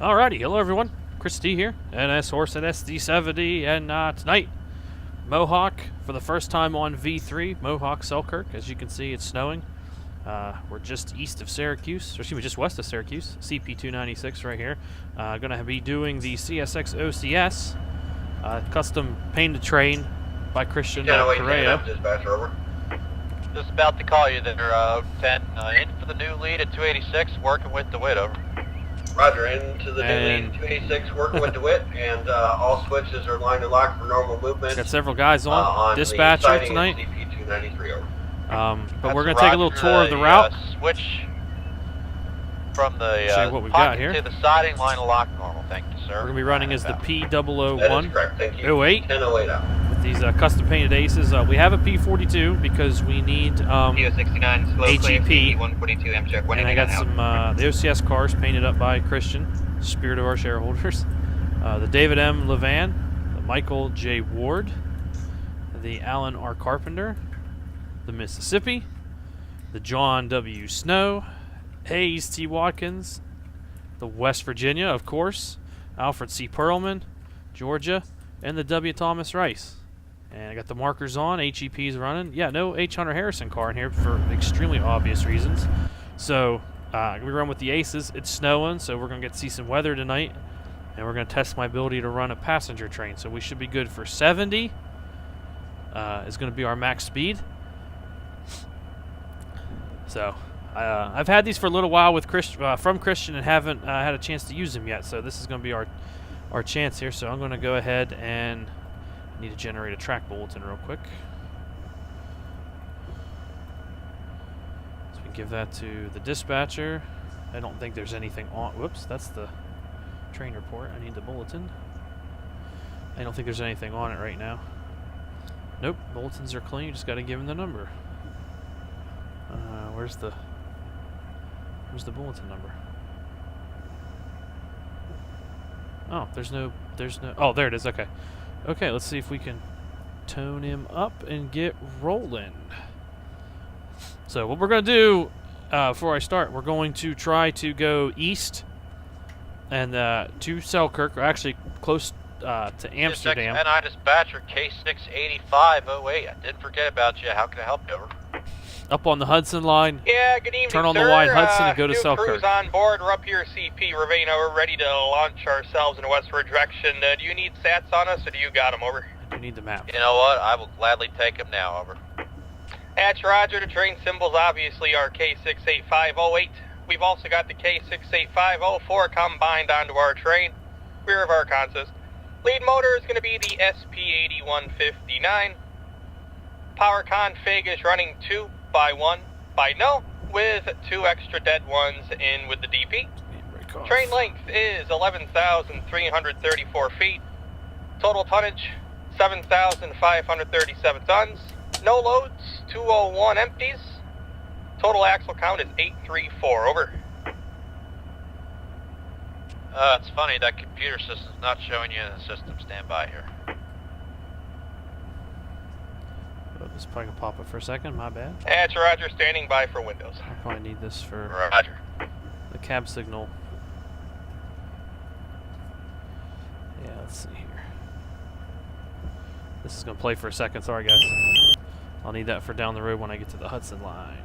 Alrighty, hello everyone. Chris D here, NS Horse at SD70, and tonight, Mohawk for the first time on V3, Mohawk Selkirk. As you can see, it's snowing. We're just east of Syracuse, or excuse me, just west of Syracuse, CP296 right here. Going to be doing the CSX OCS, custom painted train by Christian Correa. Just about to call you there, 10, in for the new lead at 286, working with Dewitt, over. Roger, into the new lead at 286, working with Dewitt, and all switches are lined and locked for normal movement. Got several guys on dispatcher tonight. CP293, over. But we're going to take a little tour of the route. Switch from the what we've got here to the siding, line of lock normal, thank you, sir. We're going to be running as the P001. That is correct, thank you. 08. 1008 out. With these custom painted aces. We have a P42 because we need P069, slow HEP. 142 Amtrak. And I got some the OCS cars painted up by Christian, spirit of our shareholders. The David M. Levan, the Michael J. Ward, the Alan R. Carpenter, the Mississippi, the John W. Snow, Hayes T. Watkins, the West Virginia, of course, Alfred C. Perlman, Georgia, and the W. Thomas Rice. And I got the markers on, HEP's running. Yeah, no H. Hunter Harrison car in here for extremely obvious reasons. So, we run with the aces. It's snowing, so we're going to get to see some weather tonight. And we're going to test my ability to run a passenger train. So we should be good for 70. Is going to be our max speed. So, I've had these for a little while with from Christian and haven't had a chance to use them yet. So this is going to be our chance here. So I'm going to go ahead and need to generate a track bulletin real quick. So we give that to the dispatcher. I don't think there's anything on. Whoops, that's the train report. I need the bulletin. I don't think there's anything on it right now. Nope, bulletins are clean. You just got to give them the number. Where's the bulletin number? Oh, there's no, oh, there it is, okay. Okay, let's see if we can tone him up and get rolling. So what we're going to do, before I start, we're going to try to go east and to Selkirk, or actually close to Amsterdam. NI dispatcher, K68508. I didn't forget about you. How can I help you, over? Up on the Hudson Line. Yeah, good evening, turn on sir. the wide Hudson and go to Selkirk. Crews on board. We're up here, CP Ravina. We're ready to launch ourselves in a westward direction. Do you need sats on us, or do you got them, over? I do need the map. You know what? I will gladly take them now, over. That's Roger. The train symbols obviously are K68508. We've also got the K68504 combined onto our train. Rear of our consist. Lead motor is going to be the SP8159. Power config is running 2 by 1 by no, with 2 extra dead ones in with the DP. Train length is 11,334 feet. Total tonnage 7,537 tons. No loads, 201 empties. Total axle count is 834. Over. It's funny that computer system's not showing you in the system. Stand by here. This probably can pop up for a second, my bad. That's Roger, standing by for windows. I probably need this for Roger. The cab signal. Yeah, let's see here. This is going to play for a second, sorry guys. I'll need that for down the road when I get to the Hudson Line.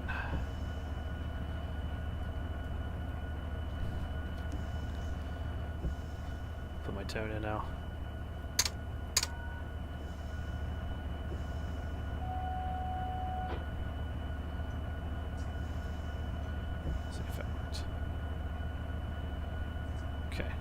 Put my tone in now. See if that worked. Okay.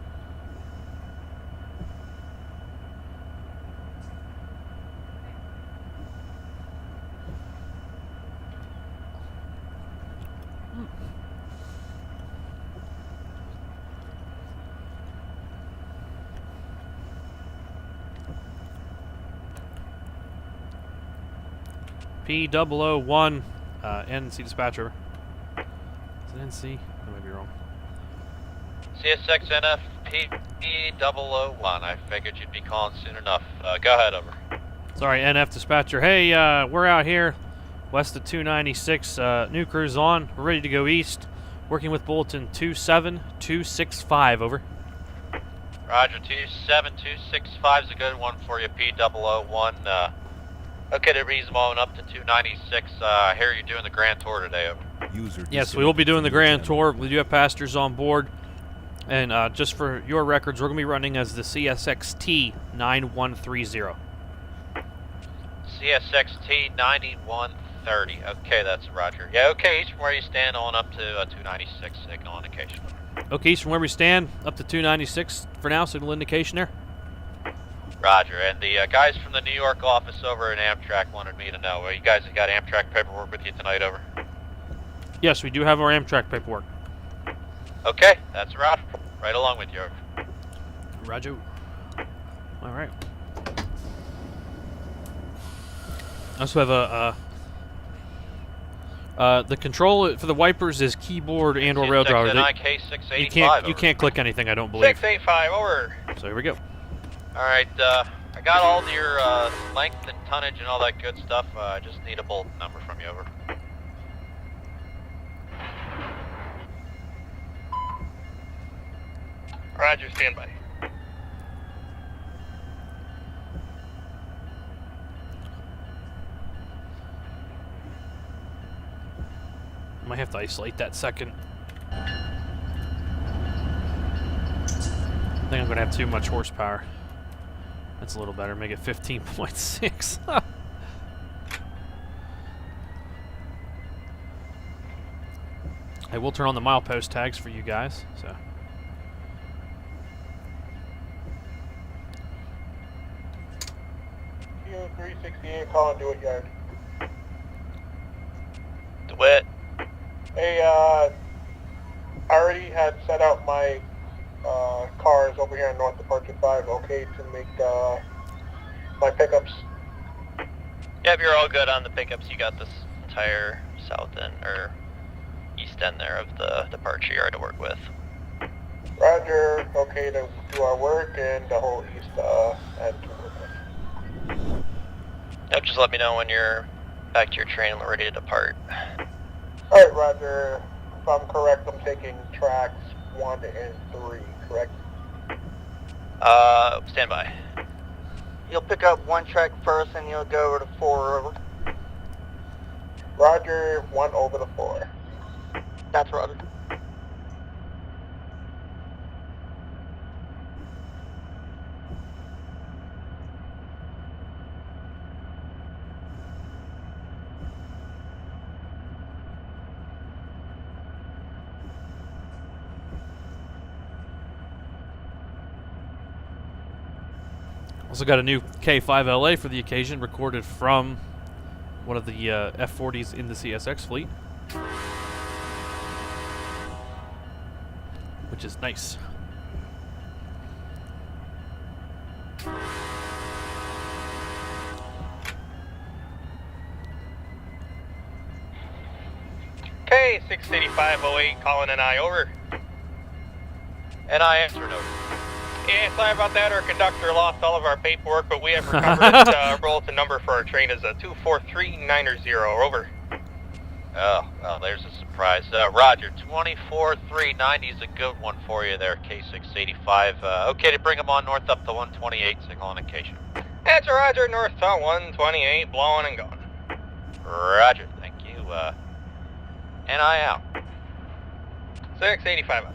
P001 NC dispatcher. Is it NC? I might be wrong. CSX NF P001. I figured you'd be calling soon enough. Go ahead, over. Sorry, NF dispatcher. Hey, we're out here west of 296. New crew's on. We're ready to go east. Working with bulletin 27265. Over. Roger, 27265 is a good one for you, P001. Okay, to reasonable up to 296. I hear you're doing the grand tour today, over. Yes, we will be doing the grand tour. We do have passengers on board. And just for your records, we're going to be running as the CSX T9130. CSX T9130. Okay, that's Roger. Yeah, okay, each from where you stand on up to 296, signal indication. Okay, so from where we stand, up to 296 for now, signal indication there. Roger, and the guys from the New York office over at Amtrak wanted me to know, you guys have got Amtrak paperwork with you tonight, over? Yes, we do have our Amtrak paperwork. Okay, that's Roger. Right along with you, over. Roger. All right. I also have the control for the wipers is keyboard and or rail driver. You can't click anything, I don't believe. 685, over. So here we go. All right, I got all your length and tonnage and all that good stuff. I just need a bolt number from you, over. Roger, standby. Might have to isolate that second. I think I'm going to have too much horsepower. That's a little better. Make it 15.6. I will turn on the milepost tags for you guys. So. Q368 calling Dewitt Yard. Dewitt. Hey, I already had set out my cars over here on North Departure 5, okay, to make my pickups. Yep, you're all good on the pickups. You got this entire south end, or east end there of the departure yard to work with. Roger, okay to do our work, and the whole east end to work with. Yep, just let me know when you're back to your train and we're ready to depart. Alright, Roger, if I'm correct, I'm taking tracks 1 and 3, correct? Stand by. You'll pick up 1 track first and you'll go over to 4, over. Roger, 1 over to 4. That's Roger. Also got a new K5LA for the occasion, recorded from one of the F40s in the CSX fleet, which is nice. Okay, 68508 calling NI, over. And I answered, over. Yeah, sorry about that. Our conductor lost all of our paperwork, but we have recovered. Our bulletin number for our train is 24390. Over. Oh, well, there's a surprise. Roger, 24390 is a good one for you there, K685. Okay to bring them on north up to 128, signal indication. That's a Roger, north to 128, blowing and going. Roger, thank you. NI out. 685 out.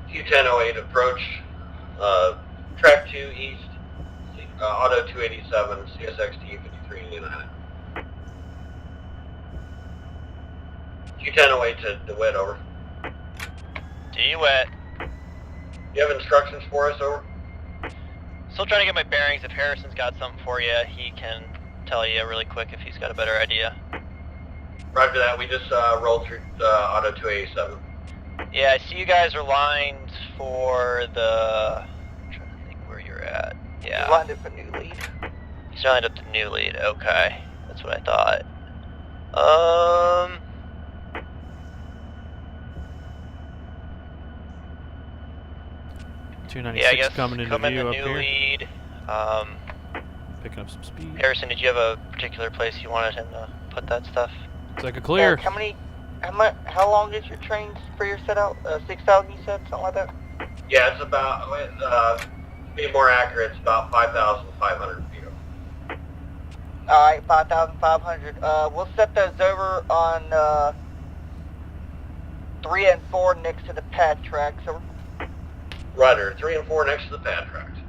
Q1008 approach, track 2 east, auto 287, CSX T53 United. Q1008 to DeWitt, over. Dewitt. You have instructions for us, over? Still trying to get my bearings. If Harrison's got something for you, he can tell you really quick if he's got a better idea. Roger that, we just rolled through auto 287. Yeah, I see you guys are lined for the... I'm trying to think where you're at. Yeah. You lined up a new lead. He's lined up the new lead. Okay. That's what I thought. 296 yeah, I guess coming into come in view the up new here. lead. Picking up some speed. Harrison, did you have a particular place you wanted him to put that stuff? It's like a clear. How long is your train for your set out? 6,000 you said? Something like that? Yeah, it's about, to be more accurate, it's about 5,500 feet. Alright, 5,500. We'll set those over on 3 and 4 next to the pad tracks. So Roger, 3 and 4 next to the pad tracks.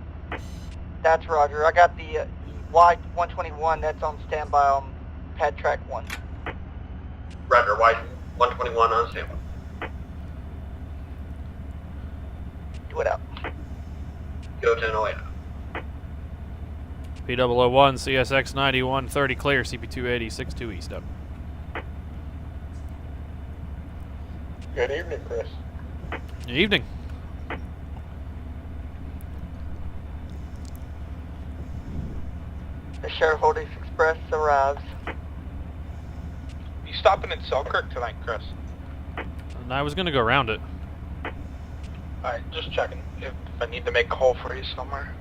that's Roger. I got the Y121 that's on standby on pad track 1. Roger, white 121 on standby. Do it out. Go 1008. P001, CSX 91, 30 clear, CP280, 62 east up. Good evening, Chris. Good evening. The Shareholders Express arrives. You stopping in Selkirk tonight, Chris? And I was going to go around it. Alright, just checking if I need to make a hole for you somewhere.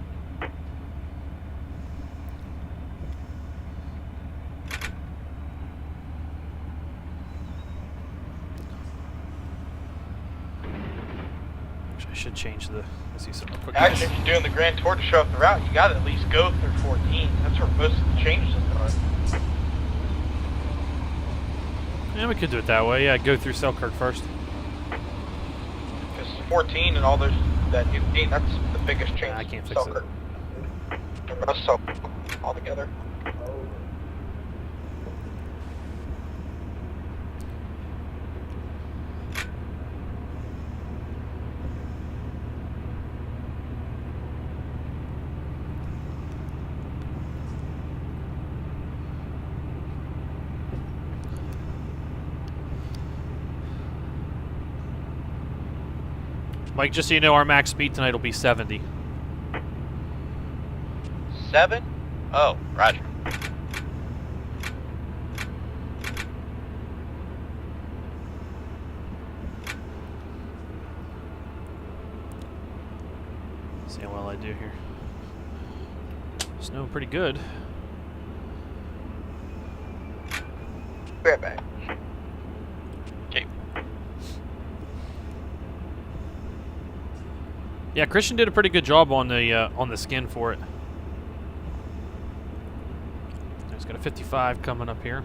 I should change the. Let's see something real quick. Actually, if you're doing the Grand Tour to show off the route, you gotta at least go through 14. That's where most of the changes are. Yeah, we could do it that way. Yeah, go through Selkirk first. Because 14 and all those, that 15, that's the biggest change. I can't fix it. The rest of all together. Mike, just so you know, our max speed tonight will be 70. 7? Oh, roger. See how well I do here. Snowing pretty good. Be right back. Okay. Yeah, Christian did a pretty good job on the skin for it. He's got a 55 coming up here.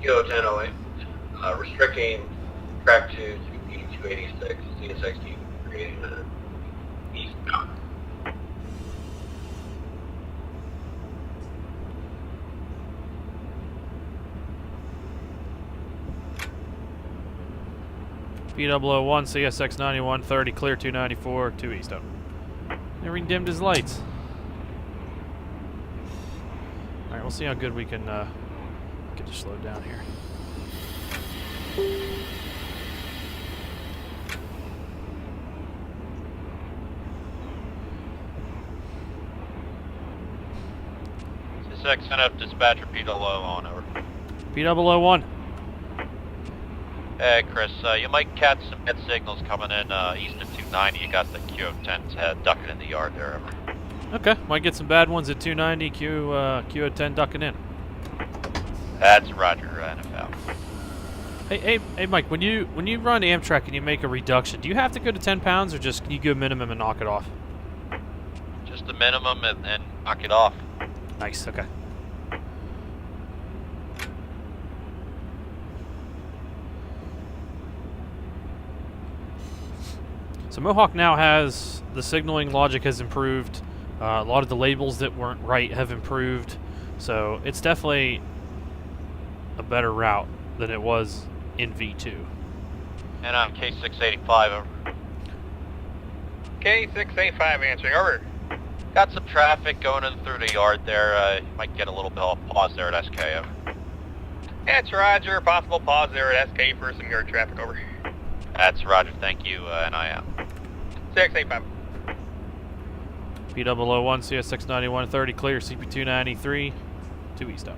Go 1008. Restricting track 2 to P286, CSX P001 eastbound. P001, CSX 91, 30 clear, 294, 2 east up. Never even dimmed his lights. Alright, we'll see how good we can get to slow down here. CSX send up dispatcher P001 over. P001. Hey, Chris, you might catch some head signals coming in east of 290. You got the Q10's head ducking in the yard there. Over. Okay, might get some bad ones at 290, Q10 ducking in. That's Roger, NFL. Hey, Mike, when you run Amtrak and you make a reduction, do you have to go to 10 pounds or just can you go minimum and knock it off? Just the minimum and knock it off. Nice, okay. So Mohawk now has, the signaling logic has improved. A lot of the labels that weren't right have improved. So it's definitely a better route than it was in V2. And I'm K685 over. K685 answering, over. Got some traffic going in through the yard there. You might get a little bit of pause there at SK. Over. That's Roger, possible pause there at SK for some yard traffic, over. That's Roger, thank you, and I am. 685. P001, CSX 91, 30 clear, CP293, 2 east up.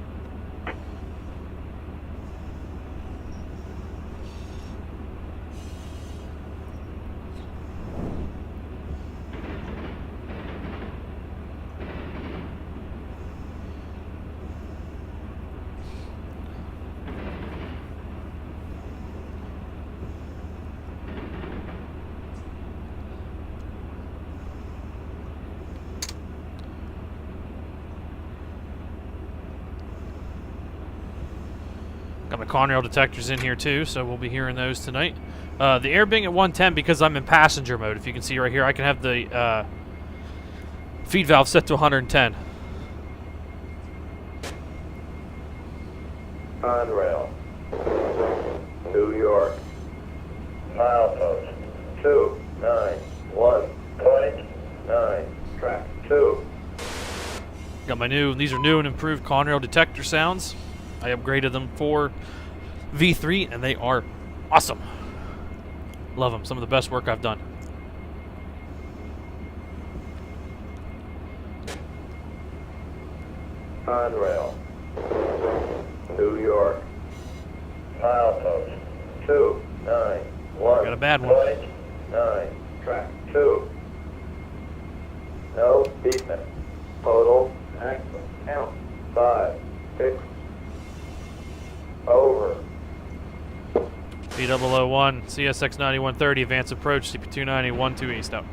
Got my Conrail detectors in here too, so we'll be hearing those tonight. The air being at 110 because I'm in passenger mode. If you can see right here, I can have the feed valve set to 110. Conrail, New York, milepost 291.9, track 2. Got my these are new and improved Conrail detector sounds. I upgraded them for V3 and they are awesome. Love them. Some of the best work I've done. Conrail, New York, milepost 291. Got a bad one. 9, track 2. No beeping. Total axle count 5, 6. Over. P001, CSX 9130, advance approach, CP290, 12 east out.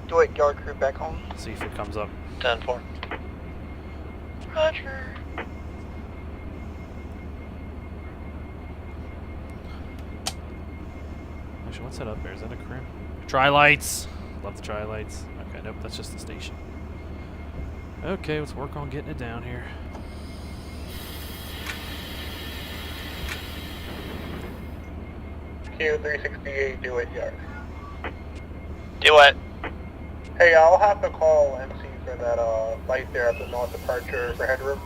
Dewitt, yard crew back home. See if it comes up. 10-4. Roger. Actually, what's that up there? Is that a crew? Tri-lights. Love the tri-lights. Okay, nope, that's just the station. Okay, let's work on getting it down here. Q368, Dewitt Yard. Dewitt. Hey, I'll have to call MC for that light there at the north departure for headroom.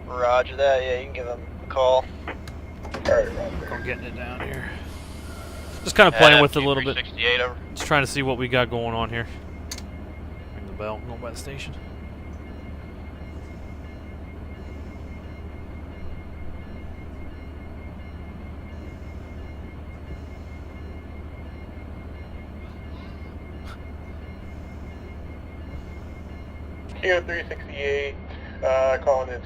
Roger that. Yeah, you can give him a call. Alright, Roger. I'm getting it down here. Just kind of playing with it a little bit. Q368 over. Just trying to see what we got going on here. Ring the bell. Going by the station. Q368, calling in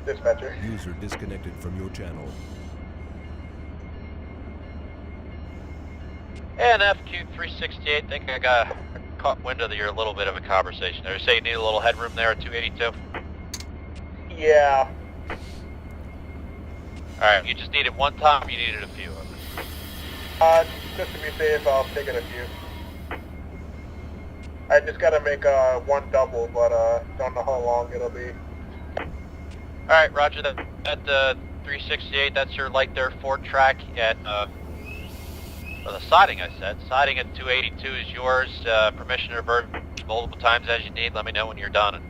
dispatcher. User disconnected from your channel. And FQ368, think I got caught wind of your little bit of a conversation there. Say you need a little headroom there at 282? Yeah. Alright, you just need it one time or you needed a few of them? Just to be safe, I'll take it a few. I just gotta make one double, but don't know how long it'll be. Alright, roger that. At the 368, that's your light there, 4 track at, or the siding I said. Siding at 282 is yours. Permission to revert multiple times as you need. Let me know when you're done.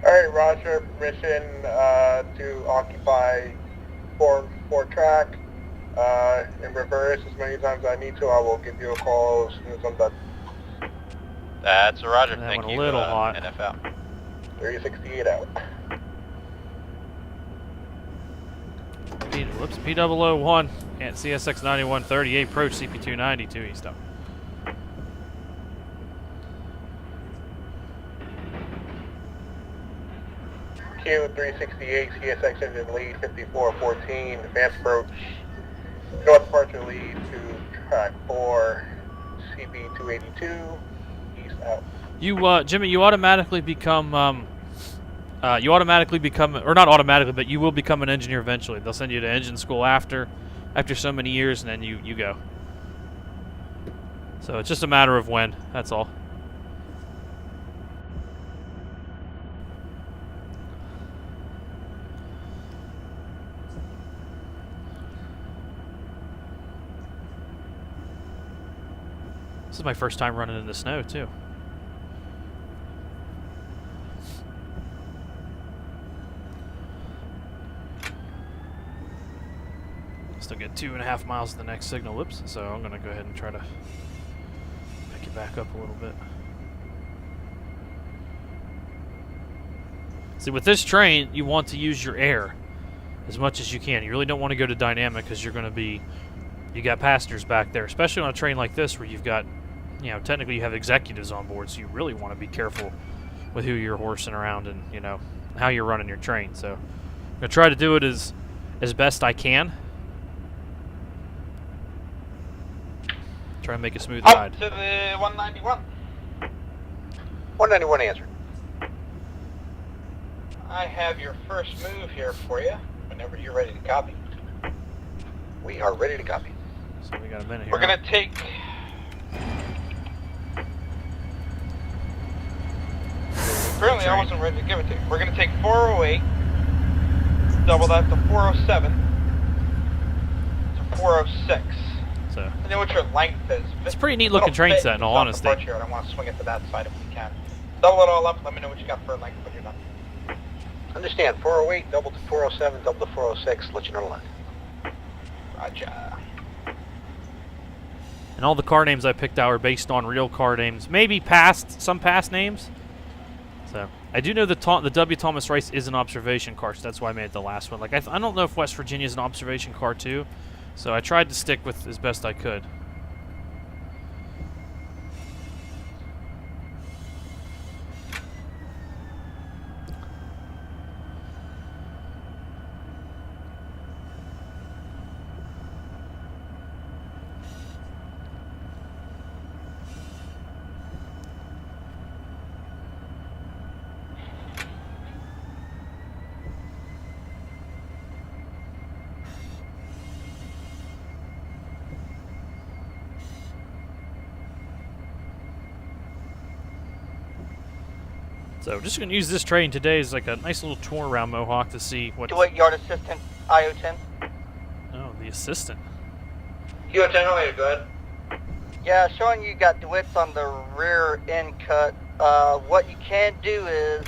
Alright, roger. Permission to occupy 4 track in reverse as many times as I need to. I will give you a call as soon as I'm done. That's a roger. That Thank went a you. little hot. NFL. 368 out. P001 at CSX 9138, approach CP292 east up. Q368, CSX engine lead 5414, advance approach, north departure lead to track 4, CB282, east out. You, Jimmy, you automatically become, or not automatically, but you will become an engineer eventually. They'll send you to engine school after so many years, and then you go. So it's just a matter of when, that's all. This is my first time running in the snow, too. Still get 2.5 miles to the next signal. Whoops. So I'm going to go ahead and try to pick it back up a little bit. See, with this train, you want to use your air as much as you can. You really don't want to go to dynamic because you're going to be... You got passengers back there, especially on a train like this where you've got... You know, technically you have executives on board, so you really want to be careful with who you're horsing around and, you know, how you're running your train. So I'm going to try to do it as best I can. Try and make a smooth ride. Up to the 191. 191 answered. I have your first move here for you, whenever you're ready to copy. We are ready to copy. So we got a minute here. We're going to take... Apparently I wasn't ready to give it to you. We're going to take 408, double that to 407, to 406. So I know what your length is. it's a pretty neat looking train set, in all honesty. I want to swing it to that side if we can. Double it all up, let me know what you got for a length when you're done. Understand, 408, double to 407, double to 406, let you know the line. Roger. And all the car names I picked out are based on real car names, maybe some past names. So I do know the W. Thomas Rice is an observation car, so that's why I made it the last one. Like I don't know if West Virginia is an observation car too, so I tried to stick with as best I could. So just going to use this train today as like a nice little tour around Mohawk to see what... Dewitt Yard Assistant, IO10. Oh, the assistant. Q10, oh, go ahead. Yeah, showing you got Dewitt's on the rear end cut. What you can do is,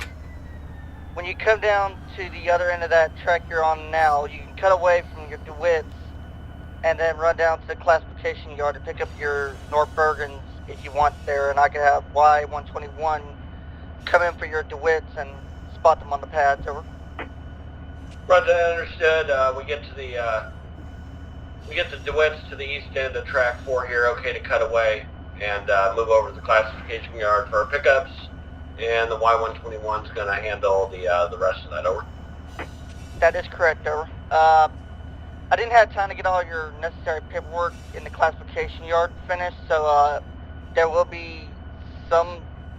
when you come down to the other end of that track you're on now, you can cut away from your Dewitt's and then run down to the classification yard to pick up your North Bergens if you want there, and I can have Y121 come in for your Dewitt's and spot them on the pads. Over. Roger, understood. We get the Dewitt's to the east end of track 4 here, okay to cut away and move over to the classification yard for our pickups, and the Y121 is going to handle the rest of that. Over. That is correct. Over. I didn't have time to get all your necessary paperwork in the classification yard finished, so there will be some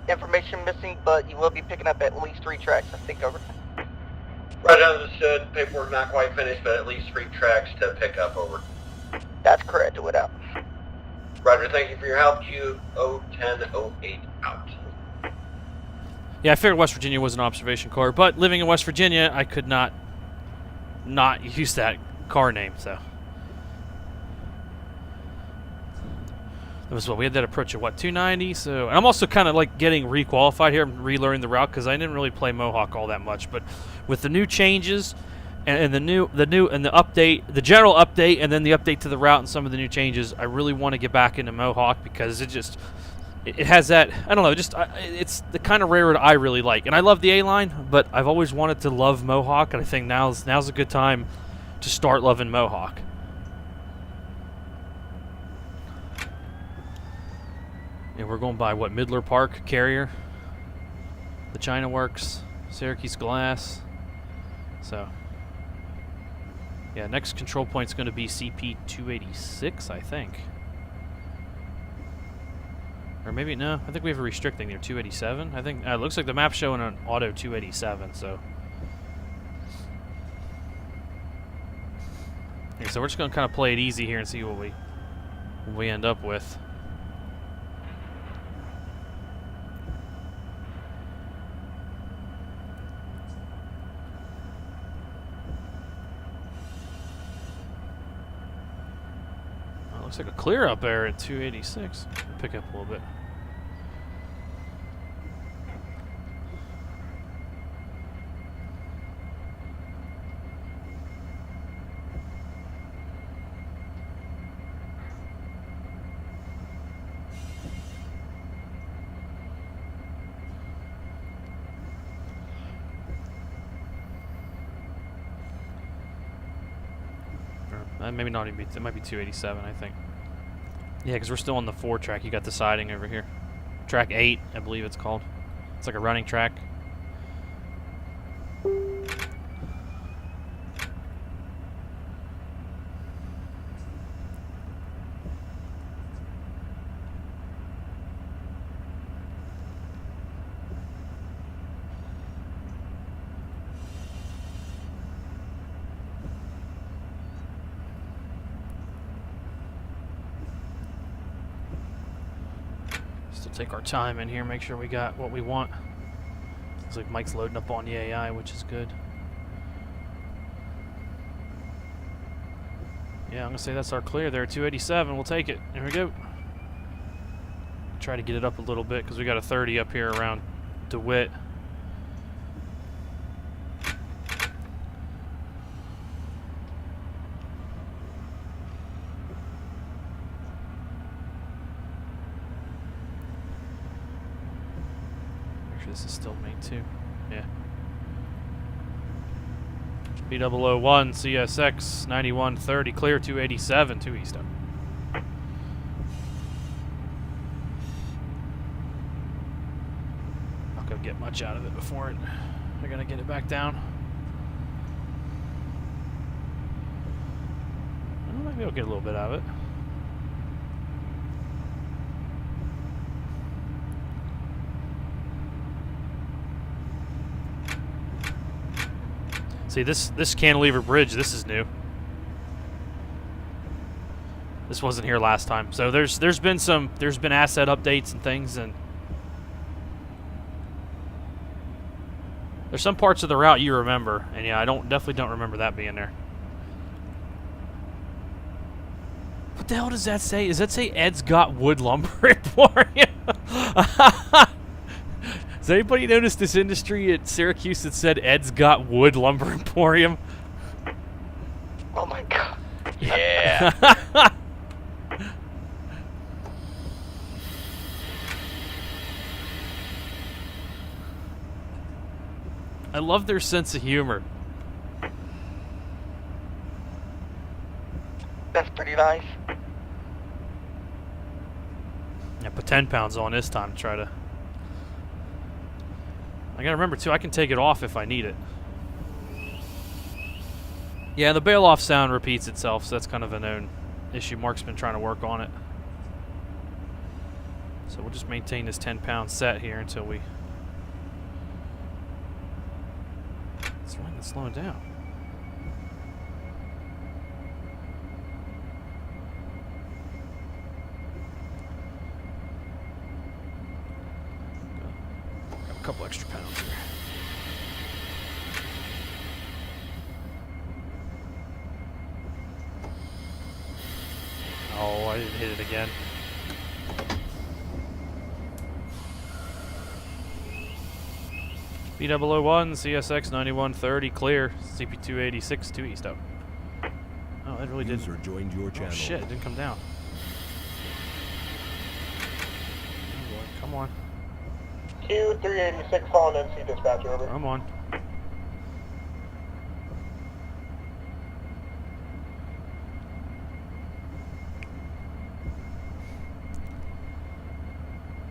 information missing, but you will be picking up at least 3 tracks, I think. Over. Right, understood. Paperwork not quite finished, but at least 3 tracks to pick up. Over. That's correct. Do it out. Roger, thank you for your help. Q01008 out. Yeah, I figured West Virginia was an observation car, but living in West Virginia, I could not use that car name, so. That was what we had that approach at 290. So, and I'm also kind of like getting requalified here. I'm relearning the route because I didn't really play Mohawk all that much. But with the new changes and the update, the general update, and then the update to the route and some of the new changes, I really want to get back into Mohawk because it has that, I don't know, it's the kind of railroad I really like. And I love the A-line, but I've always wanted to love Mohawk, and I think now's a good time to start loving Mohawk. And we're going by, what, Midler Park, Carrier, the China Works, Syracuse Glass. So, yeah, next control point's going to be CP 286, I think. Or maybe, no, I think we have a restricting there, 287. I think, it looks like the map's showing an auto 287, so. Okay, so we're just going to kind of play it easy here and see what we end up with. Looks like a clear up there at 286. Pick up a little bit. Maybe not even be, it might be 287, I think. Yeah, because we're still on the 4 track. You got the siding over here. Track 8, I believe it's called. It's like a running track. we'll take our time in here, make sure we got what we want. Looks like Mike's loading up on the AI, which is good. Yeah, I'm going to say that's our clear there, 287. We'll take it. Here we go. Try to get it up a little bit because we got a 30 up here around Dewitt. Make sure this is still main 2. Yeah. P001 CSX 9130 clear 287 2 east up. Not gonna get much out of it before they're gonna get it back down. Well, maybe I'll get a little bit out of it. See, this cantilever bridge, this is new. This wasn't here last time. So there's been asset updates and things, and there's some parts of the route you remember, and yeah, I definitely don't remember that being there. What the hell does that say? Does that say Ed's Got Wood Lumber Emporium? Has anybody noticed this industry at Syracuse that said Ed's Got Wood Lumber Emporium? Oh my god. Yeah. I love their sense of humor. That's pretty nice. Yeah, put 10 pounds on this time to try to... I gotta remember too, I can take it off if I need it. Yeah, the bail-off sound repeats itself, so that's kind of a known issue. Mark's been trying to work on it. So we'll just maintain this 10-pound set here until we... It's right, it's slowing down. A couple extra pounds here. Oh, I didn't hit it again. P001 CSX 9130 clear. CP286 2 east up. Oh, that really didn't. User joined your channel. Oh shit, it didn't come down. Oh boy, come on. Q386 calling NC dispatch, over. Come on.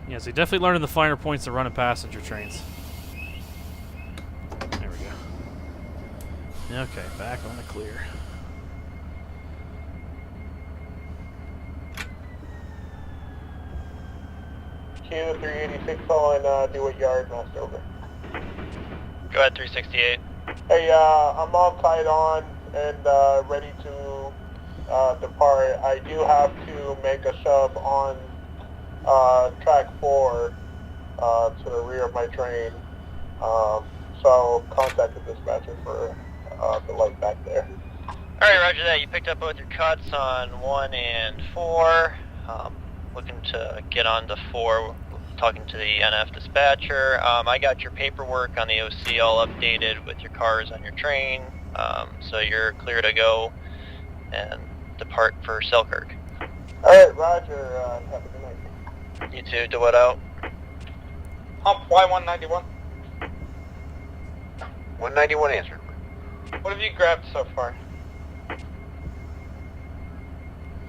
Yeah, so definitely learning the finer points of running passenger trains. There we go. Okay, back on the clear. Q386 calling Dewitt Yard, Master, over. Go ahead, 368. Hey, I'm all tied on and ready to depart. I do have to make a shove on track 4 to the rear of my train. So contact the dispatcher for the light back there. Alright, roger that. You picked up both your cuts on 1 and 4. Looking to get on to 4, talking to the NF dispatcher. I got your paperwork on the OC all updated with your cars on your train, so you're clear to go and depart for Selkirk. Alright, roger. Have a good night. You too, Dewitt out. Hump Y191. 191 answered. What have you grabbed so far?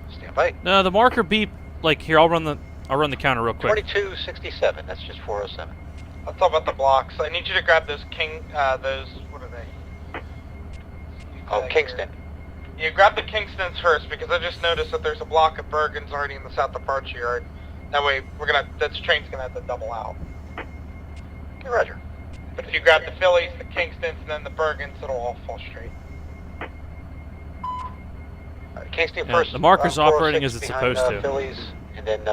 Stand by. No, the marker beep. Like here, I'll run the counter real quick. 2267. That's just 407. Let's talk about the blocks. I need you to grab those what are they? Oh, Kingston. You grab the Kingstons first because I just noticed that there's a block of Bergens already in the south departure yard. That way, this train's gonna have to double out. Okay, roger. But if you grab the Phillies, the Kingstons, and then the Bergens, it'll all fall straight. Kingston Yeah, first. the marker's 406 operating as it's behind, supposed to. Phillies, and then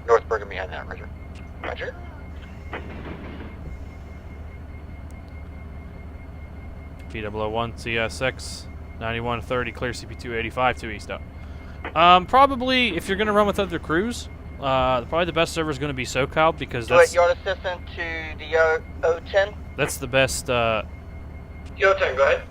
North Bergen behind that, Roger. Roger. P001 CSX 9130, clear CP285 to east up. Probably, if you're going to run with other crews, probably the best server is going to be SoCal because that's... Yard assistant to the O10. That's the best... O10, go ahead.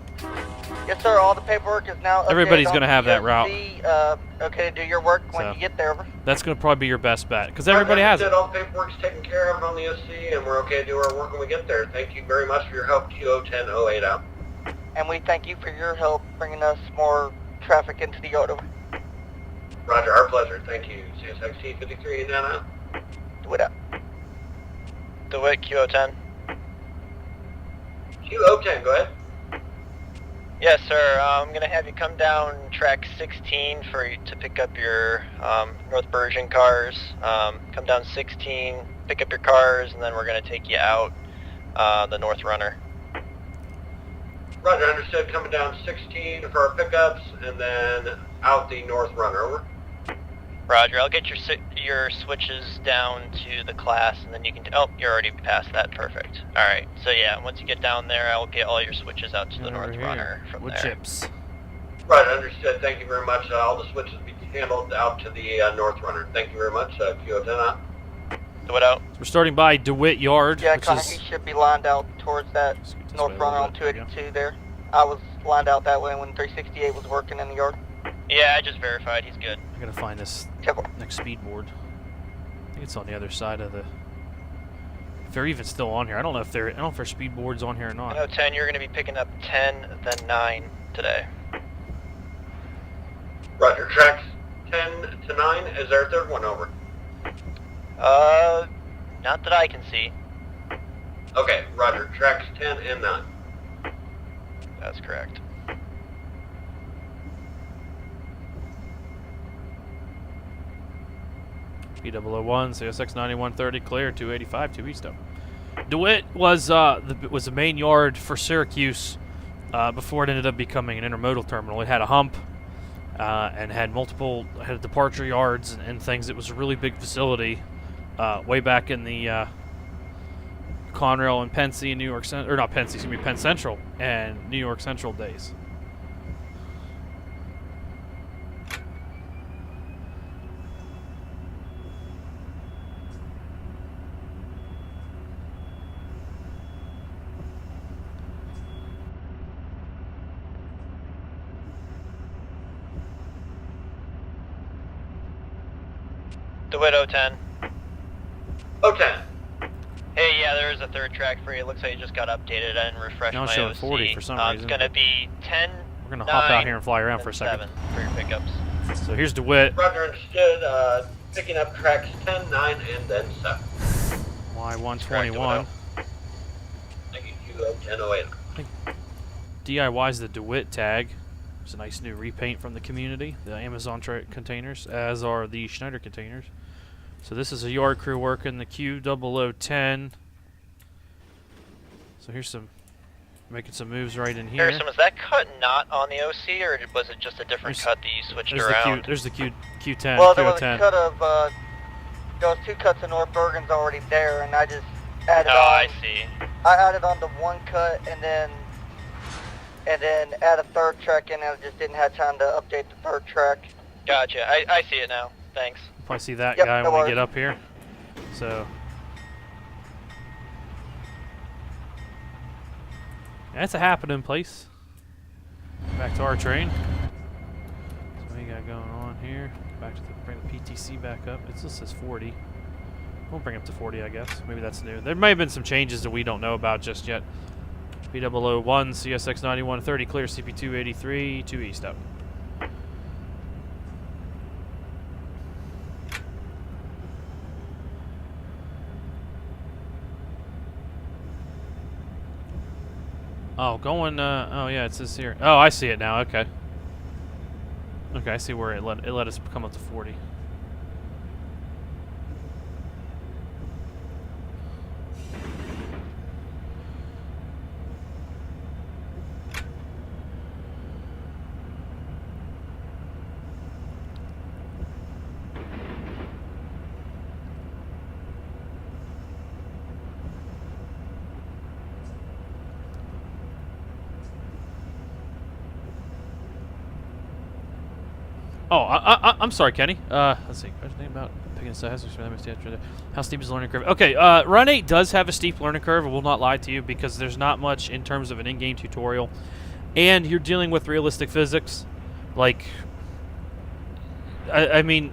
Yes, sir. All the paperwork is now updated. Everybody's going to on have that POC. route. Okay to do your work when So, you get there. Over. That's going to probably be your best bet because everybody has it. All the paperwork's taken care of on the OC, and we're okay to do our work when we get there. Thank you very much for your help, QO1008 out. And we thank you for your help bringing us more traffic into the yard. Over. Roger, our pleasure. Thank you. CSX P53 and out. Dewitt out. Dewitt, QO10. QO10, go ahead. Yes, sir. I'm going to have you come down track 16 for you to pick up your North Bergen cars. Come down 16, pick up your cars, and then we're going to take you out the North Runner. Roger, understood. Coming down 16 for our pickups, and then out the North Runner. Over. Roger. I'll get your switches down to the class, and then you can... Oh, you're already past that. Perfect. All right. So, yeah, once you get down there, I'll get all your switches out to the North Runner from Wood there. chips. Roger, understood. Thank you very much. All the switches will be handled out to the North Runner. Thank you very much. QO10 out. Dewitt out. So we're starting by Dewitt Yard, Yeah, which Connor, is... you should be lined out towards that North Runner on 282 there. I was lined out that way when 368 was working in the yard. Yeah, I just verified. He's good. I gotta find this next speed board. I think it's on the other side of the... If they're even still on here. I don't know if their speed board's on here or not. No, 10, you're going to be picking up 10, then 9 today. Roger, tracks 10 to 9. Is there a third one over? Not that I can see. Okay, Roger, tracks 10 and 9. That's correct. P001 CSX 9130 clear 285 to east up. Dewitt was the main yard for Syracuse before it ended up becoming an intermodal terminal. It had a hump and had departure yards and things. It was a really big facility way back in the Conrail and Penn and New York Central, or not Penn, excuse me, Penn Central and New York Central days. Dewitt 010. 010. Hey, yeah, there is a third track for you. It looks like it just got updated. I didn't refresh Now my it's showing OC. 40 for some It's reason. going to be 10, We're gonna 9, hop out here and fly around for a second. 7 for your pickups. So here's Dewitt. Roger, understood. Picking up tracks 10, 9, and then 7. Y121. Thank you, QO1008. I think DIY's the Dewitt tag. It's a nice new repaint from the community. The Amazon containers, as are the Schneider containers. So this is a yard crew working the Q0010. So here's making some moves right in here. Harrison, was that cut not on the OC, or was it just a different cut that you switched around? There's the Q10. Well, there was Q010. a cut of, there was 2 cuts of North Bergen's already there, and I just added on. I see. I added on the 1 cut, and then add a 3rd track in, and I just didn't have time to update the 3rd track. Gotcha. I see it now. Thanks. If I see that Yep, guy no when we worries. get up here. So that's a happening place. Back to our train. So what we got going on here? Back to bring the PTC back up. It still says 40. We'll bring up to 40, I guess. Maybe that's new. There may have been some changes that we don't know about just yet. P001 CSX 9130 clear CP283 2 east up. Oh, going, oh yeah, it says here. Oh, I see it now, okay. Okay, I see where it let us come up to 40. Oh, I'm sorry, Kenny. Let's see. What's the name about picking size? How steep is the learning curve? Okay, Run 8 does have a steep learning curve. I will not lie to you because there's not much in terms of an in-game tutorial. And you're dealing with realistic physics. Like, I mean,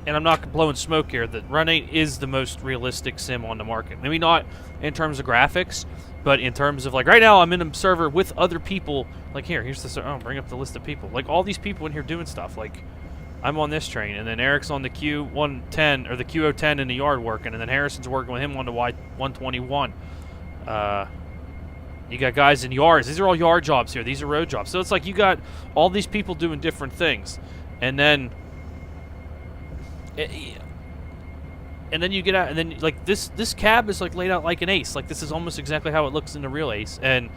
and I'm not blowing smoke here, that Run 8 is the most realistic sim on the market. Maybe not in terms of graphics, but in terms of, like, right now I'm in a server with other people. Like, here's the server. Oh, bring up the list of people. Like, all these people in here doing stuff. Like, I'm on this train, and then Eric's on the Q110, or the Q010 in the yard working, and then Harrison's working with him on the Y121. You got guys in yards. These are all yard jobs here. These are road jobs. So it's like you got all these people doing different things. And then you get out, and then, like, this cab is, like, laid out like an Ace. Like, this is almost exactly how it looks in the real Ace. And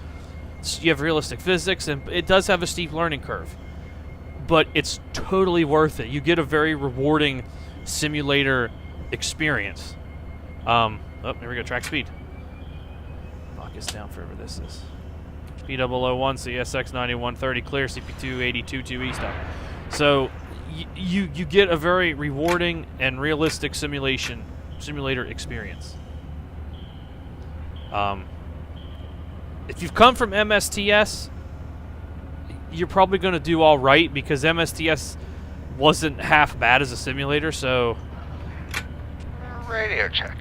you have realistic physics, and it does have a steep learning curve. But it's totally worth it. You get a very rewarding simulator experience. Oh, there we go. Track speed. Lock us down forever. This is P001, CSX 9130, clear, CP2 82 2 eastbound. So you get a very rewarding and realistic simulator experience. If you've come from MSTS, you're probably going to do all right because MSTS wasn't half bad as a simulator. So Radio check.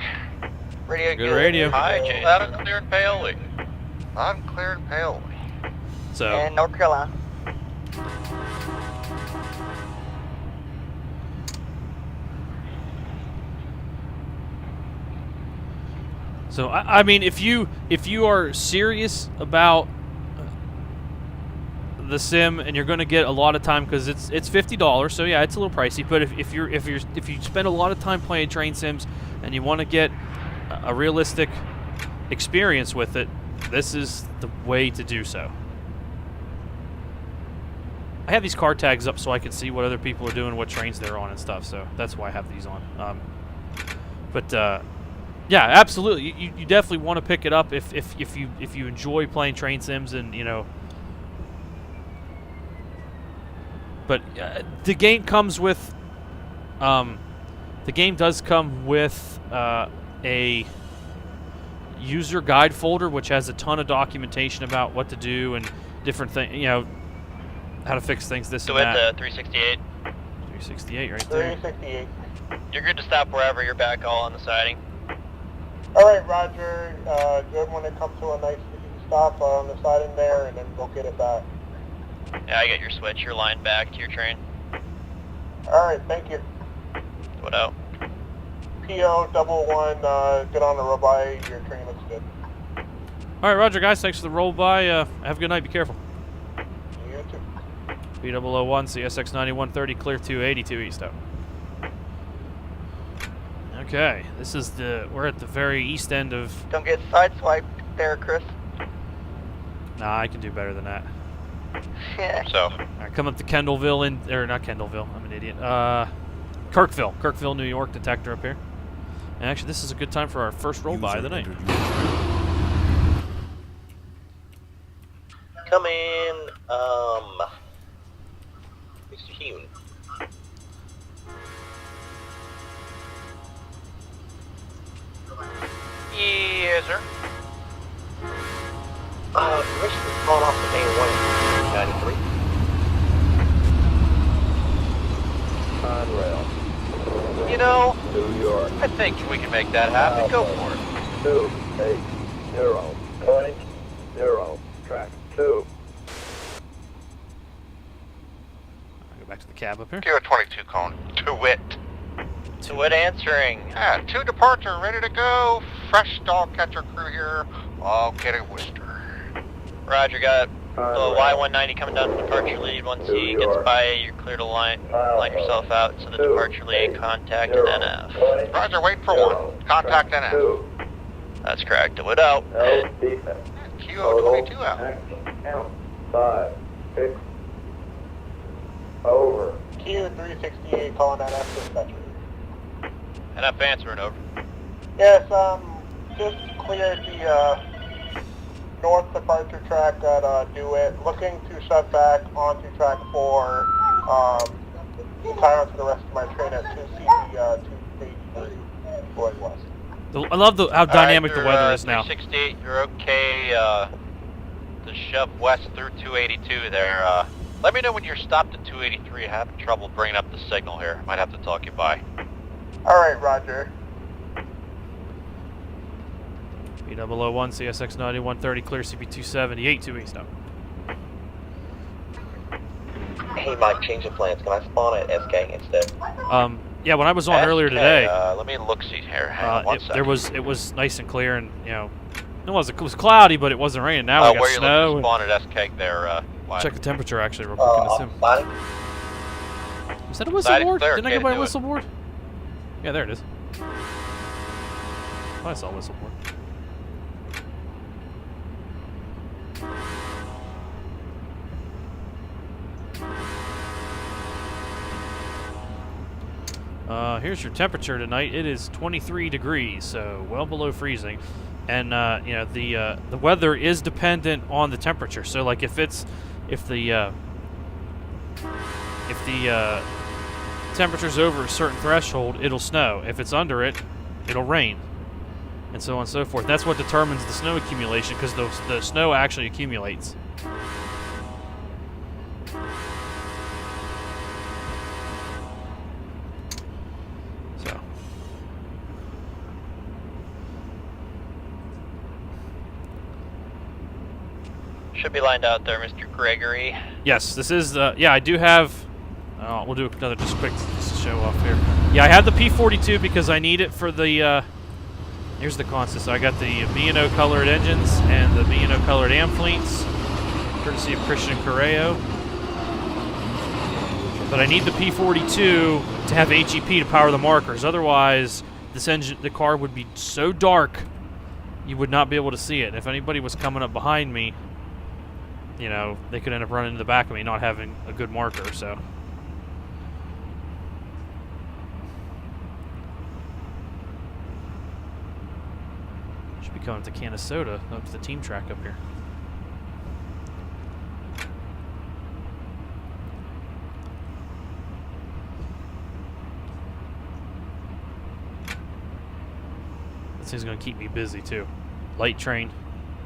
Radio good radio. Hi, Jay. Loud and clear and Paoli. Loud and clear and Paoli. So And North Carolina. So I mean, if you are serious about the sim and you're going to get a lot of time, because it's $50, so yeah, it's a little pricey. But if you spend a lot of time playing train sims and you want to get a realistic experience with it, this is the way to do so. I have these car tags up so I can see what other people are doing, what trains they're on and stuff. So that's why I have these on. Yeah, absolutely. You definitely want to pick it up if you enjoy playing train sims, and you know. But the game comes with, the game does come with a user guide folder, which has a ton of documentation about what to do and different things. You know, how to fix things. This Dewitt, and that. 368. 368, right there. 368. You're good to stop wherever you're back all on the siding. All right, Roger. Good when it comes to a nice stop on the siding there, and then we'll get it back. Yeah, I got your switch. You're lined back to your train. All right, thank you. What out? P001, get on the roll by. Your train looks good. All right, Roger, guys. Thanks for the roll by. Have a good night. Be careful. You too. P001, CSX 9130, clear 282 east out. Okay, this is we're at the very east end of. Don't get sideswiped there, Chris. Nah, I can do better than that. So, All right, come up to Kendallville, or not Kendallville, I'm an idiot. Kirkville, New York detector up here. And actually, this is a good time for our first roll by of the night. Come in, Mr. Hune. yes, sir. Permission to call off the main 193. Conrail. You know, New York. I think we can make that happen. Go for it. 280. Point 0. Track 2. I'll go back to the cab up here. Kilo 22 cone. Dewitt. Dewitt answering. Yeah, 2 departure, ready to go. Fresh dog catcher crew here. I'll get a Worcester. Roger, got the Conrail. Y190 coming down to departure lead. Once New he gets York. by, you're clear to line yourself out to the departure lead. Contact 0. NF. Roger, wait for one. Contact NF. 2. That's correct. Dewitt out. L defense. Kilo 22 out. Count. 5. 6. Over. Q368 calling that after dispatcher. NF answering over. Yes, just cleared the north departure track at Dewitt. Looking to shut back onto track 4. Power to the rest of my train at 283 going west. I love how dynamic the weather is now. 368, you're okay to shove west through 282 there. Let me know when you're stopped at 283. Having trouble bringing up the signal here. Might have to talk you by. Alright, roger. P001, CSX 9130, clear CP278, 2 east up. He might change the plans. Can I spawn at SK instead? Yeah, when I was on earlier today, let me look see here. Hang on one second. it was nice and clear, and it was cloudy, but it wasn't raining. Now we got where snow. you looking to spawn at SK there? Check the temperature actually real quick in the sim. Was that a whistle board? Didn't I go by a whistle board? Yeah, there it is. I saw a whistle board. Here's your temperature tonight. It is 23 degrees, so well below freezing. And the weather is dependent on the temperature. So like if the temperature's over a certain threshold, it'll snow. If it's under it, it'll rain, and so on and so forth. That's what determines the snow accumulation, because the snow actually accumulates. Should be lined out there, Mr. Gregory. Yes, this is, yeah, I do have, we'll do another just quick show off here. Yeah, I have the P42 because I need it for the, here's the consist. So I got the B&O colored engines and the B&O colored AM fleets, courtesy of Christian Correo. But I need the P42 to have HEP to power the markers. Otherwise, the car would be so dark, you would not be able to see it. And if anybody was coming up behind me, they could end up running into the back of me, not having a good marker, so. Should be coming to can of soda up to the team track up here. This thing's gonna keep me busy too. Light train.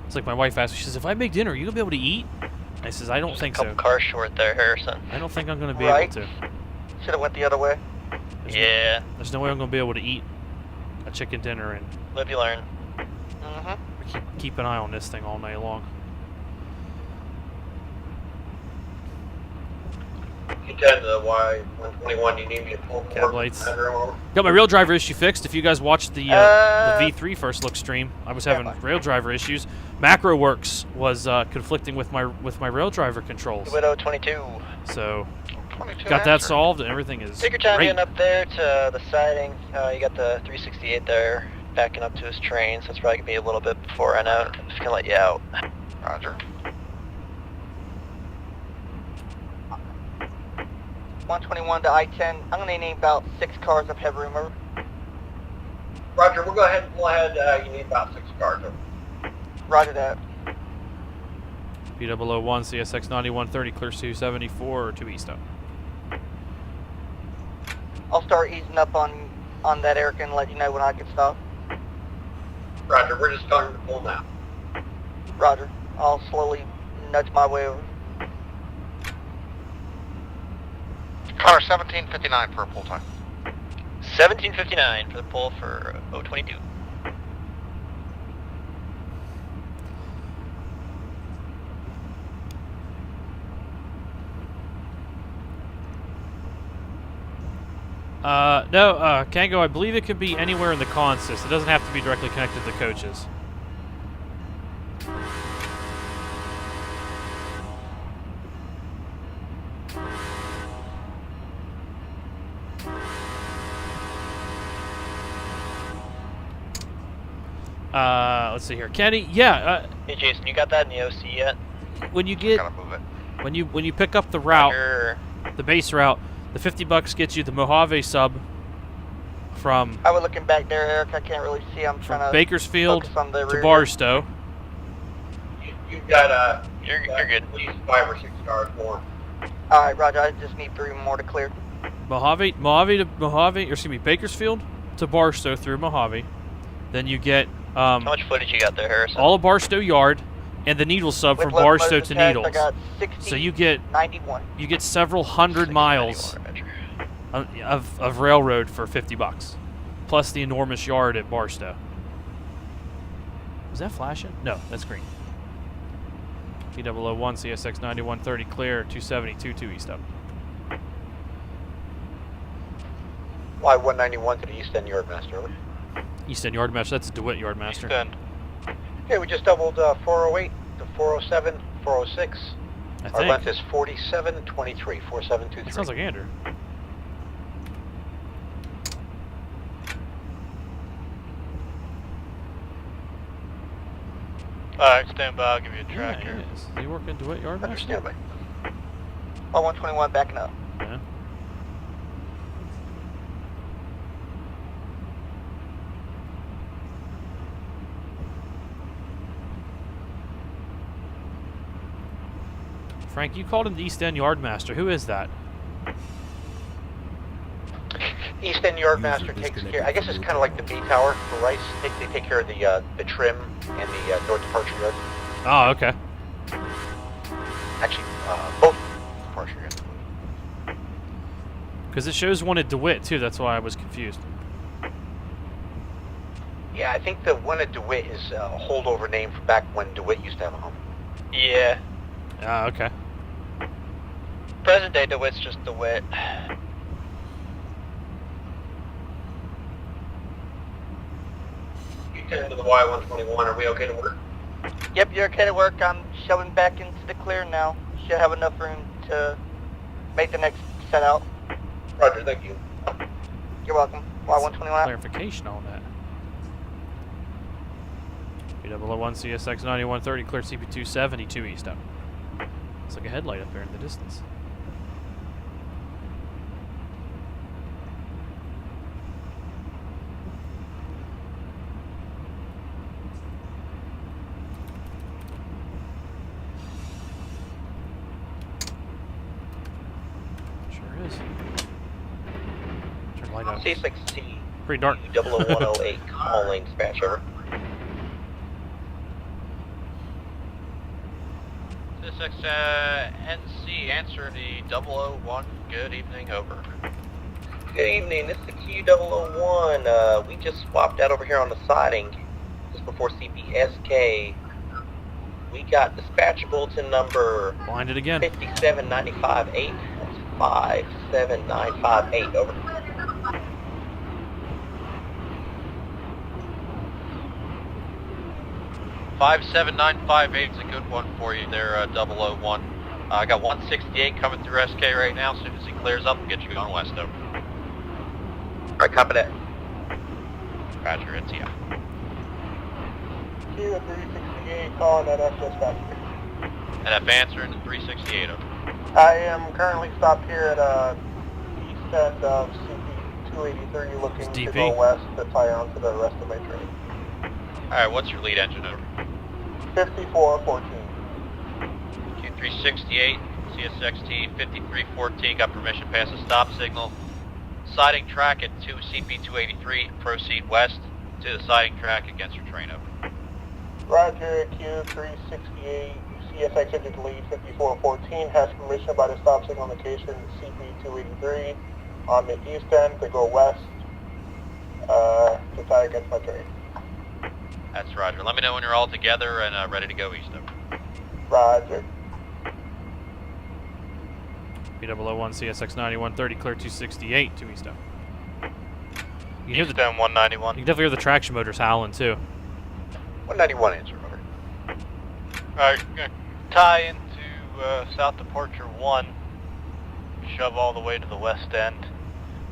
It's like my wife asked me, she says, if I make dinner, are you going to be able to eat? I says, I don't think so. A couple cars short there, Harrison. I don't think I'm going to be able to. Should have went the other way. There's no way I'm going to be able to eat a chicken dinner and live you learn. Keep an eye on this thing all night long. You tend to Y121, you need me to pull cab lights. Got my rail driver issue fixed. If you guys watched the V3 first look stream, I was having rail driver issues. Macro Works was conflicting with my rail driver controls. Widow 22. So got that solved, and everything is Take your time great. getting up there to the siding. You got the 368 there backing up to his train, so it's probably gonna be a little bit before I know. I'm just gonna let you out. Roger. 121 to I-10. I'm going to need about 6 cars of headroom. Roger, we'll go ahead and pull ahead. You need about 6 cars. Roger that. P001, CSX 9130, clear 274 or 2 east up. I'll start easing up on that, Eric, and let you know when I can stop. Roger, we're just starting to pull now. Roger. I'll slowly nudge my way over. Car 1759 for a pull time. 1759 for the pull for 022. No, Kango, I believe it could be anywhere in the consist. It doesn't have to be directly connected to the coaches. Let's see here, Kenny. Yeah. Hey, Jason, you got that in the OC yet? When you get, when you pick up the route, the base route, the $50 gets you the Mojave sub from. I was looking back there, Eric. I can't really see. I'm trying to Bakersfield to to Barstow. You've got you're good. At least 5 or 6 cars more. All right, Roger. I just need 3 more to clear. Bakersfield to Barstow through Mojave. Then you get How much footage you got there, Harrison? all of Barstow Yard and the Needle sub from Barstow to Needles. I got 60, So you get 91. several hundred miles of railroad for $50, plus the enormous yard at Barstow. Was that flashing? No, that's green. P001 CSX 9130 clear 27022 east up. Y191 to the East End Yardmaster. East End Yardmaster. That's Dewitt Yardmaster. East End. Okay, we just doubled 408 to 407, 406. I Our think. length is 4723, 4723. That sounds like Andrew. Alright, stand by, I'll give you a track Yeah, here. he is. Is he working Dewitt Yardmaster? Understand, mate. Y121 backing up. Yeah. Frank, you called him the East End Yardmaster. Who is that? East End Yardmaster takes care. I guess it's kind of like the B tower for Rice. They take care of the trim and the north departure yard. Oh, okay. Actually, both departure yards. Because it shows one at DeWitt, too. That's why I was confused. Yeah, I think the one at DeWitt is a holdover name from back when DeWitt used to have a home. Yeah. Ah, okay. Present day DeWitt's just DeWitt. You turn to the Y121. Are we okay to work? Yep, you're okay to work. I'm shoving back into the clear now. Should have enough room to make the next set out. Roger, thank you. You're welcome. Y121. Clarification on that. P001 CSX 9130 clear CP272 east up. It's like a headlight up there in the distance. Sure is. Turn the light out. CSX Pretty dark. P00108, call lane dispatch, over. CSX NC, answer the 001. Good evening, over. Good evening, this is the Q001. We just swapped out over here on the siding just before CPSK. We got dispatch bulletin number Blinded again. 57958. That's 57958, over. $57958 is a good one for you there, 001. I got 168 coming through SK right now. As soon as he clears up, we'll get you going west, over. Alright, copy that. Roger, it's yeah. Q368 calling that dispatch. NF answering the 368, over. I am currently stopped here at east end of CP283 looking to DP. go west to tie on to the rest of my train. Alright, what's your lead engine, over? 5414. Q368, CSXT 5314, got permission past the stop signal. Siding track at 2 CP283, proceed west to the siding track against your train, over. Roger, Q368, CSX engine lead 5414 has permission by the stop signal location CP283 on the east end to go west to tie against my train. That's Roger. Let me know when you're all together and ready to go east, over. Roger. P001 CSX 9130 clear 268 to east up. You can hear the, East End 191. you can definitely hear the traction motors howling too. 191 answer, over. Alright, gonna tie into South Departure 1, shove all the way to the west end,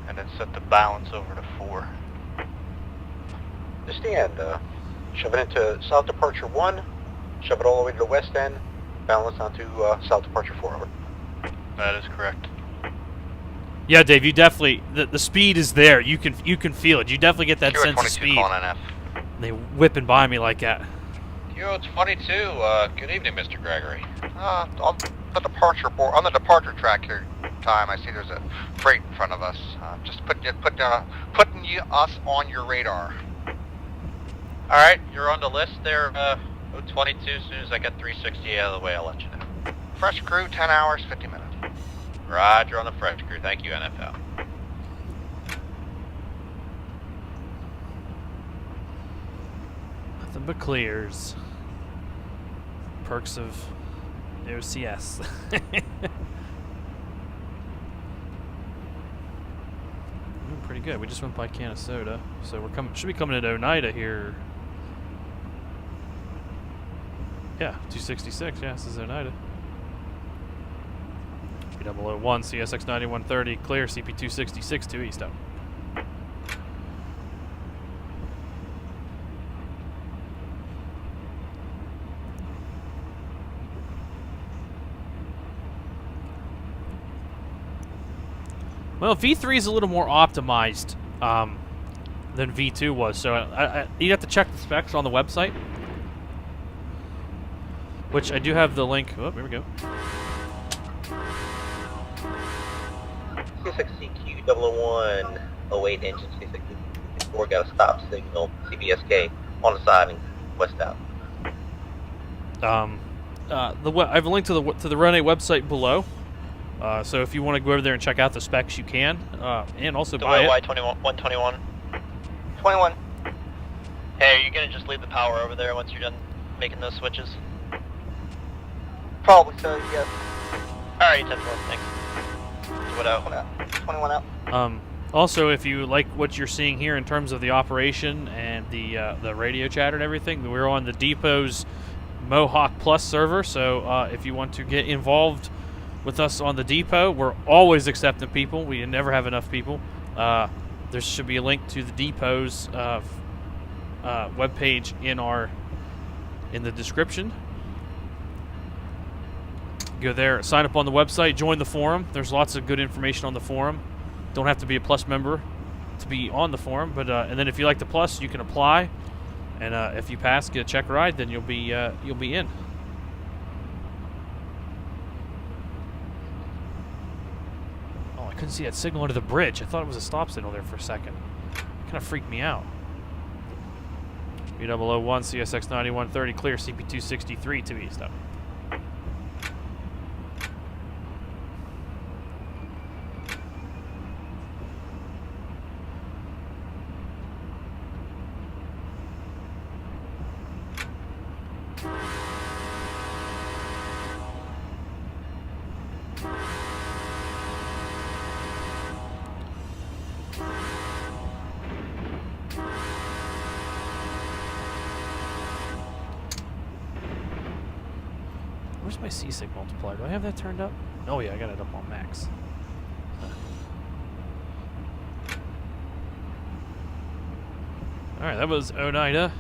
and then set the balance over to 4. Understand, shove it into South Departure 1, shove it all the way to the west end, balance onto South Departure 4, over. That is correct. Yeah, Dave, you definitely the speed is there. You can feel it. You definitely get that sense of 22 speed. calling NF. They whipping by me like that. Q22, good evening, Mr. Gregory. On the departure track here, time. I see there's a freight in front of us. Just putting us on your radar. Alright, you're on the list there, 022. As soon as I get 360 out of the way, I'll let you know. Fresh crew, 10 hours, 50 minutes. Roger on the French crew. Thank you, NFL. Nothing but clears. Perks of OCS. Pretty good. We just went by Canastota, so we're coming. Should be coming into Oneida here. Yeah, 266. Yeah, this is Oneida. P001, CSX 9130, clear. CP 266 to east up. Well, V3 is a little more optimized than V2 was, so you'd have to check the specs on the website, which I do have the link. Oh, here we go. CSX CQ001, 08 engine, CSX 4 got a stop signal, CBSK on the siding, west out. I have a link to the Run A website below. So if you want to go over there and check out the specs, you can, and also buy it. Y21. 21. Hey, are you gonna just leave the power over there once you're done making those switches? Probably so, yes. Alright, 10-4, thanks. What out? 21 out. Also, if you like what you're seeing here in terms of the operation and the radio chatter and everything, we're on the depot's Mohawk Plus server, so if you want to get involved with us on the depot, we're always accepting people. We never have enough people. There should be a link to the depot's webpage in the description. Go there, sign up on the website, join the forum. There's lots of good information on the forum. Don't have to be a Plus member to be on the forum, but and then if you like the Plus, you can apply, and if you pass, get a check ride, then you'll be in. I couldn't see that signal under the bridge. I thought it was a stop signal there for a second. Kind of freaked me out. P001, CSX 9130, clear. CP 263 to east up. Where's my C-Sig multiplier? Do I have that turned up? Oh yeah, I got it up on max. Alright, that was Oneida.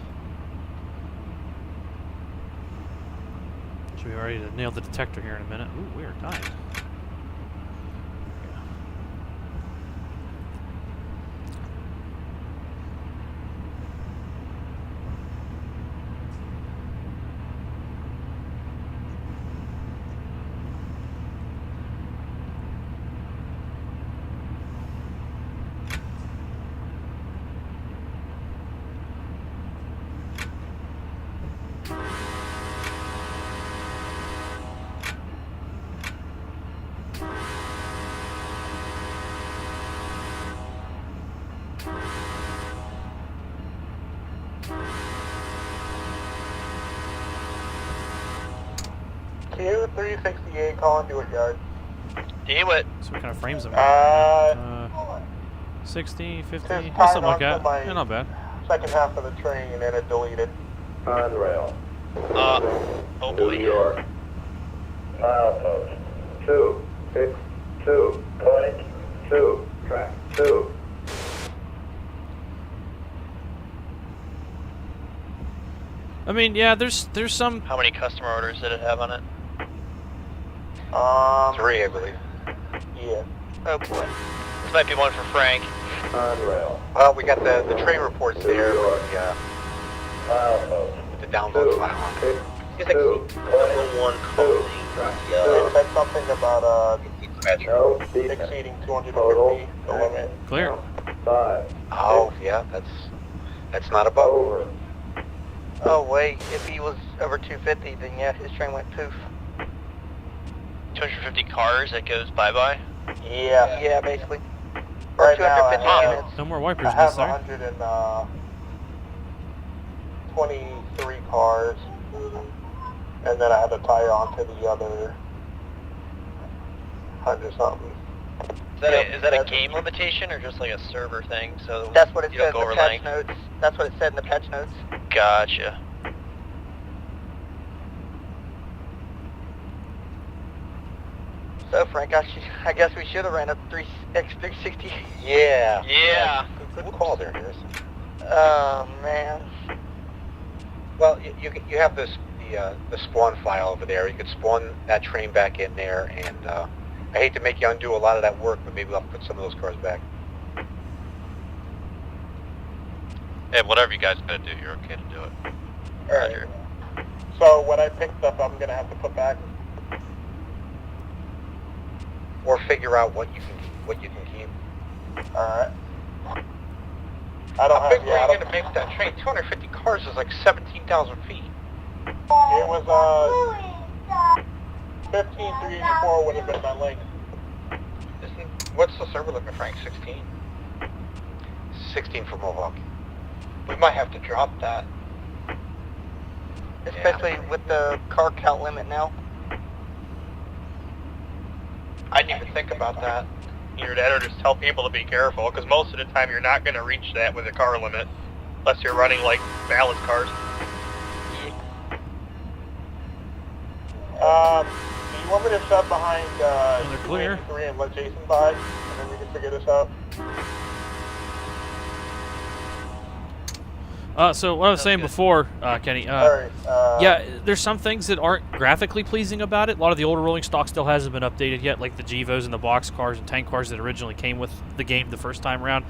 Should be ready to nail the detector here in a minute. Ooh, we are dying. Q368 calling Dewitt Yard. Dewitt. So what kind of frames am I? 60, 50, something like that. Yeah, not bad. Second half of the train and then it deleted. On rail. Oh boy. New York. Milepost 262.2. Track 2. I mean, yeah, there's some. How many customer orders did it have on it? 3, I believe. Yeah. Oh boy. This might be one for Frank. On rail. Well, we got the train reports there. Milepost The download file on it. CSX 001 calling. They said something about dispatcher. No defect. Exceeding 250 Total. the limit. Clear. 5. Oh, yeah, that's not above. Over. Oh wait, if he was over 250, then yeah, his train went poof. 250 cars that goes bye-bye? Yeah. Yeah, basically. Or Right now, 250 I have- units. No more wipers I have necessary. 123 cars, and then I had to tie on to the other 100 something. Is that a game limitation or just like a server thing? So That's what it you don't said in go the over patch length? notes. That's what it said in the patch notes. Gotcha. So Frank, I guess we should have ran a X360. Yeah. Yeah. Good call there, Harrison. Oh man. Well, you have the spawn file over there. You could spawn that train back in there, and I hate to make you undo a lot of that work, but maybe I'll put some of those cars back. Hey, whatever you guys gotta do, you're okay to do it. Alright. So what I picked up, I'm gonna have to put back. Or figure out what you can keep. Alright. I don't How have. big Yeah, I were you don't- gonna make that train? 250 cars is like 17,000 feet. It was 15,384 would have been my length. What's the server limit, Frank? 16? 16 for Mohawk. We might have to drop that. Especially with the car count limit now. I didn't even think about that. Either that or just tell people to be careful, because most of the time you're not going to reach that with a car limit, unless you're running like ballast cars. Do you want me to shove behind they're clear. 3 and let Jason by, and then we can figure this out? So what I was saying before, Kenny, Alright, yeah, there's some things that aren't graphically pleasing about it. A lot of the older rolling stock still hasn't been updated yet, like the Gevos and the box cars and tank cars that originally came with the game the first time around.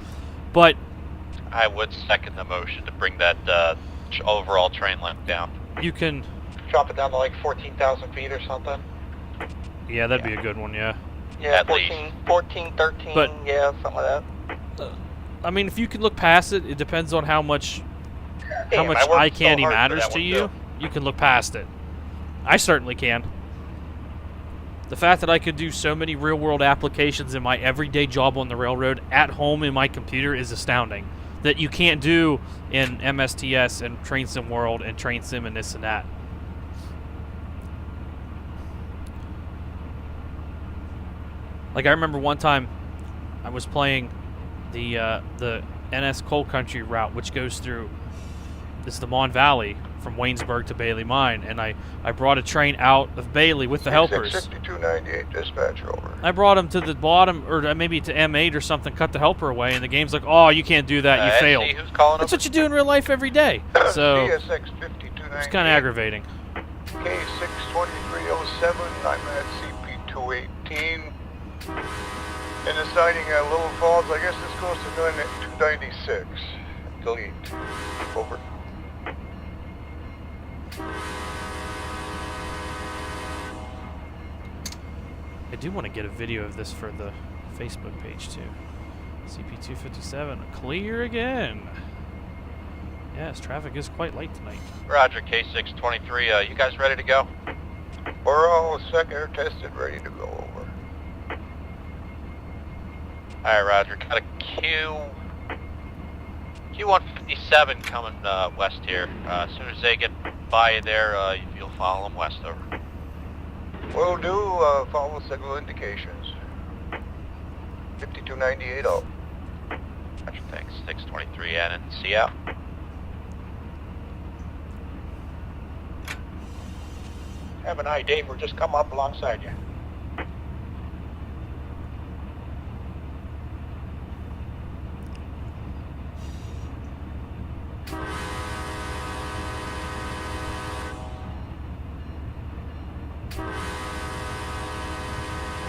But I would second the motion to bring that overall train length down. you can, Drop it down to like 14,000 feet or something. yeah, that'd be a good one, yeah. Yeah, At 14, 13, But- yeah, something like that. I mean, if you can look past it, it depends on how much Damn, I worked eye so candy hard for matters that to one, you. too. You can look past it. I certainly can. The fact that I could do so many real-world applications in my everyday job on the railroad at home in my computer is astounding. That you can't do in MSTS and Train Sim World and Train Sim and this and that. Like I remember one time, I was playing the NS Coal Country route, which goes through the Mon Valley from Waynesburg to Bailey Mine, and I brought a train out of Bailey with the helpers. 6298 dispatch over. I brought them to the bottom, or maybe to M8 or something, cut the helper away, and the game's like, oh, you can't do that, you failed. Who's calling That's what you do in real life every day. So CSX 5298. it's kind of aggravating. K62307, I'm at CP218. In the sighting at Little Falls, I guess this goes to 296. Delete. Over. I do want to get a video of this for the Facebook page too. CP257, clear again. Yes, traffic is quite light tonight. Roger, K623. You guys ready to go? We're all second tested, ready to go over. Alright, Roger. Got a Q157 coming west here. As soon as they get by there, you'll follow them west over. We'll do follow signal indications. 5298 out. Roger, thanks. 623 in and see out. Have an eye, Dave. We're just coming up alongside you.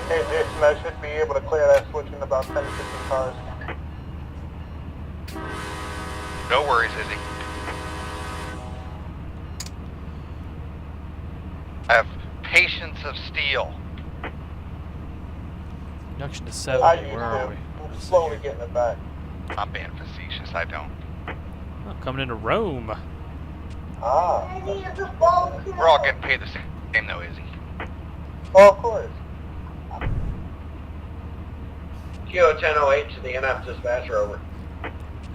Hey, Jason, I should be able to clear that switch in about 10 to 15 cars. No worries, Izzy. I have patience of steel. Conduction to I 70. used Where are to. we? I'm slowly getting it back. I'm being facetious. I don't. Oh, coming into Rome. Ah. We're all getting paid the same though, Izzy. Oh, of course. Q1008 to the NF dispatcher, over.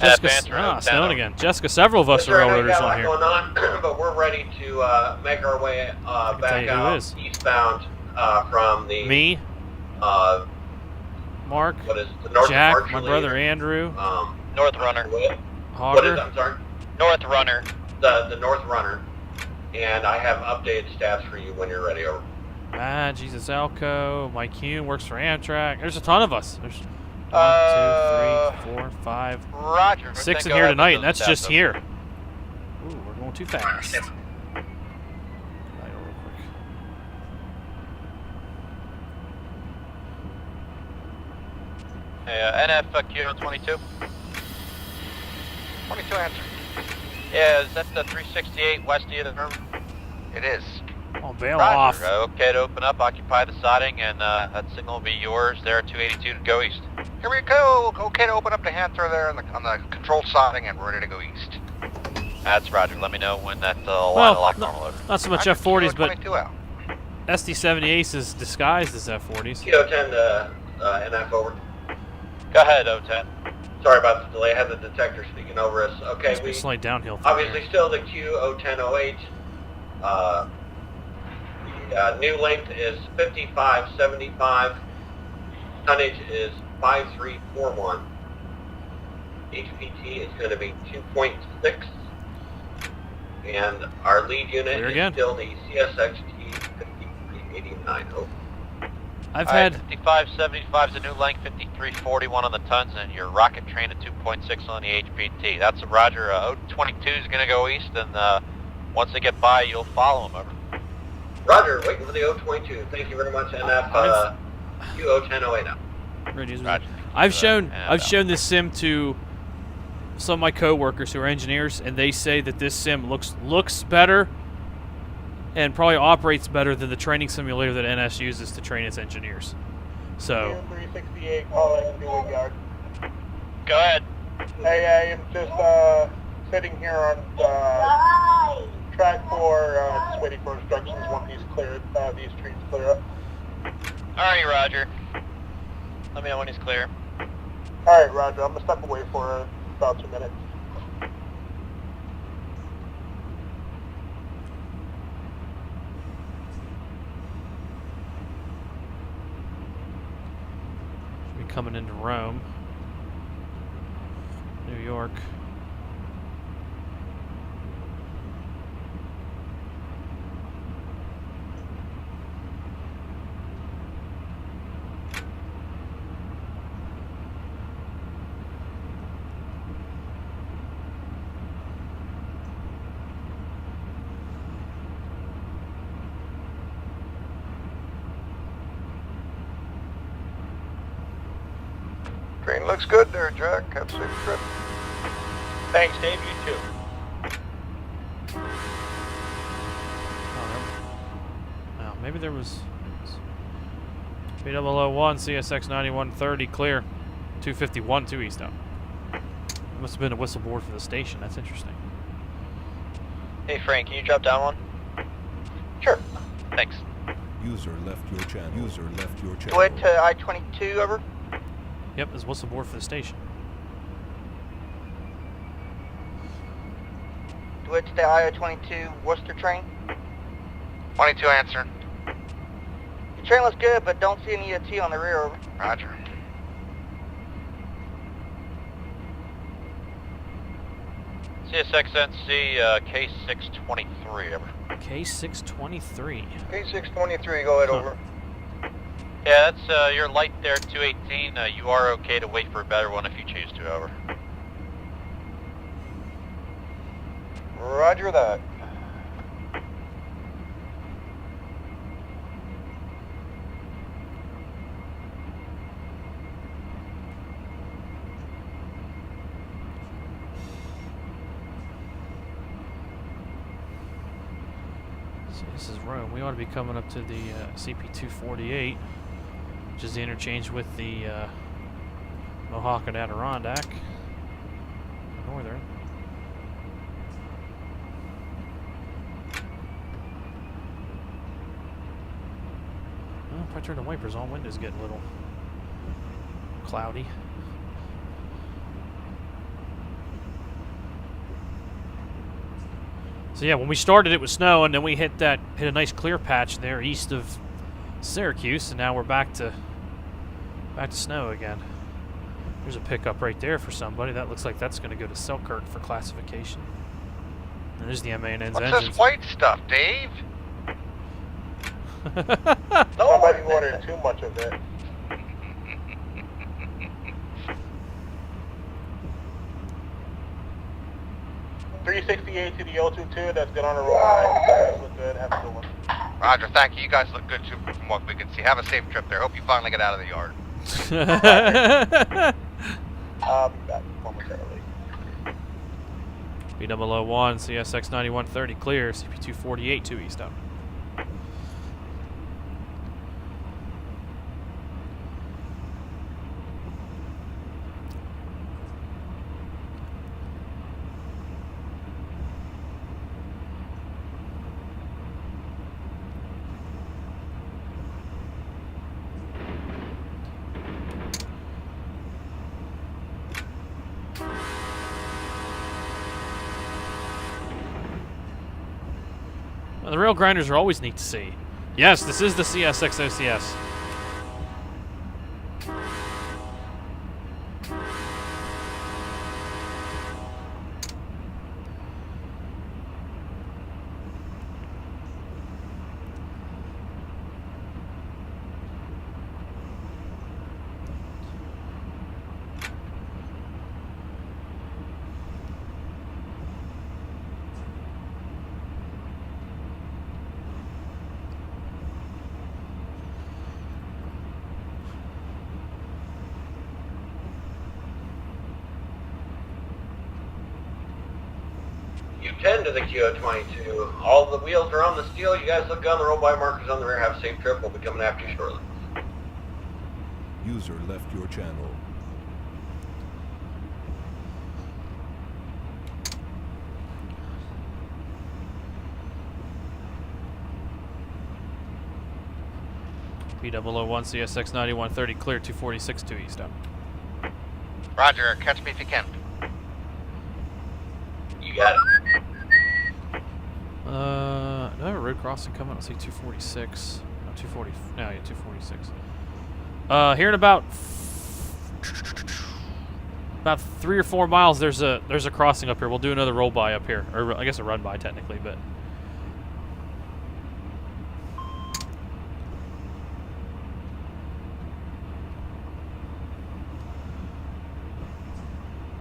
Jessica, Advance road, snowing 10. again. Jessica, several of us are railroaders on here. Going on, but we're ready to make our way tell back you who out is. eastbound from the Me, Mark, what is it, the North Jack, Departure my brother lead? Andrew, North Runner. What is Hogger. it? I'm sorry. North Runner. The North Runner, and I have updated stats for you when you're ready. Over. Jesus Alco, Mike Hume works for Amtrak. There's a ton of us. There's 1, 2, 3, 4, 5, Roger. 6 in Go here ahead with tonight, those and that's stats just up. here. Ooh, we're going too fast. Idle real quick. Hey, NF Kilo 22. 22 answer. Yeah, is that the 368 west of the room? It is. Oh, bail Roger. off. Okay to open up, occupy the siding, and that signal will be yours there at 282 to go east. Here we go. Okay to open up the hand throw there on the controlled siding and we're ready to go east. That's Roger. Let me know when that line Well, will lock normal over. Not so much Roger, F40s, Kilo but 22 out. SD78s is disguised as F40s. Kilo 10 to NF, over. Go ahead, O10. Sorry about the delay. I had the detector speaking over us. Okay, Must be we slight downhill. through obviously here. still the Q1008. The new length is 5575. Tonnage is 5341. HPT is going to be 2.6. And our lead unit Clear is again. still the CSX P001. Over. I've All right, had 5575 is the new length, 5341 on the tons, and your rocket train at 2.6 on the HPT. That's a Roger. 022 is going to go east, and once they get by, you'll follow them over. Roger, waiting for the 022. Thank you very much, NF Q01008 now. radios. Roger. I've shown And, I've shown this sim to some of my coworkers who are engineers, and they say that this sim looks better and probably operates better than the training simulator that NS uses to train its engineers. So 368 calling Dewitt Yard. Go ahead. Hey, I am just sitting here on track 4, just waiting for instructions when these trees clear up. Alrighty, Roger. Let me know when he's clear. Alright, Roger, I'm gonna step away for about 2 minutes. should be coming into Rome, New York. Train looks good there, Jack. Have a safe trip. Thanks, Dave. You too. Oh, maybe there was P001 CSX 9130 clear, 251 2 eastbound. Must have been a whistle board for the station. That's interesting. Hey, Frank, can you drop down one? Sure. Thanks. User left your channel. User left your channel. Dewitt to I-22, over. Yep, there's whistle board for the station. Dewitt to the I-22 Worcester train. 22 answer. The train looks good, but don't see any T on the rear, over. Roger. CSX NC K623, over. K623. K623, go ahead, Huh. over. Yeah, that's your light there, 218. You are okay to wait for a better one if you choose to, over. Roger that. So this is Rome. We ought to be coming up to the CP248. which is the interchange with the Mohawk and Adirondack. Northern. Well, if I turn the wipers on, windows get a little cloudy. So yeah, when we started it was snow, and then we hit a nice clear patch there east of Syracuse, and now we're back to snow again. There's a pickup right there for somebody. That looks like that's going to go to Selkirk for classification. And there's the MAN's engines. What's this white stuff, Dave? Somebody ordered too much of it. .368 to the 022, that's good on the road. Look good, have a good one. Roger, thank you. You guys look good too from what we can see. Have a safe trip there. Hope you finally get out of the yard. I'll be back momentarily. P001, CSX 9130 clear, CP248 2 east up. The rail grinders are always neat to see. Yes, this is the CSX OCS. U10 to the QO22. All the wheels are on the steel. You guys look on the roll by markers on the rear. Have a safe trip. We'll be coming after you shortly. User left your channel. P001 CSX 9130 clear 246 2 east up. Roger, catch me if you can. You got it. Do I have a road crossing coming? Let's see, 246. No, 240. No, yeah, 246. Here in about 3 or 4 miles, there's a crossing up here. We'll do another roll by up here, or I guess a run by technically, but.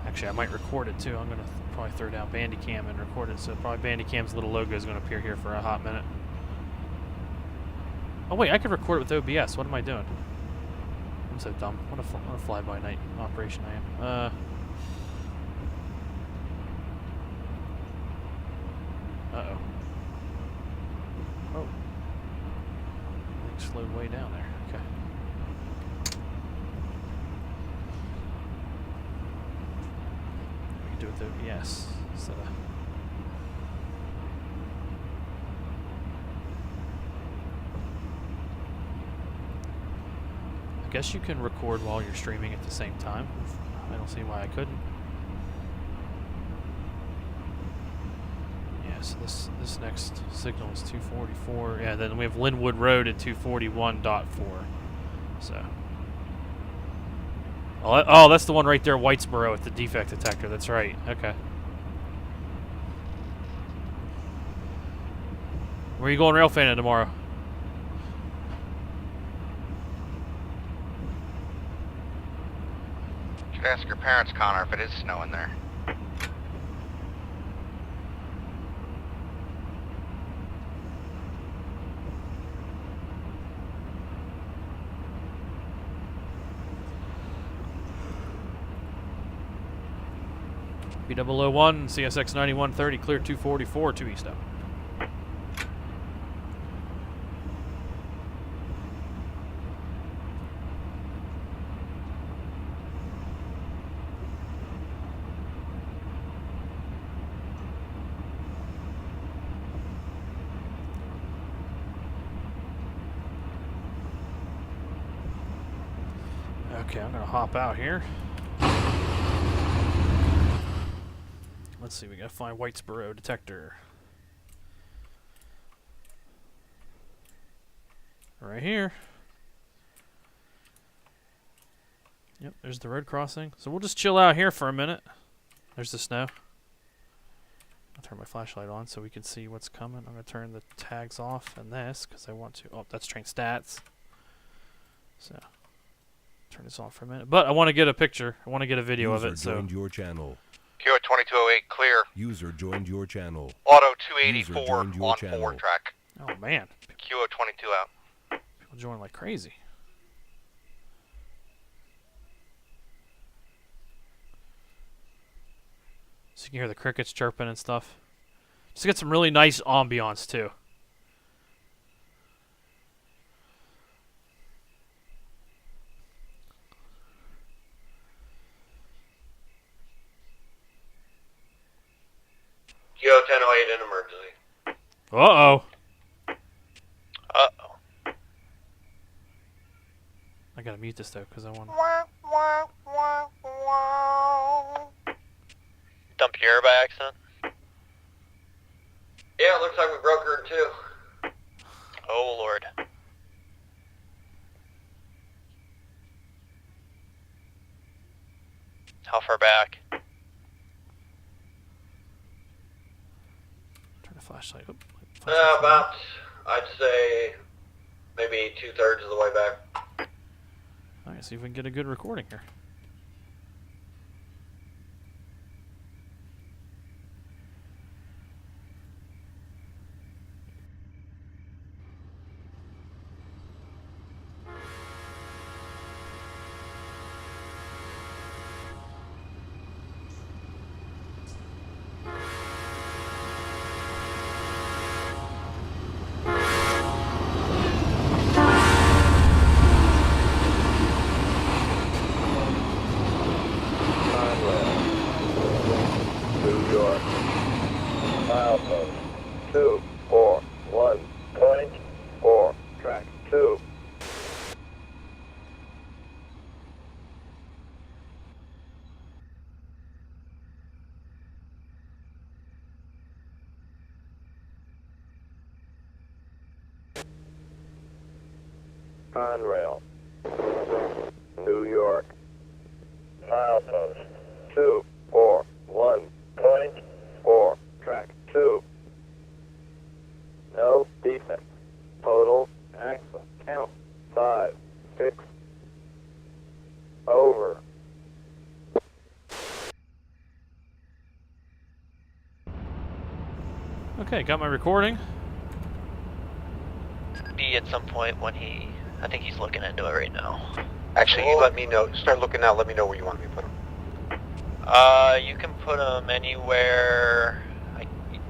Actually, I might record it too. I'm gonna probably throw down Bandicam and record it, so probably Bandicam's little logo is gonna appear here for a hot minute. Oh wait, I could record it with OBS. What am I doing? I'm so dumb. What a fly-by-night operation I am. Uh-oh. Oh. I think slowed way down there. Okay. We can do it with OBS instead of... I guess you can record while you're streaming at the same time. I don't see why I couldn't. Yeah, so this next signal is 244. Yeah, then we have Linwood Road at 241.4. So. Oh, that's the one right there, Whitesboro, at the defect detector. That's right. Okay. Where are you going rail fanning tomorrow? Should ask your parents, Connor, if it is snowing there. P001, CSX 9130, clear 244, 2 east up. Okay, I'm gonna hop out here. Let's see, we gotta find Whitesboro detector. Right here. Yep, there's the road crossing. So we'll just chill out here for a minute. There's the snow. I'll turn my flashlight on so we can see what's coming. I'm gonna turn the tags off and this because I want to. Oh, that's train stats. So turn this off for a minute. But I want to get a picture. I want to get a video of it. So joined your channel. Kilo 2208 clear. User joined your channel. Auto 284 joined your on channel. 4 track. oh man, Kilo 22 out. people join like crazy. So you can hear the crickets chirping and stuff. Just to get some really nice ambiance too. Kilo 1008 in emergency. Uh-oh. Uh-oh. I gotta mute this though, because I want. Dumped your air by accident? Yeah, it looks like we broke her in two. Oh, Lord. How far back? Turn the flashlight. Oop, About, I'd say, maybe 2/3 of the way back. Alright, see if we can get a good recording here. New York. Milepost 241.4, track 2. On rail. New York. Milepost 241.4, track 2. No defect. Total axle count 5, 6. Over. Okay, got my recording. Be at some point when I think he's looking into it right now. Actually, you let me know. Start looking now. Let me know where you want me to put them. You can put him anywhere.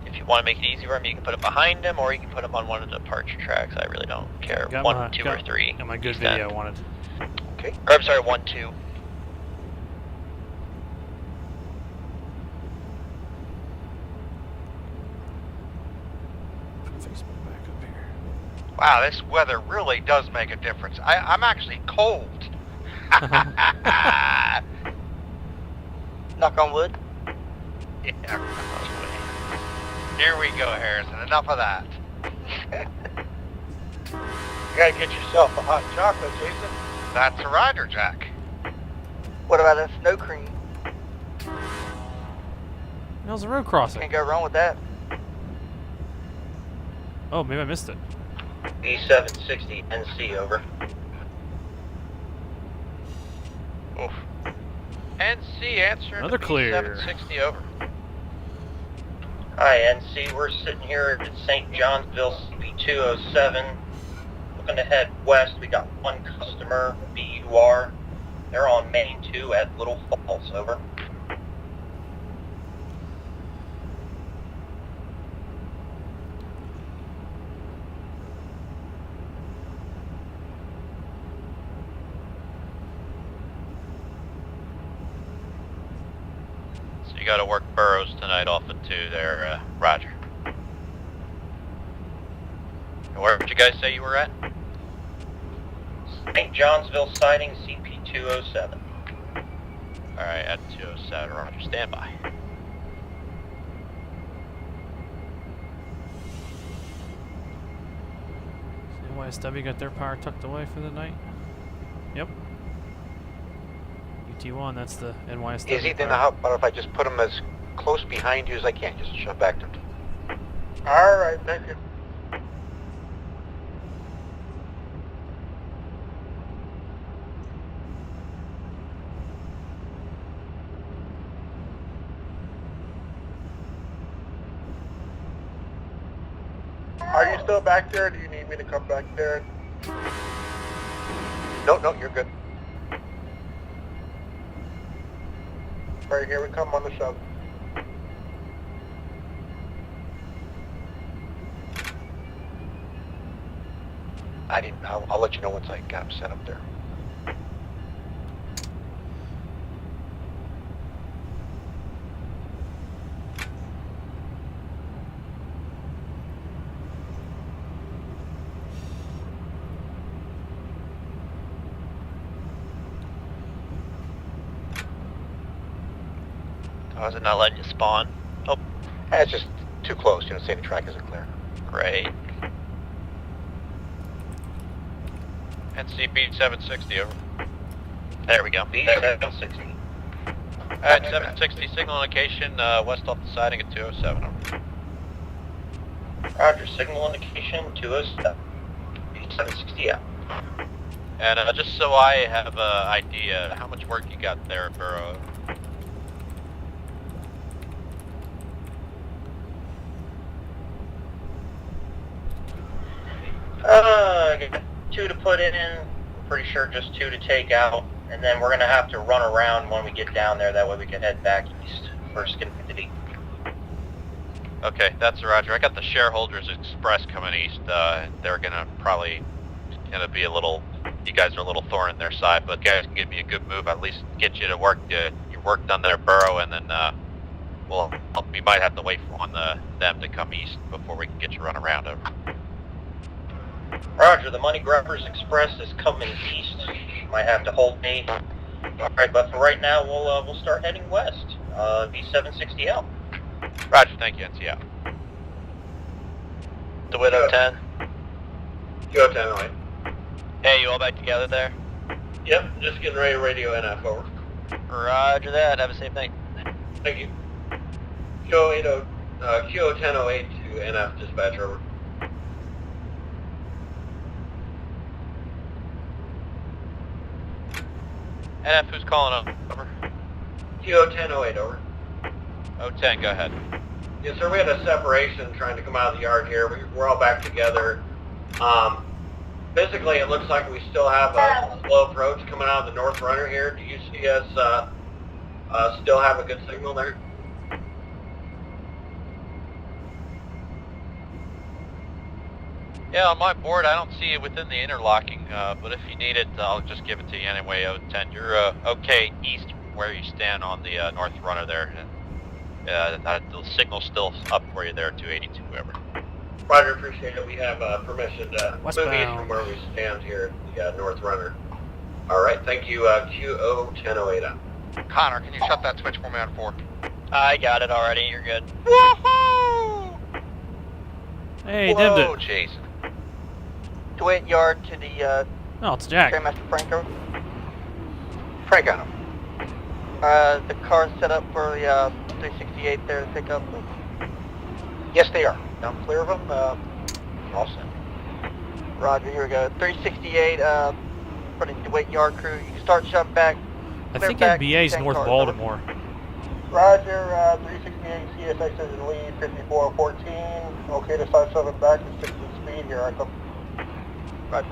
If you want to make it easy for him, you can put him behind him, or you can put him on one of the departure tracks. I really don't care. Got 1, my, 2, got, or 3. Got my good Extend. video I wanted. Okay. Or I'm sorry, 1, 2. Put Facebook back up here. Wow, this weather really does make a difference. I'm actually cold. Knock on wood. Yeah. Here we go, Harrison. Enough of that. You gotta get yourself a hot chocolate, Jason. That's a rider, Jack. What about a snow cream? How's the road crossing? Can't go wrong with that. Oh, maybe I missed it. E760 NC over. Oof. NC answering Another to clear. B760 over. Hi, NC. We're sitting here at St. Johnsville P007. Looking to head west. We got one customer, BUR. They're on Main 2 at Little Falls. Over. So you got to work Burroughs tonight off of 2 there, Roger. And where did you guys say you were at? St. Johnsville sighting CP 207. Alright, at 207, roger, stand by. NYSW got their power tucked away for the night. Yep. UT1, that's the NYSW. Is he then? How about if I just put him as close behind you as I can? Just shove back to him. All right, thank you. Are you still back there? Do you need me to come back there? No, you're good. Right, here we come on the shove. I'll let you know once I got him set up there. Oh, is it not letting you spawn? Oh, It's just too close. Say the track isn't clear. great. NCP 760, over. There we go. B760. Alright, 760, signal indication, west off the siding at 207, over. Roger, signal indication 207. B760 out. And just so I have an idea, how much work you got there at Burrow? I got 2 to put in. I'm pretty sure just 2 to take out. And then we're going to have to run around when we get down there. That way we can head back east for Schenectady. Okay, that's roger. I got the Shareholders Express coming east. They're gonna be a little, you guys are a little thorn in their side, but guys can give me a good move, at least get you to work, your work done there, Burrow, and then, we might have to wait for them to come east before we can get you run around over. Roger, the Money Grabbers Express is coming east. Might have to hold me. Alright, but for right now, we'll start heading west. B760 out. Roger, thank you, NC out. Dewitt 010. Go 10, right? Hey, you all back together there? Yep, just getting ready to radio NF over. Roger that. Have a safe night. Thank you. Q1008 to NF dispatch over. NF, who's calling up? Over. Q1008 over. 010, go ahead. Yes, sir. We had a separation trying to come out of the yard here. We're all back together. Physically, it looks like we still have a slow approach coming out of the north runner here. Do you see us still have a good signal there? Yeah, on my board, I don't see it within the interlocking, but if you need it, I'll just give it to you anyway, 010. You're okay east where you stand on the north runner there. The signal's still up for you there, 282, whoever. Roger, appreciate it. We have permission to move east Westbound. from where we stand here at the north runner. All right, thank you. Q1008 out. Connor, can you shut that switch for me on 4? I got it already. You're good. Woohoo! Hey, Whoa, dimmed it. Jason. Dewitt Yard to the Oh, it's Jack. Grandmaster Franco. Frank got him. The car's set up for the 368 there to pick up. Yes, they are. Now I'm clear of them. All set. Roger, here we go. 368 for the Dewitt Yard crew. You can start shoving back. I clear think back, NBA's 10 North cars, Baltimore. Roger, 368 CSX is in lead, 5414. Okay to start shoving back to 60 speed. Here I come. Roger.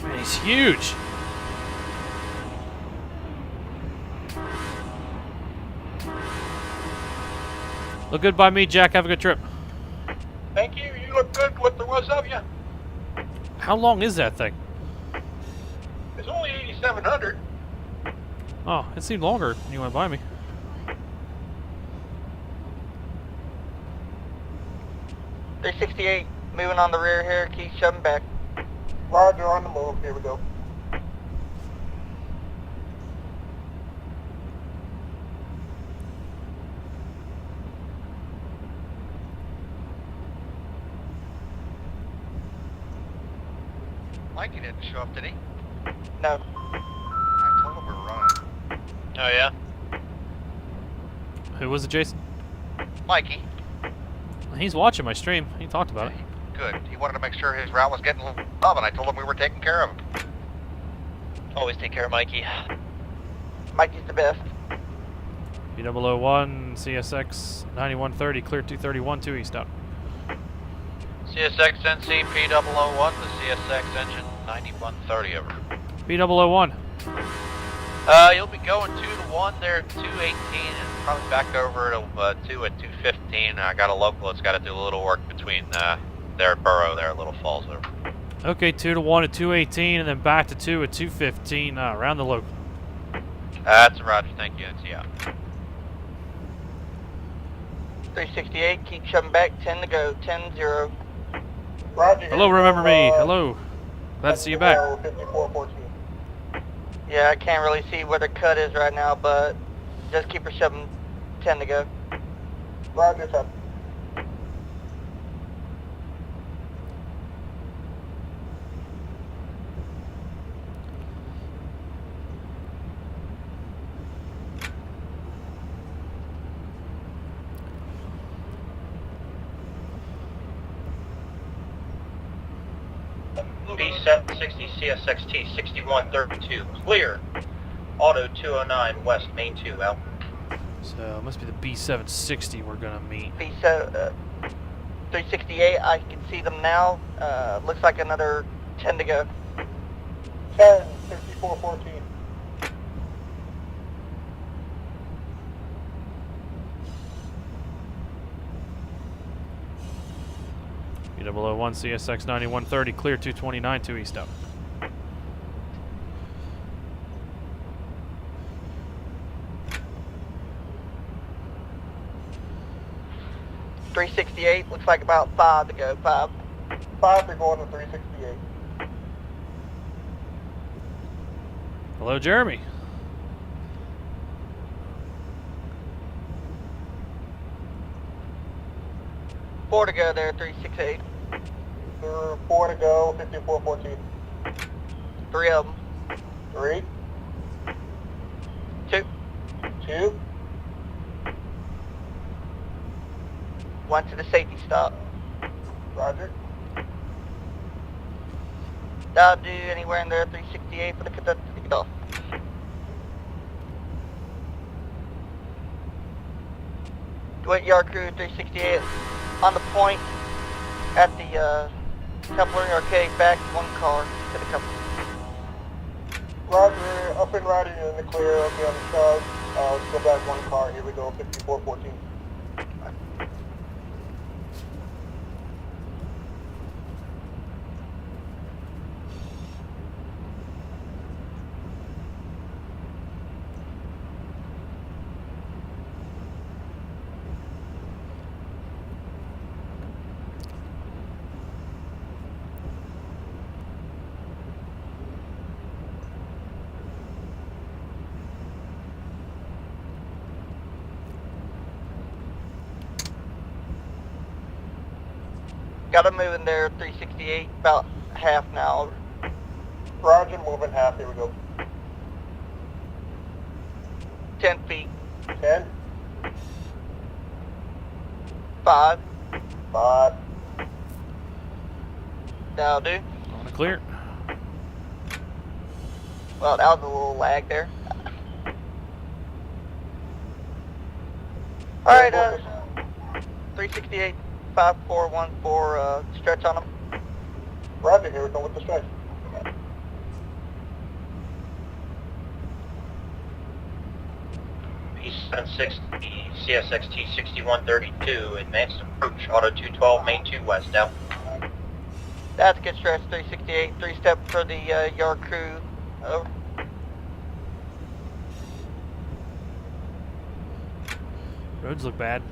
Man, he's huge. Look good by me, Jack. Have a good trip. Thank you. You look good. What there was of you. How long is that thing? It's only 8,700. Oh, it seemed longer when you went by me. .368, moving on the rear here, keep shoving back. Roger, on the move. Here we go. Mikey didn't show up, did he? No. I told him we were running. Oh yeah? Who was it, Jason? Mikey. He's watching my stream. He talked about it. Good. He wanted to make sure his route was getting love, and I told him we were taking care of him. Always take care of Mikey. Mikey's the best. P001, CSX 9130, clear 231, 2 east out. CSX NC P001, the CSX engine 9130 over. P001. You'll be going 2 to 1 there at 218 and probably back over to 2 at 215. I got a local that's got to do a little work between their Borough there, Little Falls over. Okay, 2 to 1 at 218 and then back to 2 at 215 around the local. That's a Roger, thank you, NC out. 368, keep shoving back, 10 to go, 10-0. Roger. Hello, remember me. Hello. Glad to see you back. 5414. Yeah, I can't really see where the cut is right now, but just keep her shoving, 10 to go. Roger, sir. B760 CSXT 6132, clear. Auto 209 West, Main 2, out. So it must be the B760 we're gonna meet. B7, 368, I can see them now. Looks like another 10 to go. 10, 5414. P001, CSX 9130, clear 229, 2 east out. .368, looks like about 5 to go, 5. 5 to go on the 368. Hello, Jeremy. Four to go there, 368. 4 to go, 5414. 3 of them. 3. 2. 2. 1 to the safety stop. Roger. I'll do anywhere in there, 368 for the conductor to get off. Dewitt Yard Crew 368 on the point at the coupler arcade, back 1 car to the coupler. Roger, up and riding in the clear, okay on the shove. Let's go back 1 car, here we go, 5414. Got him moving there, 368, about half now. Roger, moving half, here we go. 10 feet. 10. 5. 5. That'll do. On the clear. Well, that was a little lag there. Alright, 368, 5414, stretch on them. Roger, here we go with the stretch. B760 CSXT 6132, advanced approach, auto 212, main 2 west, out. That's a good stretch, 368, 3 step for the yard crew, over. Roads look bad.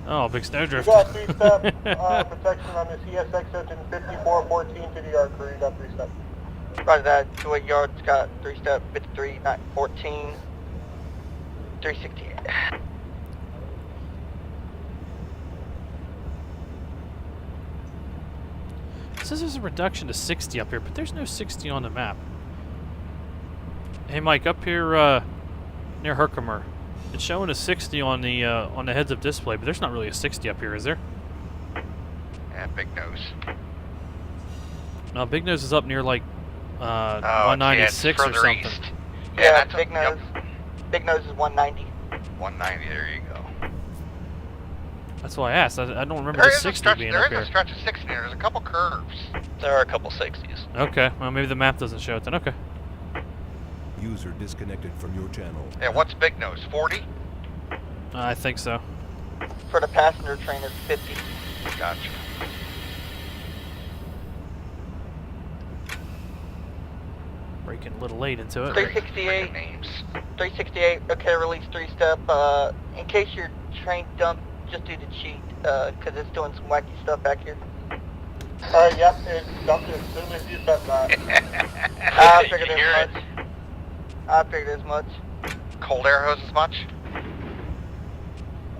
Oh, big snowdrift. You got 3-step protection on the CSX engine 5414 to the yard crew. You got 3-step. Roger that. Dewitt Yard's got 3-step 53, 14, 368. It says there's a reduction to 60 up here, but there's no 60 on the map. Hey, Mike, up here near Herkimer, it's showing a 60 on the heads-up display, but there's not really a 60 up here, is there? Yeah, Big Nose. No, Big Nose is up near like 196 or something. East. Yeah, that's Big Nose. Yep. Big Nose is 190. 190, there you go. That's why I asked. I don't remember There the is a 60 stretch, being there up is here. a stretch of 60 here. There's a couple curves. There are a couple 60s. Okay, well maybe the map doesn't show it then. Okay. User disconnected from your channel. Yeah, what's Big Nose? 40? I think so. For the passenger train, it's 50. Gotcha. Breaking a little late into it. 368. Names. 368. Okay, release 3-step. In case your train dumped, just do the cheat, because it's doing some wacky stuff back here. Alright, yep, it dumped as soon as you said that. I Did figured you hear as much. I figured as much. Cold air hose as much?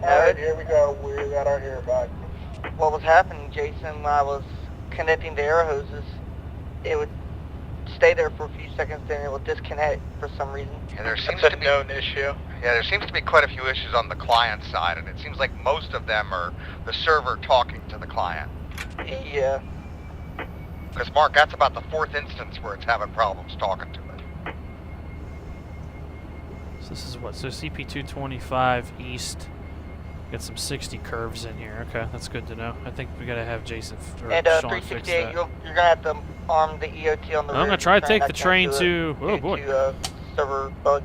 Alright, here we go. We got our air back. What was happening, Jason, when I was connecting the air hoses, it would stay there for a few seconds, then it would disconnect for some reason. Yeah, there seems That's to a be known issue. Yeah, there seems to be quite a few issues on the client side, and it seems like most of them are the server talking to the client. Yeah. Because Mark, that's about the 4th instance where it's having problems talking to it. So this is what? So CP225 east. Got some 60 curves in here. Okay, that's good to know. I think we gotta have Jason or And Sean fix 368, that. you're gonna have to arm the EOT on the I'm rear gonna of try the to take I the can't train do it to. Oh due boy. to, server bug.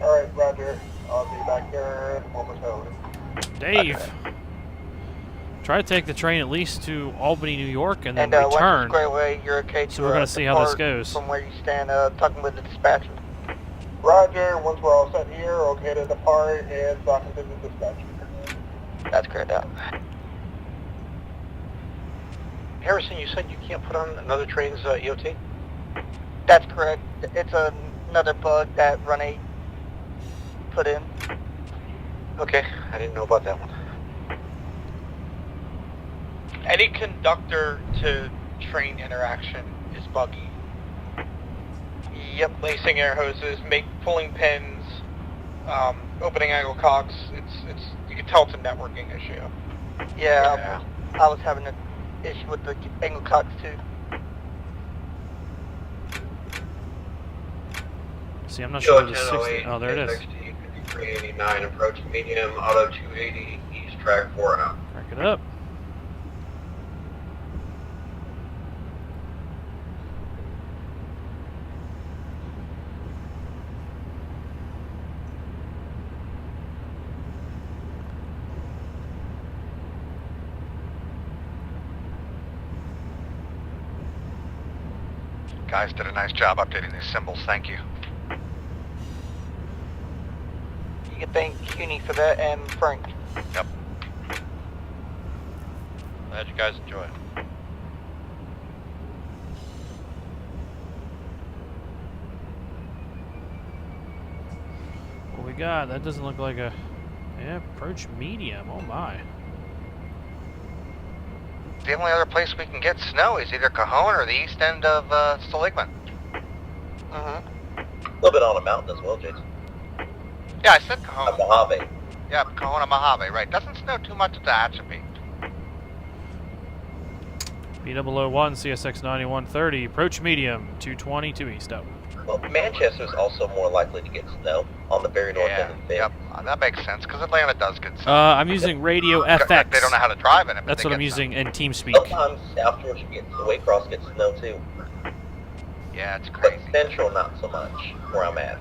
Alright, Roger. I'll be back there momentarily. Dave. Try to take the train at least to Albany, New York, and then And return. once it's away, you're okay to So we're gonna see how this depart goes. from where you stand, talking with the dispatcher. Roger, once we're all set here, okay to depart and talking to the dispatcher. That's cleared out. Harrison, you said you can't put on another train's EOT? That's correct. It's another bug that Run 8 put in. Okay, I didn't know about that one. Any conductor to train interaction is buggy. Yep. Lacing air hoses, pulling pins, opening angle cocks. It's you can tell it's a networking issue. Yeah. I was having an issue with the angle cocks too. See, I'm not sure where the 60. Oh, there it is. 5389, approach medium, auto 280, east track 4 out. Crack it up. Guys did a nice job updating these symbols, thank you. You can thank CUNY for that and Frank. Yep. Glad you guys enjoy it. What we got? That doesn't look like a. Yeah, approach medium. Oh my. The only other place we can get snow is either Cajon or the east end of Seligman. Mm-hmm. A little bit on a mountain as well, Jason. Yeah, I said Cajon. Mojave. Yeah, Cajon and Mojave, right. Doesn't snow too much at the Tehachapi. P001, CSX 9130, approach medium, 220 to east up. Well, Manchester's also more likely to get snow on the very north end of the Yep, that makes sense, because Atlanta does get snow. I'm using radio FX. They don't know how to drive in it, but That's they what I'm get using snow. in TeamSpeak. Sometimes afterwards you get the Waycross gets snow too. Yeah, it's But crazy. central not so much, where I'm at.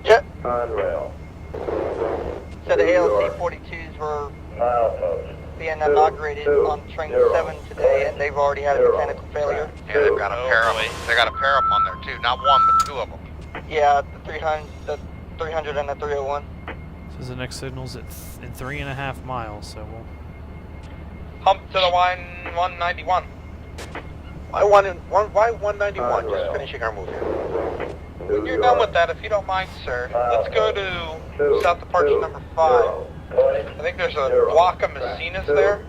Yep. On rail. So the ALC 42s were Milepost. being inaugurated on train 7 today, and they've already had a mechanical failure. Yeah, they've got a pair of them. They got a pair of them on there too. Not one, but 2 of them. Yeah, the 300 and the 301. So the next signal's in 3.5 miles, so we'll... Hump to the 191. Why 191? Just finishing our move here. When you're done with that, if you don't mind, sir, let's go to south departure number 5. I think there's a block of Messinas there,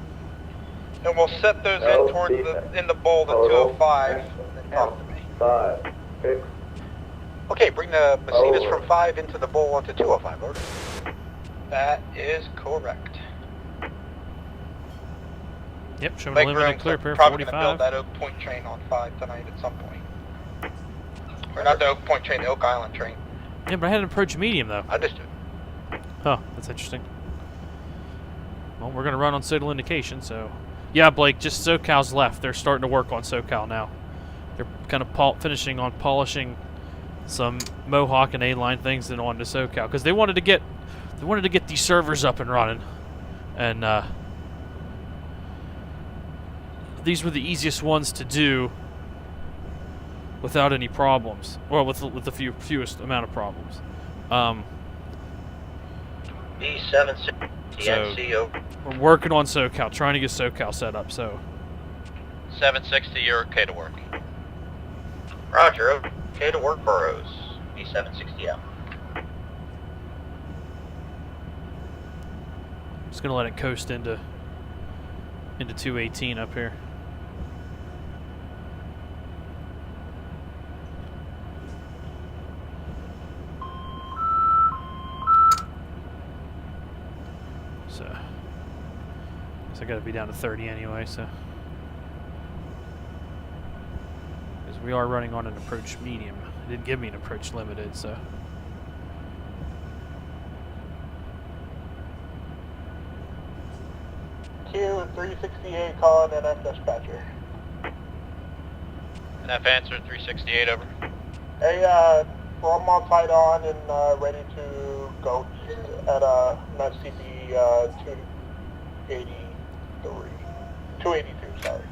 and we'll set those in towards in the bowl, the 205, and then talk to me. 5, 6. Okay, bring the Messinas from 5 into the bowl onto 205, Lord. That is correct. Yep, showing Lake limited Room's clear pair probably going to 45. build that Oak Point train on 5 tonight at some point. Or not the Oak Point train, the Oak Island train. Yeah, but I had an approach medium, though. Understood. Huh, that's interesting. Well, we're going to run on signal indication, so... Yeah, Blake, just SoCal's left. They're starting to work on SoCal now. They're kind of finishing on polishing some Mohawk and A-line things and on to SoCal. Because they wanted to get these servers up and running. And, these were the easiest ones to do without any problems. Well, with the fewest amount of problems. B760 over. We're working on SoCal, trying to get SoCal set up, so. 760, you're okay to work. Roger, okay to work, Burrows. B760 out. Just gonna let it coast into 218 up here. So, guess I gotta be down to 30 anyway, so. Because we are running on an approach medium. It didn't give me an approach limited, so. Q368 calling NF dispatcher. NF answer 368 over. Hey, we're all tied on and ready to go at not CP 282, sorry.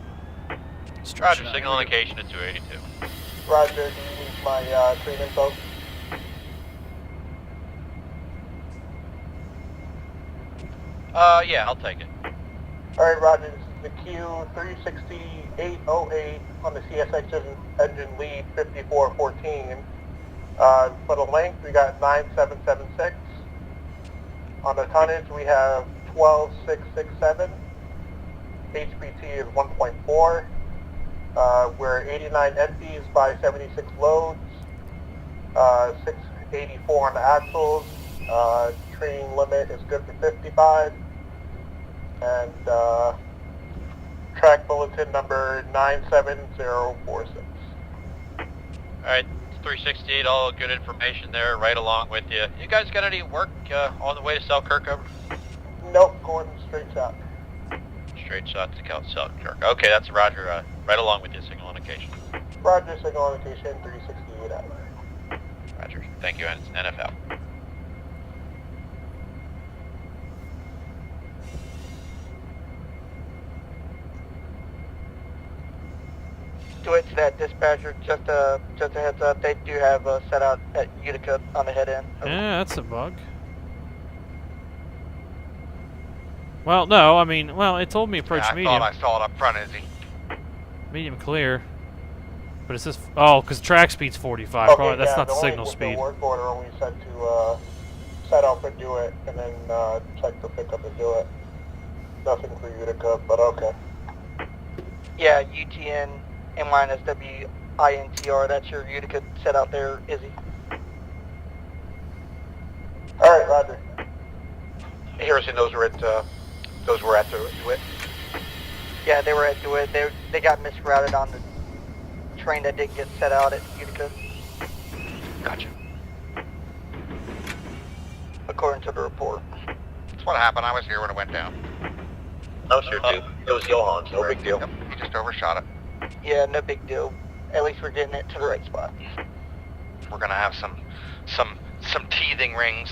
Roger, signal indication at 282. Roger, do you need my train info? Yeah, I'll take it. Alright, Roger, this is the Q36808 on the CSX engine lead 5414. For the length, we got 9776. On the tonnage, we have 12667. HPT is 1.4. We're 89 empties by 76 loads. 684 on the axles. Train limit is good for 55. And track bulletin number 97046. Alright, 368, all good information there, right along with you. You guys got any work on the way to Selkirk over? Nope, going straight shot. Straight shot to Selkirk. Okay, that's Roger, right along with you, signal indication. Roger, signal indication 368 out. Roger, thank you, and it's NFL. Dewitt to that dispatcher, just a heads up, they do have a set out at Utica on the head end. Yeah, that's a bug. Well, no, I mean, well, it told me approach medium. I thought I saw it up front, Izzy. Medium clear. But it says, oh, because track speed's 45. Okay, Probably, that's yeah, not the signal The speed. work order only said to set out for Dewitt and then check for pickup at Dewitt. Nothing for Utica, but okay. Yeah, UTN -WINTR, that's your Utica set out there, Izzy. Alright, Roger. Harrison, those were at Dewitt. Yeah, they were at Dewitt. They got misrouted on the train that didn't get set out at Utica. Gotcha. According to the report. That's what happened. I was here when it went down. I was here too. It was Johan's. No big deal. Yep, he just overshot it. Yeah, no big deal. At least we're getting it to the right spot. We're gonna have some teething rings.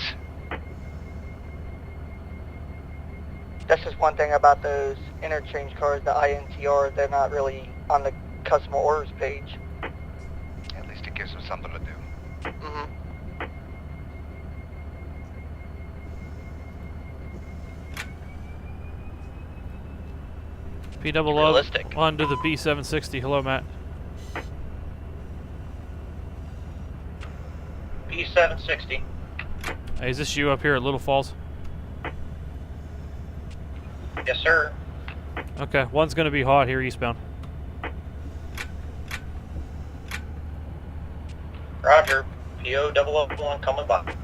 That's just one thing about those interchange cars, the INTR, they're not really on the customer orders page. At least it gives them something to do. Mm-hmm. P001 onto the B760. Hello, Matt. P760. Hey, is this you up here at Little Falls? Yes, sir. Okay, one's going to be hot here eastbound. Roger. P001 coming by.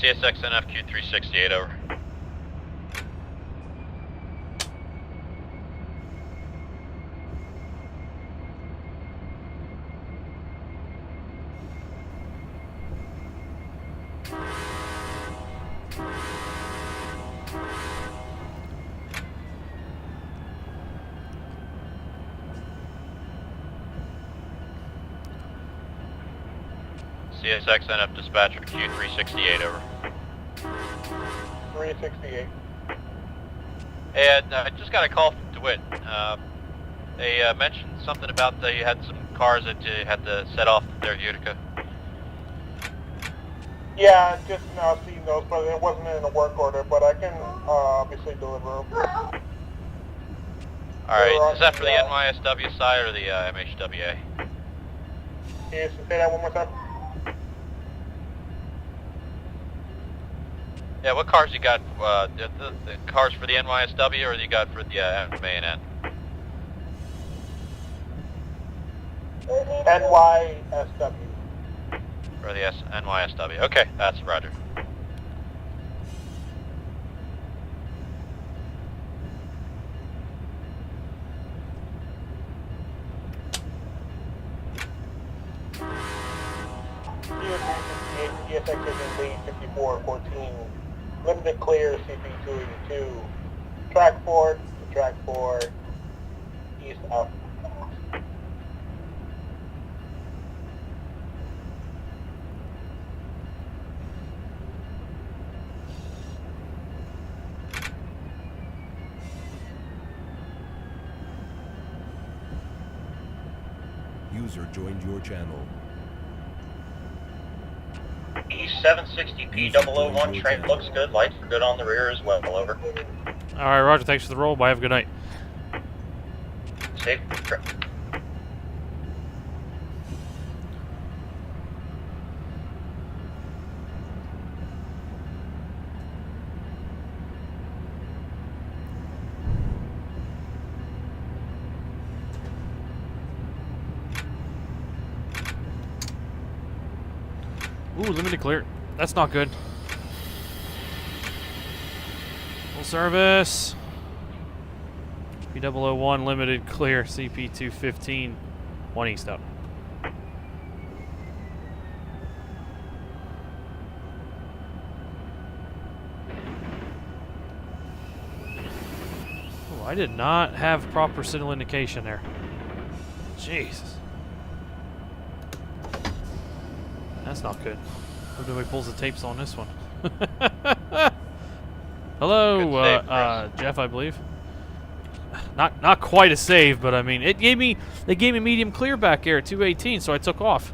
CSX NFQ 368 over. CSX NF dispatcher Q368 over. 368. And I just got a call from Dewitt. They mentioned something about they had some cars that you had to set off their Utica. Yeah, just now seen those, but it wasn't in a work order, but I can obviously deliver them. Alright, is that for the NYSW side or the MHWA? Yes, say that one more time. Yeah, what cars you got? The cars for the NYSW or you got for the MAN? NYSW. For the NYSW. Okay, that's Roger. CSX is in lead 5414. Limited clear CP282. Track 4 to track 4. East out. User joined your channel. E760 P001 train looks good. Lights are good on the rear as well. Over. Alright, Roger. Thanks for the roll. Bye. Have a good night. Safe trip. Ooh, limited clear. That's not good. Full service. P001 limited clear. CP215. 1 east up. Oh, I did not have proper signal indication there. Jesus. That's not good. Hope nobody pulls the tapes on this one. Hello, Jeff, I believe. Not quite a save, but I mean, they gave me medium clear back here at 218, so I took off.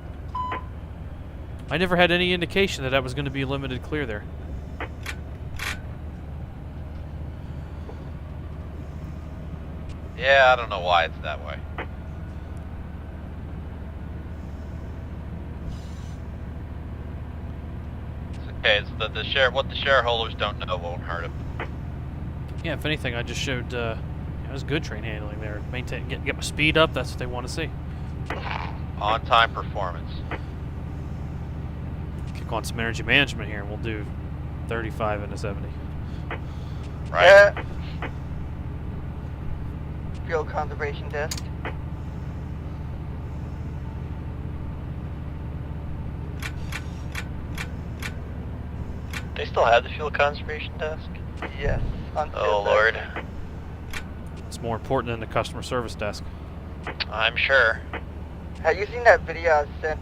I never had any indication that was going to be limited clear there. Yeah, I don't know why it's that way. Okay, it's what the shareholders don't know won't hurt them. Yeah, if anything, I just showed it was good train handling there. Get my speed up. That's what they want to see. On-time performance. Kick on some energy management here, and we'll do 35 into 70. Right? Fuel conservation desk. They still have the fuel conservation desk? Yes. Oh, Lord. It's more important than the customer service desk. I'm sure. Have you seen that video I sent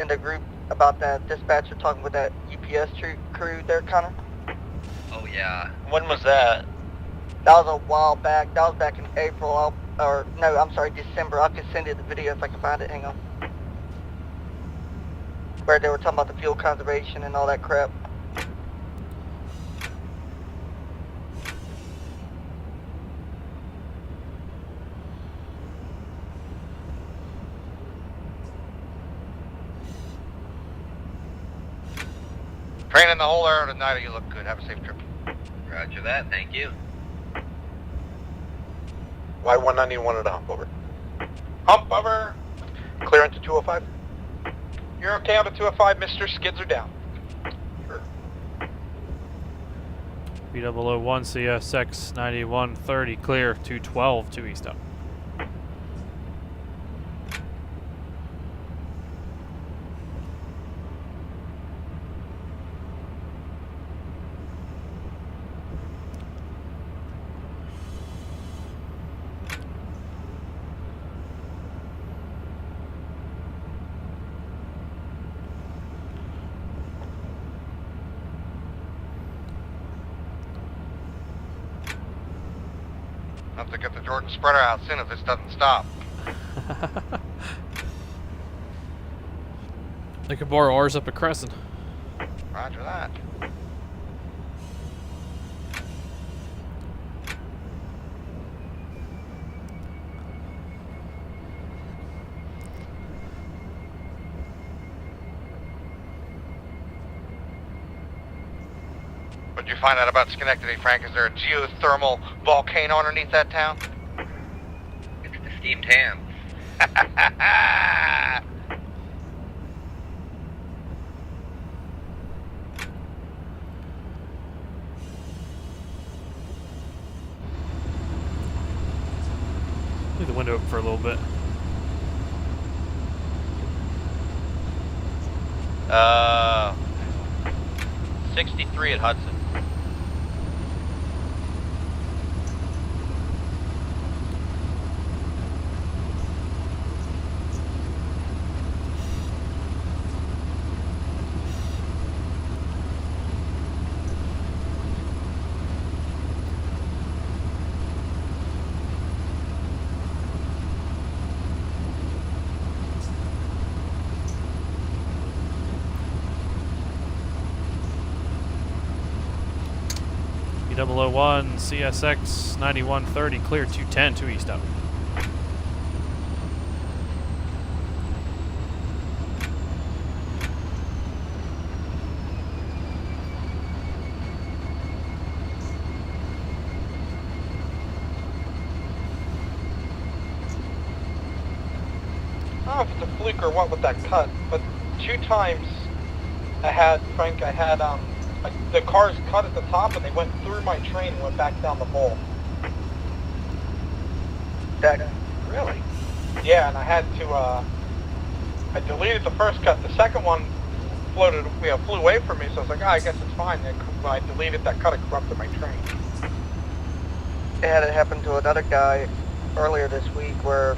in the group about that dispatcher talking with that UPS crew there, Connor? Oh, yeah. When was that? That was a while back. That was back in April. December. I could send you the video if I can find it. Hang on. Where they were talking about the fuel conservation and all that crap. Training the whole air tonight, you look good. Have a safe trip. Roger that, thank you. Y191 at a hump over. Hump over. Clear into 205. You're okay on the 205, Mr. Skids are down. P001 CSX 9130 clear 212 2 east up. Have to get the Jordan spreader out soon if this doesn't stop. They could borrow ours up at Crescent. Roger that. What'd you find out about Schenectady, Frank? Is there a geothermal volcano underneath that town? It's the steamed ham. Leave the window open for a little bit. 63 at Hudson. P001 CSX 9130 clear 210 2 east up. I don't know if it's a fluke or what with that cut, but 2 times I had the cars cut at the top and they went through my train and went back down the bowl. Really? Yeah, and I had to, I deleted the first cut. The second one flew away from me, so I was like, I guess it's fine. And when I deleted that cut, it corrupted my train. It had it happen to another guy earlier this week where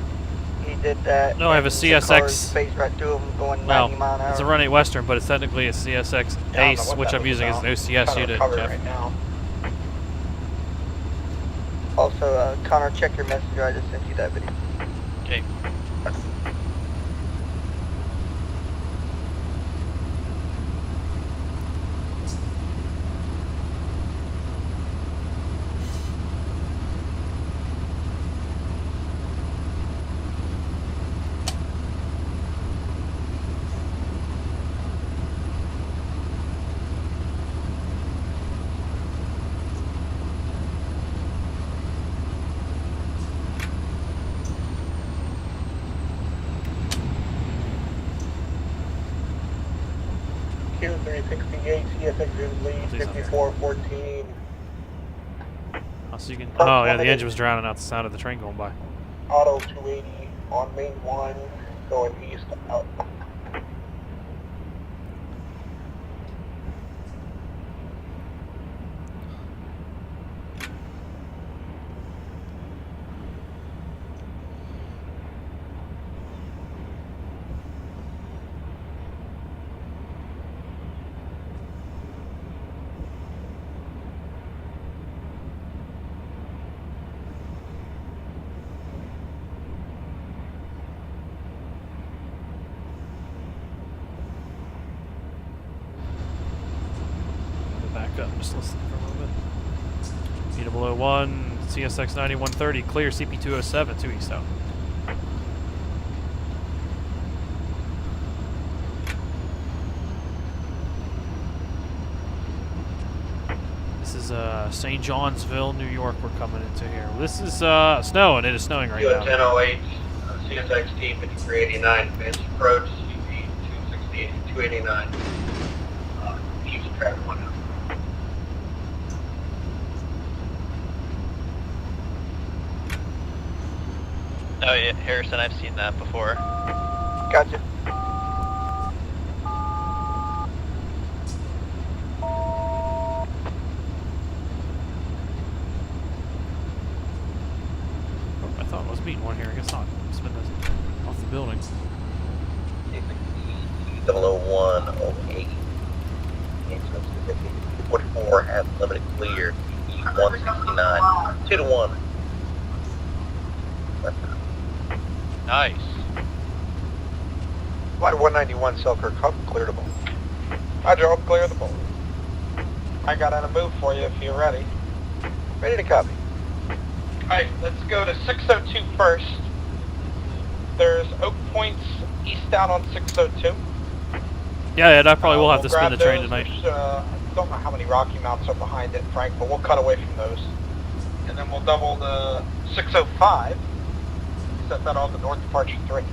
he did that. No, I have a CSX. Spaced right through him going Well, 90 mile an hour. it's a Run 8 Western, but it's technically a CSX Ace, which I'm using as an OCS unit. Jeff. Right now. Also, Connor, check your messenger. I just sent you that video. Okay. Q368, CSX lead, 5414. Unless you can. Oh yeah, the engine was drowning out the sound of the train going by. Auto 280 on main 1, going east out. Back up, just listening for a little bit. P001, CSX 9130, clear CP207, 2 east out. This is St. Johnsville, New York we're coming into here. This is snowing, it is snowing right now. 1008, CSX T5389, advanced approach, CP 268, 289. Keeps the traffic one out. Oh yeah, Harrison, I've seen that before. Gotcha. I thought I was meeting one here, I guess not. It's been off the building. P00108. 44 has limited clear. E169. 2 to 1. Nice. Line 191 Selkirk, Hub, clear the bowl. Roger, I'll clear the bowl. I got on a move for you if you're ready. Ready to copy. Alright, let's go to 602 first. There's Oak Points eastbound on 602. Yeah, Ed, I probably will have to spin grab the train those. tonight. I don't know how many Rocky Mounts are behind it, Frank, but we'll cut away from those. And then we'll double the 605. Set that on the north departure 3.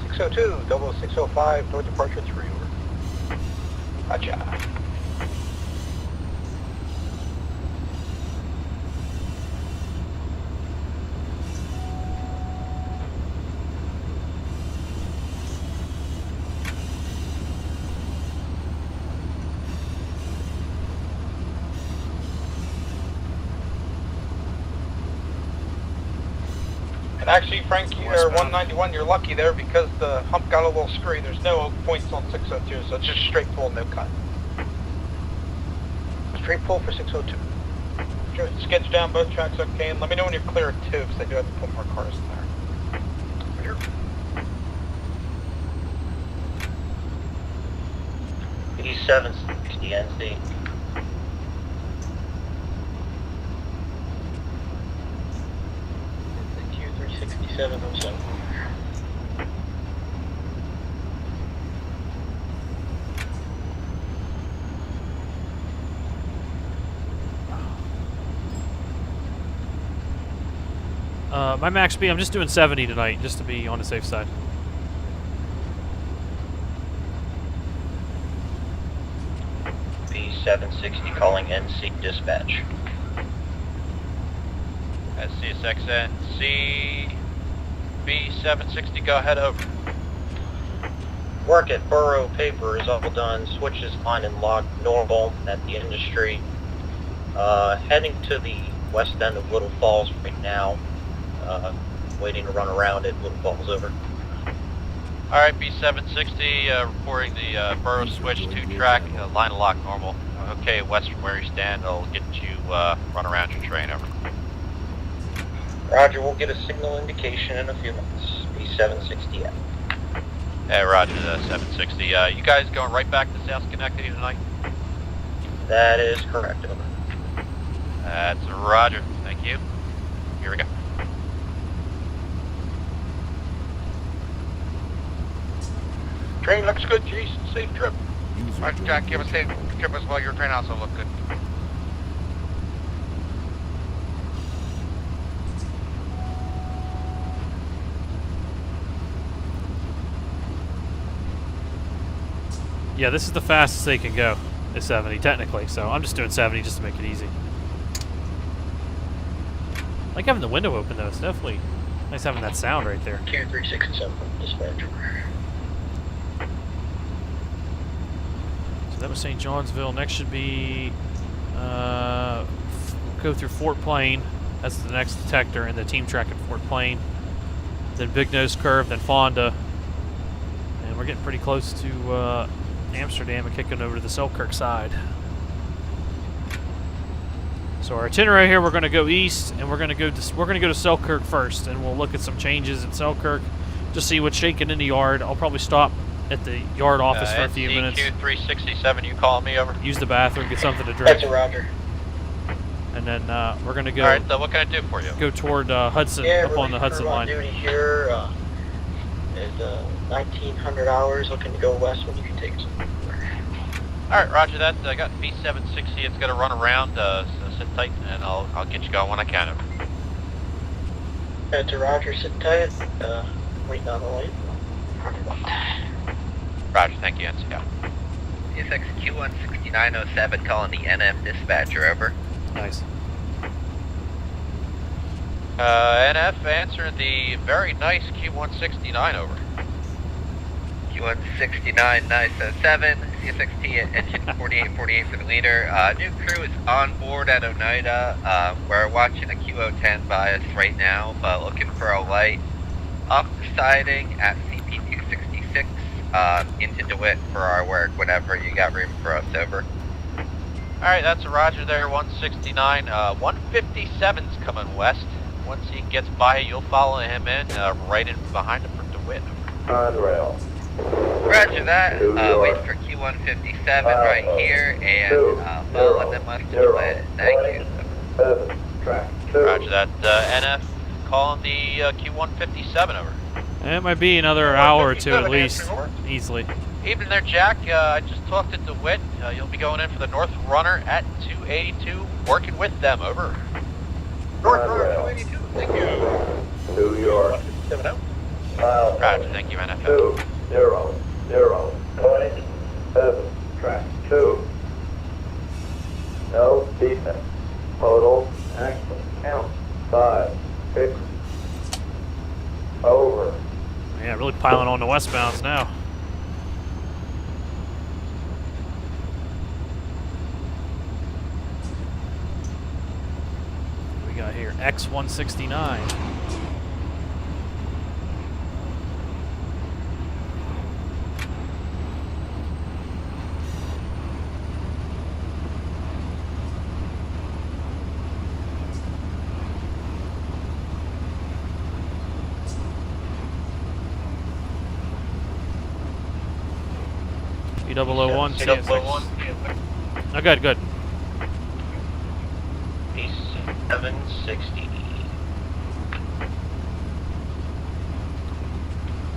602, double 605, north departure 3. Gotcha. Actually, Frank, you're 191, you're lucky there because the hump got a little screwy. There's no Oak Points on 602, so it's just straight pull, no cut. Straight pull for 602. Sure, sketch down both tracks okay, and let me know when you're clear of 2, because they do have to put more cars in there. E760 NC. Q36707. My max speed, I'm just doing 70 tonight, just to be on the safe side. P760 calling NC dispatch. That's CSX NC B760, go ahead, over. Work at Borough Paper is all done. Switches line and lock normal at the industry. Heading to the west end of Little Falls right now. Waiting to run around at Little Falls, over. Alright, B760, reporting the Borough switch to track, line and lock normal. Okay, west from where you stand, I'll get you run around your train, over. Roger, we'll get a signal indication in a few minutes. B760 out. Hey, roger, 760. You guys going right back to South Schenectady tonight? That is correct, over. That's roger, thank you. Here we go. Train looks good, Jason. Safe trip. Roger, Jack, give us a safe trip as well. Your train also looked good. Yeah, this is the fastest they can go, is 70, technically, so I'm just doing 70 just to make it easy. like having the window open though. It's definitely nice having that sound right there. Q367 dispatcher. So that was St. Johnsville. Next should be go through Fort Plain. That's the next detector, and the team track at Fort Plain. Then Big Nose Curve, then Fonda. And we're getting pretty close to Amsterdam and kicking over to the Selkirk side. So our itinerary here, we're going to go east, and we're going to go to Selkirk first, and we'll look at some changes at Selkirk, just see what's shaking in the yard. I'll probably stop at the yard office for a few minutes. Q367, you calling me over? Use the bathroom, get something to drink. That's a Roger. And then we're going to go. All right, what can I do for you? Go toward Hudson, up on the Hudson Line. Duty here at 1900 hours, looking to go west when you can take us. All right, Roger that. I got B760. It's going to run around. So sit tight, and I'll get you going when I can. That's a Roger. Sit tight. Waiting on the light. Roger, thank you, NCO. CSX Q16907 calling the NF dispatcher, over. Nice. NF answering the very nice Q169 over. Q169-907, CSXT at engine 4848 for the leader. New crew is on board at Oneida. We're watching a Q010 by us right now, but looking for a light off the siding at CP266 into Dewitt for our work, whenever you got room for us, over. All right, that's a Roger there, 169. 157's coming west. Once he gets by, you'll follow him in, right in behind him for Dewitt. On rail. Roger that. Wait for Q157 right here, and follow them up to Dewitt. Thank you. Track 2. Roger that. NF calling the Q157 over. And it might be another hour or two at least, easily. Evening there, Jack. I just talked to DeWitt. You'll be going in for the North Runner at 282, working with them, over. North Runner 282, thank you. New York. 7-0. Miles. Roger, thank you, NFL. 200.7. Track 2. No defense. Total. Excellent. Count. 5. 6. Over. Yeah, really piling on the westbounds now. We got here X169. P001, CSX. Oh, good, good. P760.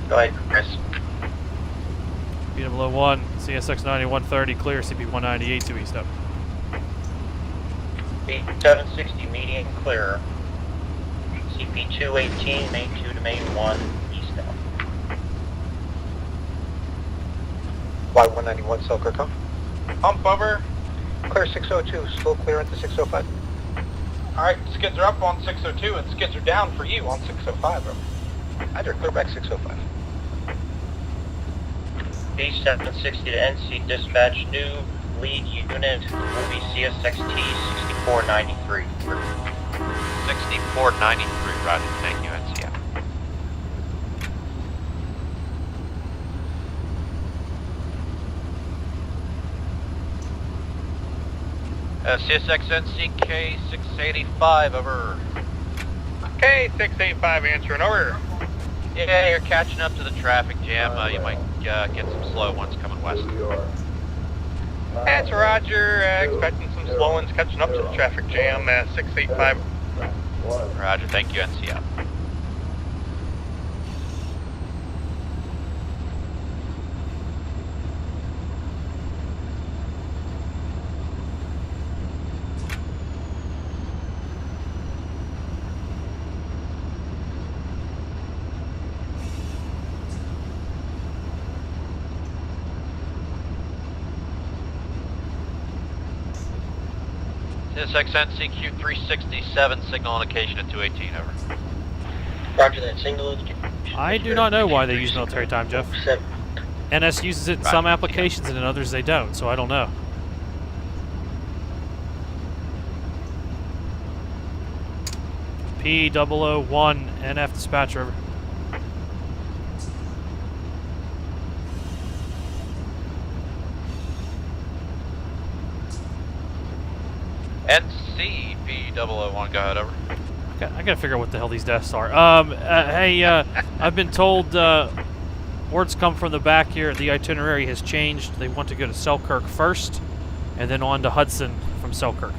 Go ahead, Chris. P001, CSX 9130, clear, CP198 to east up. P760 median clear. CP218, main 2 to main 1, east out. Y191 Selkirk, huh? Pump over. Clear 602, slow clear into 605. Alright, skids are up on 602 and skids are down for you on 605. Over. Either clear back 605. P760 to NC dispatch, new lead unit will be CSXT 6493. 6493, Roger, thank you, NCF. CSX NCK 685, over. Okay, 685 answering, over. Yeah, you're catching up to the traffic jam. You might get some slow ones coming west. That's Roger, expecting some slow ones catching up to the traffic jam at 685. Roger, thank you, NCF. CSX NCQ 367, signal on occasion at 218, over. Roger that. Signal. I do not know why they use military time, Jeff. NS uses it in some applications and in others they don't, so I don't know. P001 NF dispatch, over. NC P001, go ahead, over. I gotta figure out what the hell these deaths are. Hey, I've been told word's come from the back here. The itinerary has changed. They want to go to Selkirk first, and then on to Hudson from Selkirk.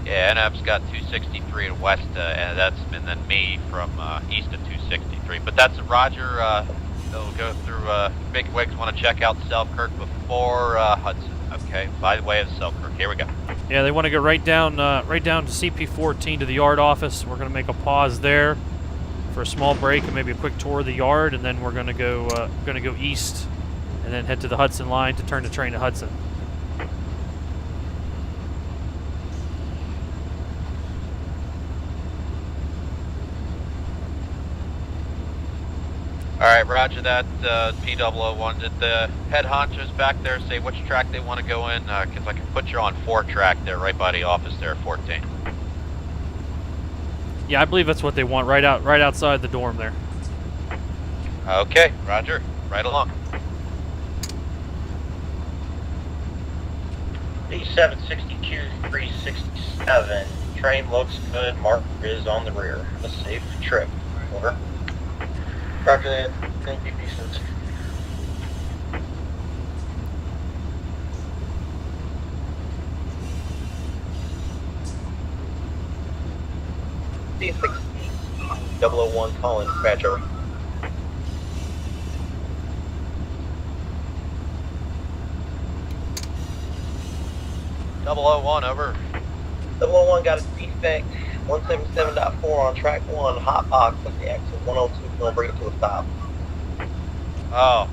Yeah, NF's got 263 and west, and then me from east of 263. But that's Roger. They'll go through. Big wigs want to check out Selkirk before Hudson. Okay, by the way of Selkirk. Here we go. Yeah, they want to go right down to CP14 to the yard office. We're going to make a pause there for a small break and maybe a quick tour of the yard, and then we're going to go east and then head to the Hudson Line to turn the train to Hudson. Alright, roger that, P001. Did the head honchos back there say which track they want to go in? Because I can put you on 4 track there, right by the office there at 14. Yeah, I believe that's what they want, right outside the dorm there. Okay, roger. Right along. D760Q 367. Train looks good. Mark is on the rear. Have a safe trip. Over. Roger that. Thank you, decent. D6 001 calling dispatch, over. .001, over. 001 got a defect 177.4 on track 1, hot box at the exit 102, gonna bring it to a stop. Oh,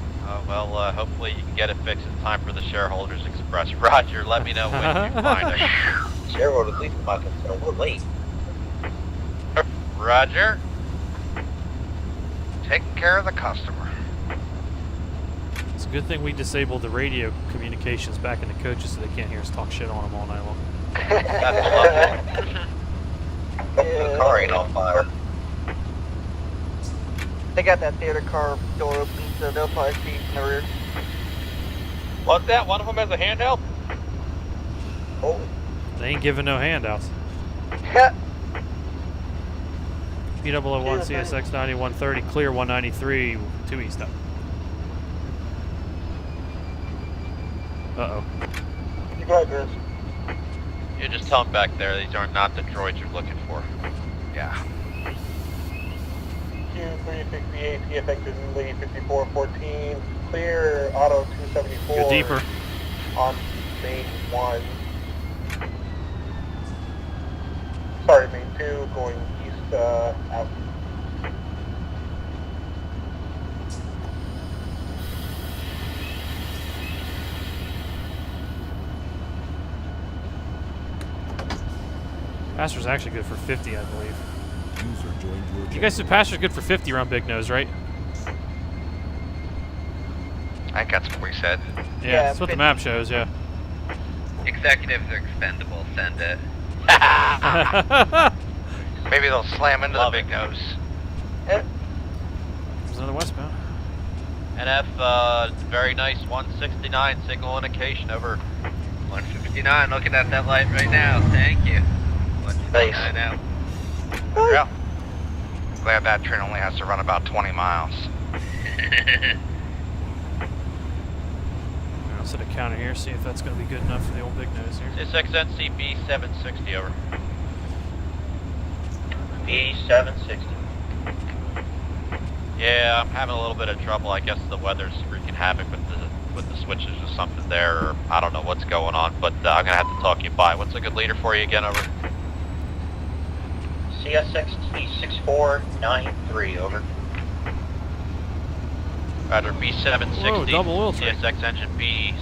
well, hopefully you can get it fixed in time for the Shareholders Express. Roger, let me know when you find it. Shareholders, least of my concern, we're late. Roger. Taking care of the customer. It's a good thing we disabled the radio communications back in the coaches so they can't hear us talk shit on them all night long. That's lovely. Hopefully the car ain't on fire. They got that theater car door open, so they'll probably see in the rear. What's that? One of them has a handheld? Oh. They ain't giving no handouts. P001 CSX 9130, clear 193, 2 east up. Uh-oh. You go ahead, Chris. You just tell them back there these are not the droids you're looking for. Yeah. Q368, TFX is lead 5414, clear, auto 274. Go deeper. On main 1. Sorry, main 2, going east, out. Pastor's actually good for 50, I believe. User joined your You guys said Pastor's good for 50 around Big Nose, right? I think that's what we said. Yeah, that's what the map shows, yeah. Executives are expendable, send it. Maybe they'll slam into the big nose. There's another westbound. NF, very nice 169, signal indication, over. 159, looking at that light right now, thank you. 159 out. Yeah. Glad that train only has to run about 20 miles. I'll set a counter here, see if that's going to be good enough for the old Big Nose here. CSX NCB 760, over. B760. Yeah, I'm having a little bit of trouble. I guess the weather's wreaking havoc with the switches or something there. Or I don't know what's going on, but I'm going to have to talk you by. What's a good leader for you again, over? CSX T6493, over. Roger, B760. Whoa, double oil train. CSX engine B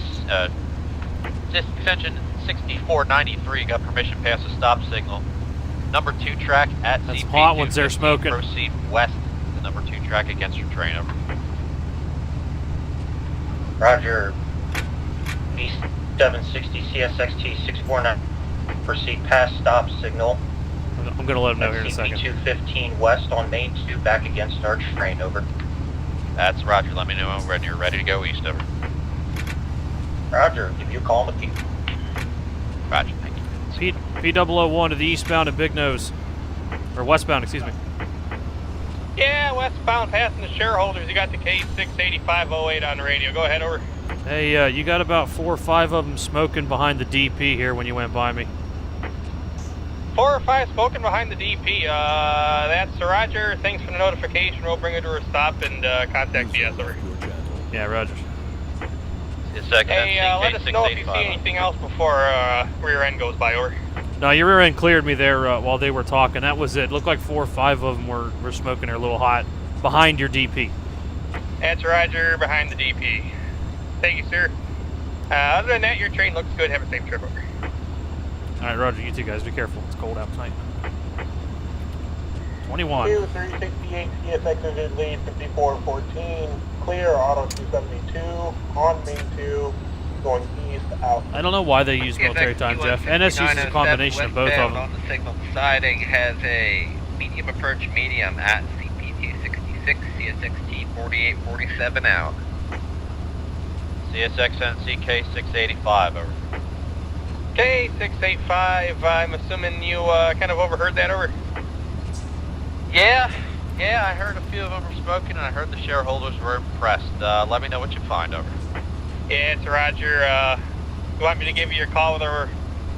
extension 6493 got permission past the stop signal. Number 2 track at That's CP hot ones they're smoking. Proceed west to number 2 track against your train. Over. Roger. B760 CSXT 649. Proceed past stop signal. I'm going to let them know here in a second. 215 west on Main 2 back against our train. Over. That's Roger. Let me know when you're ready to go east. Over. Roger. Give you a call in the queue. Roger. Thank you. P001 to the eastbound at Big Nose. Or westbound, excuse me. Yeah, westbound passing the shareholders. You got the K68508 on the radio. Go ahead, over. Hey, you got about 4 or 5 of them smoking behind the DP here when you went by me. 4 or 5 smoking behind the DP. That's Roger. Thanks for the notification. We'll bring it to a stop and contact DS, over. Yeah, Roger. Hey, let us know if you see anything else before rear end goes by, over. No, your rear end cleared me there while they were talking. That was it. Looked like 4 or 5 of them were smoking there a little hot behind your DP. That's Roger, behind the DP. Thank you, sir. Other than that, your train looks good. Have a safe trip, over. All right, Roger, you two guys, be careful. It's cold out tonight. 21. 368 CSX engine lead 5414. Clear, auto 272. On Main 2, going east out. I don't know why they use military time, Jeff. NS uses a combination of both of them. On the signal siding has a medium approach medium at CP266, CSXT 4847 out. CSXNC K685, over. K685, I'm assuming you kind of overheard that, over? Yeah, I heard a few of them were smoking, and I heard the shareholders were impressed. Let me know what you find, over. Yeah, it's Roger. You want me to give you your call with our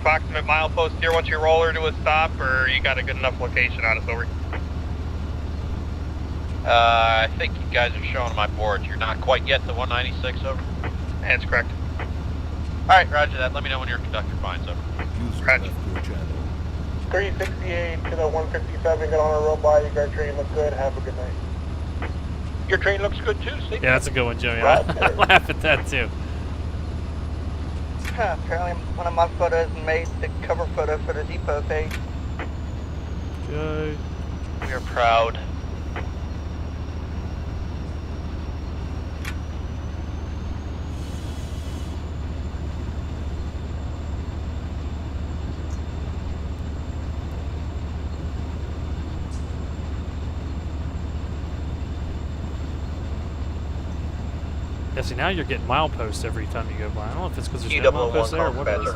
approximate milepost here once you roll her to a stop, or you got a good enough location on us, over? I think you guys are showing my board. You're not quite yet to 196, over. That's correct. Alright, Roger that. Let me know when your conductor finds, over. Roger. 368 to the 157, get on a roll by. Your train looks good. Have a good night. Your train looks good too, see? Yeah, that's a good one, Joey. I laugh at that too. Apparently one of my photos made the cover photo for the depot page. Okay. We are proud. Yeah, see, now you're getting mileposts every time you go by. I don't know if it's because there's no mileposts there or what it is.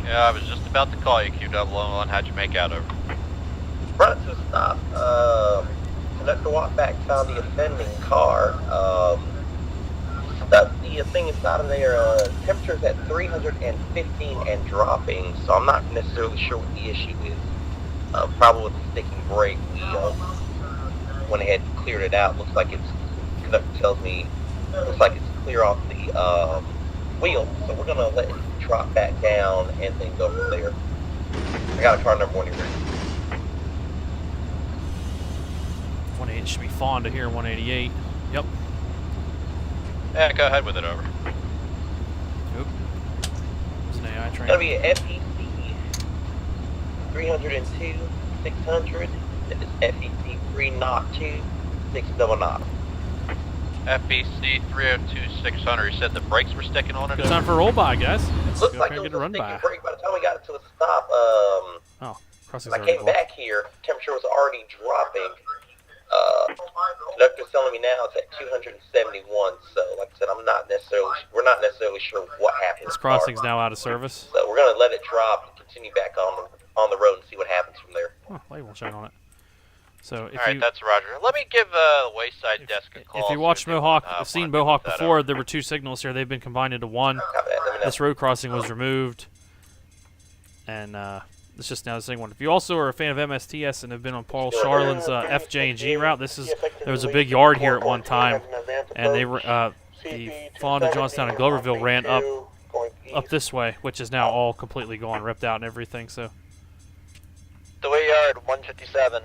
Yeah, I was just about to call you, Q001. How'd you make out, over? Front to stop. Conductor walked back, found the offending car. The thing inside of there, temperature's at 315 and dropping, so I'm not necessarily sure what the issue is. Probably with the sticking brake. We went ahead and cleared it out. Looks like it's, conductor tells me, looks like it's clear off the wheel, so we're going to let it drop back down and then go from there. I got a car number 1 here. 180 should be Fonda here, 188. Yep. Yeah, go ahead with it, over. Oop. It's an AI train. It's going to be a FEC 302 600. It is FEC 302 600. FBC 302-600. You said the brakes were sticking on it? Good time for a roll by, guys. Looks go like and it get was a a run sticking by. brake. By the time we got it to a stop, Oh, crossing's when I already came blocked. back here, temperature was already dropping. Conductor's telling me now it's at 271. So, like I said, we're not necessarily sure what happened. This crossing's now out of service. So we're gonna let it drop and continue back on the road and see what happens from there. Oh, light won't shine on it. So if Alright, you that's Roger. Let me give Wayside Desk a call. if you watched Mohawk, I've seen Mohawk before, there were 2 signals here. They've been combined into one. This road crossing was removed, and it's just now the same one. If you also are a fan of MSTS and have been on Paul Charlin's FJ and G route, there was a big yard here at one time, and they the Fonda, Johnstown, and Gloverville ran up this way, which is now all completely gone, ripped out and everything. So Dewitt Yard 157.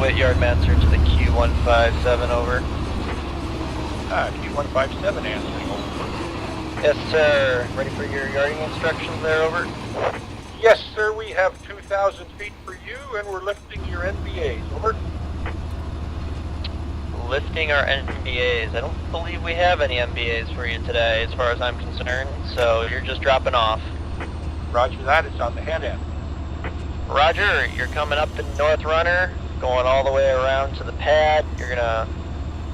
Dewitt Yardmaster to the Q157, over. Q157 answering, over. Yes, sir. Ready for your yarding instructions there, over? Yes, sir, we have 2,000 feet for you, and we're lifting your NBAs, over. Lifting our MBAs. I don't believe we have any MBAs for you today, as far as I'm concerned, so you're just dropping off. Roger that, it's on the head end. Roger, you're coming up the North Runner, going all the way around to the pad. You're gonna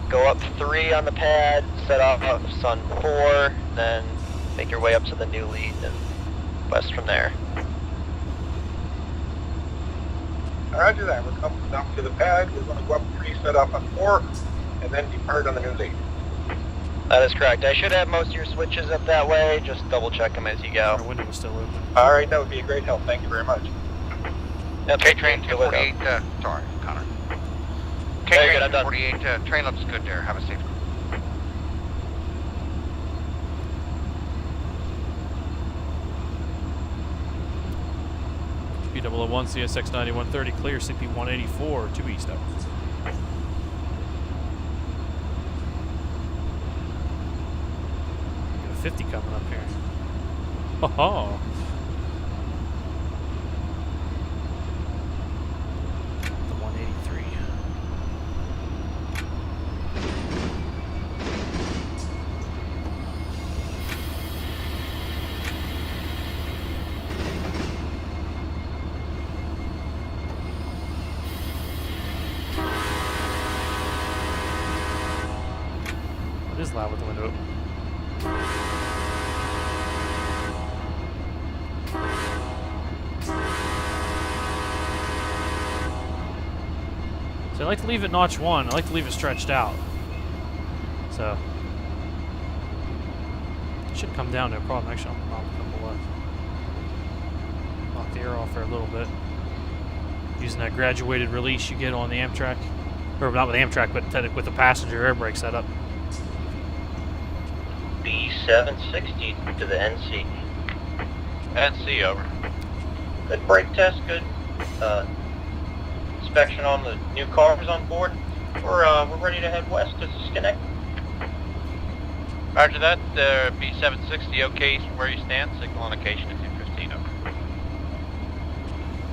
go up 3 on the pad, set off on 4, then make your way up to the new lead and west from there. Roger that, we're coming down to the pad, we're going to go up 3, set off on 4, and then depart on the new lead. That is correct. I should have most of your switches up that way, just double check them as you go. Our window was still open. Alright, that would be a great help, thank you very much. Yep, K-Train 248, sorry, Connor. Very good, K-Train I'm done. 248, train looks good there, have a safe. P001, CSX 9130, clear, CP 184, 2 east up. Got a 50 coming up here. Oh, the 183. It is loud with the window open. So I like to leave it notch 1. I like to leave it stretched out. So it should come down, no problem. Actually, I'll knock a couple left. Knock the air off there a little bit. Using that graduated release you get on the Amtrak. Or not with the Amtrak, but with the passenger air brake setup. B760 to the NC. NC, over. Good brake test, good inspection on the new cars on board. We're ready to head west to Schodack. Roger that, B760, okay from where you stand, signal indication at 215, over.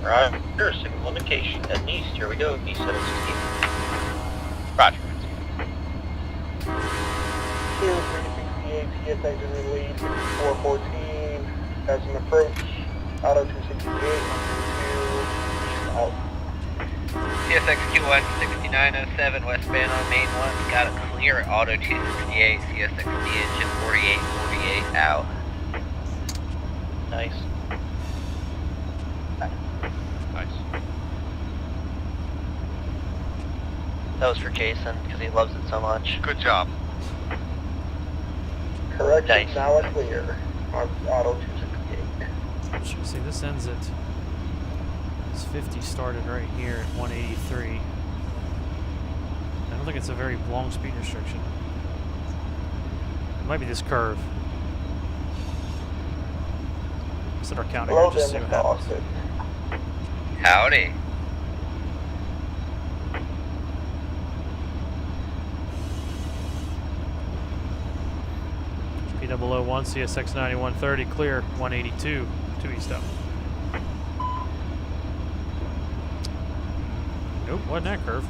Right, here, signal indication heading east. Here we go, B760. Roger. 368, CSX is in lead, 414, has an approach, auto 268, out. CSX Q1 6907 westbound on main 1, got a clear auto 268, CSXD engine 4848 out. Nice. Nice. That was for Jason, because he loves it so much. Good job. Correction, Nice. now a clear, on auto 268. Should see this ends at this 50 started right here at 183. I don't think it's a very long speed restriction. It might be this curve. Set our counter here Hello, just to see Dennis what happens. Austin. Howdy. P001, CSX 9130, clear, 182, 2 east up. Nope, wasn't that curve.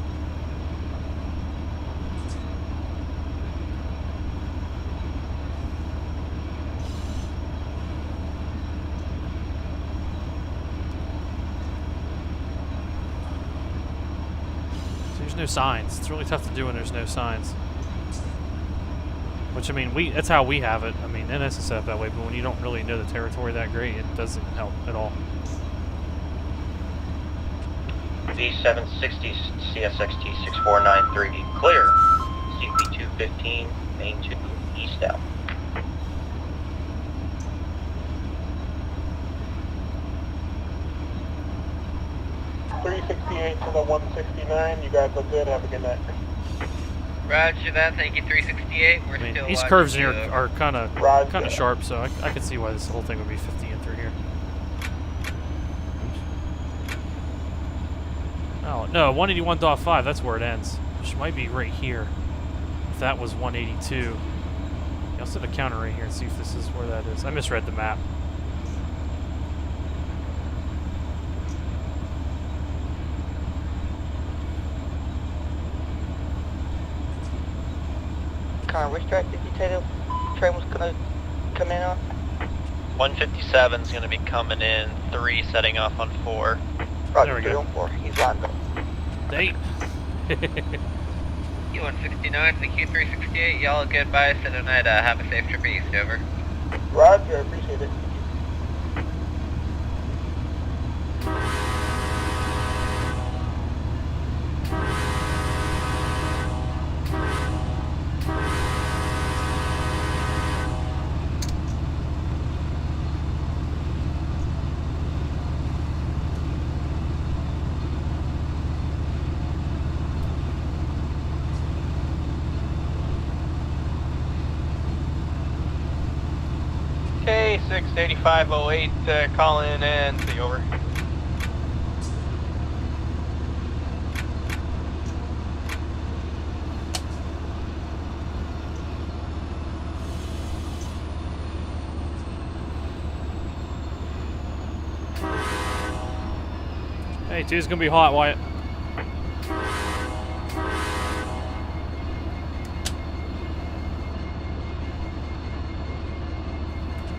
So there's no signs. It's really tough to do when there's no signs. Which, I mean, that's how we have it. I mean, NS is set up that way, but when you don't really know the territory that great, it doesn't help at all. B760 CSX T6493 clear. CP215 main 2 east out. .368 to the 169. You guys look good. Have a good night. Roger that, thank you 368. We're I mean, still these watching curves you. here are kind of Roger. sharp, so I could see why this whole thing would be 50 in through here. Oh, no, 181.5, that's where it ends. Which might be right here. If that was 182. I'll set a counter right here and see if this is where that is. I misread the map. Connor, which track did you say the train was going to come in on? 157 is going to be coming in 3, setting off on 4. Roger, There we go. 4. He's lined up. Date. Q169 to Q368, y'all goodbye, sit tonight, have a safe trip east, over. Roger, appreciate it. Okay, 68508, calling in and see over. Hey, two's gonna be hot, Wyatt.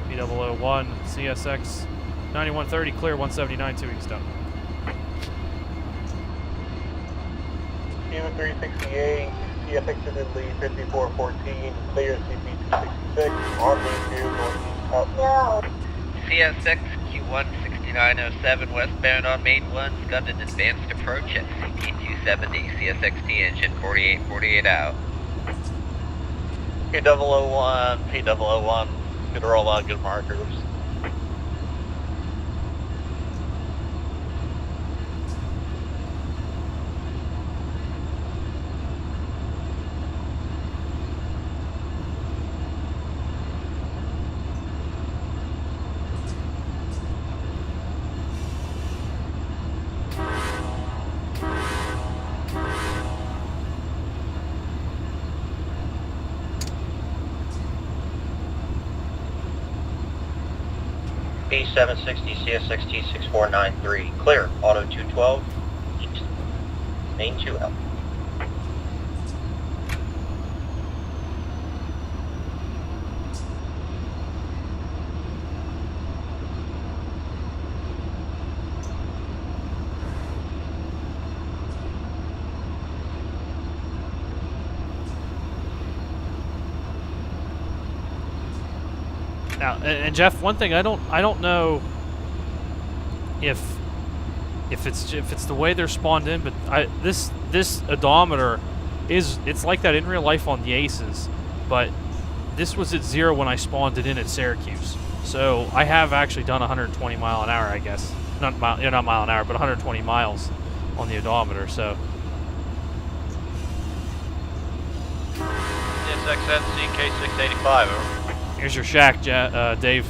P001, CSX 9130, clear 179, 2 east up. Q368, CSX to Italy, 5414, clear CP266, on main 2, northeast up. CSX Q16907 westbound on main 1's got an advanced approach at CP270, CSXT engine 4848 out. P001, P001, good roll out, good markers. P760 CSXT 6493, clear, auto 212, east, main 2 out. Now, and Jeff, one thing I don't know if it's the way they're spawned in, but this odometer it's like that in real life on the Aces, but this was at 0 when I spawned it in at Syracuse. So I have actually done 120 mile an hour, I guess, not mile an hour, but 120 miles on the odometer. So. CSXNC K685, over. Here's your shack, Dave.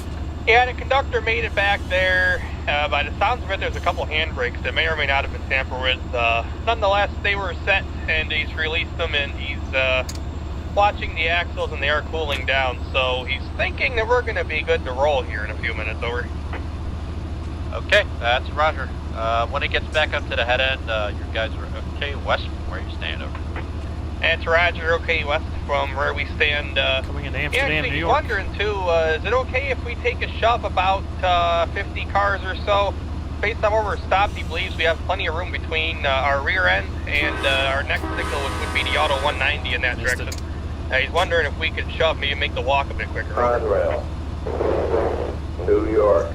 Yeah, the conductor made it back there. By the sounds of it, there's a couple handbrakes that may or may not have been tampered with. Nonetheless, they were set, and he's released them, and he's watching the axles, and they are cooling down. So he's thinking that we're going to be good to roll here in a few minutes. Over. Okay, that's Roger. When it gets back up to the head end, your guys are okay west from where you stand, over. That's Roger, okay west from where we stand. Coming into Amsterdam, New he's York. wondering too, is it okay if we take a shove about 50 cars or so? Based on where we're stopped, he believes we have plenty of room between our rear end and our next signal, which would be the auto 190 in that direction. He's wondering if we could shove, maybe make the walk a bit quicker. Conrail, New York.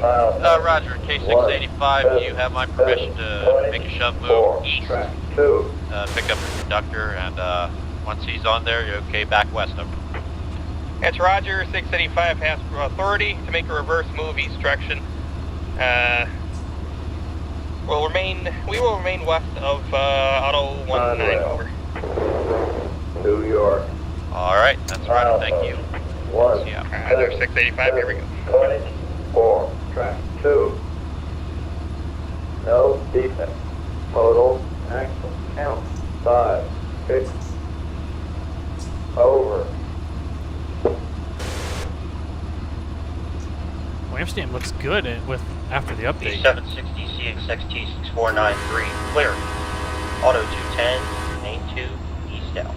Roger, K685, you have my permission to make a shove move east. Pick up the conductor, and once he's on there, you're okay back west of him. That's Roger, 685 has authority to make a reverse move east direction. We will remain west of auto 190, over. New York. Alright, that's Roger, thank you. Roger, 685, here we go. 24, track 2. No defense. Total. Axle. Count. 5. 6. Over. Well, Amsterdam looks good after the update. B760 CXXT 6493, clear. Auto 210, main 2, east out.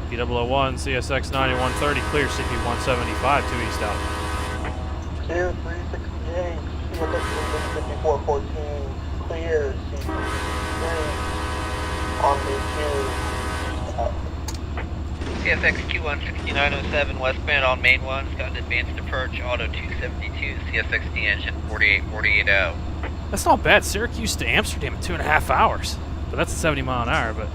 P001 CSX 9130, clear. CP 175 to east out. Clear 368, CSX 5414, clear, CP 3, on the 2, east out. CSX Q16907 westbound on main 1, got an advanced approach, auto 272, CSXD engine 4848 out. That's not bad. Syracuse to Amsterdam in 2.5 hours. But that's a 70 mile an hour, but...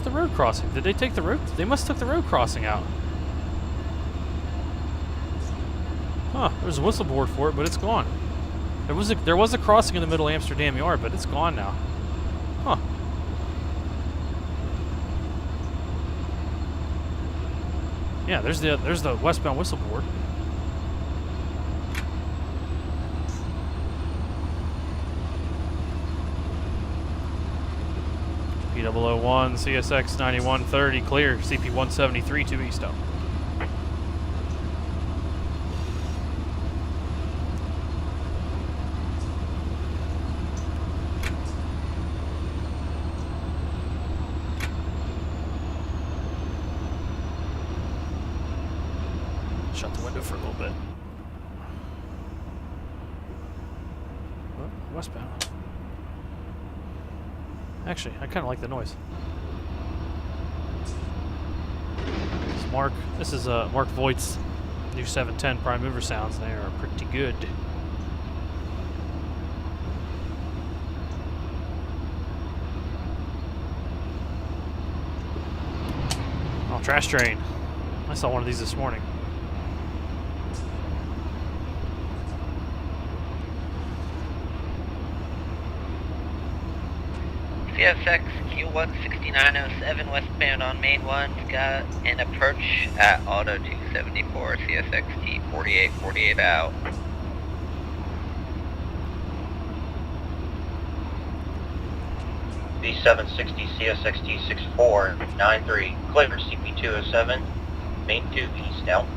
the road crossing? Did they take the road? They must have took the road crossing out. Huh, there's a whistle board for it, but it's gone. There was a crossing in the middle of Amsterdam Yard, but it's gone now. Huh. Yeah, there's the westbound whistle board. P001 CSX 9130 clear. CP 173 to east out. Shut the window for a little bit. Oh, westbound. Actually, I kind of like the noise. This is Mark Voigt's new 710 prime mover sounds. They are pretty good. Oh, trash train. I saw one of these this morning. CSX Q16907 westbound on main 1's got an approach at auto 274, CSXT 4848 out. B760 CSXT 6493, clear. CP 207, main 2, east out.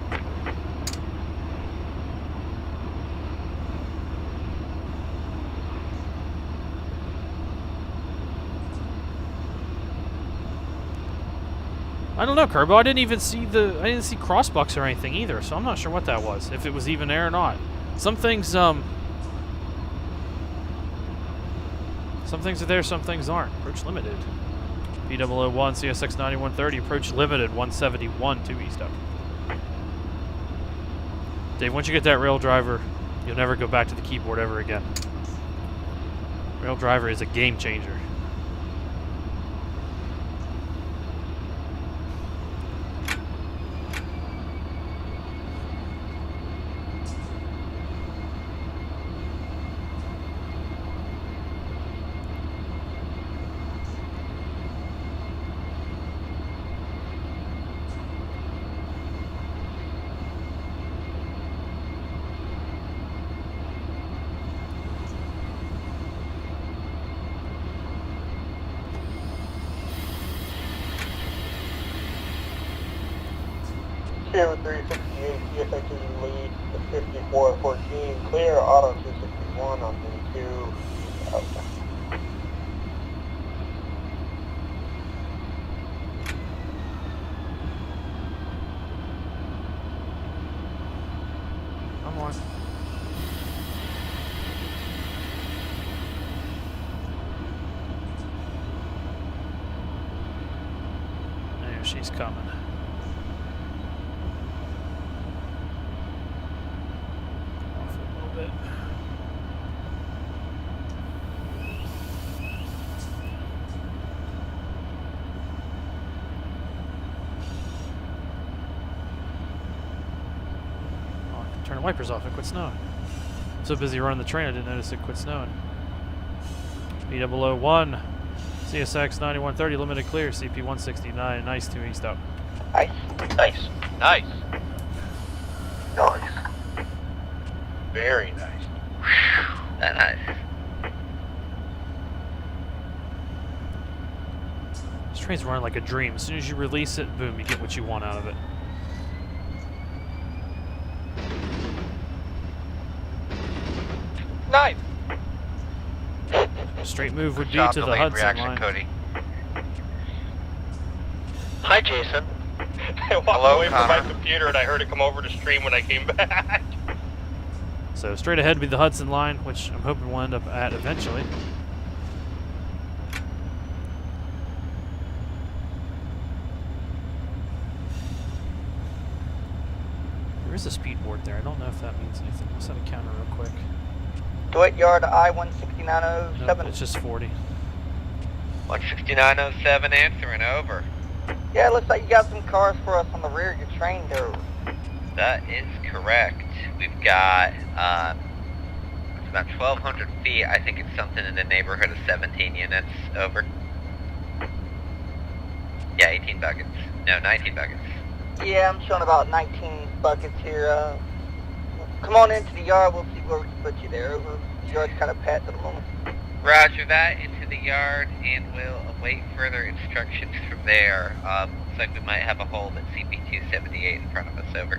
I don't know, Kerbo. I didn't see crossbucks or anything either, so I'm not sure what that was. If it was even there or not. Some things are there, some things aren't. Approach limited. P001 CSX 9130, approach limited 171 to east up. Dave, once you get that rail driver, you'll never go back to the keyboard ever again. Rail driver is a game changer. Clear 368, CSX is in lead, the 5414, clear, auto 261 on the 2, out. Come on. There she's coming. wipers off. It quit snowing. So busy running the train, I didn't notice it quit snowing. P001, CSX 9130, limited clear, CP 169. Nice, 2 east up. Nice. Nice. Nice. Nice. Very nice. Nice. This train's running like a dream. As soon as you release it, boom, you get what you want out of it. Nice. Straight move would be Job to the delayed Hudson reaction, Line. Cody. Hi, Jason. I walked Hello, away from my Connor. computer and I heard it come over to stream when I came back. So straight ahead would be the Hudson Line, which I'm hoping we'll end up at eventually. There is a speed board there. I don't know if that means anything. I'll set a counter real quick. Dewitt Yard, Nope, I-16907. it's just 40. 16907 answering over. Yeah, it looks like you got some cars for us on the rear of your train there. That is correct. We've got it's about 1,200 feet. I think it's something in the neighborhood of 17 units. Over. Yeah, 18 buckets. No, 19 buckets. Yeah, I'm showing about 19 buckets here. Come on into the yard, we'll see where we can put you there. Over. The yard's kind of packed at the moment. Roger that. Into the yard, and we'll await further instructions from there. Looks like we might have a hold at CP278 in front of us. Over.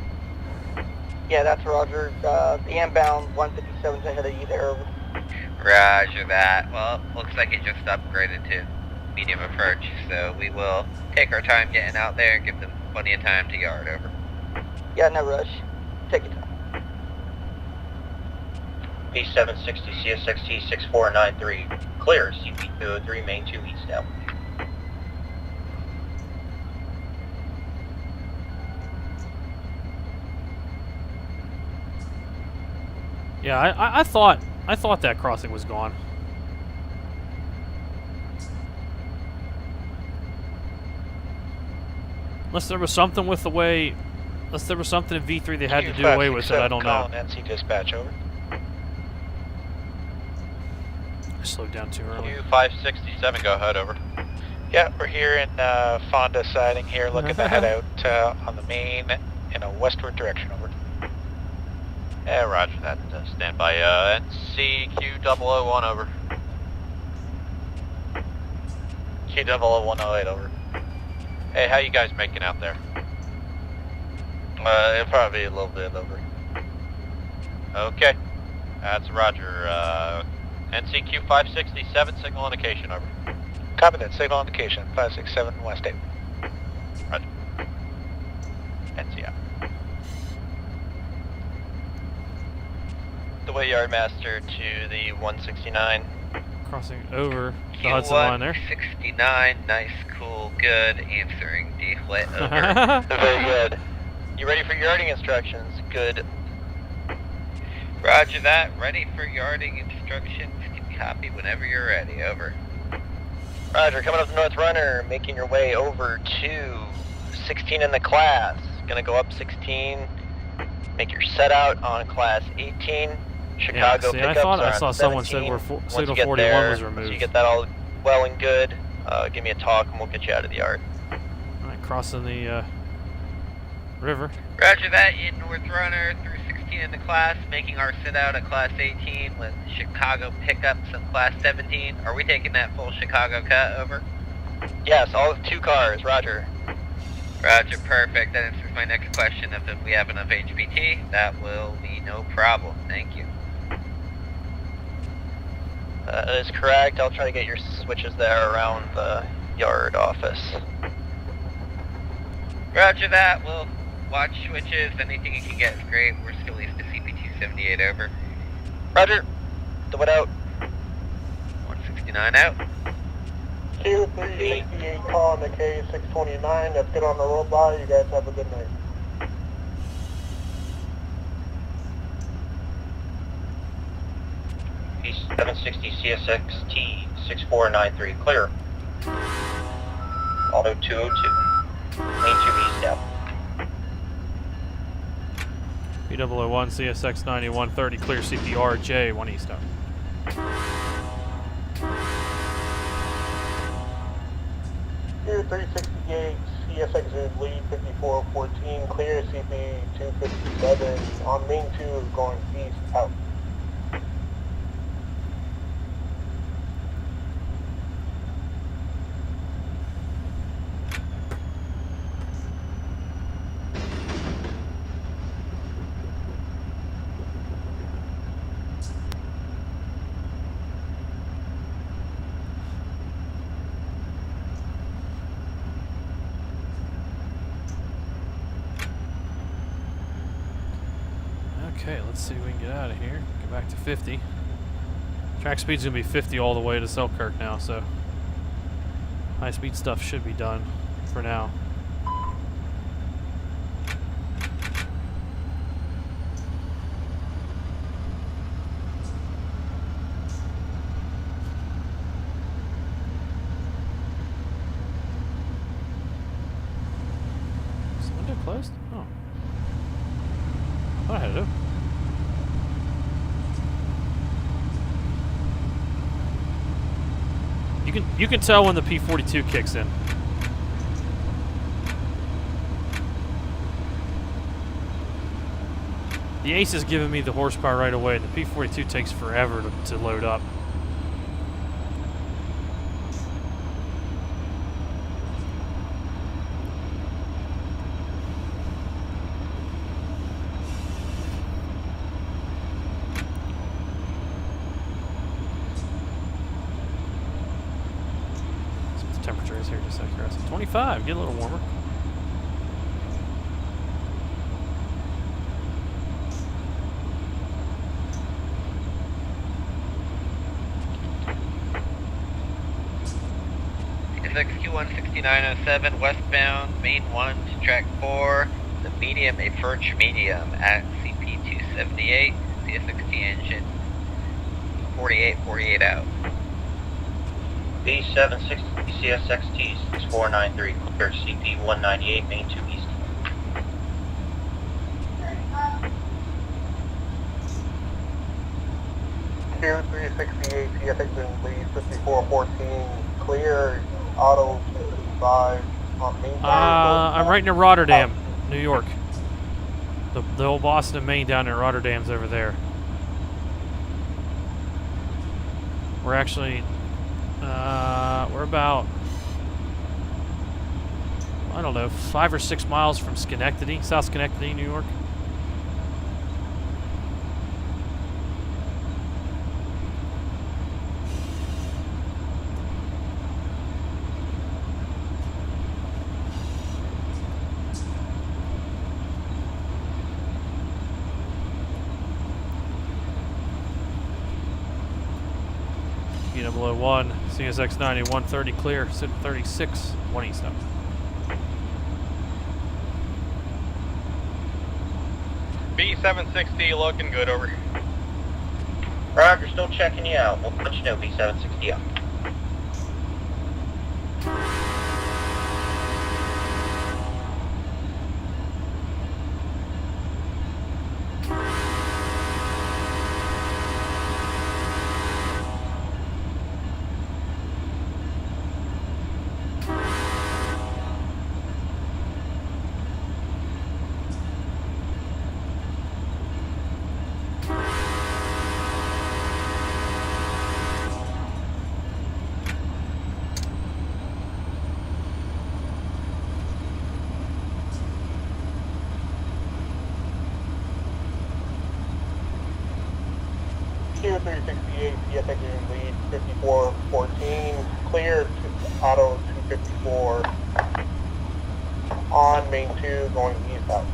Yeah, that's Roger. The inbound 157's ahead of you there. Over. Roger that. Well, looks like it just upgraded to medium approach, so we will take our time getting out there and give them plenty of time to yard. Over. Yeah, no rush. Take your time. P760 CSXT 6493. Clear. CP203, main 2 east now. Yeah, I thought that crossing was gone. Unless there was something with the way, unless there was something in V3 they had to do away with it, I don't know. NC dispatch, over. I slowed down too early. Q567, go ahead, over. Yeah, we're here in Fonda siding here, looking to head out on the main in a westward direction, over. Yeah, roger that. Stand by. NCQ001, over. Q00108, over. Hey, how you guys making out there? It'll probably be a little bit, over. Okay. That's roger. NCQ567, signal indication, over. Copy that, signal indication, 567 West 8. Roger. NC out. The way Yardmaster to the 169. Crossing over the Hudson Line there. 69, nice, cool, good. Answering Dewitt. Over. Very good. You ready for yarding instructions? Good. Roger that. Ready for yarding instructions. Can copy whenever you're ready. Over. Roger, coming up the North Runner, making your way over to 16 in the class. Gonna go up 16, make your set out on class 18. Chicago yeah, see, I pickups thought are I on saw someone 17. said Once signal you get 41 there, was removed. So you get that all well and good, give me a talk and we'll get you out of the yard. Alright, crossing the river. Roger that. In North Runner through 16 in the class, making our sit out at class 18 with Chicago pickups at class 17. Are we taking that full Chicago cut? Over. Yes, all 2 cars, roger. Roger, perfect. That answers my next question. If we have enough HPT, that will be no problem. Thank you. That is correct. I'll try to get your switches there around the yard office. Roger that. We'll watch switches. Anything you can get is great. We're still east to CP278. Over. Roger. Dewitt out. 169 out. Q368 calling the K629. Let's get on the road by. You guys have a good night. P760 CSXT 6493. Clear. Auto 202. Main 2 east now. P001, CSX 9130, clear CPR, J, 1 east up. Here 368, CSX in lead 5414, clear CP 257, on main 2 going east out. Okay, let's see if we can get out of here. Get back to 50. Track speed's gonna be 50 all the way to Selkirk now, so high speed stuff should be done for now. Is the window closed? Oh. I thought I had it open. You can tell when the P42 kicks in. The Ace is giving me the horsepower right away. The P42 takes forever to load up. Temperature is here just like yours. 25, get a little warmer. CSX Q1 6907 westbound, main 1 to track 4, the medium approach medium at CP 278, CSXT engine 4848 out. B760 CSXT 6493, clear CP 198, main 2 east. Here 368, CSX in lead 5414, clear auto 255 on main 2. I'm right near Rotterdam, New York. The old Boston and Maine down in Rotterdam's over there. We're actually we're about, I don't know, 5 or 6 miles from Schenectady, South Schenectady, New York. P001, CSX 9130 clear, 36, 1 east up. B760 looking good, over. Roger, still checking you out. We'll let you know, B760 out. Here 368, CSX in lead 5414, clear auto 254 on main 2 going east out.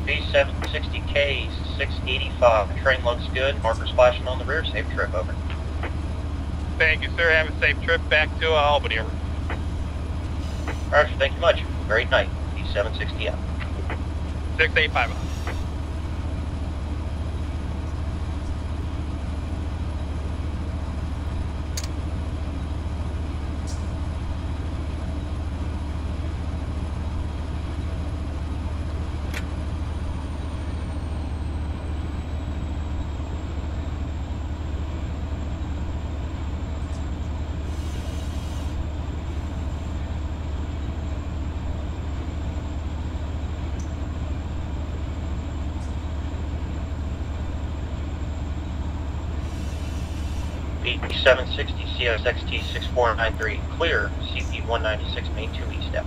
B760K 685, train looks good, markers flashing on the rear, safe trip, over. Thank you, sir. Have a safe trip back to Albany, over. Roger, thank you much. Great night. B760 out. 685 out. B760 CSXT 6493 clear, CP 196 main 2 east step.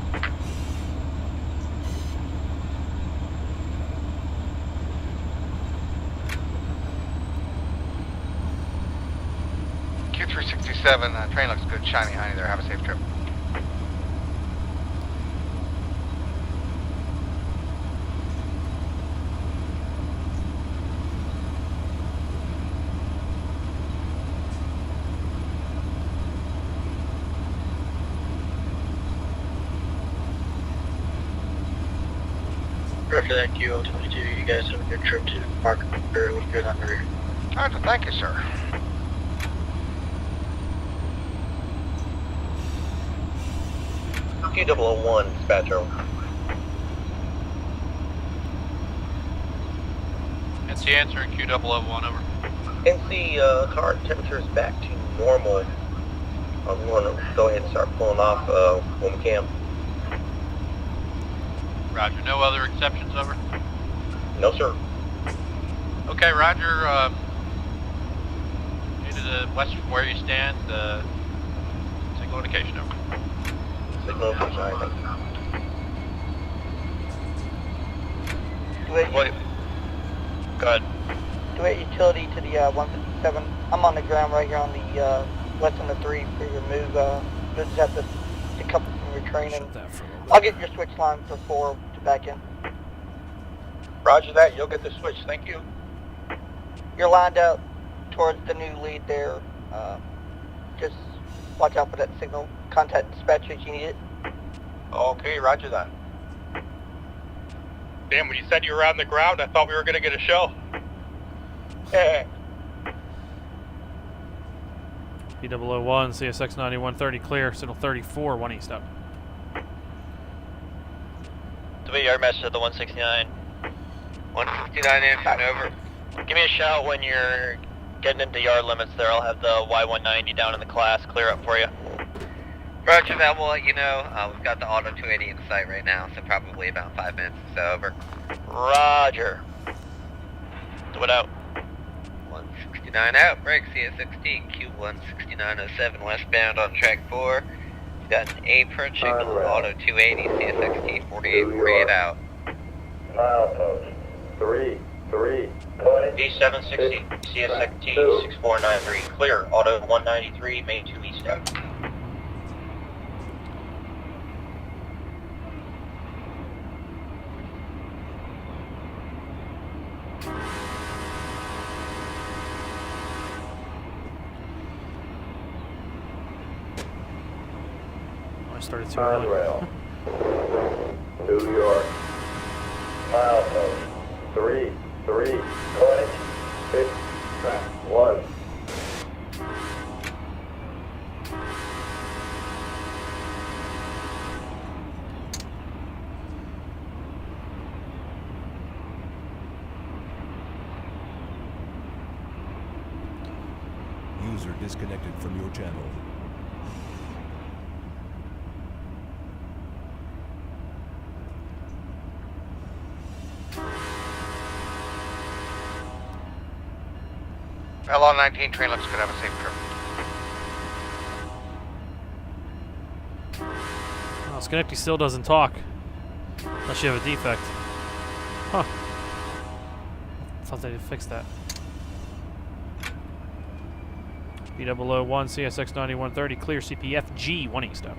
Q367, train looks good, shiny honey there, have a safe trip. After that Q022, you guys have a good trip to Park. It was good on the rear. Alright, well, thank you, sir. Q001, dispatcher. NC answering Q001, over. NC, car temperature is back to normal. We want to go ahead and start pulling off when we can. Roger, no other exceptions, over? No, sir. Okay, Roger, to the west from where you stand, signal indication, over. Signal indication, all right, thank you. What? Go ahead. Dewitt utility to the 157. I'm on the ground right here on the west on the 3 for your move. You'll just have to decouple from your train, and I'll get your switch line for 4 to back in. Roger that, you'll get the switch, thank you. You're lined up towards the new lead there. Just watch out for that signal. Contact dispatch if you need it. Okay, roger that. Damn, when you said you were on the ground, I thought we were going to get a show. P001, CSX 9130 clear, signal 34, 1 east up. Dewitt Yard message at the 169. 169 answering over. Give me a shout when you're getting into yard limits there. I'll have the Y190 down in the class clear up for you. Roger that, we'll let you know. We've got the Auto 280 in sight right now, so probably about 5 minutes or so, over. Roger. Dewitt out. 169 out, break CSXT Q16907 westbound on track 4. We've got an apron, signal Auto 280, CSXT 4848 out. Milepost 3320. B760 CSXT 6493 clear, auto 193 main 2 east step. I started too early. Conrail. New York. Milepost 3320. 6 track 1. User disconnected from your channel. LR19 train looks good, have a safe trip. Oh, Schenectady still doesn't talk. Unless you have a defect. Huh. Thought they'd fix that. P001, CSX 9130, clear CPFG, 1 east up.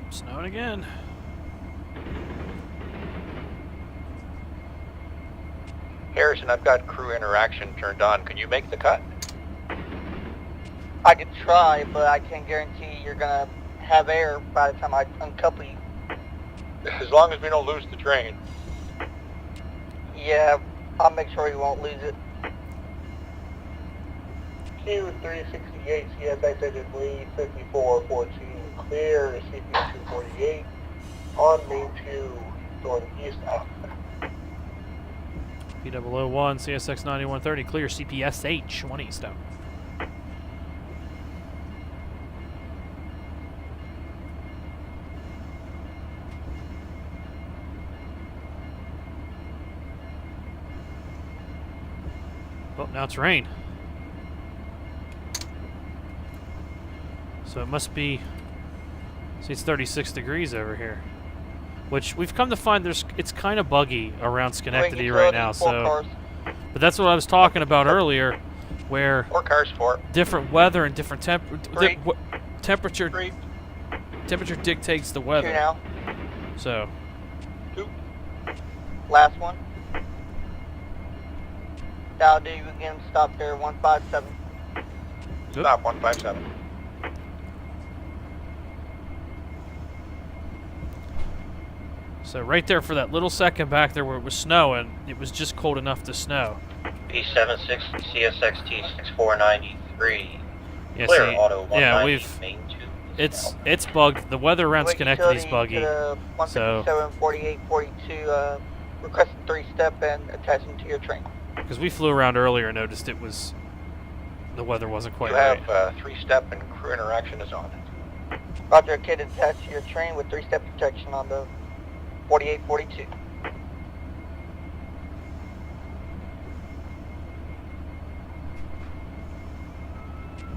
Snowing again. Harrison, I've got crew interaction turned on. Can you make the cut? I could try, but I can't guarantee you're gonna have air by the time I uncouple you. As long as we don't lose the train. Yeah, I'll make sure you won't lose it. Q368 CSX engine lead 5414 clear, CP 248 on main 2 going east out. P001, CSX 9130, clear CPSH 1 eastbound. Well, now it's rain. So it must be, see, it's 36 degrees over here. Which we've come to find it's kind of buggy around Schenectady right now. So, but that's what I was talking about earlier, where 4 cars, 4. different weather and different temperature dictates the weather. 2 now. So 2. Last one. Now do you again stop there 157. Stop 157. So right there for that little second back there where it was snowing, it was just cold enough to snow. P76 CSXT 6493. Yeah, Clear see, auto 190, yeah, we've main 2. it's bugged. The weather around Schenectady's buggy. 157, 48, 42, requesting 3-step and attaching to your train. Because we flew around earlier and noticed the weather wasn't quite You right. have 3-step and crew interaction is on. Roger, okay, to attach to your train with 3-step protection on the 48, 42.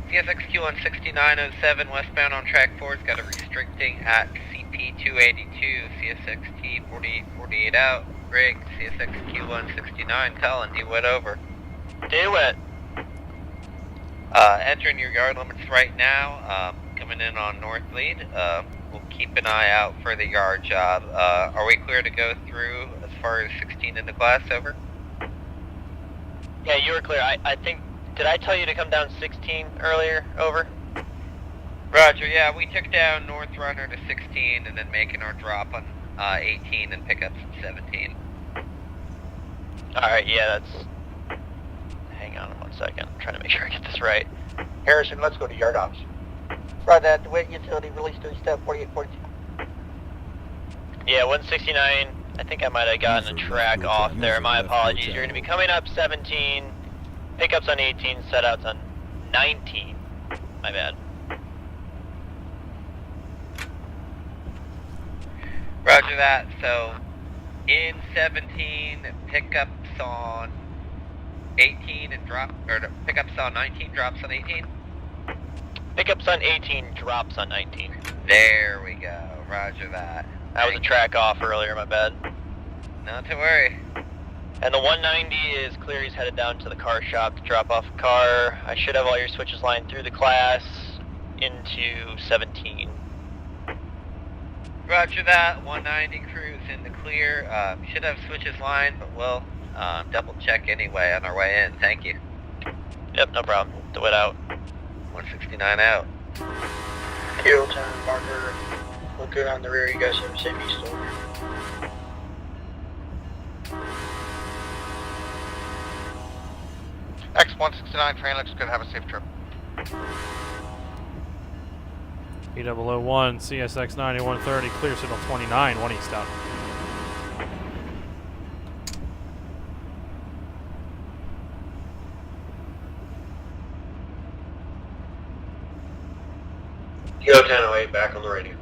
CSX Q16907 westbound on track 4 has got a restricting at CP282, CSXT 4848 out, rig, CSX Q169, Colin, Dewitt over. Dewitt. Entering your yard limits right now, coming in on north lead, we'll keep an eye out for the yard job. Are we clear to go through as far as 16 in the glass, over? Yeah, you were clear. I think, did I tell you to come down 16 earlier? Over. Roger, yeah, we took down North Runner to 16 and then making our drop on 18 and pick up some 17. Alright, yeah, that's... Hang on 1 second. I'm trying to make sure I get this right. Harrison, let's go to yard ops. Right, that Dewitt utility release 3-step 48, 42. Yeah, 169. I think I might have gotten a track off there. My apologies. You're going to be coming up 17. Pickups on 18, setouts on 19. My bad. Roger that. So, in 17, pickups on 18 and pickups on 19, drops on 18? Pickups on 18, drops on 19. There we go. Roger that. That was a track off earlier, my bad. Not to worry. And the 190 is clear. He's headed down to the car shop to drop off a car. I should have all your switches lined through the class into 17. Roger that. 190 crew's in the clear. Should have switches lined, but we'll double check anyway on our way in. Thank you. Yep, no problem. Dewitt out. 169 out. Kilo 10 marker. Look good on the rear. You guys have a safety store. X169 train looks good. Have a safe trip. P001, CSX 9130, clear signal 29, 1 eastbound. Kilo 1008 back on the radio.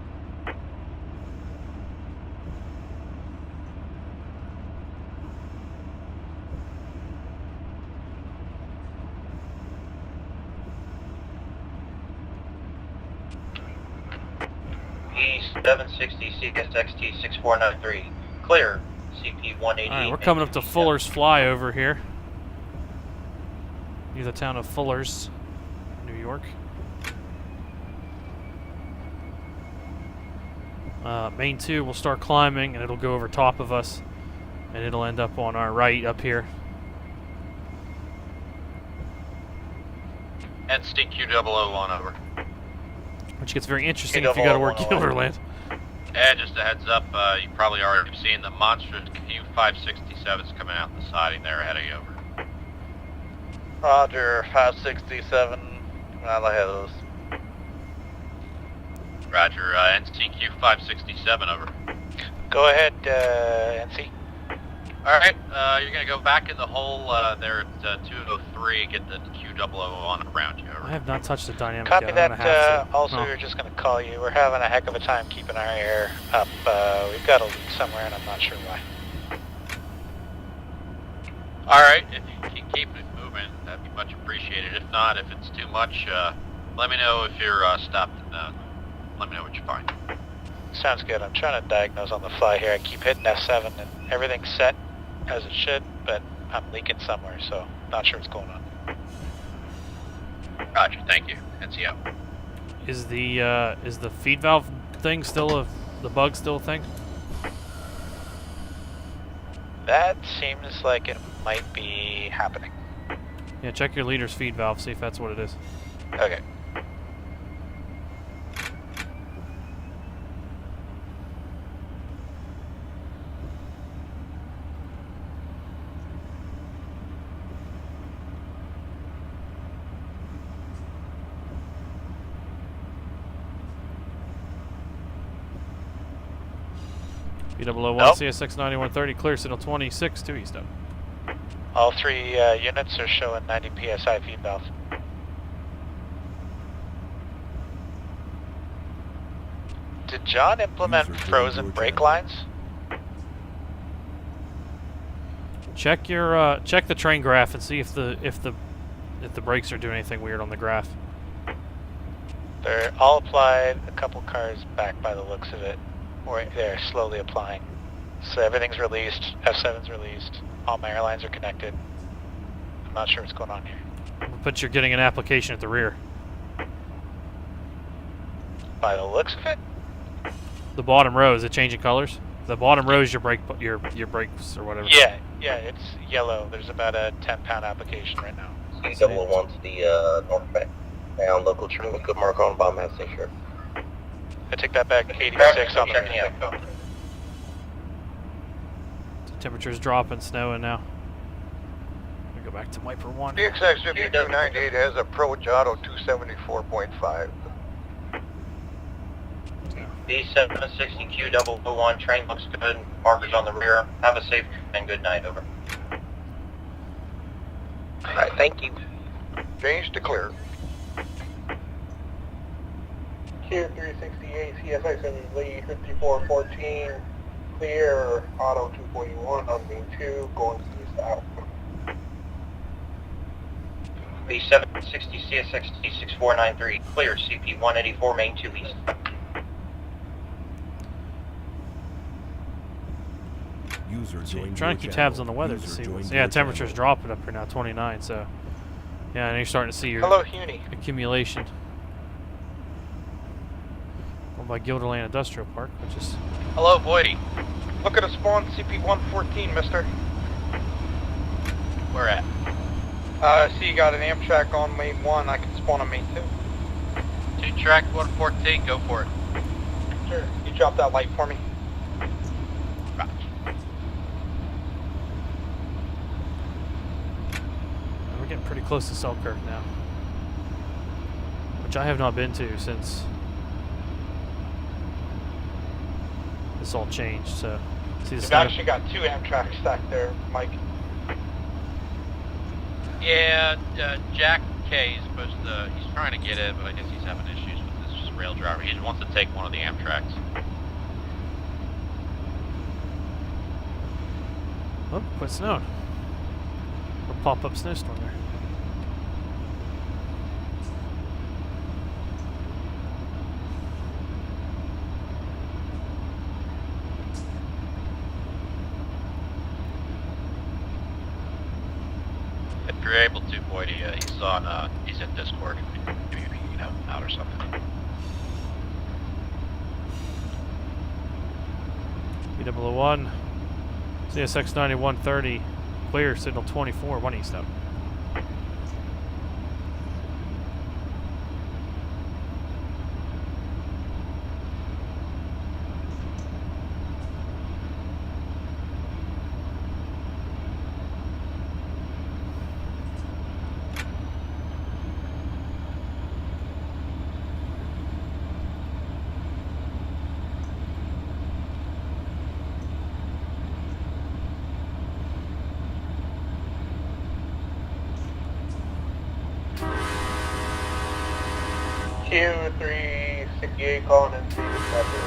P760 CSXT 6493. Clear. CP 188. Alright, we're coming up to Fuller's Flyover here. Near the town of Fuller's, New York. Main 2 will start climbing and it'll go over top of us and it'll end up on our right up here. And CQ001 over. Which gets very interesting if you got to work Gilderland. And just a heads up, you probably already seen the monstrous Q567s coming out the siding there ahead of you over. Roger, 567, out ahead of us. Roger, NCQ 567 over. Go ahead, NC. Alright, you're gonna go back in the hole there at 203, get the Q001 around you. I have not touched the dynamic Copy yet. that. I'm gonna have to. Also, we were just going to call you. We're having a heck of a time keeping our air up. We've got a leak somewhere, and I'm not sure why. Alright, if you can keep it moving, that'd be much appreciated. If not, if it's too much, let me know if you're stopped, and let me know what you find. Sounds good. I'm trying to diagnose on the fly here. I keep hitting F7, and everything's set as it should, but I'm leaking somewhere, so not sure what's going on. Roger, thank you. NCO. Is the feed valve thing still the bug still a thing? That seems like it might be happening. Yeah, check your leader's feed valve, see if that's what it is. Okay. P001, Nope. CSX 9130, clear signal 26 to east up. All three units are showing 90 psi feed valve. Did John implement User frozen joined brake your lines? Check your check the train graph and see if the brakes are doing anything weird on the graph. They're all applied, a couple cars back by the looks of it. Or they're slowly applying. So everything's released, F7's released, all my airlines are connected. I'm not sure what's going on here. But you're getting an application at the rear. By the looks of it? The bottom row, is it changing colors? The bottom row is your brake your brakes or whatever. Yeah, it's yellow. There's about a 10-pound application right now. C001 to the northbound local train with good mark on bottom half sure. I take that back, 86 on the out. Temperature's dropping, snowing now. We go back to wiper 1. CSX 5298 has approach auto 274.5. B760 Q001 train looks good. Markers on the rear. Have a safe and good night. Over. Alright, thank you. Change to clear. Q368, CSX and Lee 5414, clear, auto 241 on main 2, going east out. B760 CSX T6493, clear, CP 184, main 2 east. User joined Trying to your keep tabs channel. on the weather to User see joined what's... your Yeah, temperature's channel. dropping up here now, 29, so... Yeah, and you're starting to see your Hello, Huni. accumulation. Over by Gilderland Industrial Park, which is... Hello, Boydie. Look at a spawn CP-114, mister. Where at? I see you got an Amtrak on main 1. I can spawn on main 2. 2 track 114, go for it. Sure. You drop that light for me. Roger. We're getting pretty close to Selkirk now. Which I have not been to since... this all changed, so... See the We've snow? actually got 2 Amtrak stacked there, Mike. Yeah, Jack K is supposed to, he's trying to get it, but I guess he's having issues with this rail driver. He wants to take one of the Amtraks. Oh, quit snowing. A pop-up snowstorm there. If you're able to, Boydie, he's on, he's in Discord. Maybe you can help him out or something. P001, CSX 9130, clear, signal 24, 1 east up. Q368 calling in to dispatcher.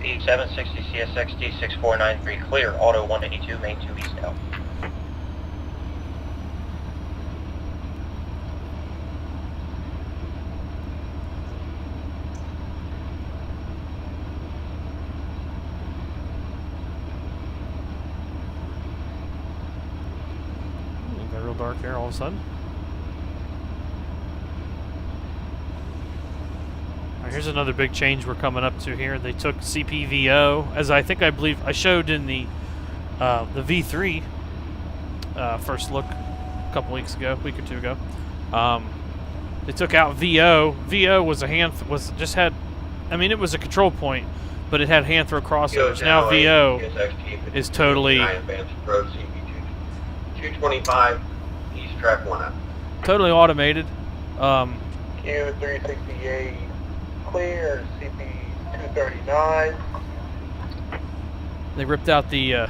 P760 CSX D6493 clear, auto 182, main 2 east now. It got real dark there all of a sudden. Here's another big change we're coming up to here. They took CPVO, as I believe I showed in the V3 first look a couple week or 2 ago. They took out VO. VO was a it was a control point, but it had hand throw crossovers. Now VO is totally 225 east track 1 up. Totally automated. Q368 clear, CP239. They ripped out the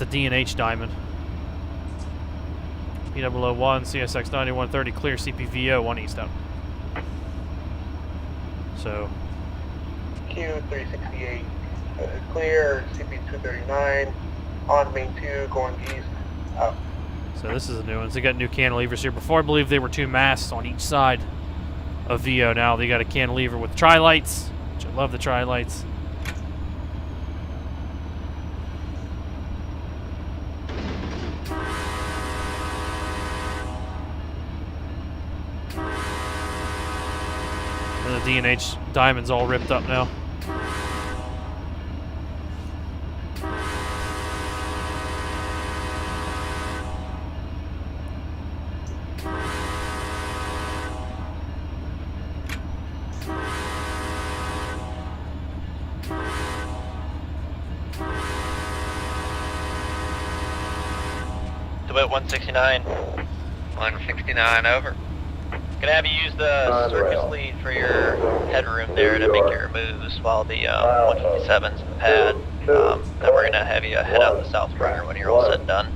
D&H diamond. P001 CSX 9130 clear, CPVO 1 east out. So Q368 clear, CP239 on main 2 going east out. So this is a new one. So they got new cantilevers here. Before I believe they were 2 masts on each side of VO. Now they got a cantilever with tri-lights, which I love the tri-lights. And the D&H diamond's all ripped up now. Dewitt 169. 169 over. Gonna have you use the circus lead for your headroom there to make your moves while the 157's in the pad. Then we're gonna have you head out the south runner when you're all said and done.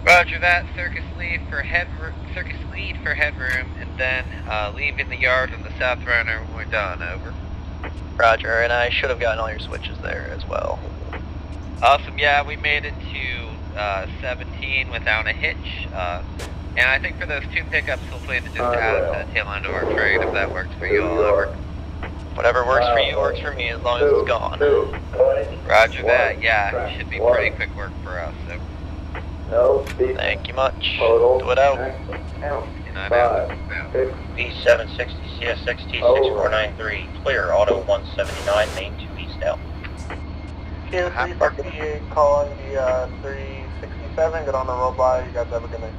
Roger that. Circus lead for headroom, and then leaving the yard on the south runner when we're done. Over. Roger, and I should have gotten all your switches there as well. Awesome. Yeah, we made it to 17 without a hitch. And I think for those 2 pickups, we'll plan to just add it to the tail end of our train if that works for you all. Over. Whatever works for you works for me as long as it's gone. Roger that. Yeah, it should be pretty quick work for us. So. Thank you much. Do it out. P760 CSX T6493 clear, auto 179, main 2 east out. Q368 calling the 367, get on the roll by, you guys have a good night.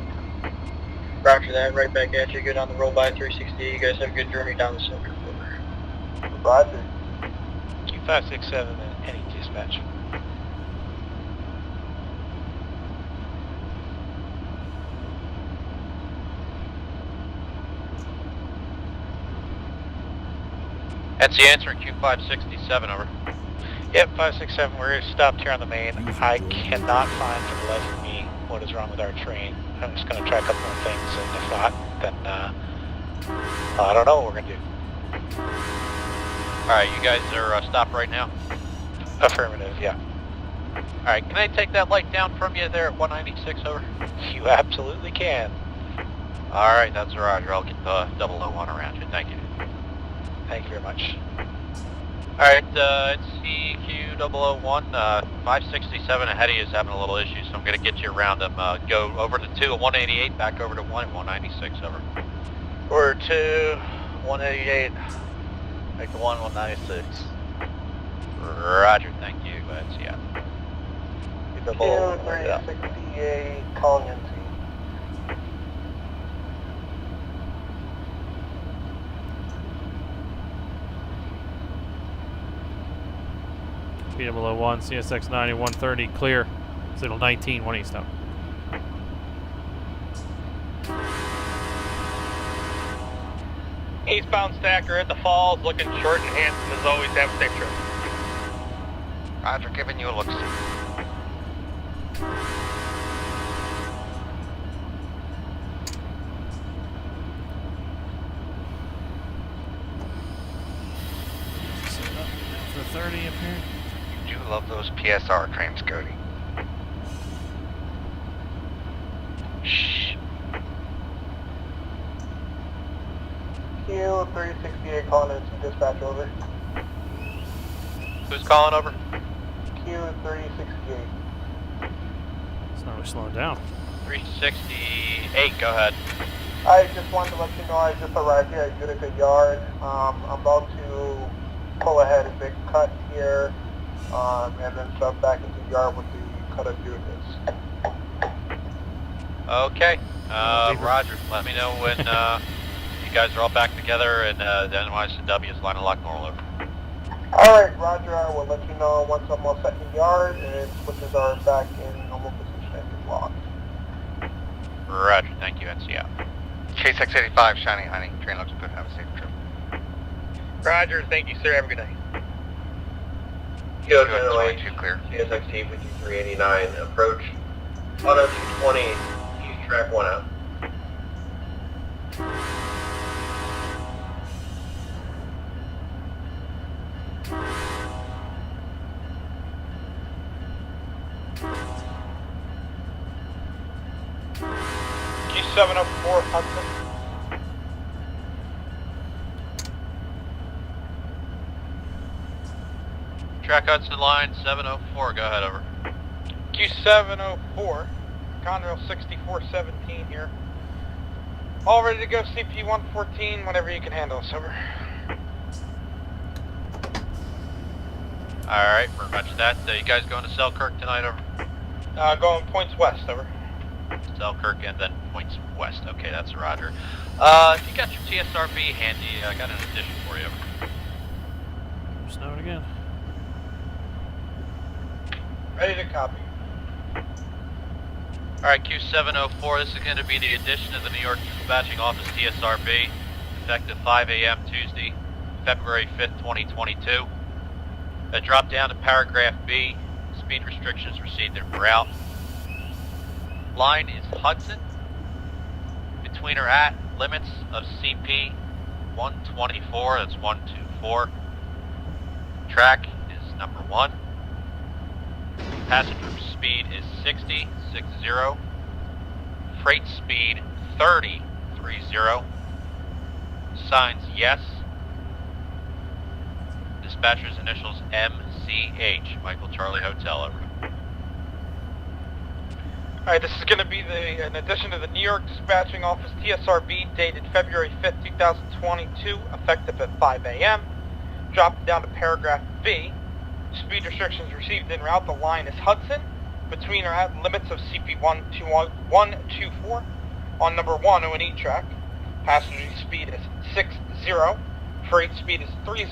Roger that, right back at you, good on the roll by 368, you guys have a good journey down the Selkirk River. Roger. Q567 any dispatch. That's the answer, Q567, over. Yep, 567, we're stopped here on the main. I cannot find for the life of me what is wrong with our train. I'm just going to try a couple more things, and if not, then I don't know what we're going to do. Alright, you guys are stopped right now? Affirmative, yeah. Alright, can I take that light down from you there at 196, over? You absolutely can. Alright, that's Roger. I'll get the 001 around you. Thank you. Thank you very much. Alright, it's CQ001, 567 ahead of you is having a little issue, so I'm going to get you around them. Go over to 2 at 188, back over to 1 at 196, over. We're 2, 188, back to 1, 196. Roger, thank you. That's, yeah. Q368 calling in. P001 CSX 9130 clear. Signal 19 1 east out. Eastbound stacker at the falls, looking short and handsome as always. Have a safe trip. Roger, giving you a look. For 30 up here. You do love those PSR trains, Cody. Shh. Q368 calling in to dispatch over. Who's calling over? Q368. It's not really slowing down. 368, go ahead. I just wanted to let you know I just arrived here at Utica Yard. I'm about to pull ahead a big cut here, and then sub back into the yard with the cut of units. Okay, Roger, let me know when you guys are all back together and the NYCW is line of lock normal over. Alright, Roger, I will let you know once I'm all set in the yard and switches are back in normal position and locked. Roger, thank you, NCO. K685, Shiny Honey. Train looks good. Have a safe trip. Roger, thank you, sir. Have a good day. Go Good, 22 clear. CSX P001 approach. Auto 220, use track 1 out. Q704 Hudson. Track Hudson Line 704, go ahead, over. Q704, Conrail 6417 here. All ready to go, CP 114, whenever you can handle us, over. Alright, roger that. You guys going to Selkirk tonight, over? Going points west, over. Selkirk and then points west. Okay, that's a roger. If you got your TSRB handy, I got an addition for you, over. Snowing again. Ready to copy. Alright, Q704, this is going to be the addition of the New York Dispatching Office TSRB, effective 5 a.m. Tuesday, February 5th, 2022. Drop down to paragraph B, speed restrictions received en route. Line is Hudson, between or at limits of CP 124, that's 124. Track is number 1. Passenger speed is 60, 60. Freight speed 30, 30. Signs yes. Dispatcher's initials MCH, Michael Charlie Hotel, over. Alright, this is going to be an addition to the New York Dispatching Office TSRB dated February 5th, 2022, effective at 5 a.m. Drop down to paragraph B. Speed restrictions received en route. The line is Hudson, between or at limits of CP 124 on number 1 O&E track. Passenger speed is 60. Freight speed is 30.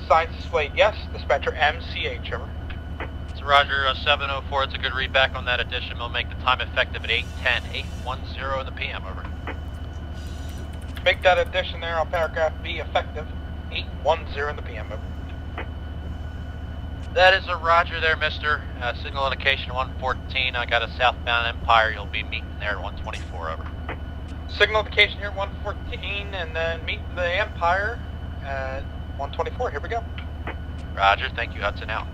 Signs displayed yes. Dispatcher MCH, over. So Roger, 704, it's a good readback on that addition. We'll make the time effective at 8:10, 8:10 in the PM, over. Make that addition there on paragraph B effective 8:10 in the PM, over. That is a roger there, mister. Signal indication 114. I got a southbound Empire. You'll be meeting there at 124, over. Signal indication here 114, and then meet the Empire at 124. Here we go. Roger, thank you, Hudson out.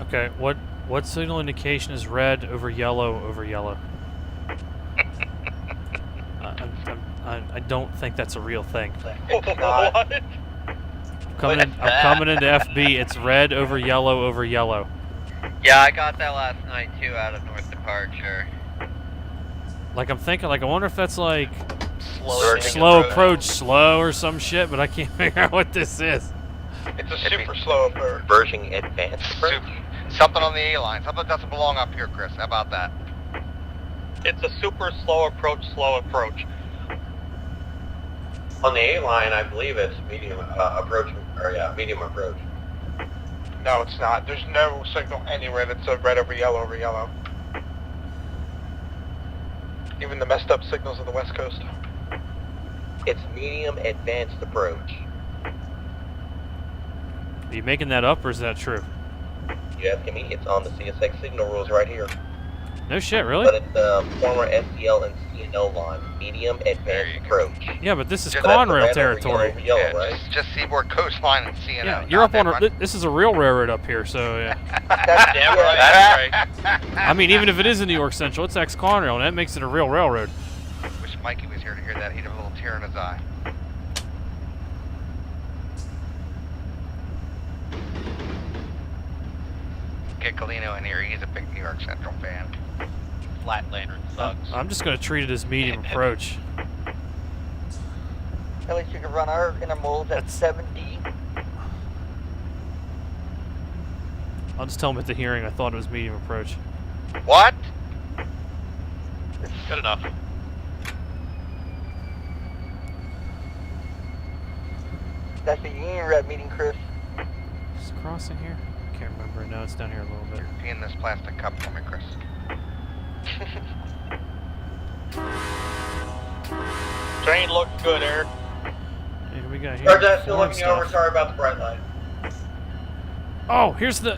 Okay, what signal indication is red over yellow over yellow? I don't think that's a real thing. What? I'm coming into FB. It's red over yellow. Yeah, I got that last night too out of North Departure. Like I'm thinking, like I wonder if that's like Slow approach, slow or some shit, but I can't figure out what this is. It's a super slow approach. Version advanced. Something on the A line. Something that doesn't belong up here, Chris. How about that? It's a super slow approach, On the A line, I believe it's medium approach, medium approach. No, it's not. There's no signal anywhere that's a red over yellow. Even the messed up signals of the West Coast. It's medium advanced approach. Are you making that up, or is that true? You have me. It's on the CSX signal rules right here. No shit, really? But it's the former SCL and CNO line. Medium advanced approach. Yeah, but this is Just that's the Conrail red over territory. yellow, Yeah, right? just Seaboard Coastline and CNO. Yeah, you're up on a, this is a real railroad up here, so yeah. Damn right. That's right. I mean, even if it is in New York Central, it's ex-Conrail, and that makes it a real railroad. Wish Mikey was here to hear that. He'd have a little tear in his eye. Get Galino in here. He's a big New York Central fan. Flat lantern sucks. I'm just going to treat it as medium approach. At least you can run our intermodals at 70. I'll just tell them at the hearing I thought it was medium approach. What? Good enough. That's the union rep meeting, Chris. Is it crossing here? I can't remember. No, it's down here a little bit. In this plastic cup for me, Chris. Train looks good, Eric. Yeah, we got here. Roger, still foreign looking over. stuff. Sorry about the bright light. Oh, here's the...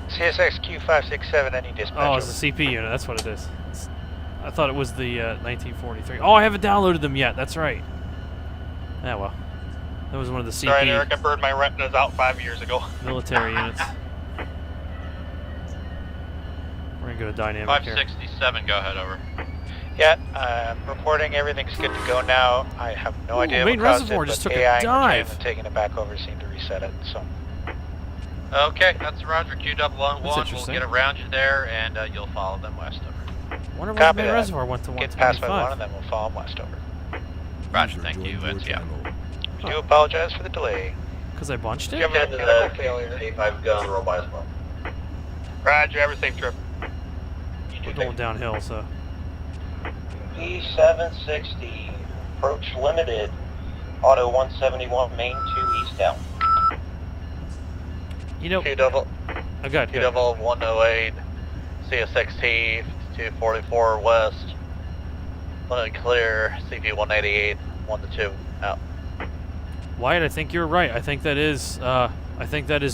CSX Q567, any dispatch. Oh, it's the CP unit. That's what it is. I thought it was the 1943. Oh, I haven't downloaded them yet. That's right. Yeah, well. That was one of the CP Sorry, Eric, I burned my retinas out 5 years ago. military units. We're going to go to dynamic here. 567, go ahead, over. Yeah, reporting everything's good to go now. I have no idea main what caused reservoir it, just but took a AI dive. and taking it back over seemed to reset it, so. Okay, that's Roger. Q001. We'll interesting. get around you there, and you'll follow them west over. Wonder why the Copy main that. reservoir went to Get past by 125. one, and then we'll follow them west over. Roger, User thank you, joined your NCO. channel. We do apologize for the delay. Because I bunched it? Give Head them to a the mechanical failure. K5 gun roll by as well. Roger, have a safe trip. We're going downhill, so... P760, approach limited, auto 171, main 2 eastbound. You know... Q0, I got it. Q0 108, CSXT 244 west, limited clear, CP 188, 1 to 2, out. Wyatt, I think you're right. I think that is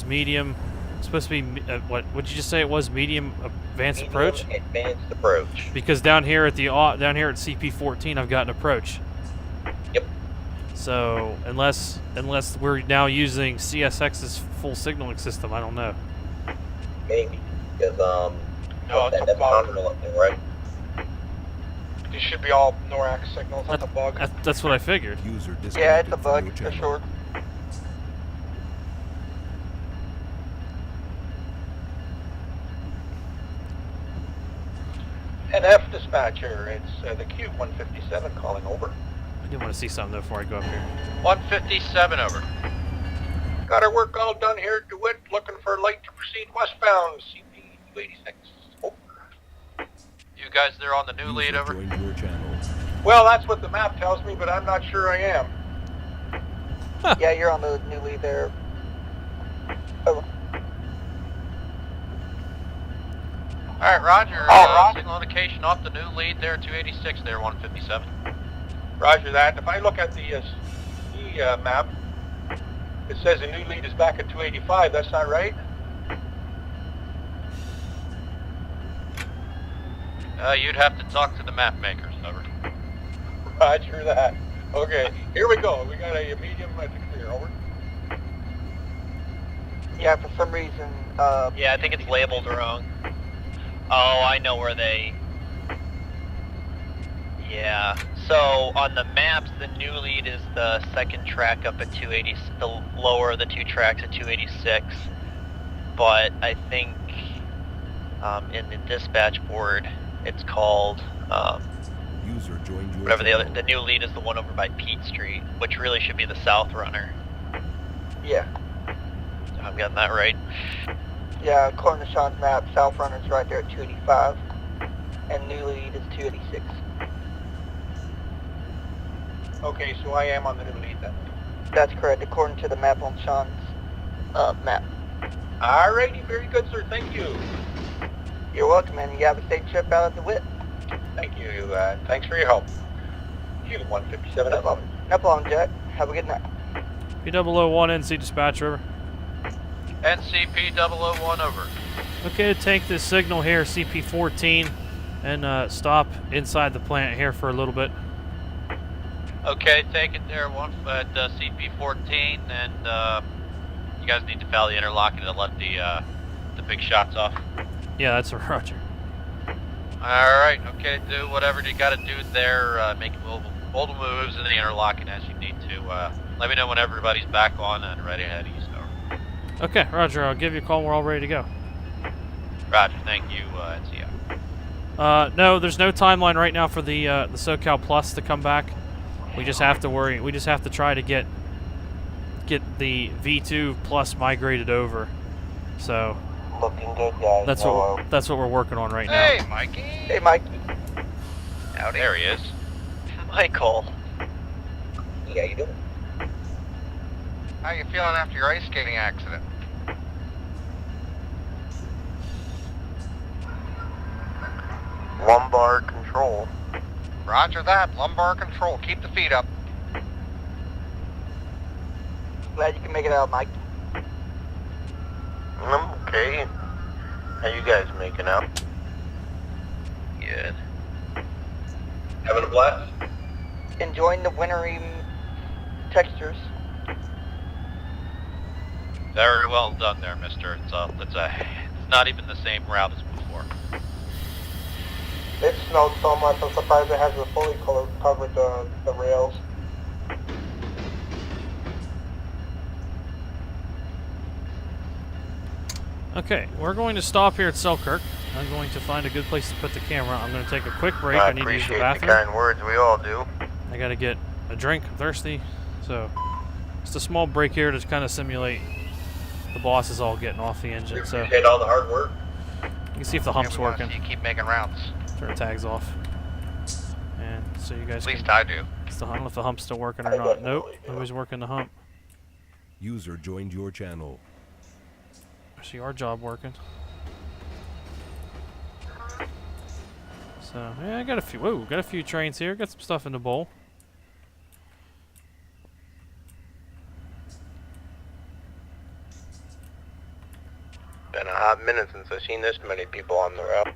medium... It's supposed to be... what did you just say it was? Medium advanced approach? Advanced approach. Because down here at CP14, I've got an approach. Yep. So unless we're now using CSX's full signaling system, I don't know. Maybe. Because, No, it's a that's bug. Conrail up there, right? These should be all NORAC signals, not a bug. That's what I figured. User Yeah, it's disconnected a from bug, your for channel. sure. NF dispatcher, it's the Q157 calling over. I do want to see something though before I go up here. 157, over. Got our work all done here at Dewitt, looking for light to proceed westbound, CP 286. Over. You guys there on the new lead, User over? joined your channel. Well, that's what the map tells me, but I'm not sure I am. Yeah, you're on the new lead there. Over. Alright, Roger. Roger. Signal indication off the new lead there, 286 there, 157. Roger that. If I look at the map, it says the new lead is back at 285. That's not right? You'd have to talk to the map makers, over. Roger that. Okay, here we go. We got a medium at the clear, over. Yeah, for some reason, Yeah, I think it's labeled wrong. Oh, I know where they... Yeah. So, on the maps, the new lead is the second track up at 280, the lower of the two tracks at 286. But I think in the dispatch board, it's called... User joined your whatever channel. the new lead is the one over by Pete Street, which really should be the south runner. yeah. I'm getting that right. Yeah, according to Sean's map, South Runner's right there at 285, and new lead is 286. Okay, so I am on the new lead then. That's correct, according to the map on Sean's map. Alrighty, very good, sir. Thank you. You're welcome, and you have a safe trip out of DeWitt. Thank you. Thanks for your help. Q157 up. No problem, Jack. Have a good night. P001 NC dispatch, over. NCP 001 over. Okay, take this signal here, CP14, and stop inside the plant here for a little bit. Okay, take it there, one at CP14, and you guys need to foul the interlocking to let the big shots off. Yeah, that's a roger. Alright, okay, do whatever you gotta do there, make multiple moves in the interlocking as you need to. Let me know when everybody's back on and ready to head east, over. Okay, roger, I'll give you a call when we're all ready to go. Roger, thank you, NCO. No, there's no timeline right now for the SoCal Plus to come back. We just have to worry. We just have to try to get the V2 Plus migrated over. So Looking good, guys. that's what we're working on right now. Hey, Mikey. Hey, Mikey. Howdy. There he is. Michael. Yeah, you doing? How you feeling after your ice skating accident? Lumbar control. Roger that. Lumbar control. Keep the feet up. Glad you can make it out, Mike. I'm okay. How you guys making out? Good. Having a blast? Enjoying the wintry textures. Very well done there, mister. It's not even the same route as before. It snowed so much, I'm surprised it hasn't fully covered the rails. Okay, we're going to stop here at Selkirk. I'm going to find a good place to put the camera. I'm going to take a quick break. I need to use the bathroom. The kind words we all do. I got to get a drink. I'm thirsty. So, just a small break here to kind of simulate the boss is all getting off the engine. So, Appreciate all the hard work. you can see if the hump's working. You keep making rounds. Turn the tags off. And so you guys At least I do. I don't know if the hump's still working or not. Nope, nobody's working the hump. User joined your channel. I see our job working. So yeah, I got a few. Whoa, got a few trains here. Got some stuff in the bowl. Been a hot minute since I've seen this many people on the route.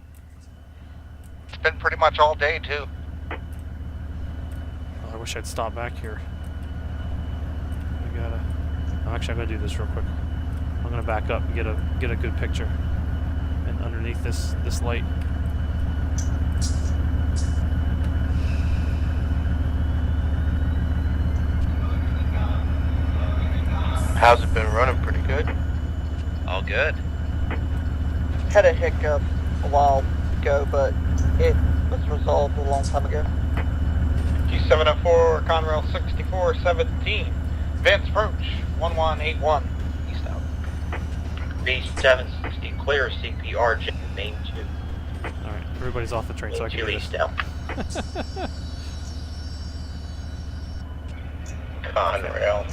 It's been pretty much all day, too. Oh, I wish I'd stop back here. I gotta. Oh, actually, I'm gonna do this real quick. I'm gonna back up and get a good picture. And underneath this light. How's it been running? Pretty good? All good. Had a hiccup a while ago, but it was resolved a long time ago. G704, Conrail 6417. Advance approach, 1181. East out. B760 clear CPR check main 2. Alright, everybody's off the train so I can do this. East out. Conrail.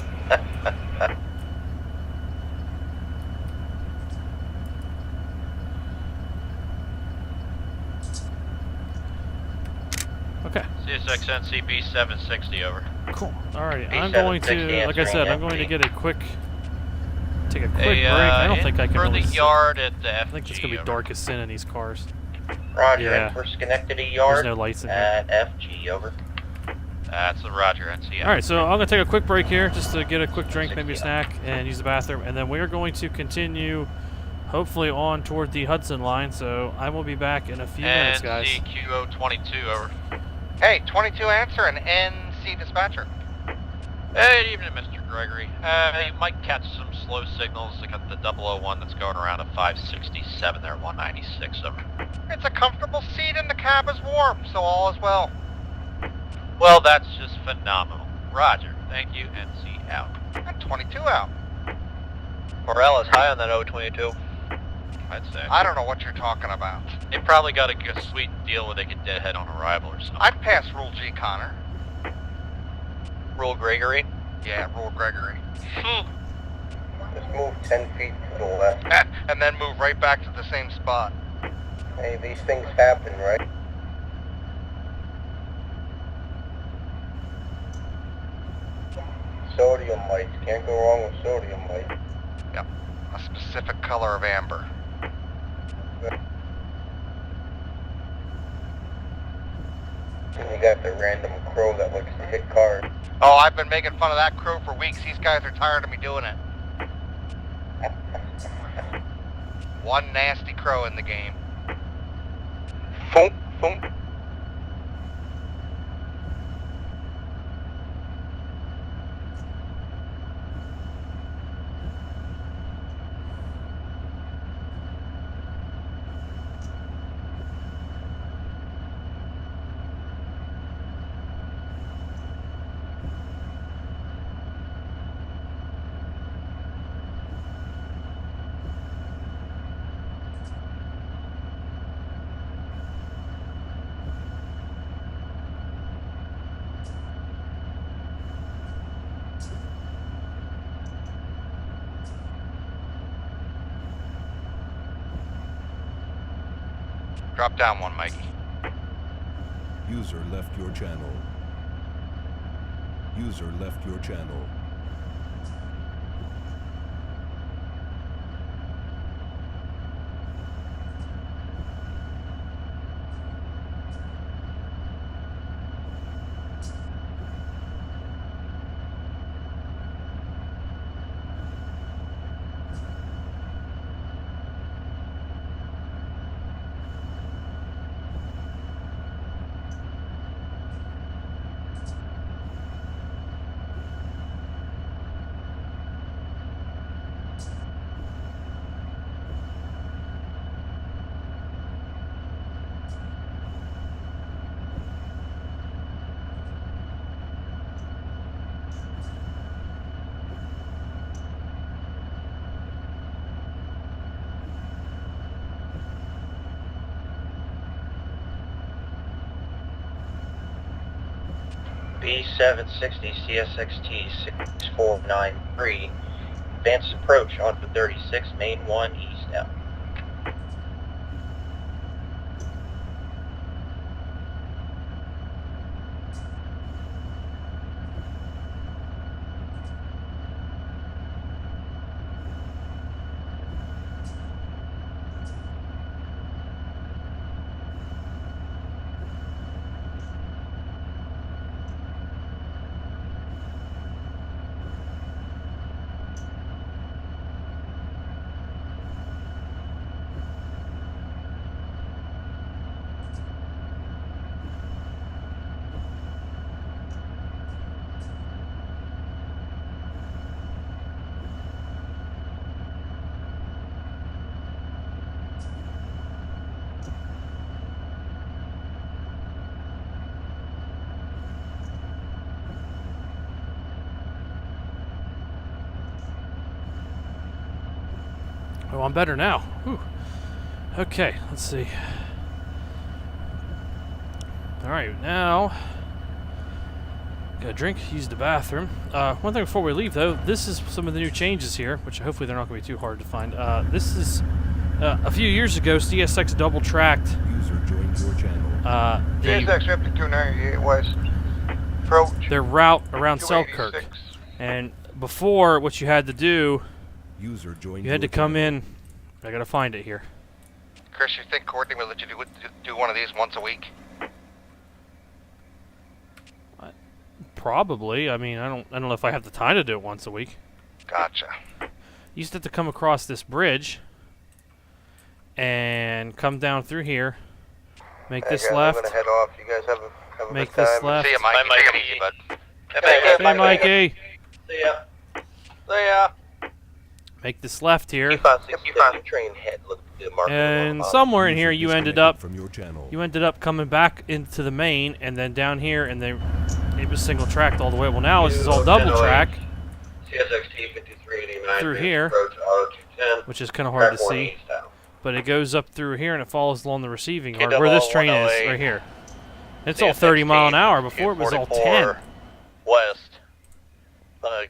Okay. CSX NCB 760 over. Cool. Alrighty, I'm going to, like I said, I'm going to get a quick, take a quick break. I don't think I can for really the yard at the FG. I think it's going to be dark as sin in these cars. Roger, Yeah. and for Schenectady Yard There's no lights in here. at FG, over. That's the Roger NCO. Alright, so I'm going to take a quick break here just to get a quick drink, maybe a snack, and use the bathroom. And then we are going to continue, hopefully, on toward the Hudson Line. So I will be back in a few minutes, guys. CQO22 over. Hey, 22 answer and NC dispatcher. Hey, good evening, Mr. Gregory. You might catch some slow signals. I got the 001 that's going around at 567 there, 196 over. It's a comfortable seat and the cab is warm, so all is well. Well, that's just phenomenal. Roger. Thank you, NC out. And 22 out. Morale is high on that 022. I'd say. I don't know what you're talking about. They probably got a good sweet deal where they get deadhead on arrival or something. I'd pass Rule G, Connor. Rule Gregory. Yeah, Rule Gregory. Just move 10 feet to the left. And then move right back to the same spot. Hey, these things happen, right? sodium lights. Can't go wrong with sodium lights. Yep. A specific color of amber. And you got the random crow that likes to hit cars. Oh, I've been making fun of that crew for weeks. These guys are tired of me doing it. One nasty crow in the game. Thump, thump. Drop down one, Mikey. User left your channel. User left your channel. B760 CSXT 6493. Advanced approach onto 36 Main 1 eastbound. Oh, I'm better now. Whew. Okay, let's see. Alright, now got a drink, use the bathroom. One thing before we leave though, this is some of the new changes here, which hopefully they're not going to be too hard to find. This is a few years ago CSX double tracked User joined your channel. CSX 5298 West. Approach. Their route around Selkirk. And before, what you had to do, User joined you had to your come channel. in. I gotta find it here. Chris, you think Courtney will let you do one of these once a week? Probably. I mean, I don't know if I have the time to do it once a week. Gotcha. You used to have to come across this bridge and come down through here. Make this left. I'm gonna head off. You guys have a Make good this time. left. See you, Mikey. Take it easy, bud. Hey, Mikey. See ya. See ya. Make this left here. Keep on the train head. Look at the marker. And somewhere in here, you ended up from your channel. coming back into the main, and then down here, and then it was single tracked all the way. Well, now this is all double track CSXT 5389 through here, approach auto 210, which is kind of hard to track 1 see. eastbound. But it goes up through here, and it follows along the receiving yard, K-double where this train is, 108. right here. It's all 30 mile an hour. Before it was all 10. West.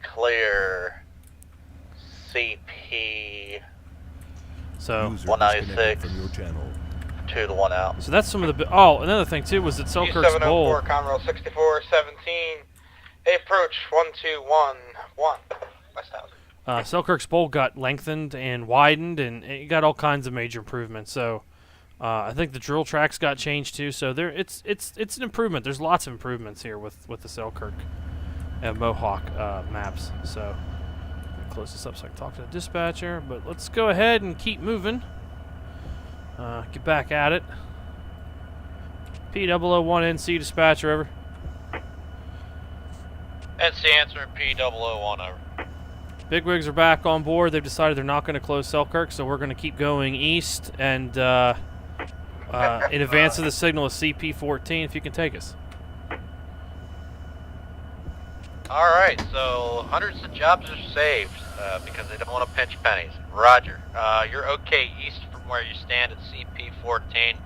Clear. CP So, User 196 disconnected from your channel. 2 to 1 out. so that's some of the. Oh, another thing too was that Selkirk's bowl. Conrail 6417. Approach 1211. West House. Selkirk's bowl got lengthened and widened, and it got all kinds of major improvements. So I think the drill tracks got changed too. So it's an improvement. There's lots of improvements here with the Selkirk and Mohawk maps. So I'll close this up so I can talk to the dispatcher. But let's go ahead and keep moving. Get back at it. P001 NC dispatcher, over. NC answering P001, over. Bigwigs are back on board. They've decided they're not going to close Selkirk, so we're going to keep going east and in advance of the signal is CP14, if you can take us. Alright, so hundreds of jobs are saved because they don't want to pinch pennies. Roger. You're okay east from where you stand at CP14.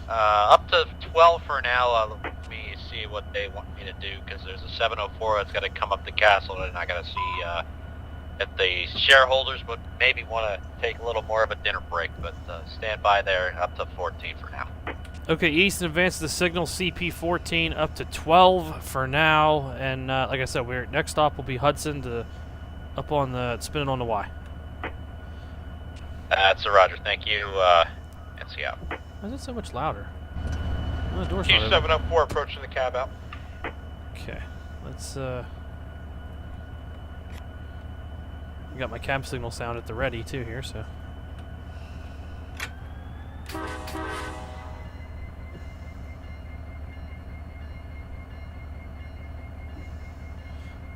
Up to 12 for now. Let me see what they want me to do, because there's a 704 that's got to come up the castle, and I got to see if the shareholders would maybe want to take a little more of a dinner break, but stand by there up to 14 for now. Okay, east in advance of the signal, CP14 up to 12 for now, and like I said, next stop will be Hudson up on the spinning on the Y. That's a Roger. Thank you. NC out. Why is it so much louder? Oh, the door's not open. Q704 approaching the cab out. Okay, let's I got my cab signal sound at the ready too here, so.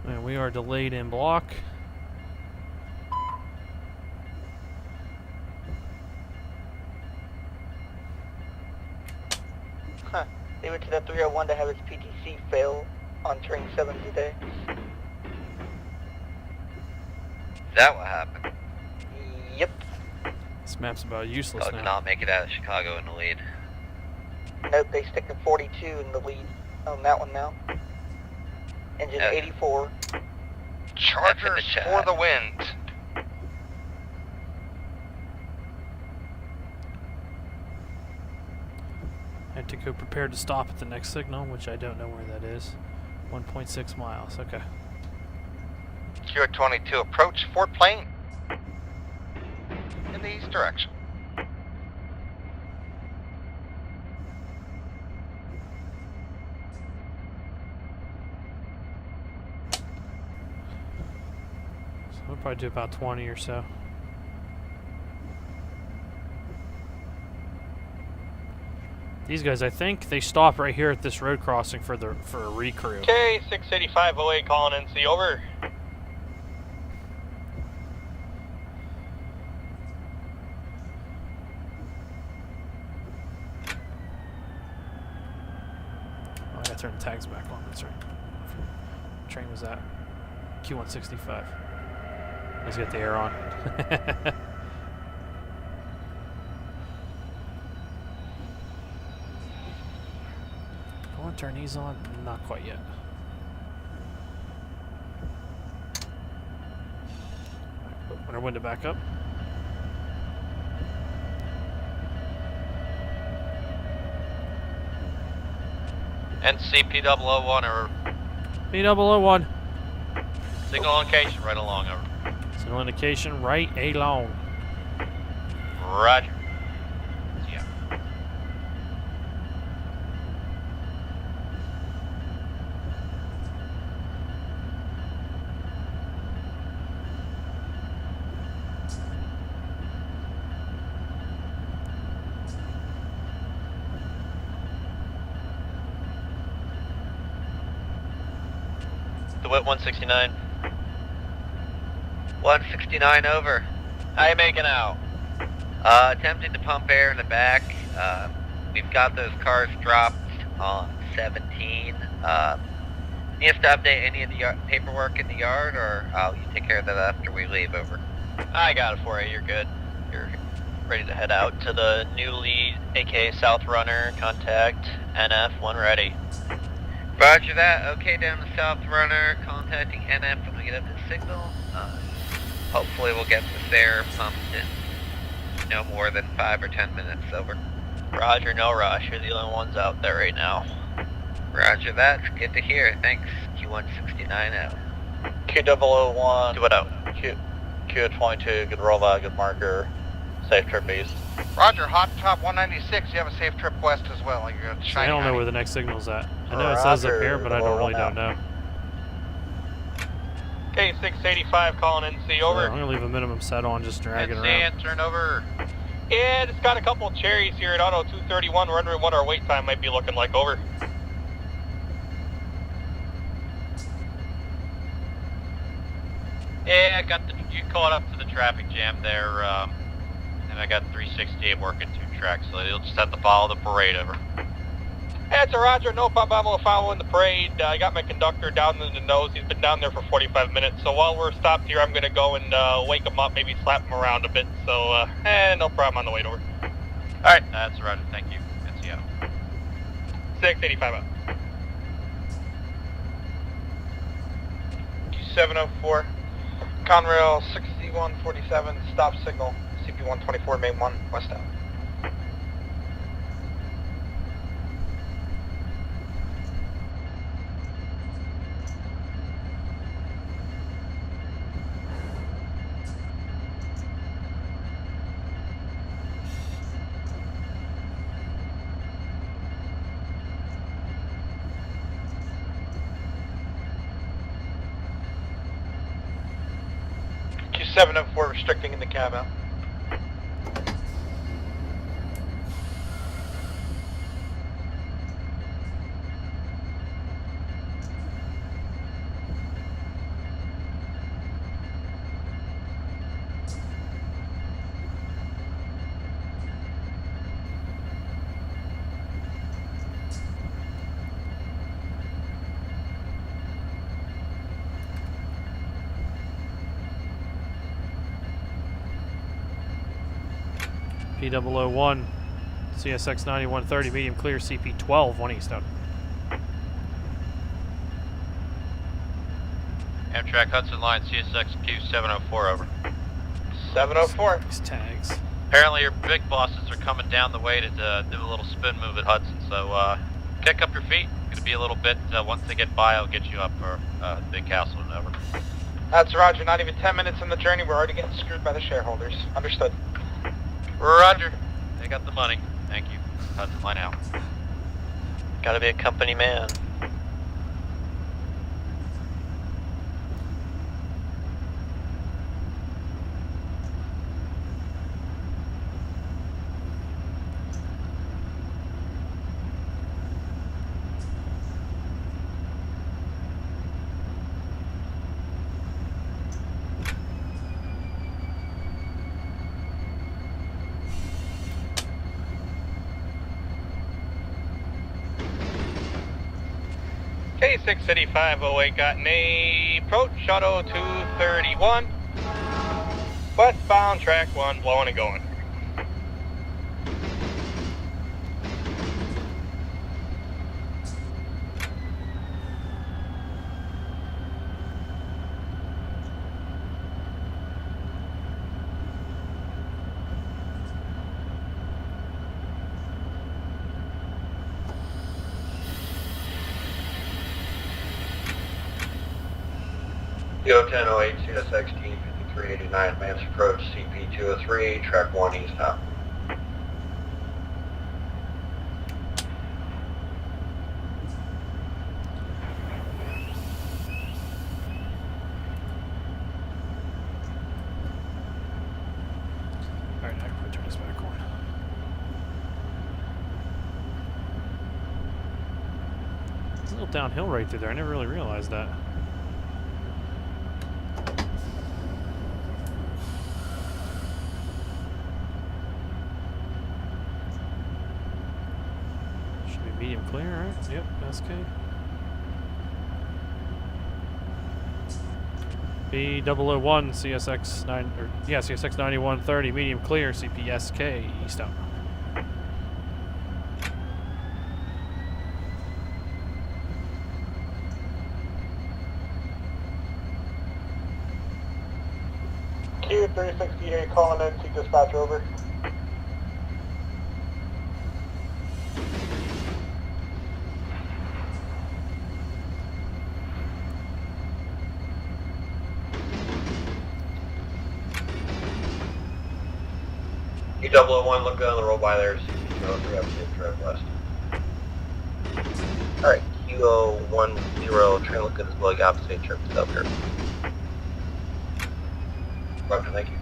And we are delayed in block. Dewitt to the 301 to have his PTC fail on train 7 today. Is that what happened? Yep. This map's about useless Did now. not make it out of Chicago in the lead. Nope, they stick to 42 in the lead on that one now. Engine 84. Chargers for the wind. I have to go prepared to stop at the next signal, which I don't know where that is. 1.6 miles, okay. QR22, approach Fort Plain in the east direction. So we'll probably do about 20 or so. These guys, I think they stop right here at this road crossing for a recrew. Okay, 68508 calling NC, over. Oh, I gotta turn the tags back on, that's right. What train was that? Q165. Let's get the air on. I want to turn these on? Not quite yet. Open our window back up. NC P001, over. P001. Signal indication right along, over. Signal indication right along. Roger. Yeah. Dewitt 169. 169 over. How you making out? Attempting to pump air in the back. We've got those cars dropped on 17. Need us to update any of the paperwork in the yard, or you take care of that after we leave, over? I got it for you. You're good. You're ready to head out to the new lead, aka South Runner. Contact NF when ready. Roger that. Okay, down the South Runner. Contacting NF when we get up to signal. Hopefully we'll get this air pumped in no more than 5 or 10 minutes, over. Roger, no rush. You're the only ones out there right now. Roger that. Good to hear. Thanks. Q169 out. Q001. Do it out. Q22. Good rollout. Good marker. Safe trip east. Roger, hot top 196. You have a safe trip west as well. You're So I don't know where the next signal's at. I know it says up here, but I don't know. K685 calling NC over. So I'm gonna leave a minimum set on, just drag it around. Turn over. Yeah, it's got a couple of cherries here at Auto 231. We're wondering what our wait time might be looking like. Over. Yeah, I got you caught up to the traffic jam there, and I got 368 working 2 tracks, so you'll just have to follow the parade over. That's a Roger, no problem. I'm following the parade. I got my conductor down in the nose. He's been down there for 45 minutes. So while we're stopped here, I'm going to go and wake him up, maybe slap him around a bit. So, no problem on the way over. All right, that's a Roger. Thank you. NC out. 685 out. Q704, Conrail 6147, stop signal, CP124, main 1, west out. Q704 restricting in the cab out. P001, CSX 9130, medium clear, CP12, 1 east out. Amtrak Hudson Line, CSX P004 over. 704. These tags. Apparently your big bosses are coming down the way to do a little spin move at Hudson, so kick up your feet. It's going to be a little bit, once they get by, I'll get you up for Big Castle and over. That's Roger, not even 10 minutes in the journey, we're already getting screwed by the shareholders. Understood. Roger. They got the money. Thank you. Hudson Line out. Gotta be a company man. K68508 got an approach, Auto 231. Westbound, track 1, blowing and going. Q1008, CSX T5389, advanced approach, CP203, track 1 east out. Alright, I can turn this back on. It's a little downhill right through there. I never really realized that. Medium clear, right? Yep, SK. B001, CSX 9130, medium clear, CPSK, east out. Q368 calling in, to dispatch over. P001, look on the roll by there. CP203, opposite track west. Alright, Q010, try to look at this leg opposite trip to Selkirk. Roger, thank you.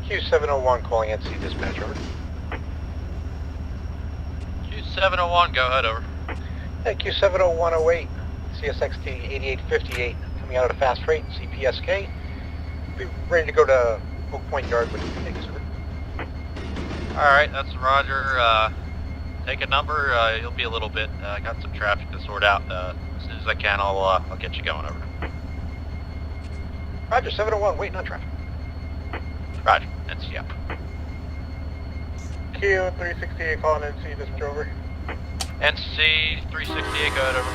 Q701 calling NC dispatch, over. Q701, go ahead, over. Hey, Q70108, CSX P001, coming out of the fast freight, CPSK. Be ready to go to Oak Point Yard with you. Thanks, over. Alright, that's Roger. Take a number. You'll be a little bit. Got some traffic to sort out. As soon as I can, I'll get you going, over. Roger, 701, waiting on traffic. Roger, that's yeah. Q368 calling NC dispatch, over. NC 368, go ahead, over.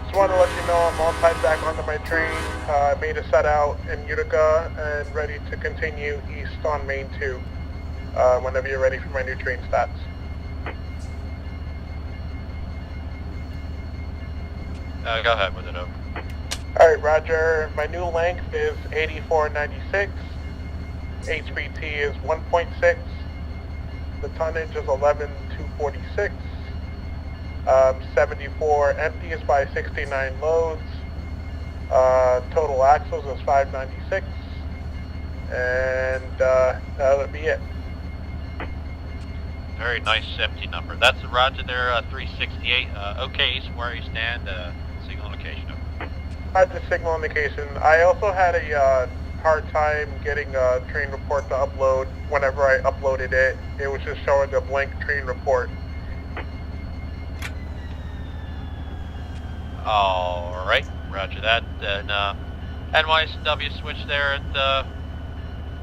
Just wanted to let you know I'm all tied back onto my train. I made a set out in Utica and ready to continue east on Main 2 whenever you're ready for my new train stats. Go ahead with it, over. Alright, Roger. My new length is 8496. HPT is 1.6. The tonnage is 11,246. 74 empties by 69 loads. Total axles is 596. And that'll be it. Very nice empty number. That's Roger there, 368. Okay, so where you stand, signal indication, over. I had the signal indication. I also had a hard time getting a train report to upload. Whenever I uploaded it, it was just showing a blank train report. Alright, Roger that. Then NYSW switch there at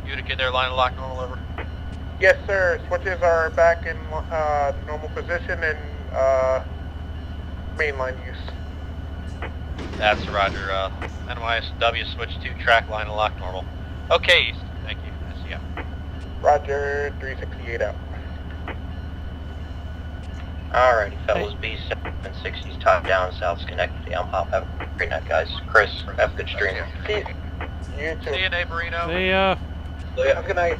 Utica there, line of lock normal, over. Yes, sir. Switches are back in normal position and mainline use. That's Roger. NYSW switch to track line of lock normal. Okay, thank you. That's yeah. Roger, 368 out. Alrighty, fellas, B760's top down, South Schenectady. I'm Hop. Have a great night, guys. Chris, have a good stream. You too. See you, Neighborino. Hey, Have a good night.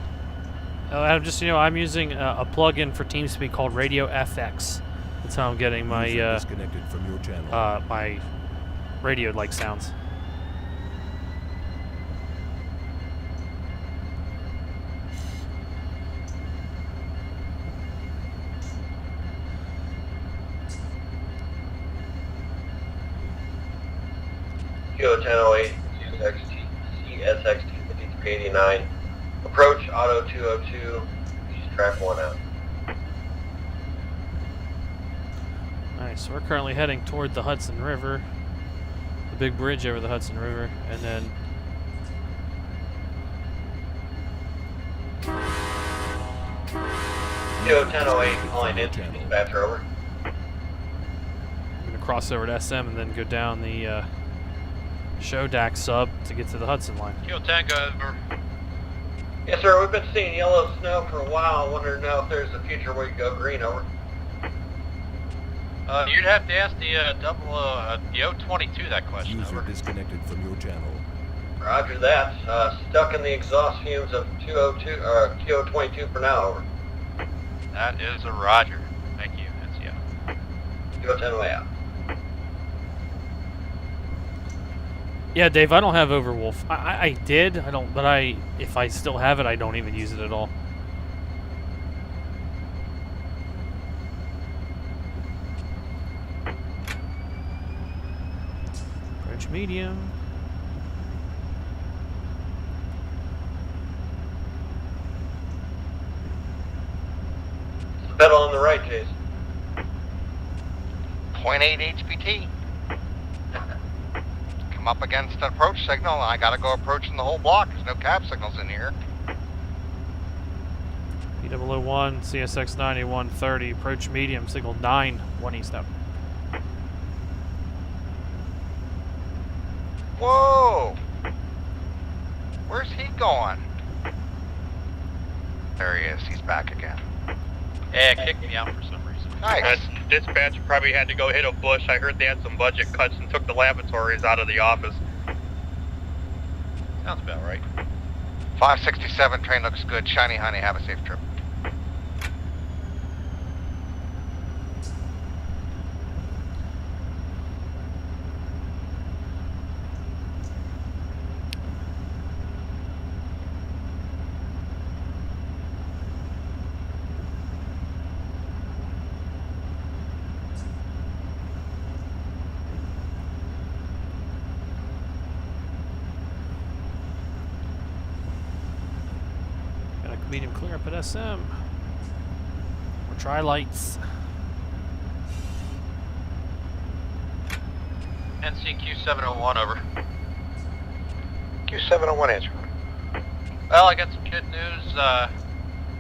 Adam, just so you know, I'm using a plug-in for TeamSpeak called Radio FX. That's how I'm getting my disconnected from your channel. my radio-like sounds. Q1008, CSX T5389. Approach Auto 202. She's track 1 out. Alright, so we're currently heading toward the Hudson River. The big bridge over the Hudson River, and then Q1008 calling in, dispatcher, over. I'm going to cross over to SM and then go down the Schodack sub to get to the Hudson Line. Q10, go ahead, over. Yes, sir. We've been seeing yellow snow for a while. I wonder now if there's a future where you go green, over. You'd have to ask the the O22 that question, User over. disconnected from your channel. Roger that. Stuck in the exhaust fumes of Q022 for now, over. That is a Roger. Thank you. That's yeah. Q1008 out. Yeah, Dave, I don't have Overwolf. I did. I don't, but if I still have it, I don't even use it at all. Approach medium. Pedal on the right, Jason. 0.8 HPT. Come up against an approach signal, and I gotta go approaching the whole block. There's no cab signals in here. P001, CSX 9130, approach medium, signal 9, 1 east up. Whoa! Where's he going? There he is. He's back again. Yeah, it kicked me out for some reason. Nice. Dispatch probably had to go hit a bush. I heard they had some budget cuts and took the lavatories out of the office. Sounds about right. 567 train looks good. Shiny honey, have a safe trip. Medium clear up at SM. We'll try lights. NCQ 701 over. Q701 answer. Well, I got some good news.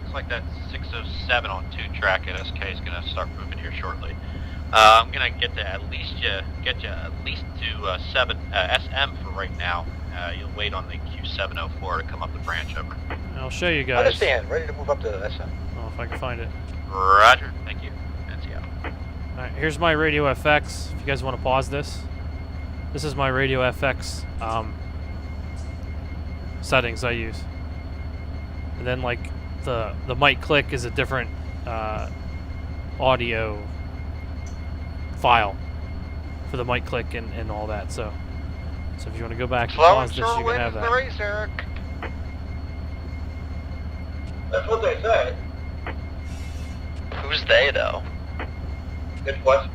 Looks like that 607 on 2 track at SK is going to start moving here shortly. I'm going to get you at least to SM for right now. You'll wait on the Q704 to come up the branch over. I'll show you guys. Understand. Ready to move up to SM. Oh, if I can find it. Roger. Thank you. NCO. Alright, here's my radio FX. If you guys want to pause this. This is my radio FX settings I use. And then like the mic click is a different audio file for the mic click and all that. So if you want to go back and pause this, you can have that. The race, Eric. That's what they say. Who's they, though? Good question.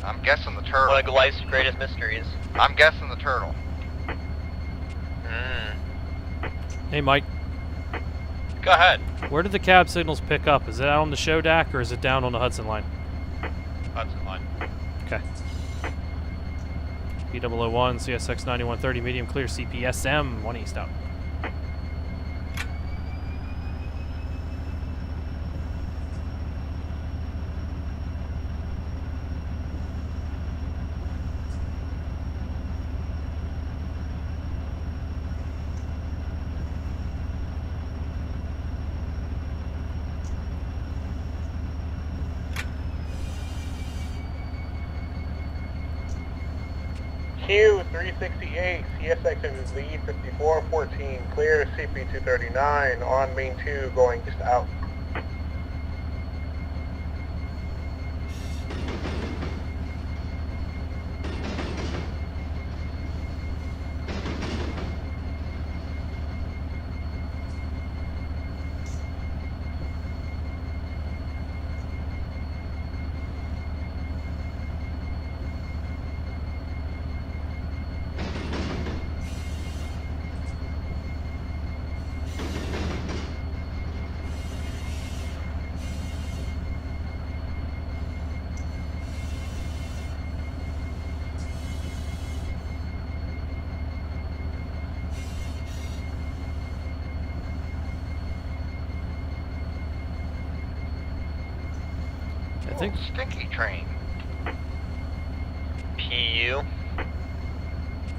I'm guessing the turtle. One of life's greatest mysteries. I'm guessing the turtle. Hey, Mike. Go ahead. Where did the cab signals pick up? Is it out on the Schodack or is it down on the Hudson Line? Hudson Line. Okay. P001, CSX 9130, medium clear, CPSM, 1 east out. Q368, CSX is lead 5414, clear CP239 on main 2 going just out. I think Stinky train. PU.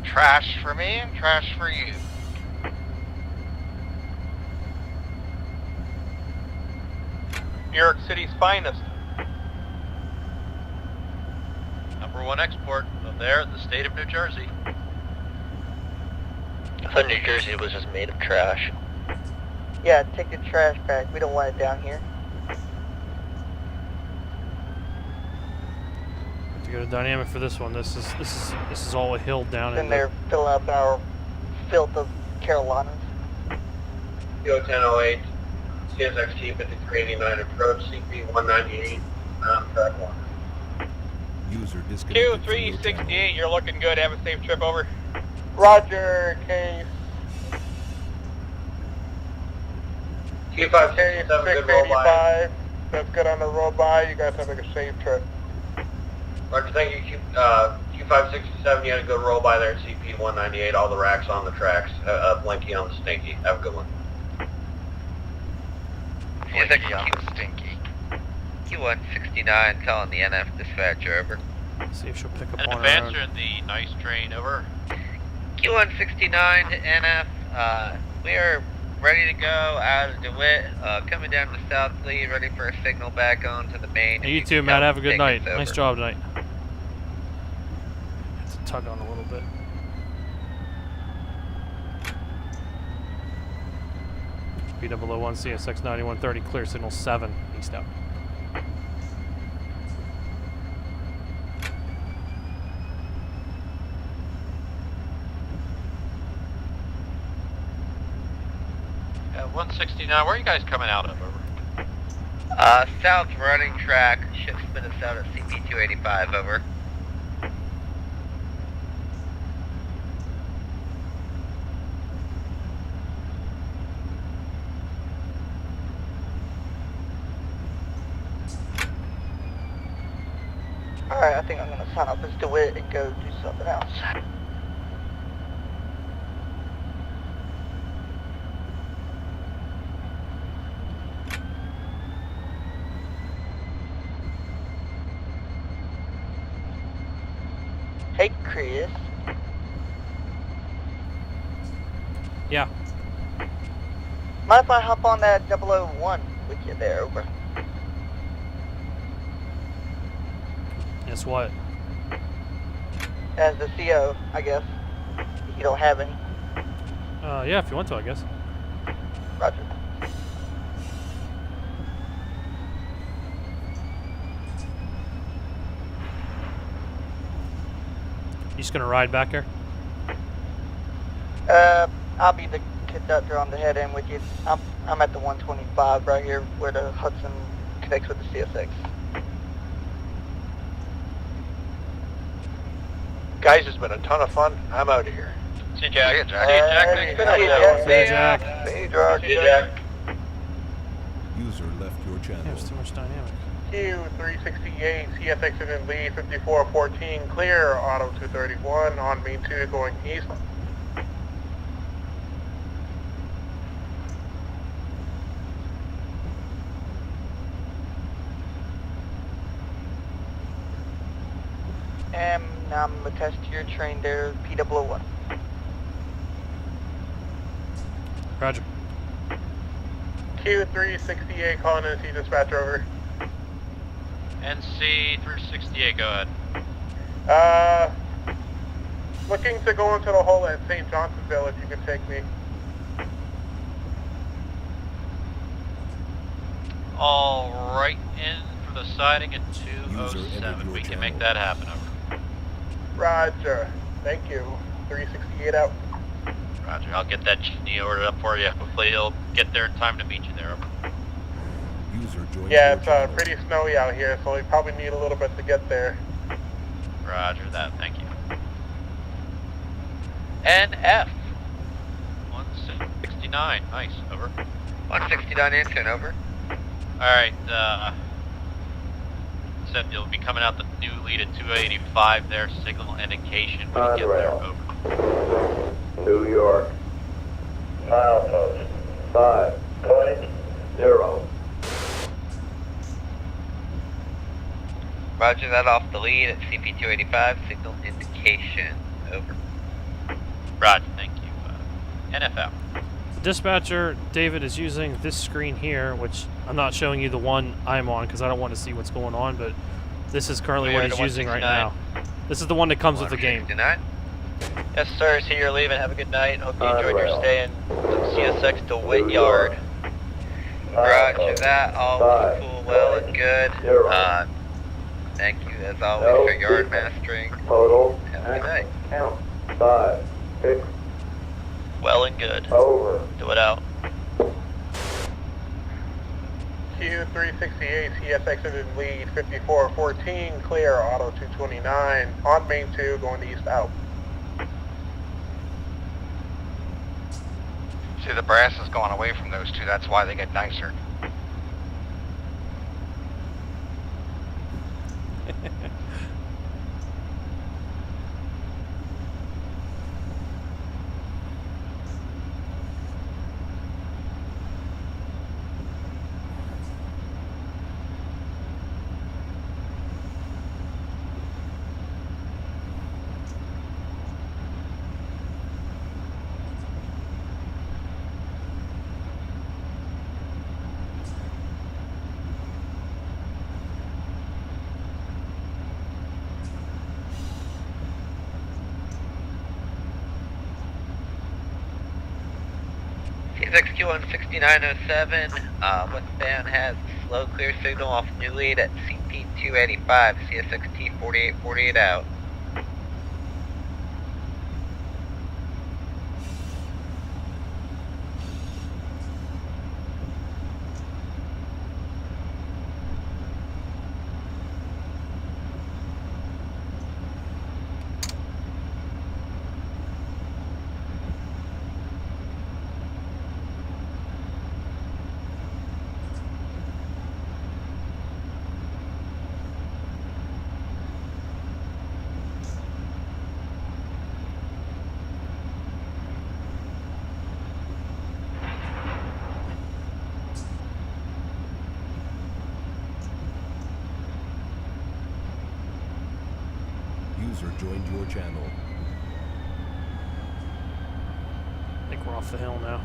Trash for me and trash for you. New York City's finest. #1 export of there, the state of New Jersey. I thought New Jersey was just made of trash. Yeah, take the trash back. We don't want it down here. to go to dynamic for this one. This is all a hill down in there. Filling up our filth of Carolinas. Q1008, CSX P5389 approach, CP 198, track 1. User disconnected. Q368, you're looking good. Have a safe trip, over. Roger, case. Q567, good roll by. That's good on the roll by. You guys have a safe trip. Roger, thank you. Q567, you had a good roll by there at CP 198. All the racks on the tracks. Blinky on the Stinky. Have a good one. Blinky on the Stinky. Q169 calling the NF dispatcher, over. See if she'll pick up and on advance her in the nice train, over. Q169 to NF, we are ready to go out of Dewitt, coming down to South Lee, ready for a signal back on to the main. Hey, you too, Matt. Have a good night. Nice job tonight. Have to tug on a little bit. P001 CSX 9130, clear signal 7, east out. Yeah, 169, where are you guys coming out of? Over. South running track, shift spin us out at CP285, over. Alright, I think I'm going to sign up as Dewitt and go do something else. Hey, Chris. Yeah. Mind if I hop on that 001 with you there, over? Guess what? As the CO, I guess. If you don't have any. Yeah, if you want to, I guess. Roger. You just gonna ride back here? I'll be the conductor on the head end with you. I'm at the 125 right here where the Hudson connects with the CSX. Guys, it's been a ton of fun. I'm out of here. See you, Jack. See you, Jack. See you, Jack. Next time. See you, Jack. See you, Jack. See you, Jack. User left your channel. There's too much dynamic. Q368, CSX in lead, 5414, clear, auto 231, on main 2 going east. And I'm attached to your train there, P001. Roger. Q368, calling in to see dispatcher, over. NC 368, go ahead. Looking to go into the hole at St. Johnsonville if you can take me. All right, in for the siding at 207. We can make that happen, over. Roger. Thank you. 368 out. Roger, I'll get that chimney ordered up for you. Hopefully he'll get there in time to meet you there, over. User joined Yeah, your it's channel. pretty snowy out here, so we probably need a little bit to get there. Roger that, thank you. NF 169, nice, over. 169 answering, over. Alright, said you'll be coming out the new lead at 285 there, signal indication when you get there, over. New York. Milepost 520. Roger that, off the lead at CP285, signal indication, over. Roger, thank you. NFL. The dispatcher, David, is using this screen here, which I'm not showing you the one I'm on because I don't want to see what's going on, but this is currently what he's using right now. This is the one that comes with the game. Yes, sir. See you're leaving. Have a good night. Hope you enjoyed your stay in CSX Dewitt Yard. Roger that. All cool, well and good. Thank you, as always, for yard mastering. Total. Have a good night. Count. 5, 6. Well and good. Over. Do it out. Q368, CSX in lead, 5414, clear, auto 229, on main 2, going east out. See, the brass is going away from those two. That's why they get nicer. CSX Q16907, westbound has slow clear signal off new lead at CP285, CSX T4848 out. User joined your channel. I think we're off the hill now.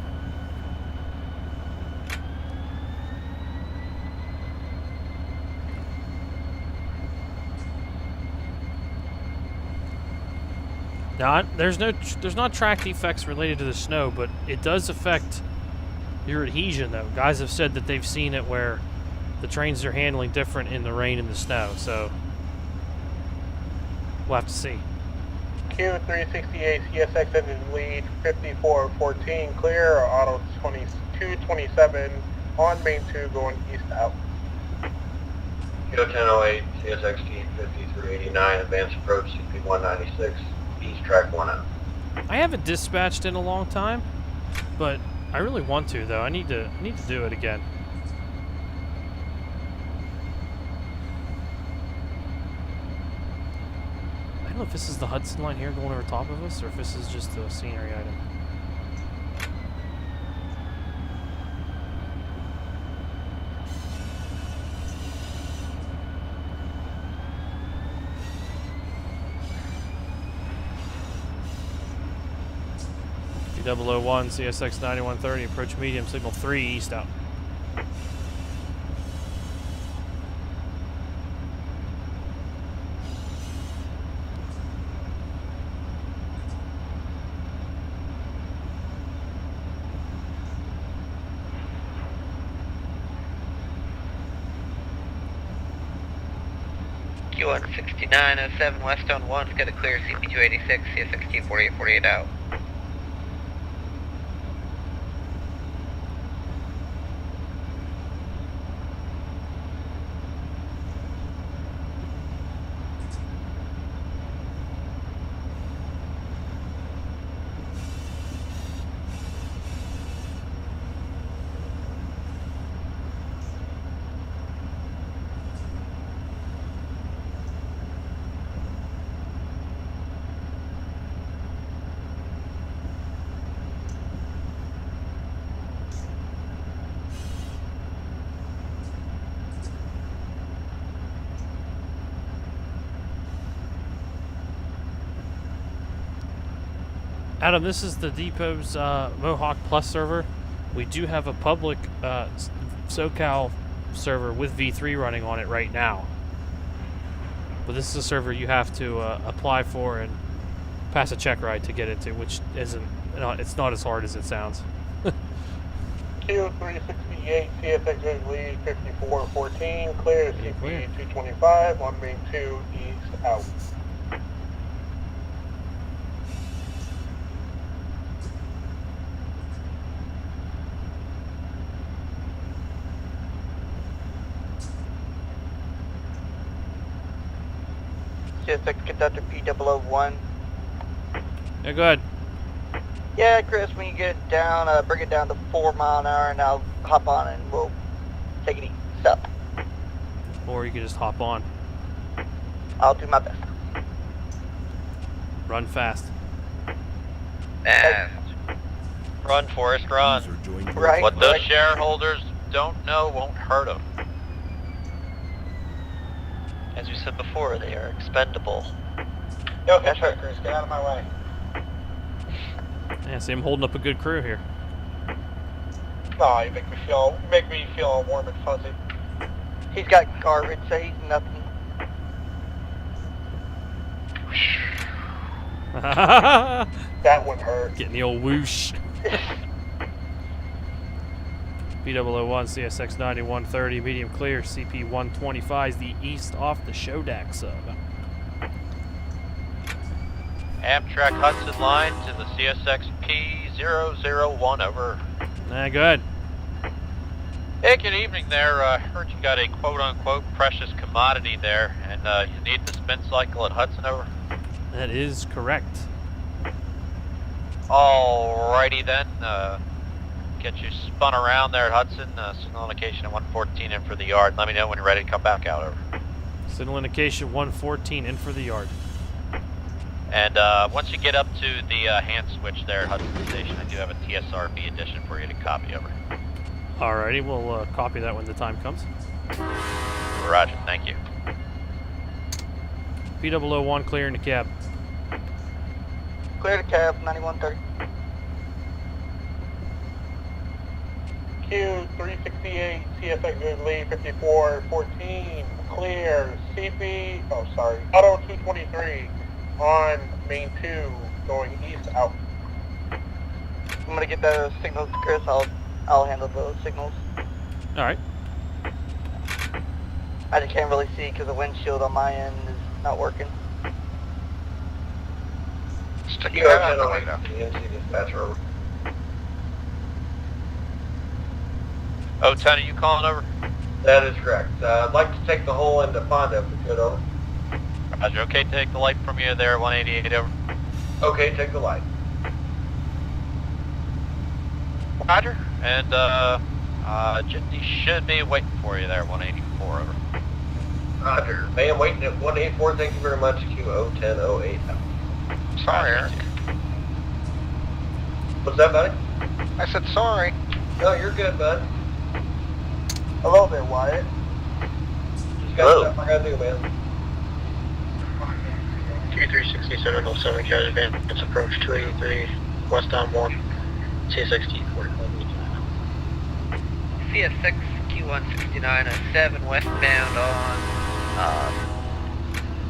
Now, there's not track defects related to the snow, but it does affect your adhesion, though. Guys have said that they've seen it where the trains are handling different in the rain and the snow, so we'll have to see. Q368 CSX engine lead 5414 clear, auto 2227 on main 2 going east out. Q1008 CSX T5389 advance approach CP196 east track 1 out. I haven't dispatched in a long time, but I really want to, though. I need to do it again. I don't know if this is the Hudson Line here going over top of us, or if this is just a scenery item. P001 CSX 9130 approach medium signal 3 east out. Q16907 west on 1's got a clear CP286, CSX T4848 out. Adam, this is the depot's Mohawk Plus server. We do have a public SoCal server with V3 running on it right now. But this is a server you have to apply for and pass a check ride to get into, which isn't, it's not as hard as it sounds. Q368 CSX lead 5414 clear CP225 on main 2 east out. CSX conductor P001. Yeah, go ahead. Yeah, Chris, when you get it down, bring it down to 4 mile an hour and I'll hop on and we'll take it easy. Stop. Or you can just hop on. I'll do my best. Run fast. Run, Forrest, run. Right. What the shareholders don't know won't hurt them. As we said before, they are expendable. Yo, hitchhikers, get out of my way. Yeah, see, I'm holding up a good crew here. Aw, you make me feel all warm and fuzzy. He's got garbage, so he's nothing. That one hurt. Getting the old whoosh. P001, CSX 9130, medium clear. CP 125 is the east off the Schodack sub. Amtrak Hudson Line to the CSX P001, over. Go ahead. Hey, good evening there. Heard you got a quote-unquote precious commodity there, and you need the spin cycle at Hudson, over. That is correct. Alrighty then. Get you spun around there at Hudson. Signal indication at 114 in for the yard. Let me know when you're ready to come back out, over. Signal indication 114 in for the yard. And once you get up to the hand switch there at Hudson Station, I do have a TSRB edition for you to copy, over. Alrighty, we'll copy that when the time comes. Roger, thank you. P001 clear in the cab. Clear the cab, 9130. Q368, CSX lead 5414, clear. CP, Auto 223 on main 2, going east out. I'm gonna get those signals to Chris. I'll handle those signals. Alright. I just can't really see because the windshield on my end is not working. Stick your head out the window. Dispatcher, over. 010, are you calling, over? That is correct. I'd like to take the whole into Fonda if we could, over. Roger, okay, take the light from you there, 188, over. Okay, take the light. Roger, and Jitney should be waiting for you there, 184, over. Roger. Ma'am, waiting at 184, thank you very much. Q01008. Sorry, Eric. What's that, buddy? I said sorry. No, you're good, bud. Hello there, Wyatt. Just got stuff I gotta do, man. Q36707, carriage van, it's approach 283, westbound 1, CSX T45. CSX Q16907 westbound on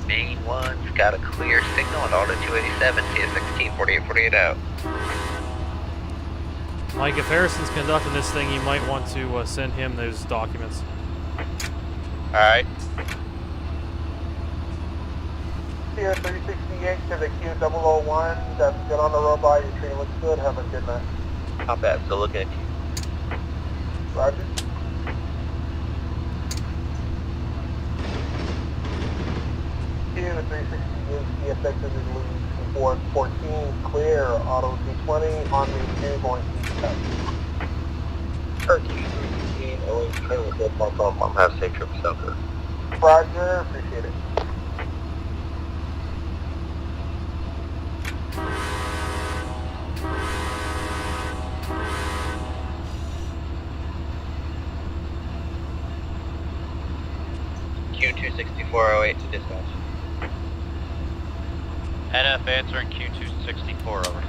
main 1's got a clear signal at Auto 287, CSX T4848 out. Mike, if Harrison's conducting this thing, you might want to send him those documents. Alright. Here 368 to the Q001, that's good on the road by, your train looks good, have a good night. Not bad, still looking at you. Roger. Q368, CSX is in lead 414, clear, Auto 220, on main 2, going east out. Q368, always train with good mark on, Mom, have a safe trip to Selkirk. Roger, appreciate it. Q26408 to dispatch. NF answering Q264, over.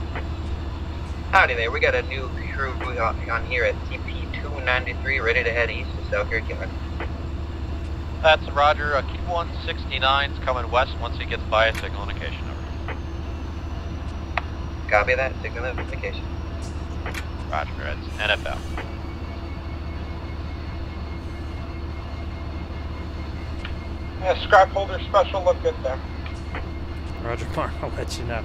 Howdy there, we got a new crew on here at CP293, ready to head east to Selkirk Yard. That's Roger, Q169's coming west once he gets by a signal indication, over. Copy that, signal notification. Roger, it's NFL. Yeah, scrap holder special, look good there. Roger, Mark, I'll let you know.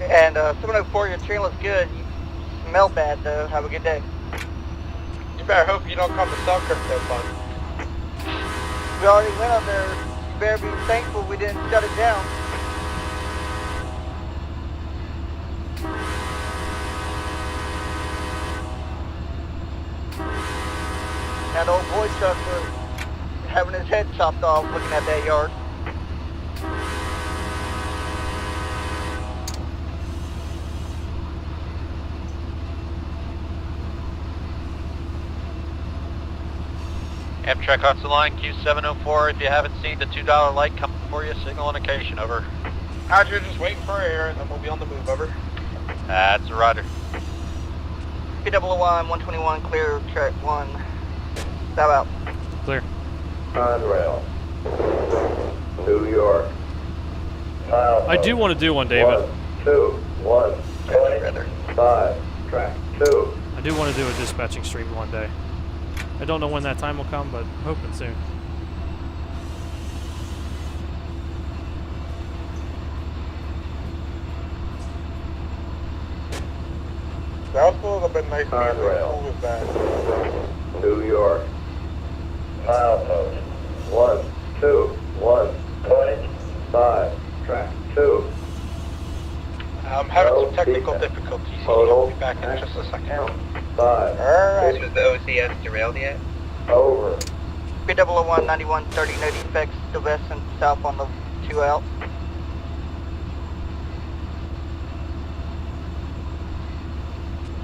And 704, your train looks good. You smell bad though. Have a good day. You better hope you don't come to Selkirk though, bud. We already went up there. You better be thankful we didn't shut it down. That old boy truck was having his head chopped off looking at that yard. Amtrak Hudson Line, Q704, if you haven't seen the $2 light coming for you, signal indication, over. Roger, just waiting for air and then we'll be on the move, over. That's a Roger. P001, 121, clear, track 1. Stop out. Clear. On rail. New York. I do want to do one, David. 125, track 2. I do want to do a dispatching stream one day. I don't know when that time will come, but I'm hoping soon. That was a little bit nice. How cool was that? New York. Milepost 121.5, track 2. I'm having some technical difficulties. I'll be back in just a second. 5. Alright. Was the OCS derailed yet? Over. P001, 9130, no defects to west and south on the 2 out.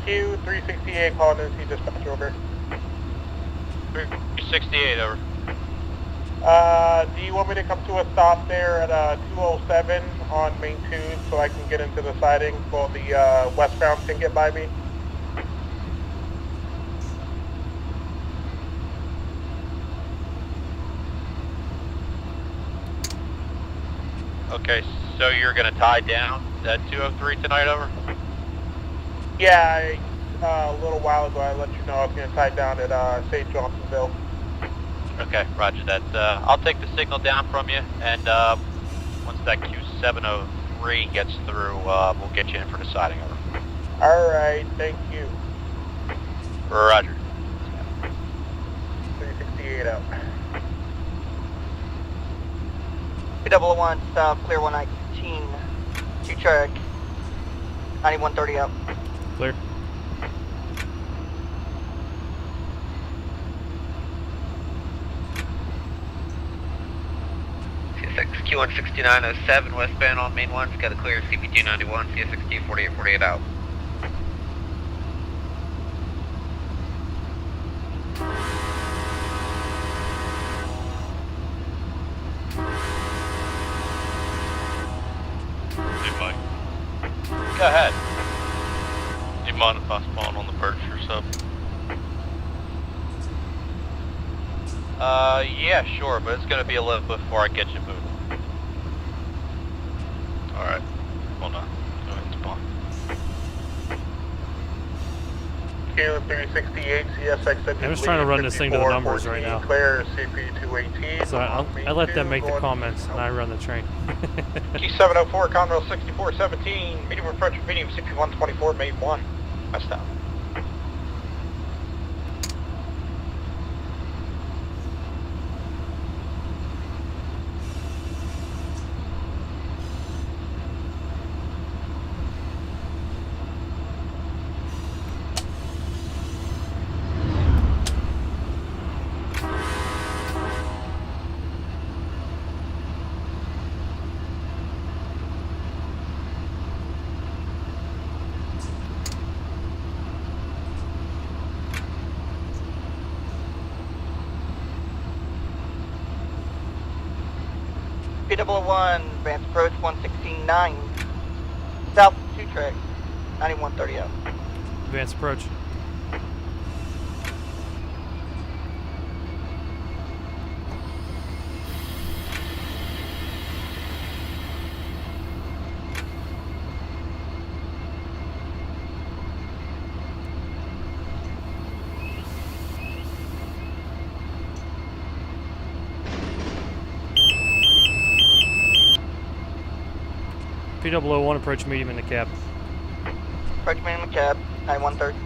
Q368 calling in, see dispatch over. 368 over. Do you want me to come to a stop there at 207 on Main 2 so I can get into the siding so the westbound can get by me? Okay, so you're going to tie down at 203 tonight, over? Yeah, a little while ago I let you know I was going to tie down at St. Johnsonville. Okay, roger that. I'll take the signal down from you, and once that Q703 gets through, we'll get you in for the siding, over. Alright, thank you. Roger. 368 out. P001 south, clear 119, 2 track, 9130 out. Clear. CSX Q16907 westbound on main 1's got a clear CP291, CSX T4848 out. Go ahead. Do you mind if I spawn on the perch or something? Yeah, sure, but it's gonna be a little bit before I get you moving. Alright, hold on. Go ahead and spawn. Q368, CSX. I'm just trying to run this thing to the numbers right now. Clear CP218. So I let them make the comments and I run the train. Q704, Conrail 6417, medium approach, medium 6124, main 1. West out. P001, advance approach 169, south 2 track, 9130 out. Advanced approach. P001, approach medium in the cab. Approach medium in the cab, 9130.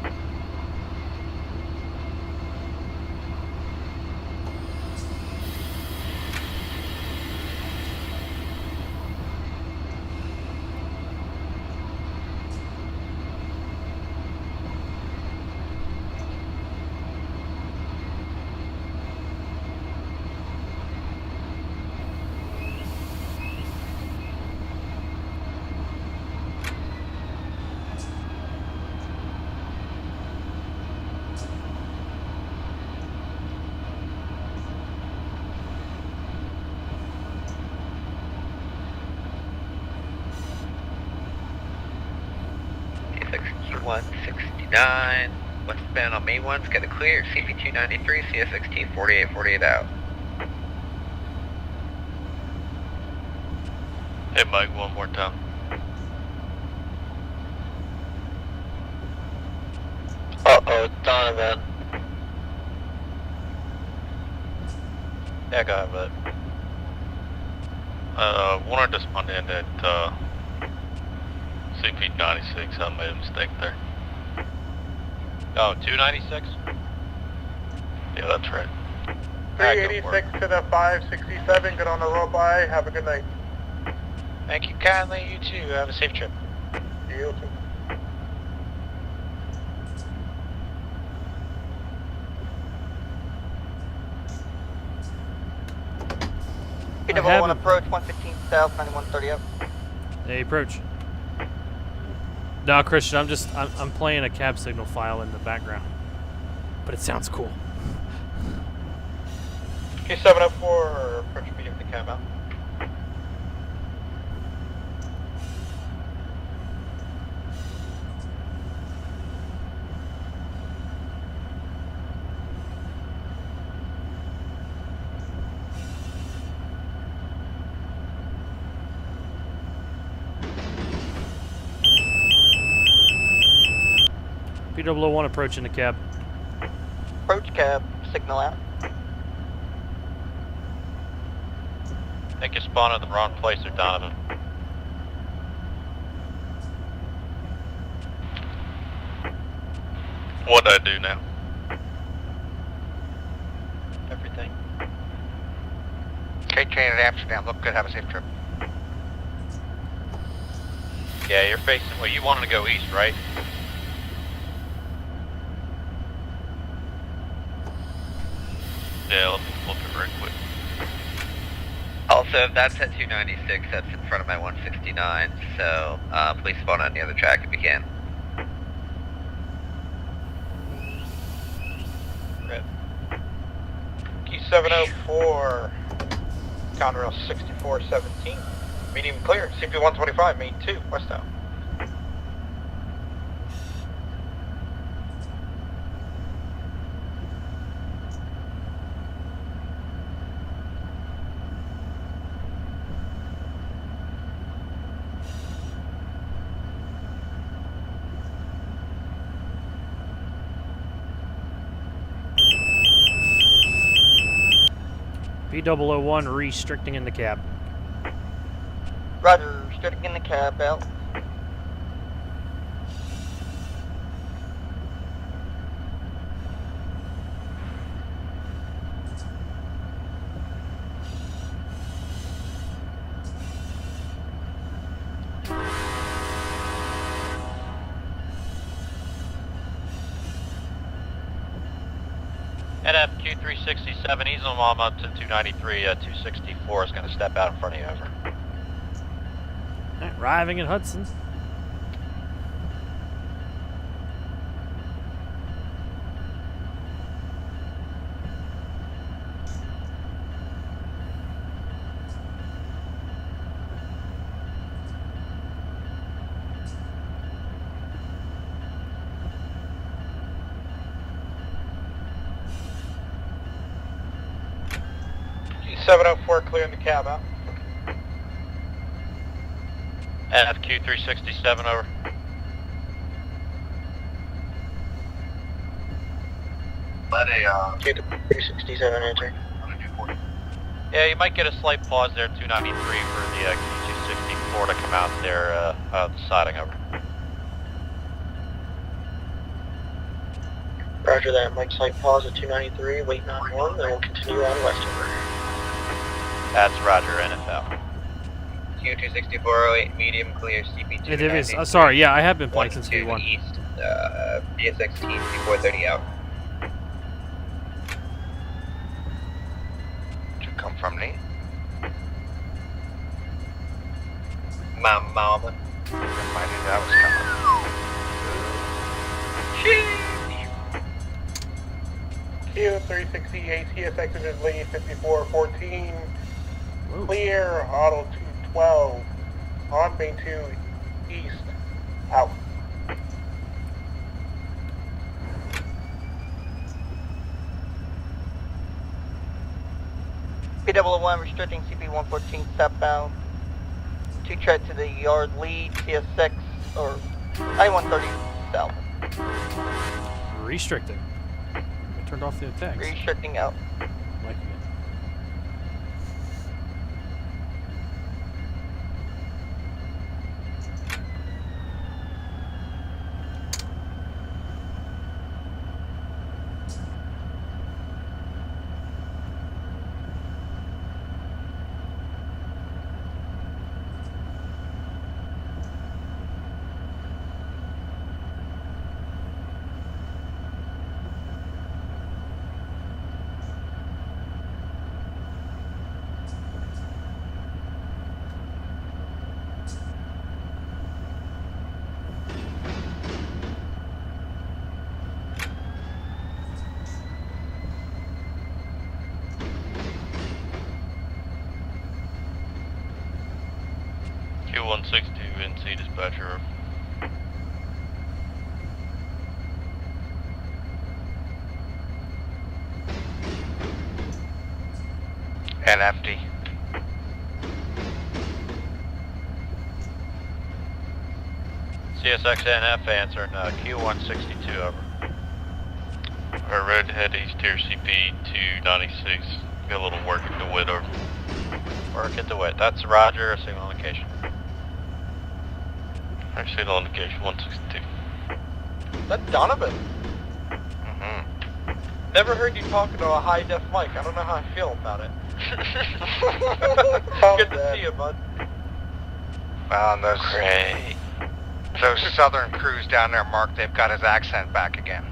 Q169, westbound on main 1's got a clear CP293, CSX T4848 out. Hey Mike, one more time. Uh-oh, it's Donovan. Yeah, go ahead, bud. Wanted to respond in at CP96. I made a mistake there. Oh, 296? Yeah, that's right. 386 to the 567. Get on the road by. Have a good night. Thank you kindly. You too. Have a safe trip. You too. P001 approach, 115 south, 9130 up. Hey, approach. No, Christian, I'm playing a cab signal file in the background. But it sounds cool. K704, approach medium to cab out. P001 approaching the cab. Approach cab, signal out. I think you spawned in the wrong place there, Donovan. What'd I do now? Everything. K train at Amsterdam. Look good. Have a safe trip. Yeah, you're facing, well, you wanted to go east, right? Yeah, let me flip it right quick. Also, if that's at 296, that's in front of my 169, so please spawn on the other track if you can. Red. Q704, Conrail 6417, medium clear, CP125, main 2, westbound. P001 restricting in the cab. Roger, restricting in the cab out. NFQ367, ease them all up to 293, 264 is going to step out in front of you, over. Right, arriving in Hudson. Q704, clearing the cab out. NFQ367, over. Let a, Q367 enter. Yeah, you might get a slight pause there, 293 for the Q264 to come out there, the siding, over. Roger that, Mike, slight pause at 293, waiting on 1, then we'll continue on westover. That's Roger, NFL. Q26408, medium clear, CP2. It is. Sorry, yeah, I have been playing since day 1. East, CSX P001 out. Did you come from Nate? My mama. I knew that was coming. Q368, TSX is lead 5414. Whoa. Clear, auto 212. On main 2, east, out. P001 restricting CP114 southbound, 2 track to the yard lead, CSX, or 9130 south. Restricting. I turned off the tags. Restricting out. Like it. Q162 NC dispatcher. NFD. CSX NF answering Q162 over. Our redhead east here, CP 296. Got a little work at Dewitt over. Work at Dewitt. That's Roger, signal indication. Our signal indication 162. That's Donovan. Mm-hmm. Never heard you talking to a high def mic. I don't know how I feel about it. Good to see you, bud. Well, and Great. those southern crews down there, Mark, they've got his accent back again.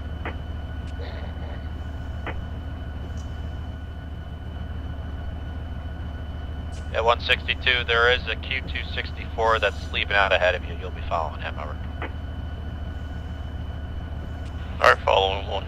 At 162, there is a Q264 that's leaving out ahead of you. You'll be following him, over. Alright, following one.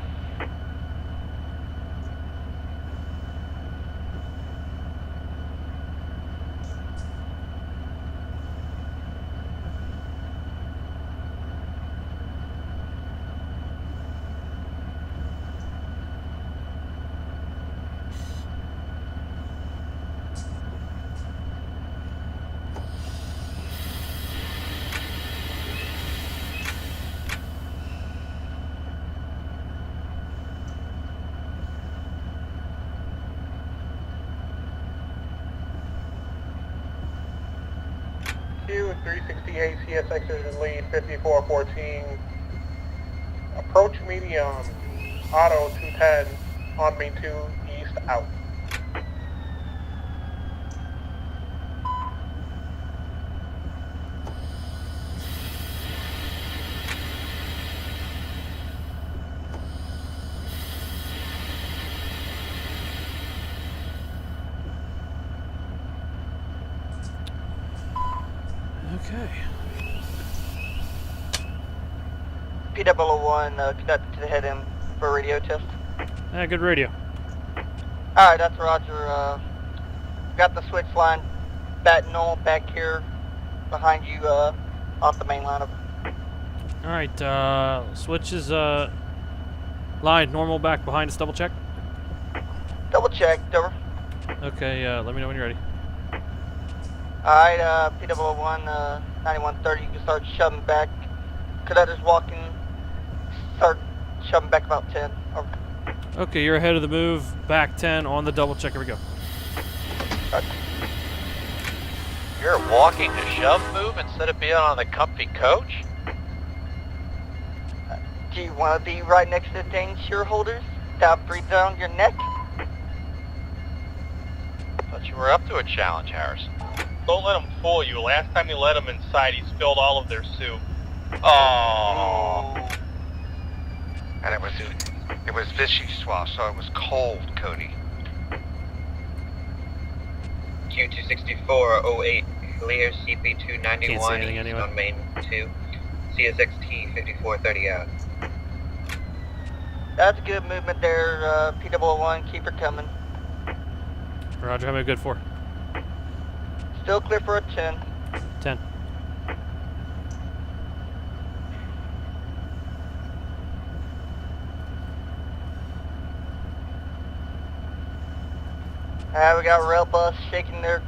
Q368 CSX is in lead, 5414. Approach medium, auto 210 on main 2 east out. Okay. P001 conducted to the head end for a radio test. Yeah, good radio. Alright, that's Roger. Got the switch line back here behind you off the main line. Alright, switch is line normal back behind us, double check. Double check, over. Okay, let me know when you're ready. Alright, P001 9130, you can start shoving back. Cadet's walking, start shoving back about 10. Over. Okay, you're ahead of the move, back 10 on the double check, here we go. You're walking the shove move instead of being on the comfy coach? Do you want to be right next to the dang shareholders? Without breathing down your neck? Thought you were up to a challenge, Harrison. Don't let him fool you. Last time you let him inside, he spilled all of their soup. Oh. And it was Vichyssoise, so it was cold, Cody. Q26408, clear CP291 Can't see anything anyway. on main 2, CSXT 5430 out. That's a good movement there, P001, keep her coming. Roger, how many good for? Still clear for a 10. 10. We got rail bus shaking their,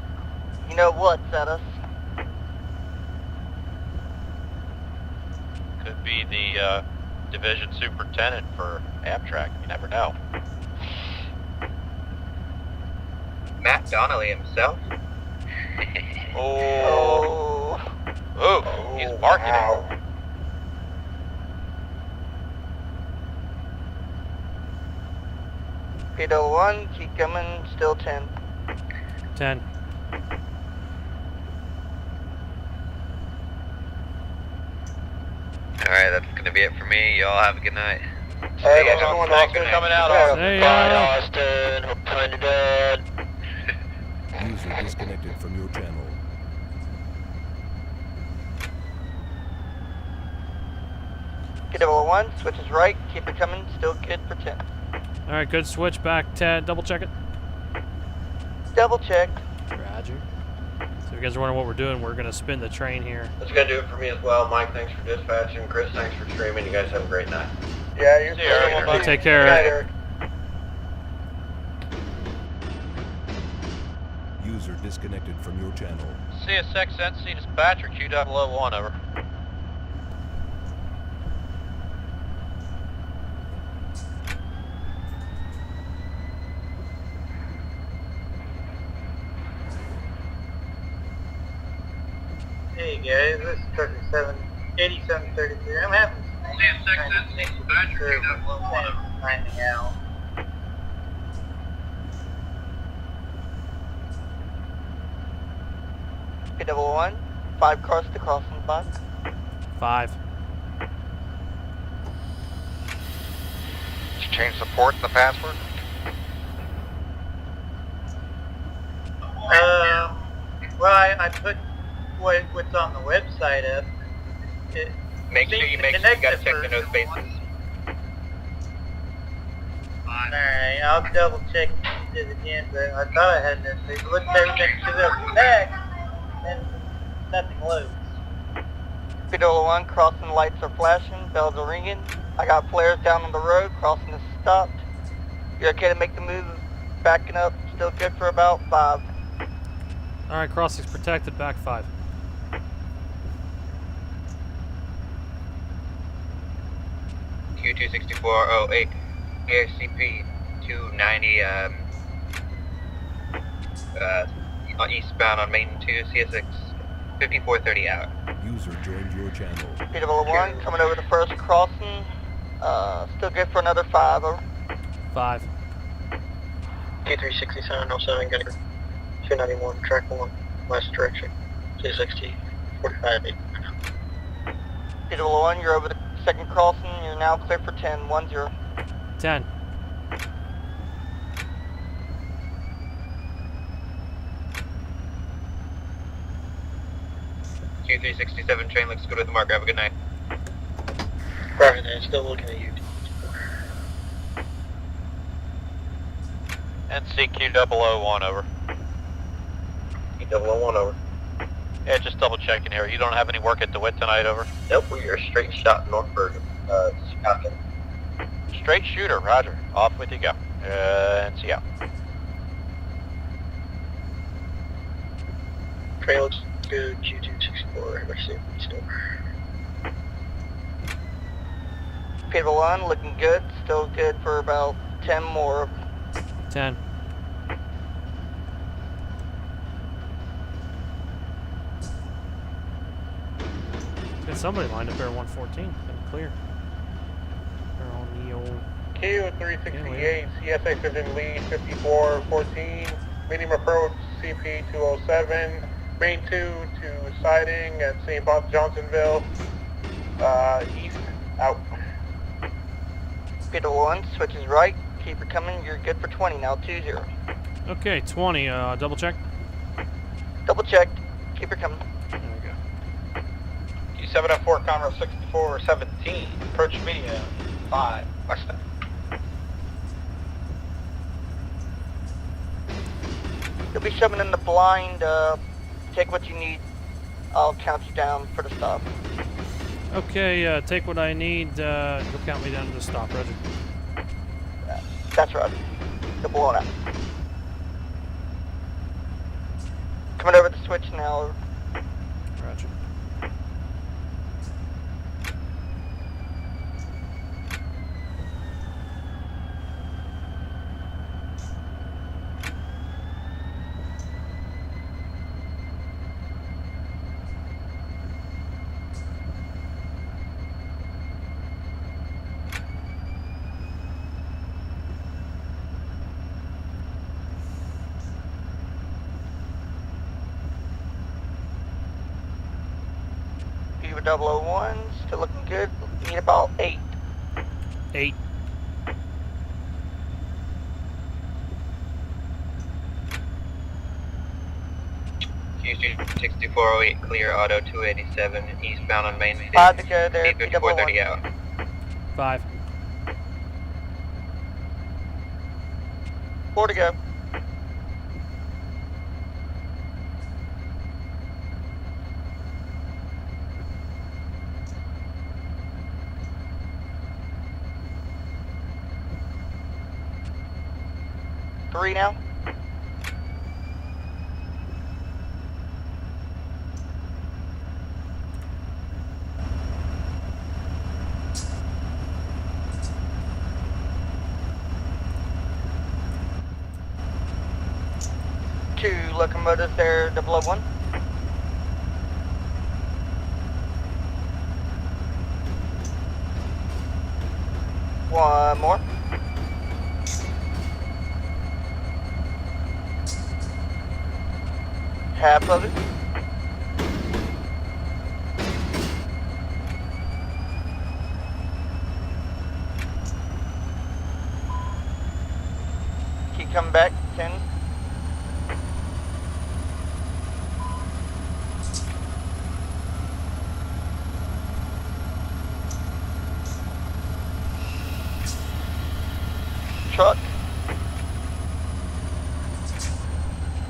you know what's at us. Could be the division superintendent for Amtrak. You never know. Matt Donnelly himself. Oh, he's marketing. Wow. P001, keep coming, still 10. 10. Alright, that's gonna be it for me. Y'all have a good night. Hey, guys. everyone Austin coming out. Hey, Bye, Austin. Hope you find your dad. User disconnected from your channel. P001, switches right, keep it coming, still good for 10. All right, good switch back, Ted. Double check it. Double check. Roger. So if you guys are wondering what we're doing, we're going to spin the train here. That's going to do it for me as well. Mike, thanks for dispatching. Chris, thanks for streaming. You guys have a great night. Yeah, you're See you, Eric. Hey, take care. Good night, Eric. User disconnected from your channel. CSX NC dispatcher Q001 over. Hey guys, this is Trucker 8733. I'm having some finding out. P001, 5 cars to crossing 5. 5. Did you change the port and the password? Well, I put what's on the website up. Make sure you gotta check the no spaces. Alright, I'll double check it again, but I thought I had this. It looks everything should up back, and nothing loads. P001, crossing lights are flashing, bells are ringing. I got flares down on the road, crossing is stopped. You're okay to make the move, backing up, still good for about 5. All right, crossing's protected, back 5. Q26408, ARCP 290, eastbound on Main 2, CSX 5430 out. User joined your channel. P001, coming over the first crossing, still good for another 5. Over. 5. Q36707, gonna 291, track 1, west direction, 260, 45-8. P001, you're over the second crossing, you're now clear for 10, 1-0. 10. Q367 train looks good with the marker. Have a good night. Roger that, still looking at you. NCQ001 over. Q001 over. Yeah, just double checking here. You don't have any work at Dewitt tonight, over? Nope, we are straight shot Northburg, Scotland. Straight shooter, roger. Off with you go. And see ya. Train looks good, Q264, let's see if it's still. P001, looking good, still good for about 10 more. 10. Got somebody lined up there at 114. Been clear. They're on the old. Q368, CSX is in lead, 5414. Medium approach, CP207. Main 2 to siding at St. Johnsonville. East, out. P001, switches right, keep it coming, you're good for 20 now, 2-0. Okay, 20. Double check. Double checked, keep it coming. There we go. Q704, Conroe 6417, approach medium, 5, west end. You'll be shoving in the blind, take what you need. I'll count you down for the stop. Okay, take what I need. You'll count me down to the stop, Roger. That's right. You're blown out. Coming over the switch now. Roger. for 001, still looking good. Need about 8. 8. Q6408, clear auto 287, eastbound on Main Street. 5 to go there, Speed 5430 P001. out. 5. 4 to go. Three now. Two locomotives there, 001. One more. Half of it. Keep coming back, 10. Truck.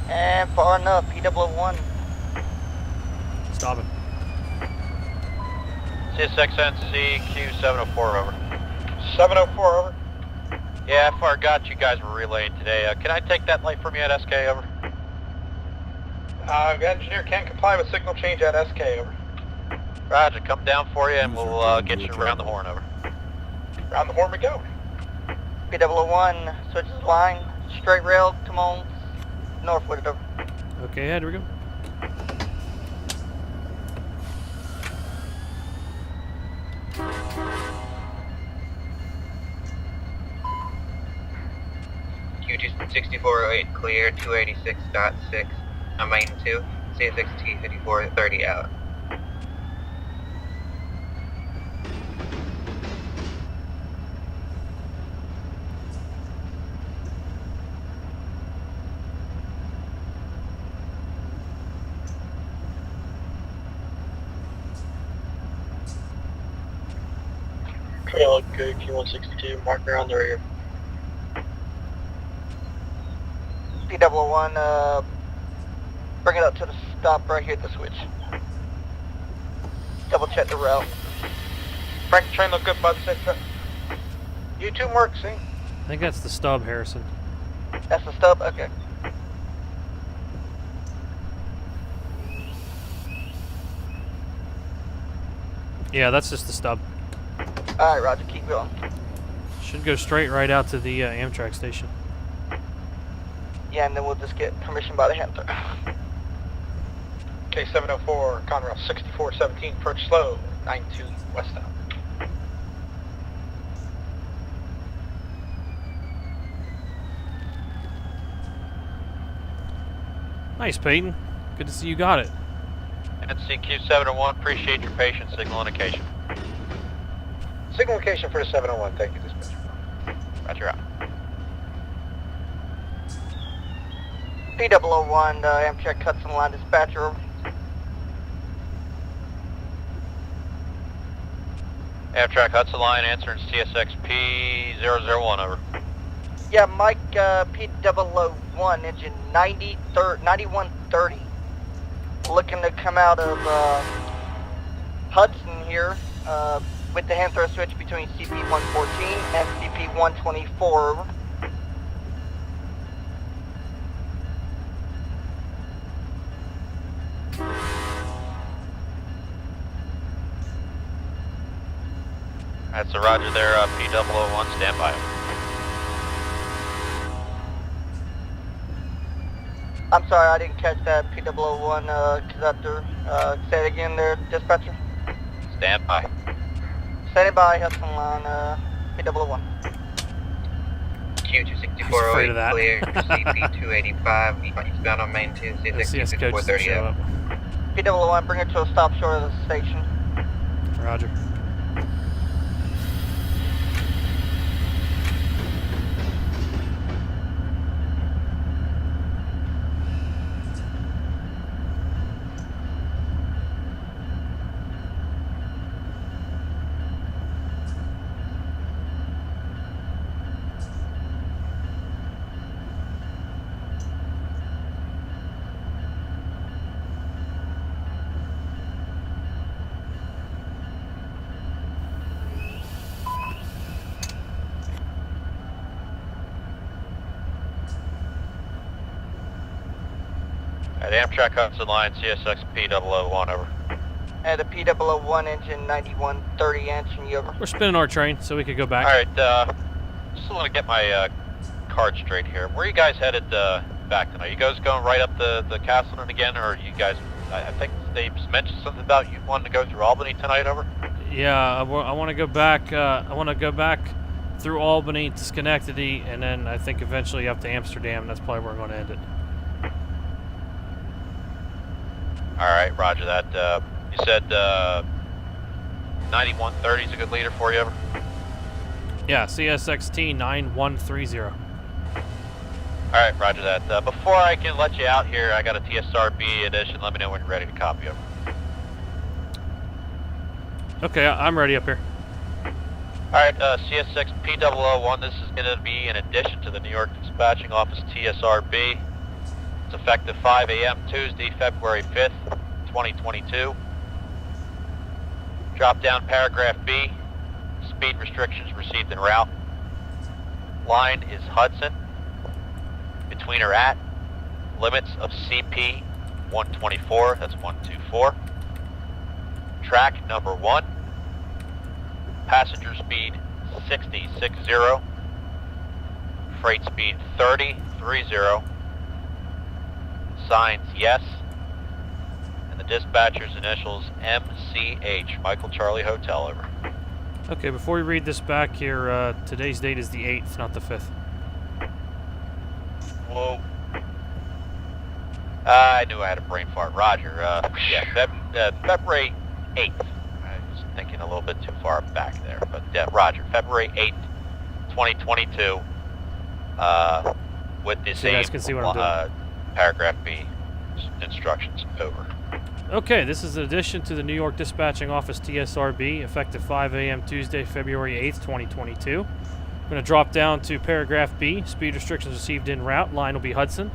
And far enough, P001. Stop it. CSXNC Q704, over. 704, over. Yeah, I forgot you guys were relaying today. Can I take that light from you at SK, over? Engineer can't comply with signal change at SK, over. Roger, come down for you and we'll get you around the horn, over. Around the horn we go. P001 switches line, straight rail, come on, northward, over. Okay, ahead we go. Q6408, clear 286.6 on Main 2, CSX T5430 out. Trail good, Q162, marker on the rear. P001, bring it up to the stop right here at the switch. Double check the route. Frank, train look good, bud. You two mark, see? I think that's the stub, Harrison. That's the stub? Okay. Yeah, that's just the stub. Alright, Roger, keep going. Should go straight right out to the Amtrak station. Yeah, and then we'll just get permission by the handler. K704, Conrail 6417, approach slow, 92 westbound. Nice, Peyton. Good to see you got it. NCQ701, appreciate your patience, signal indication. Signal location for the 701, thank you, dispatcher. Roger out. P001, Amtrak Hudson Line dispatcher, over. Amtrak Hudson Line, answering CSX P001, over. Yeah, Mike, P001, engine 9130. Looking to come out of Hudson here with the hand throw switch between CP114 and CP124. Over. That's a roger there, P001, stand by. I'm sorry, I didn't catch that P001 conductor. Say it again there, dispatcher. Stand by. Standing by, Hudson Line, P001. Q26408, clear CP285, eastbound on Main 2, CSX CS coach doesn't show up. P001, bring it to a stop short of the station. Roger. At Amtrak Hudson Line, CSX P001, over. At a P001 engine, 9130 answering you over. We're spinning our train, so we could go back. All right, just want to get my card straight here. Where are you guys headed back tonight? You guys going right up the Castleton again, or you guys? I think they mentioned something about you wanting to go through Albany tonight, over. Yeah, I want to go back. I want to go back through Albany to Schenectady, and then I think eventually up to Amsterdam. And that's probably where we're going to end it. All right, roger that. You said 9130 is a good leader for you, over? Yeah, CSXT 9130. All right, roger that. Before I can let you out here, I got a TSRB edition. Let me know when you're ready to copy, over. Okay, I'm ready up here. All right, CSX P001, this is going to be in addition to the New York Dispatching Office TSRB. It's effective 5 a.m. Tuesday, February 5th, 2022. Drop down paragraph B. Speed restrictions received en route. Line is Hudson. Between or at. Limits of CP 124, that's 124. Track number 1. Passenger speed 60. Freight speed 30. Signs yes. And the dispatcher's initials MCH, Michael Charlie Hotel, over. Okay, before we read this back here, today's date is the 8th, not the 5th. Whoa. I knew I had a brain fart. Roger. Yeah, February 8th. I was thinking a little bit too far back there, but roger. February 8th, 2022. With the So you guys can see what I'm doing. Paragraph B instructions, over. Okay, this is an addition to the New York Dispatching Office TSRB, effective 5 a.m. Tuesday, February 8th, 2022. I'm going to drop down to paragraph B. Speed restrictions received en route. Line will be Hudson.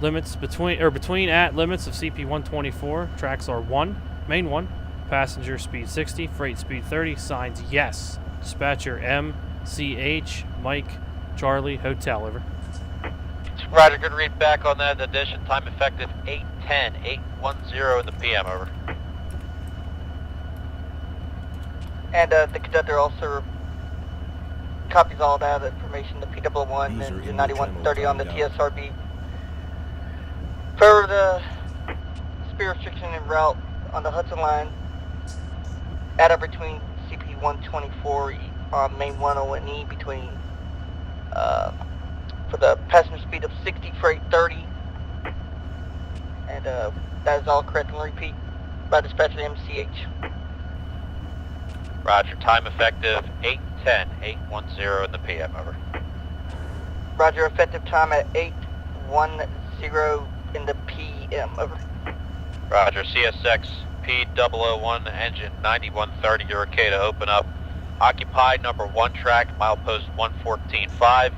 Limits between at limits of CP 124. Tracks are 1, main 1. Passenger speed 60, freight speed 30. Signs yes. Dispatcher MCH Mike Charlie Hotel, over. Roger, good read back on that addition. Time effective 8:10, 8:10 in the PM, over. And the conductor also copies all that information, the P001 and the 9130 on the TSRB. For the speed restriction en route on the Hudson Line, at or between CP 124 on main 101E between for the passenger speed of 60, freight 30, and that is all correct and repeat by dispatcher MCH. Roger, time effective 8:10, 8:10 in the PM, over. Roger, effective time at 8:10 in the PM, over. Roger, CSX P001, engine 9130, you're okay to open up. Occupied number 1 track, milepost 114.5.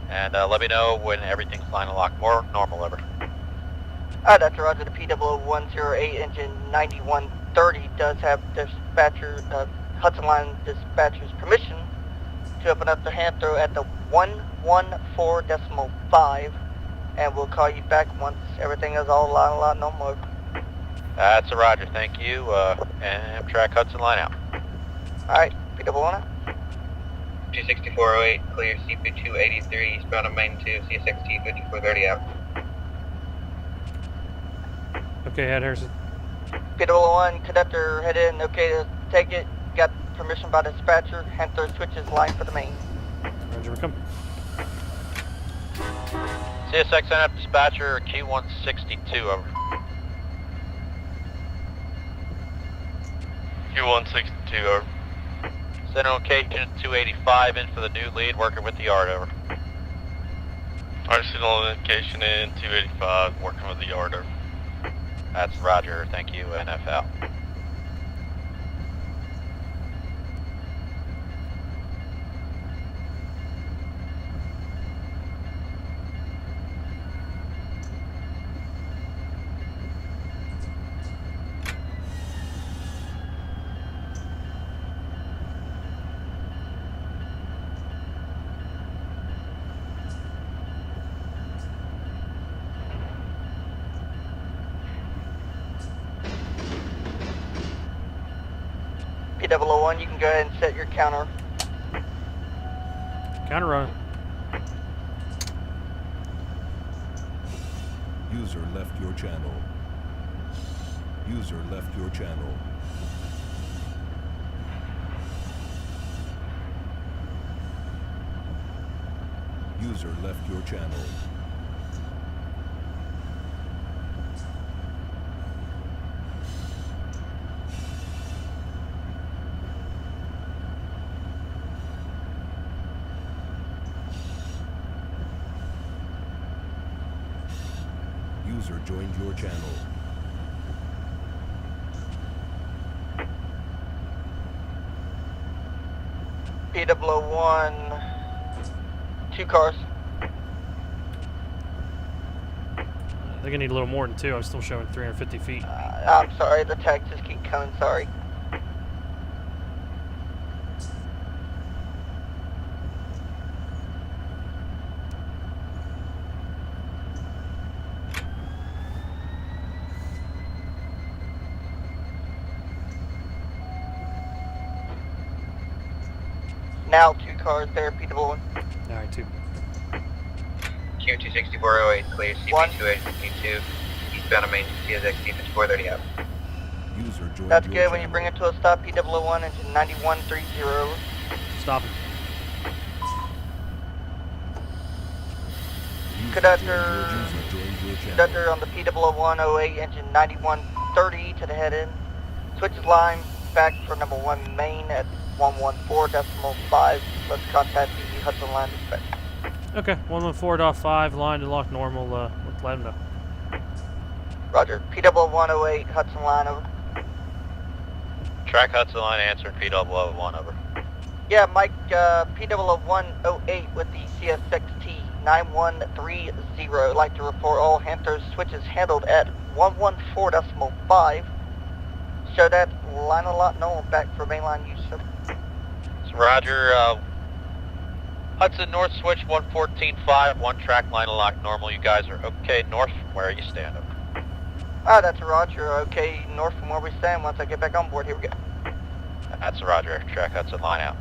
And let me know when everything's line and lock more normal, over. Dr. Roger, the P00108 engine 9130 does have dispatcher, Hudson Line dispatcher's permission to open up the hand throw at the 114.5, and we'll call you back once everything is all line and lock normal, over. That's a roger, thank you. Amtrak Hudson Line out. Alright, P001 out. 26408, clear CP 283, eastbound on main 2, CSXT 5430 out. Okay, head Harrison. P001, conductor head in, okay to take it. Got permission by dispatcher, hand throw switches line for the main. Roger, we come. CSX NF dispatcher Q162, over. Q162, over. Center location 285 in for the new lead, working with the yard, over. Alright, signal location in 285, working with the yard, over. That's Roger, thank you, NF out. P001, you can go ahead and set your counter. Counter running. User left your channel. User left your channel. User left your channel. User joined your channel. P001, 2 cars. I think I need a little more than 2. I'm still showing 350 feet. I'm sorry, the tags just keep coming, sorry. Now 2 cars there, P001. Alright, 2. Q26408, clear CP2852, eastbound of main CSX P5430 out. User joined That's your good. When you channel. bring it to a stop, P001 engine 9130. Stop him. Conductor, User joined your channel. conductor on the P00108 engine 9130 to the head end. Switches line back for number 1 main at 114.5. Let's contact the Hudson Line dispatch. Okay, 114.5, line to lock normal. Let's let him know. Roger. P00108 Hudson Line over. Track Hudson Line answering P001, over. Yeah, Mike, P00108 with the CSX P9130. Like to report all Hamptons switches handled at 114.5. Show that line a lot normal back for mainline use. Roger, Hudson North switch 114.5, 1 track line lock normal. You guys are okay north from where you stand, over. That's a Roger. Okay, north from where we stand. Once I get back on board, here we go. That's Roger, track Hudson Line out.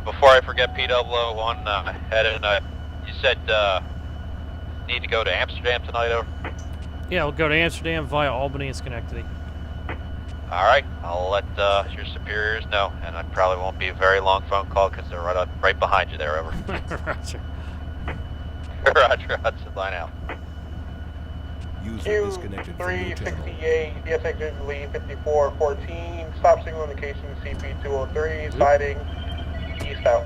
Before I forget, P001, head in, you said need to go to Amsterdam tonight, over? Yeah, we'll go to Amsterdam via Albany and Schenectady. Alright, I'll let your superiors know, and it probably won't be a very long phone call because they're right behind you there, over. Roger. Roger, Hudson Line out. User disconnected from your channel. Q368, CSX Visually 5414, stop signal indication CP203, siding east out.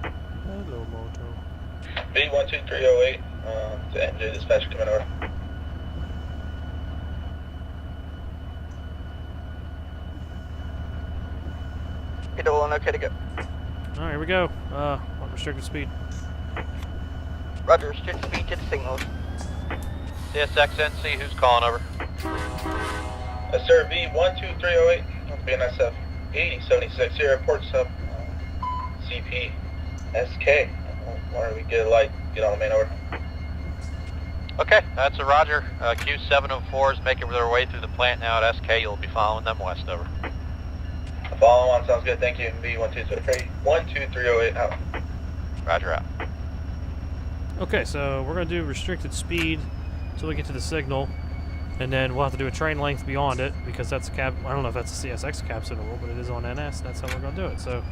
Hello, Moto. B12308, to NJ dispatch coming over. P001 okay to go. Alright, here we go. On restricted speed. Roger, restrict speed to the signals. CSX NC, who's calling, over? Sir, B12308, BNSF 8076 here, report sub CP SK. Whenever we get a light, get on the main, over. Okay, that's a Roger. Q704 is making their way through the plant now at SK. You'll be following them west, over. Follow on, sounds good, thank you. B12308 out. Roger out. Okay, so we're going to do restricted speed until we get to the signal, and then we'll have to do a train length beyond it, because that's a cab. I don't know if that's a CSX cab signal, but it is on NS. That's how we're going to do it. So,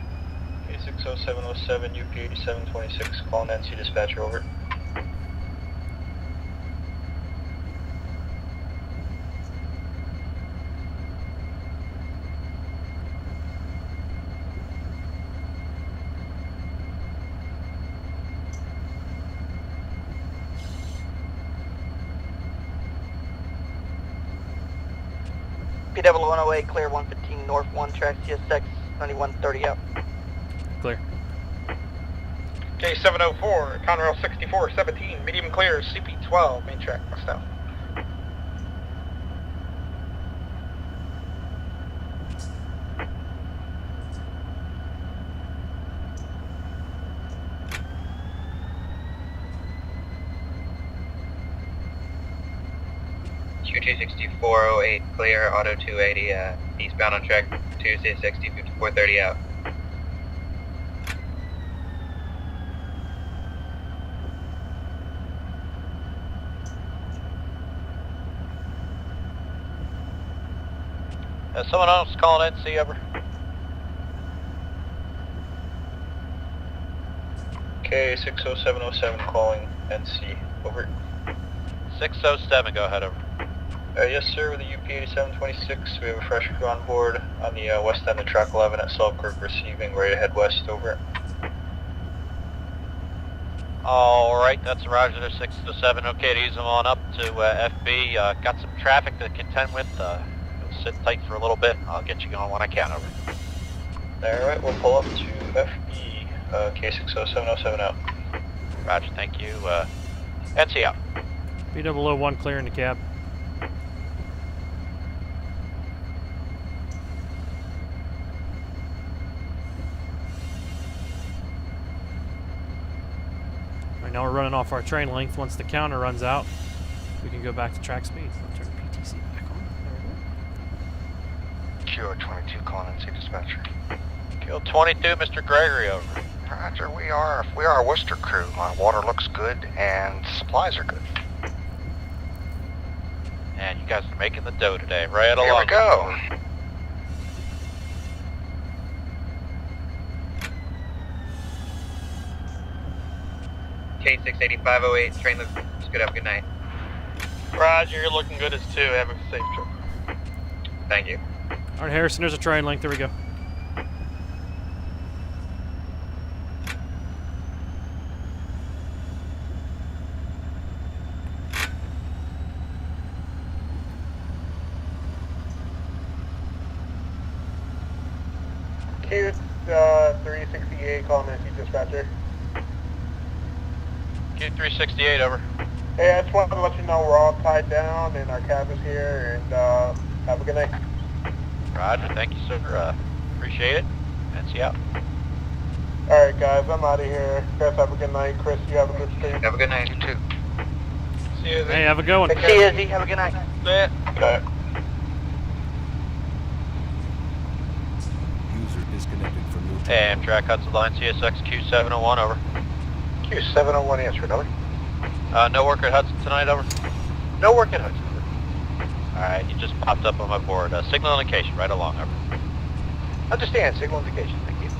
K60707, UP8726, call Nancy dispatcher, over. P00108, clear 115 north 1 track, CSX 9130 out. Clear. K704, Conrail 6417, medium clear, CP12, main track, west out. Q26408, clear, auto 280, eastbound on track 2, CSX T5430 out. Someone else calling in, see over. K60707 calling NC, over. 607, go ahead, over. Yes sir, with the UP8726, we have a fresh crew on board on the west end of track 11 at Selkirk, receiving, ready to head west, over. Alright, that's a roger there, 607, okay to ease them on up to FB. Got some traffic to contend with, sit tight for a little bit, I'll get you going when I can, over. Alright, we'll pull up to FB, K60707 out. Roger, thank you, NC out. P001 clearing the cab. Right now we're running off our train length. Once the counter runs out, we can go back to track speed. I'll turn the PTC back on. There Q22 calling NC dispatcher. Q22, Mr. Gregory, over. Roger, we are a Worcester crew. My water looks good and supplies are good. And you guys are making the dough today, right along. Here we go. K68508, train looks good, have a good night. Roger, you're looking good as two. Have a safe trip. Thank you. All right, Harrison, there's a train length. There we go. Q368 calling NC dispatcher. Q368, over. Hey, I just wanted to let you know we're all tied down and our cab is here, and have a good night. Roger, thank you, sir. Appreciate it. NC out. Alright, guys, I'm out of here. Guys, have a good night. Chris, you have a good stream. Have a good night, you too. See you. Hey, have a good one. See you, Z. Have a good night. Yeah. Okay. User disconnected from your channel. Amtrak Hudson Line, CSX Q701, over. Q701 answered, over. No work at Hudson tonight, over. No work at Hudson. Alright, you just popped up on my board. Signal indication, right along, over. Understand, signal indication, thank you.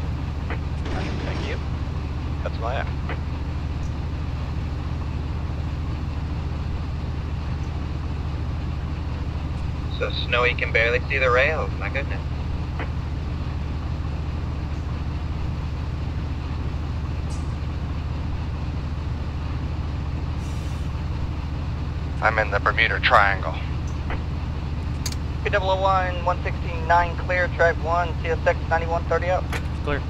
Thank you. Hudson Line. So snowy, can barely see the rails, my goodness. I'm in the Bermuda Triangle. P001 169 clear, track 1, CSX 9130 out. Clear.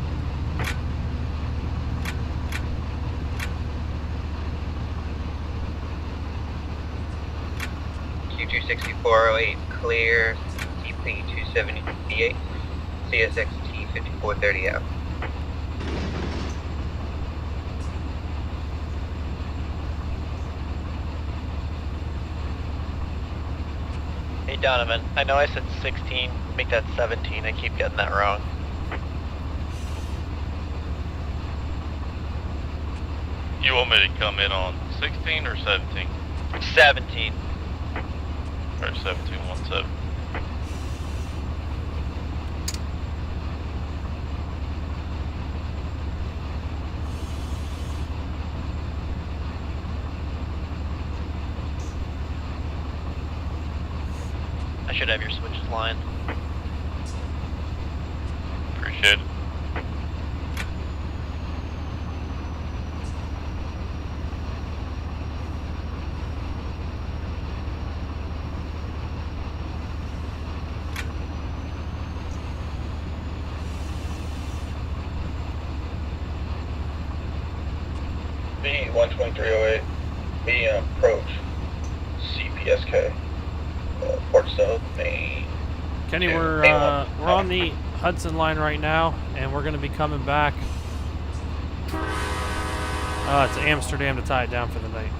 Q26408, clear, CP278, CSX T5430 out. Hey Donovan, I know I said 16, make that 17, I keep getting that wrong. You want me to come in on 16 or 17? 17. Or 1717. I should have your switches line. Appreciate it. B12308, be approach CPSK, Port South, Maine. Kenny, we're on the Hudson Line right now, and we're going to be coming back to Amsterdam to tie it down for the night.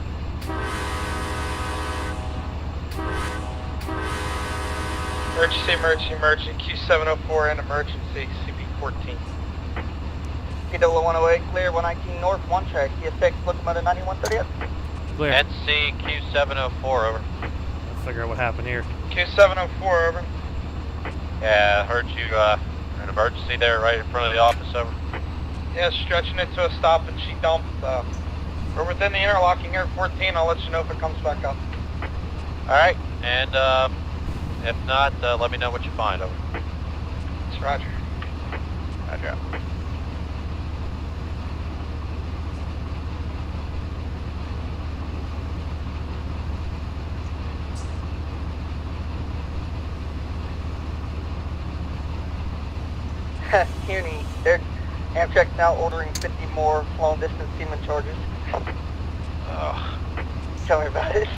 Emergency, Q704 and emergency, CB14. P00108, clear 119 north, 1 track, CSX locomotive 9130. Clear. NC Q704, over. Let's figure out what happened here. Q704, over. Yeah, heard you, an emergency there right in front of the office, over. Yeah, stretching it to a stop and she dumped. We're within the interlocking here, 14. I'll let you know if it comes back up. Alright, and if not, let me know what you find, over. It's Roger. Roger. Kearney, Amtrak's now ordering 50 more long distance Siemens charges. Oh. Tell me about it.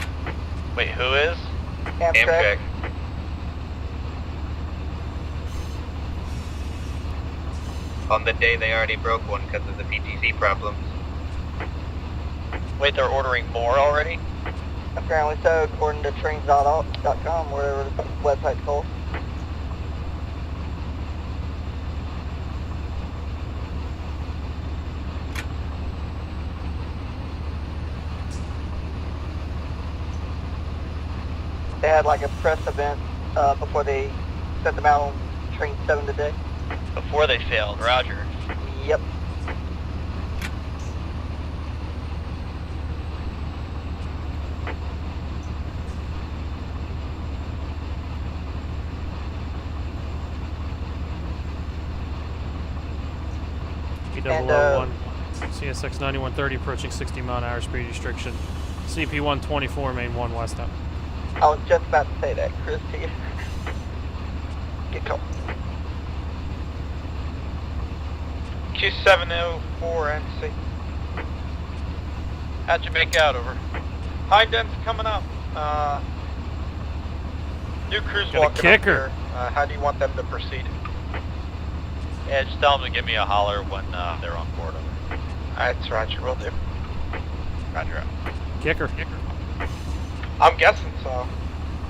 Wait, who is? Amtrak. On the day they already broke one because of the PTC problems. Wait, they're ordering more already? Apparently so, according to trains.com, whatever the website's called. They had like a press event before they sent them out on train 7 today. Before they failed, Roger. Yep. P001, CSX 9130 approaching 60 mile an hour speed restriction. CP 124, main 1 westbound. I was just about to say that, Chris, to you. Get going. Q704 NC. How'd you make out, over? High dents coming up. New crew's Got a walking kicker. up here. How do you want them to proceed? Yeah, just tell them to give me a holler when they're on board, over. Alright, it's Roger, will do. Roger out. Kicker. I'm guessing so.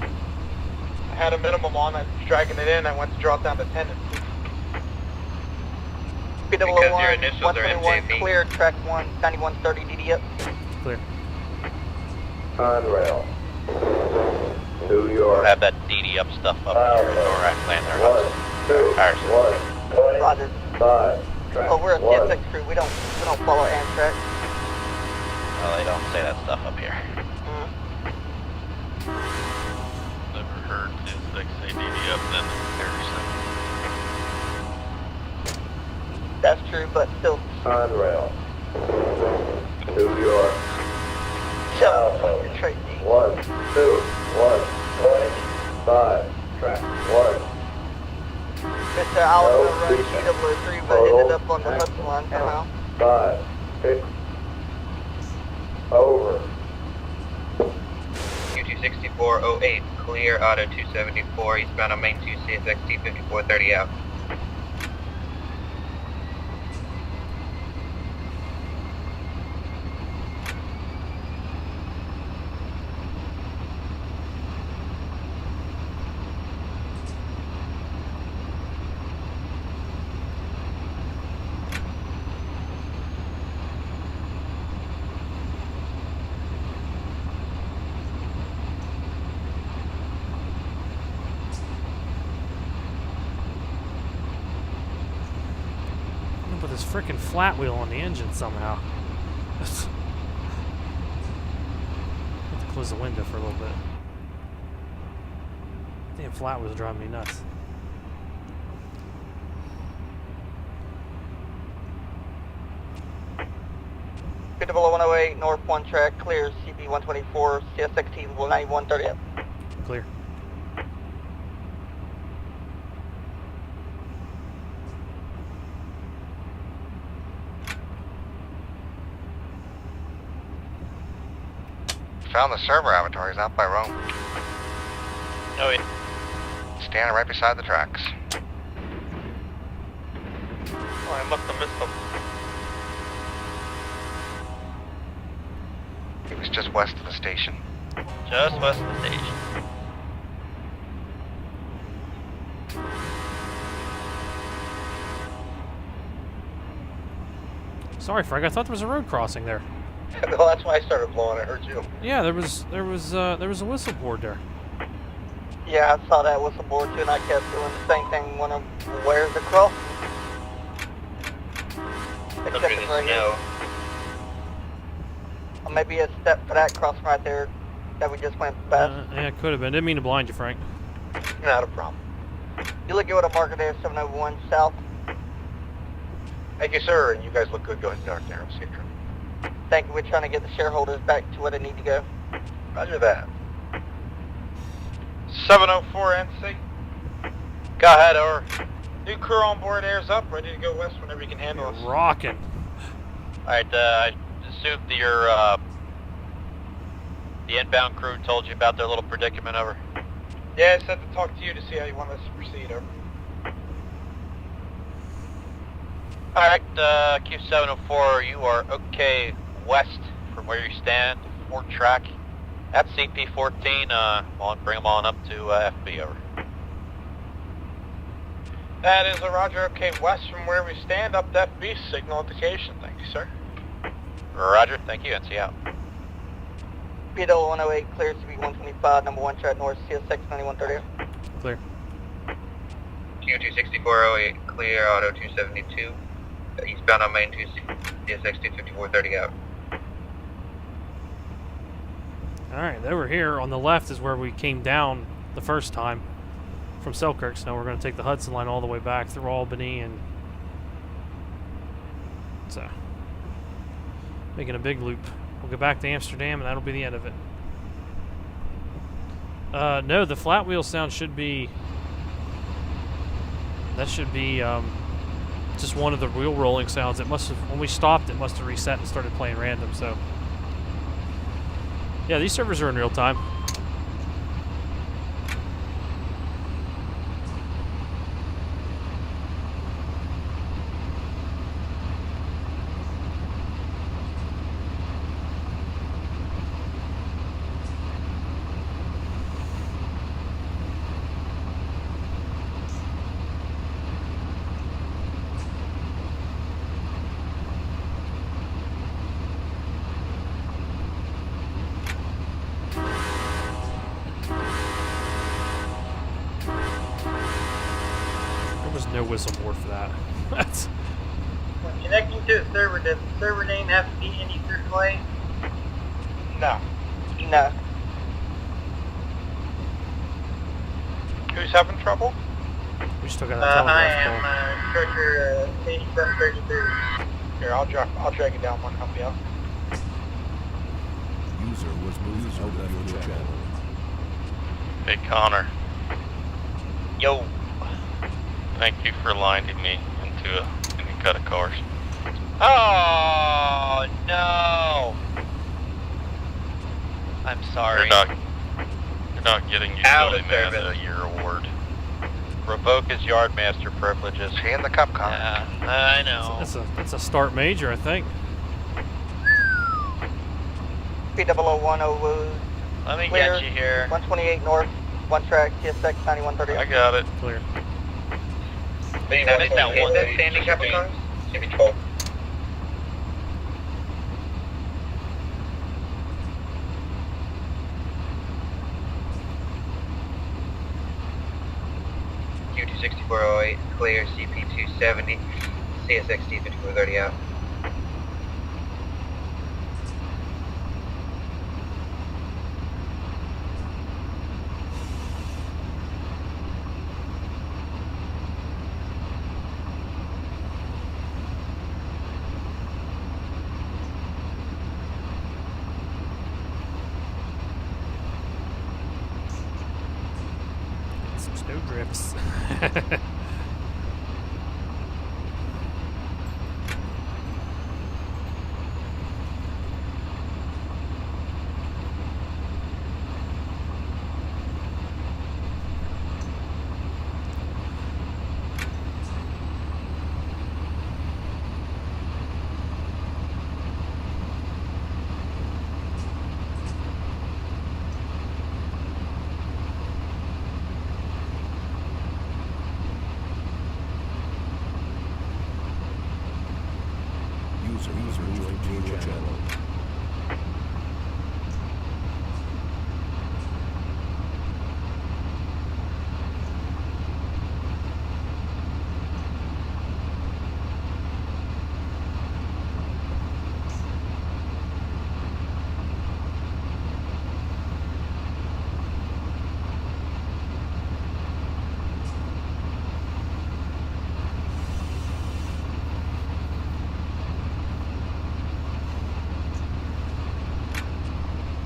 I had a minimum on, I was dragging it in, I went to drop down to 10. Because your P001, initials are 121, MJP. clear, track 1, 9130 DD up. Clear. On rail. New York. Have that DD up stuff up here in Schodack land there, Hudson. 1, 2, 1, Roger. 5, track Oh, we're a 1. CSX crew, we don't follow Amtrak. Well, they don't say that stuff up here. Never heard CSX say DD up then That's true, but still. On rail. New York. South, Tracy. 1, 2, 1, 5, track 1. Mr. Oliver runs CW3, but ended up on the Hudson Line somehow. 5, 6. Over. Q26408, clear auto 274, eastbound on main 2, CSX T5430 out. Put this freaking flat wheel on the engine somehow. Have to close the window for a little bit. Damn flat wheel's driving me nuts. P00108, north 1 track, clear, CP 124, CSX T9130 up. Clear. Found the server avatar. He's out by Rome. No, wait. Standing right beside the tracks. Oh, I must have missed him. He was just west of the station. Just west of the station. Sorry, Frank. I thought there was a road crossing there. Well, that's why I started blowing. I heard you. Yeah, there was a whistle board there. Yeah, I saw that whistle board too, and I kept doing the same thing when I'm where's the cross? Except it's right here. Or maybe a step for that crossing right there that we just went past. Yeah, it could have been. Didn't mean to blind you, Frank. Not a problem. You look good with a marker there, 701 south. Thank you, sir. And you guys look good. Go ahead and dark there. See you. Thank you. We're trying to get the shareholders back to where they need to go. Roger that. 704 NC. Go ahead, over. New crew on board, airs up, ready to go west whenever you can handle us. Rocking. Alright, I assumed the inbound crew told you about their little predicament, over. Yeah, I said to talk to you to see how you want us to proceed, over. Alright, Q704, you are okay west from where you stand, 4 track. At CP14, bring them on up to FB, over. That is a roger, okay, west from where we stand, up to FB, signal indication. Thank you, sir. Roger, thank you, NC out. P00108, clear CP125, number 1 track north, CSX 9130. Clear. Q26408, clear, auto 272. Eastbound on main 2, CSX 25430 out. Alright, over here on the left is where we came down the first time from Selkirk, so we're going to take the Hudson Line all the way back through Albany and so making a big loop. We'll go back to Amsterdam and that'll be the end of it. No, the flat wheel sound should be just one of the wheel rolling sounds. It must have, when we stopped, it must have reset and started playing random, so yeah, these servers are in real time. No whistle board for that. That's When connecting to a server, does the server name have to be any certain way? No. No. Who's having trouble? we still got a telegraph I am Structure 8733. Here, I'll drag it down one, help you out. User was moved out of your channel. Hey, Connor. Yo. Thank you for landing me into a cut of cars. Oh, no. I'm sorry. You're not getting Out Utility of Man service. of the Year award. Revoke his yardmaster privileges. She in the cup, Connor. Yeah, I know. That's a start major, I think. P001 Let me clear, get you here. 128 north, 1 track, TSX 9130. I got it. Clear. That is that one standing cup of cars? CB12. Q26408, clear, CP270, CSX T5430 out. Some snow drifts.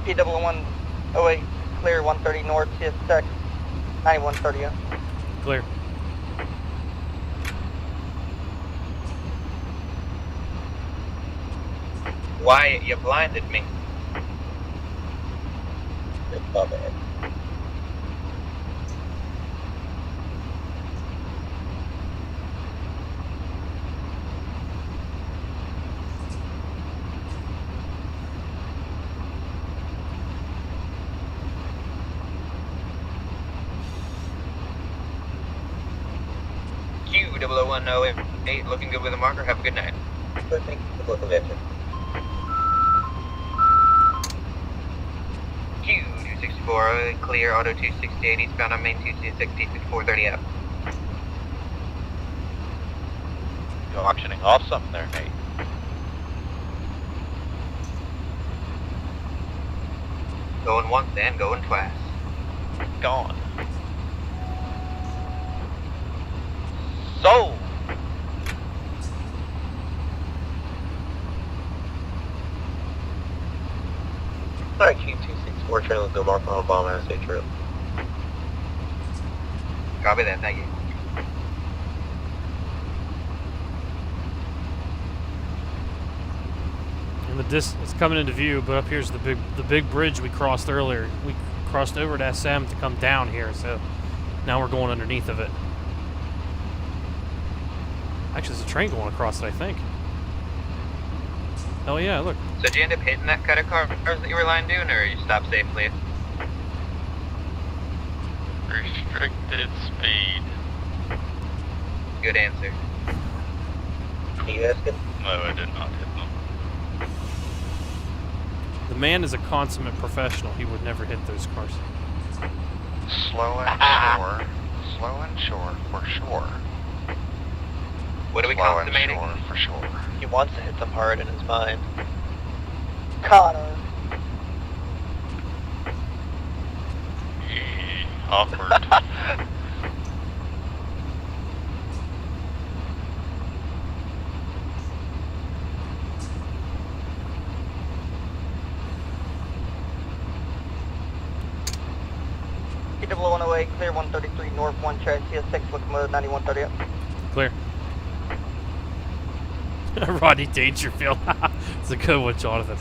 P00108, clear 130 north, CSX 9130. Clear. Wyatt, you blinded me. My bad. Q00108, looking good with a marker. Have a good night. Good, thank you for looking at you. Q264, clear, auto 268, eastbound on main 226, 430 up. You auctioning off something there, Nate? Going once and going twice. Gone. Sold! Alright, Q264, trying to look the mark on bomb assay trail. Copy that, thank you. And it's coming into view, but up here's the big bridge we crossed earlier. We crossed over to SM to come down here, so now we're going underneath of it. Actually, there's a train going across it, I think. Oh yeah, look. So did you end up hitting that cut of cars that you were lying doing, or you stopped safely? Restricted speed. Good answer. You asking? No, I did not hit them. The man is a consummate professional. He would never hit those cars. Slow and sure. Slow and sure, for sure. What are we Slow and consummating? sure, for sure. He wants to hit them hard in his mind. Connor. Awkward. P00108, clear 133 north, 1 track, CSX locomotive 9130. Clear. Rodney Dangerfield. It's a good one, Jonathan.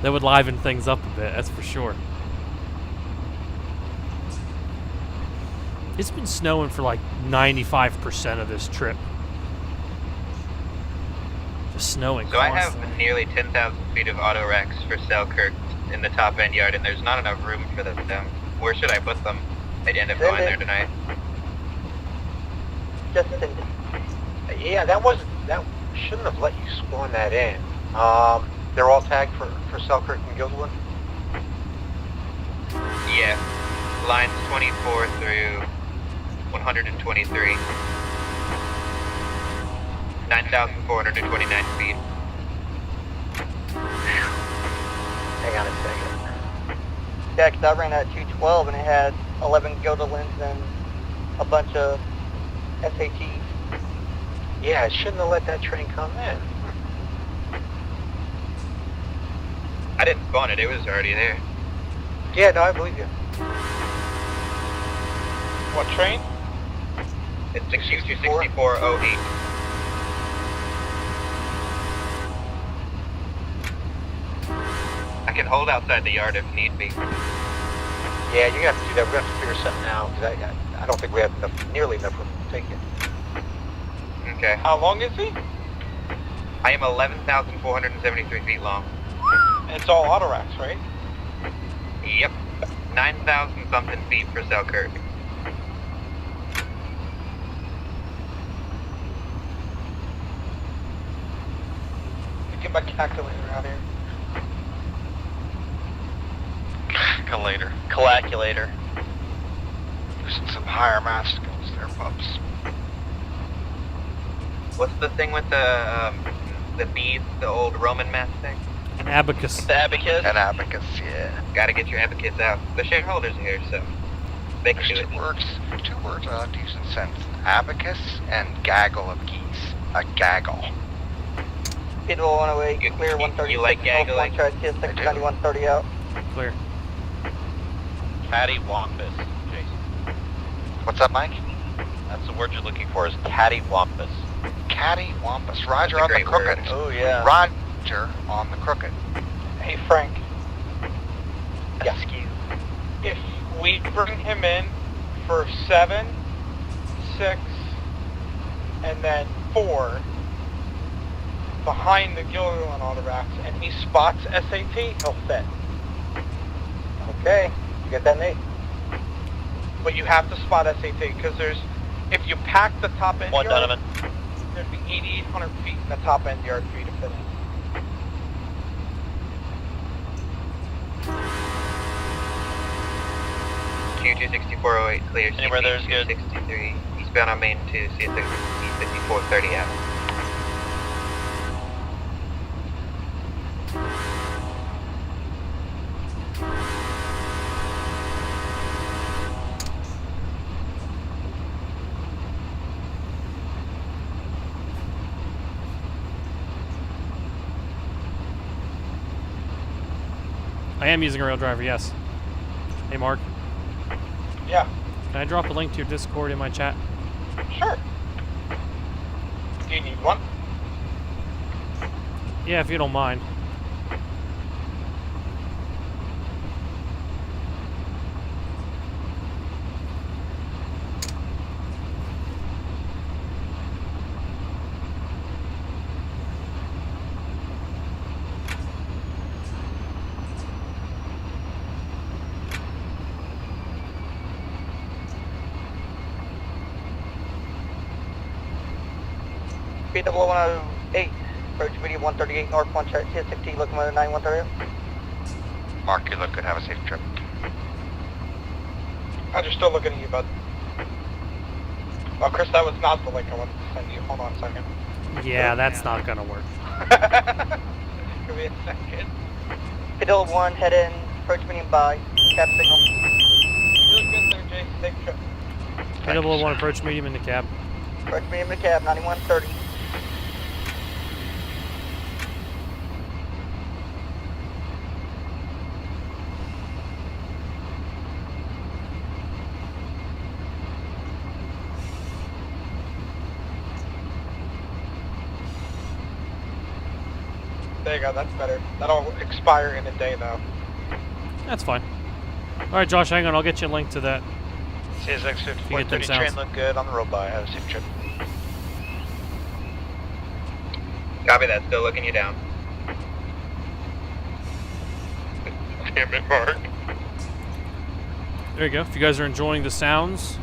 That would liven things up a bit, that's for sure. It's been snowing for like 95% of this trip. Just snowing So constantly. I have nearly 10,000 feet of auto racks for Selkirk in the top end yard, and there's not enough room for them. Where should I put them? I'd end up going there tonight. Just send it. Yeah, that shouldn't have let you spawn that in. They're all tagged for Selkirk and Guildwood? Yeah. Lines 24 through 123. 9,429 feet. Hang on a second. Yeah, 'cause I ran at 212 and it had 11 Godelins and a bunch of SATs. Yeah, it shouldn't have let that train come in. I didn't spawn it, it was already there. Yeah, no, I believe you. What train? It's the Q26408. I can hold outside the yard if need be. Yeah, you're going to have to do that. We're going to have to figure something out, because I don't think we have nearly enough room to take it. Okay. How long is he? I am 11,473 feet long. It's all auto racks, right? Yep. 9,000 something feet for Selkirk. Get my calculator out here. Calculator. Calculator. Using some higher math skills there, pups. What's the thing with the beads, the old Roman math thing? An abacus. The abacus? An abacus, yeah. Gotta get your abacus out. The shareholders are here, so they can do There's it. two words of decent sense. Abacus and gaggle of geese. A gaggle. P001, 108, clear 130. You like gaggling? Track TSX 9130 out. Clear. Cattywampus, Jason. What's up, Mike? That's the word you're looking for, is cattywampus. Cattywampus. Roger That's on a the great word. crooked. Oh, yeah. Roger on the crooked. Hey, Frank. Yes. If we bring him in for 7, 6, and then 4 behind the Gilderland and all the racks, and he spots SAT, he'll fit. Okay, you get that, Nate? But you have to spot SAT, because if you pack the top end One, yard, Donovan. there'd be 8,800 feet in the top end yard for you to fit in. Q26408, clear. Anywhere there's good. 263, eastbound on Main to CSX P5430 out. I am using a rail driver, yes. Hey, Mark. Yeah, Can I drop a link to your Discord in my chat? sure. Do you need one? Yeah, if you don't mind. P001, approach medium 138 north, one track TSX locomotive 9130. Mark, you look good. Have a safe trip. I'm just still looking at you, bud. Oh, Chris, that was not the link I wanted to send you. Hold on a second. Yeah, that's not gonna work. Give me a second. P001, head in, approach medium by, cap signal. You look good there, Jason. Safe trip. P001 approach medium in the cab. Approach medium to cab, 9130. There you go, that's better. That'll expire in a day, though. That's fine. Alright, Josh, hang on. I'll get you a link to that. CSX If you get them 5430 sounds. train look good on the road by. Have a safe trip. Copy that, still looking you down. Damn it, Mark. There you go. If you guys are enjoying the sounds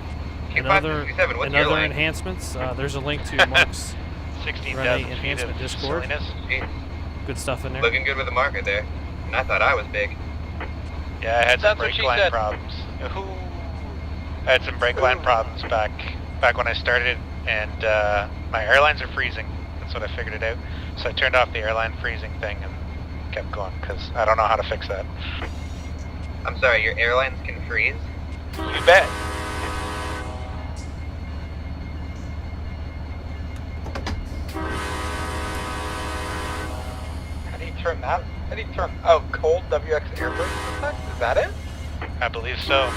and other, Q567, what's and your other line? enhancements, there's a link to Mark's 16,000 Renee feet enhancement of Discord. silliness. Jeez, Good stuff in there. looking good with the marker there. And I thought I was big. Yeah, I had some That's what brake she line said. problems. I had some brake line problems back when I started, and my airlines are freezing. That's what I figured it out. So I turned off the airline freezing thing and kept going, because I don't know how to fix that. I'm sorry, your airlines can freeze? You bet. How do you turn that? How do you turn... Oh, cold WX air brake effect? Is that it? I believe so.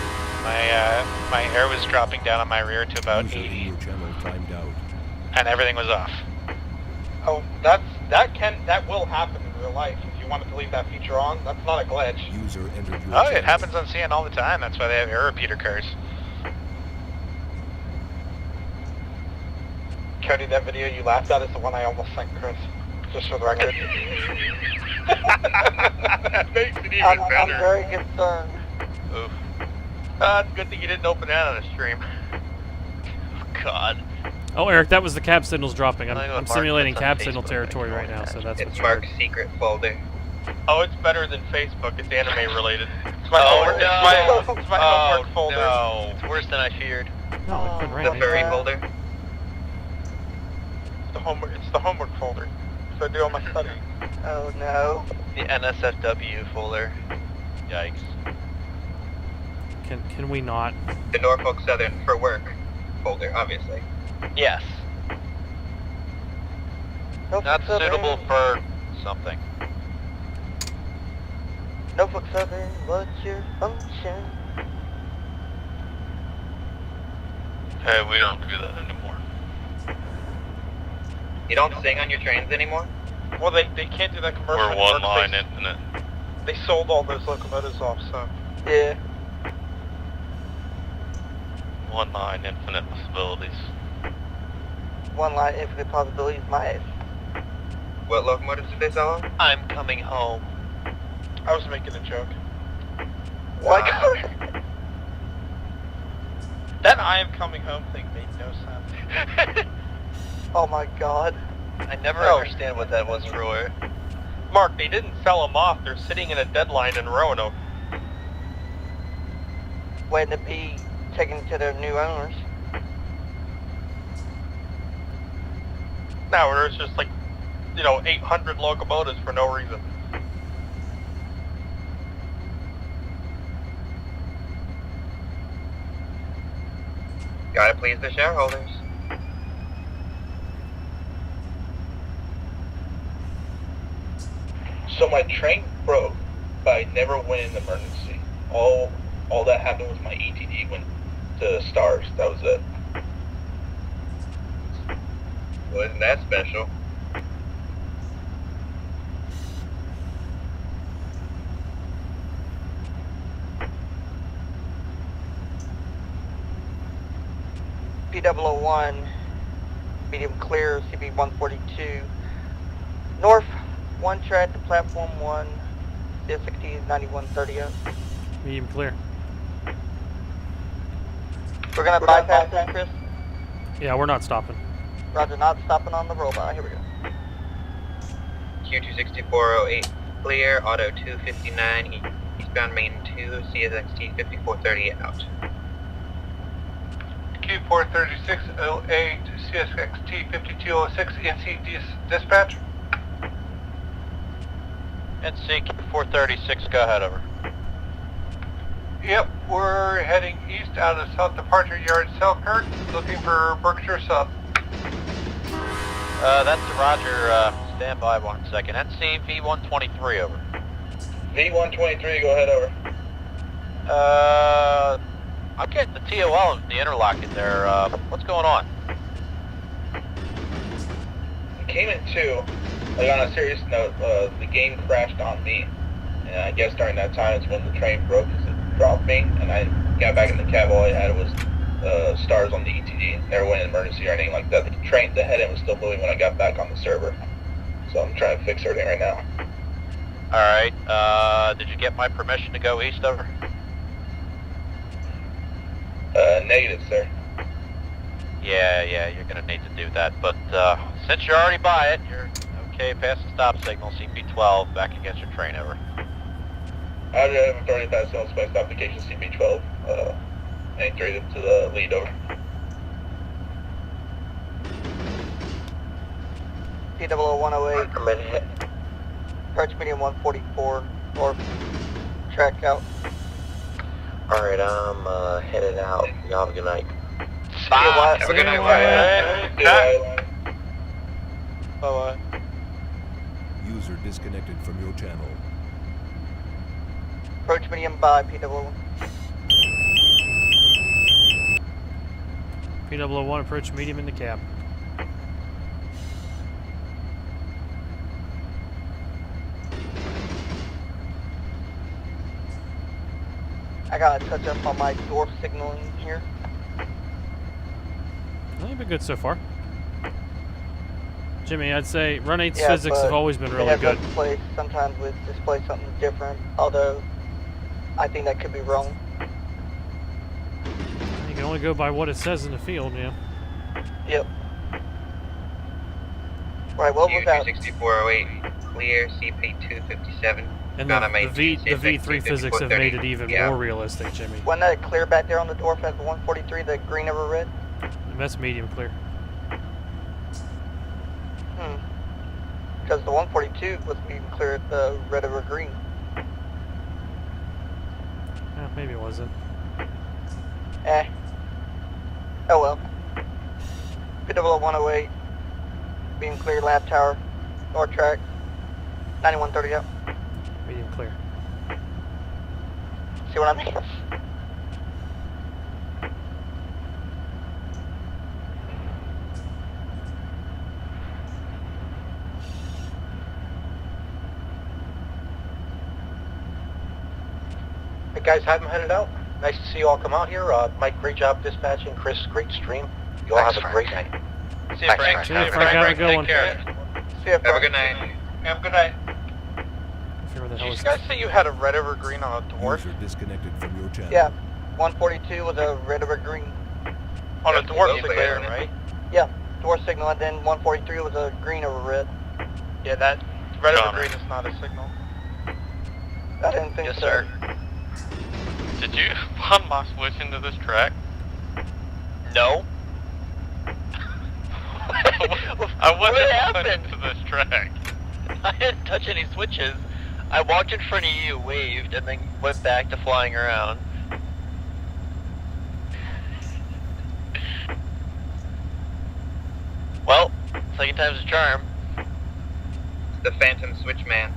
My air was dropping down on my rear to about User in 80, your channel timed out. and everything was off. Oh, that will happen in real life. If you wanted to leave that feature on, that's not a glitch. User entered your Oh, channel. it happens on CN all the time. That's why they have air repeater cars. Cody, that video you laughed at is the one I almost sent Chris. Just for the record. That makes it even I'm better. very concerned. Oof. It's a good thing you didn't open that on a stream. Oh, God. Oh, Eric, that was the cab signals dropping. I think I'm Mark simulating puts on cab signal Facebook, territory I right can now, so that's It's what you Mark's heard. secret folder. Oh, it's better than Facebook. It's anime related. It's my it's my homework folder. No. It's worse than I feared. No, it couldn't The rain. furry folder. It's the homework folder. So I do all my studying. Oh no. The NSFW folder. Yikes. Can we not? The Norfolk Southern for work folder, obviously. Yes. Not suitable for something. Norfolk Southern, what's your function? Hey, we don't do that anymore. You don't sing on your trains anymore? Well, they can't do that commercial. We're one line infinite. They sold all those locomotives off, so. Yeah. One line infinite possibilities. One line, infinite possibilities, my ass. What locomotives did they sell off? I'm coming home. I was making a joke. Like, that I am coming home thing made no sense. oh my god. I never understand what that was for. Mark, they didn't sell them off. They're sitting in a deadline in Roanoke. Waiting to be taken to their new owners. Now, there's just like, 800 locomotives for no reason. Gotta please the shareholders. So my train broke, but I never went in emergency. All that happened was my ETD went to stars. That was it. Wasn't that special? P001, medium clear, CB142. North, one track to platform 1, CSX 9130. Medium clear. We're gonna bypass that, Chris? Yeah, we're not stopping. Roger, not stopping on the robot. Here we go. Q26408 clear, auto 259, eastbound main 2, CSXT 5430 out. Q43608, CSXT 5206, NC dispatch. NC 436, go ahead, over. Yep, we're heading east out of South Departure Yard, Selkirk, looking for Berkshire Sub. That's a Roger, stand by 1 second. NC V123, over. V123, go ahead, over. I'm getting the TOL and the interlock in there. What's going on? It came in 2. Like, on a serious note, the game crashed on me. And I guess during that time is when the train broke because it dropped me. And I got back in the cab, all I had was stars on the ETD. Never went in emergency or anything like that. The head-end was still moving when I got back on the server. So I'm trying to fix everything right now. Alright, did you get my permission to go east, over? Negative, sir. Yeah, you're gonna need to do that. But since you're already by it, you're okay past the stop signal, CP12, back against your train, over. I have authority to pass the special application CP12, and 3 to the lead, over. P00108, approach medium 144, or track out. Alright, I'm headed out. Y'all have a good night. Bye. Have a good night. Bye-bye. User disconnected from your channel. Approach medium by P001. P001, approach medium in the cab. I gotta touch up on my dwarf signaling here. They've been good so far. Jimmy, I'd say Run 8's physics have always been really good. Sometimes we display something different, although I think that could be wrong. You can only go by what it says in the field, yeah. Yep. Right, what was that? Q26408 clear, CP257. And the V3 physics have made it even more realistic, Jimmy. Wasn't that clear back there on the dwarf at the 143, the green over red? That's medium clear. Because the 142 was medium clear at the red over green. Maybe it wasn't. Oh well. P00108, Being clear, lab tower, north track, 9130 out. Medium clear. See what I mean? Hey guys, have them headed out. Nice to see you all come out here. Mike, great job dispatching. Chris, great stream. You all Thanks, have a Frank. great night. See you, Frank. See you, Frank. Have a good one. See ya, Have a Frank. good night. Have a good night. Where the Did hell you is guys say you had a red evergreen on a dwarf? User disconnected from your channel. Yeah, 142 was a red over green. On a dwarf Keep signal, clear. right? Yeah, dwarf signal, and then 143 was a green over red. Yeah, that red Connor. evergreen is not a signal. I didn't think Yes, so. sir. Did you find my switch into this track? No. I What wasn't happened? put into this track. I didn't touch any switches. I walked in front of you, waved, and then went back to flying around. Well, second time's a charm. The Phantom Switchman.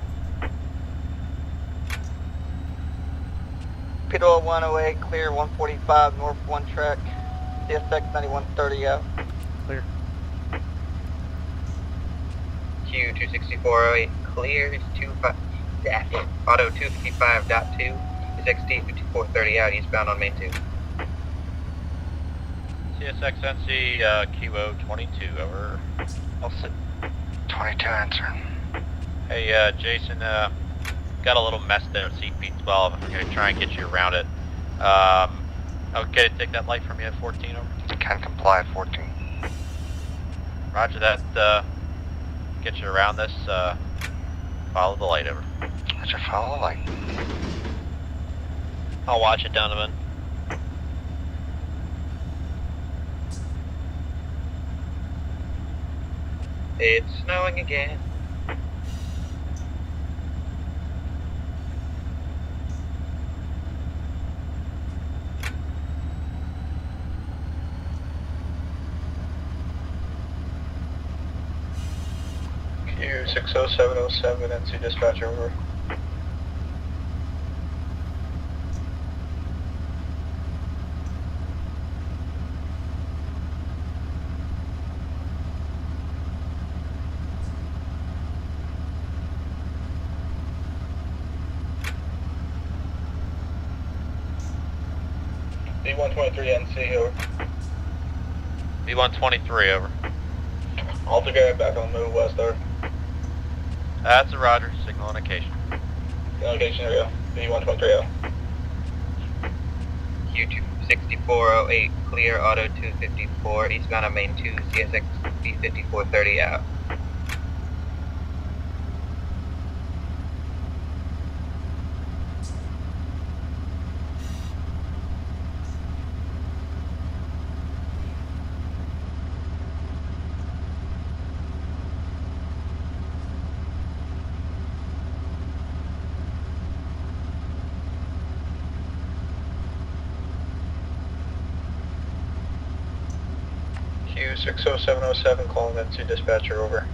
P00108, clear 145, north 1 track, CSX 9130 out. clear? Q26408 clears 25, auto 255.2, XT 5430 out, eastbound on main 2. CSX NC Kilo 22, over. I'll sit. 22 answer. Hey, Jason, got a little mess there at CP12. I'm going to try and get you around it. Okay, take that light from you at 14, over. Can comply at 14. Roger that, get you around this, follow the light, over. Roger, follow the light. I'll watch it, Donovan. It's snowing again. Q60707, NC dispatcher, over. B123 NC, over. B123, over. All together, back on the move west, over. That's a Roger, signal indication. Location area, B123, out. Q26408 clear, auto 254, eastbound on main 2, CSX P5430 out. Q60707, calling NC dispatcher, over.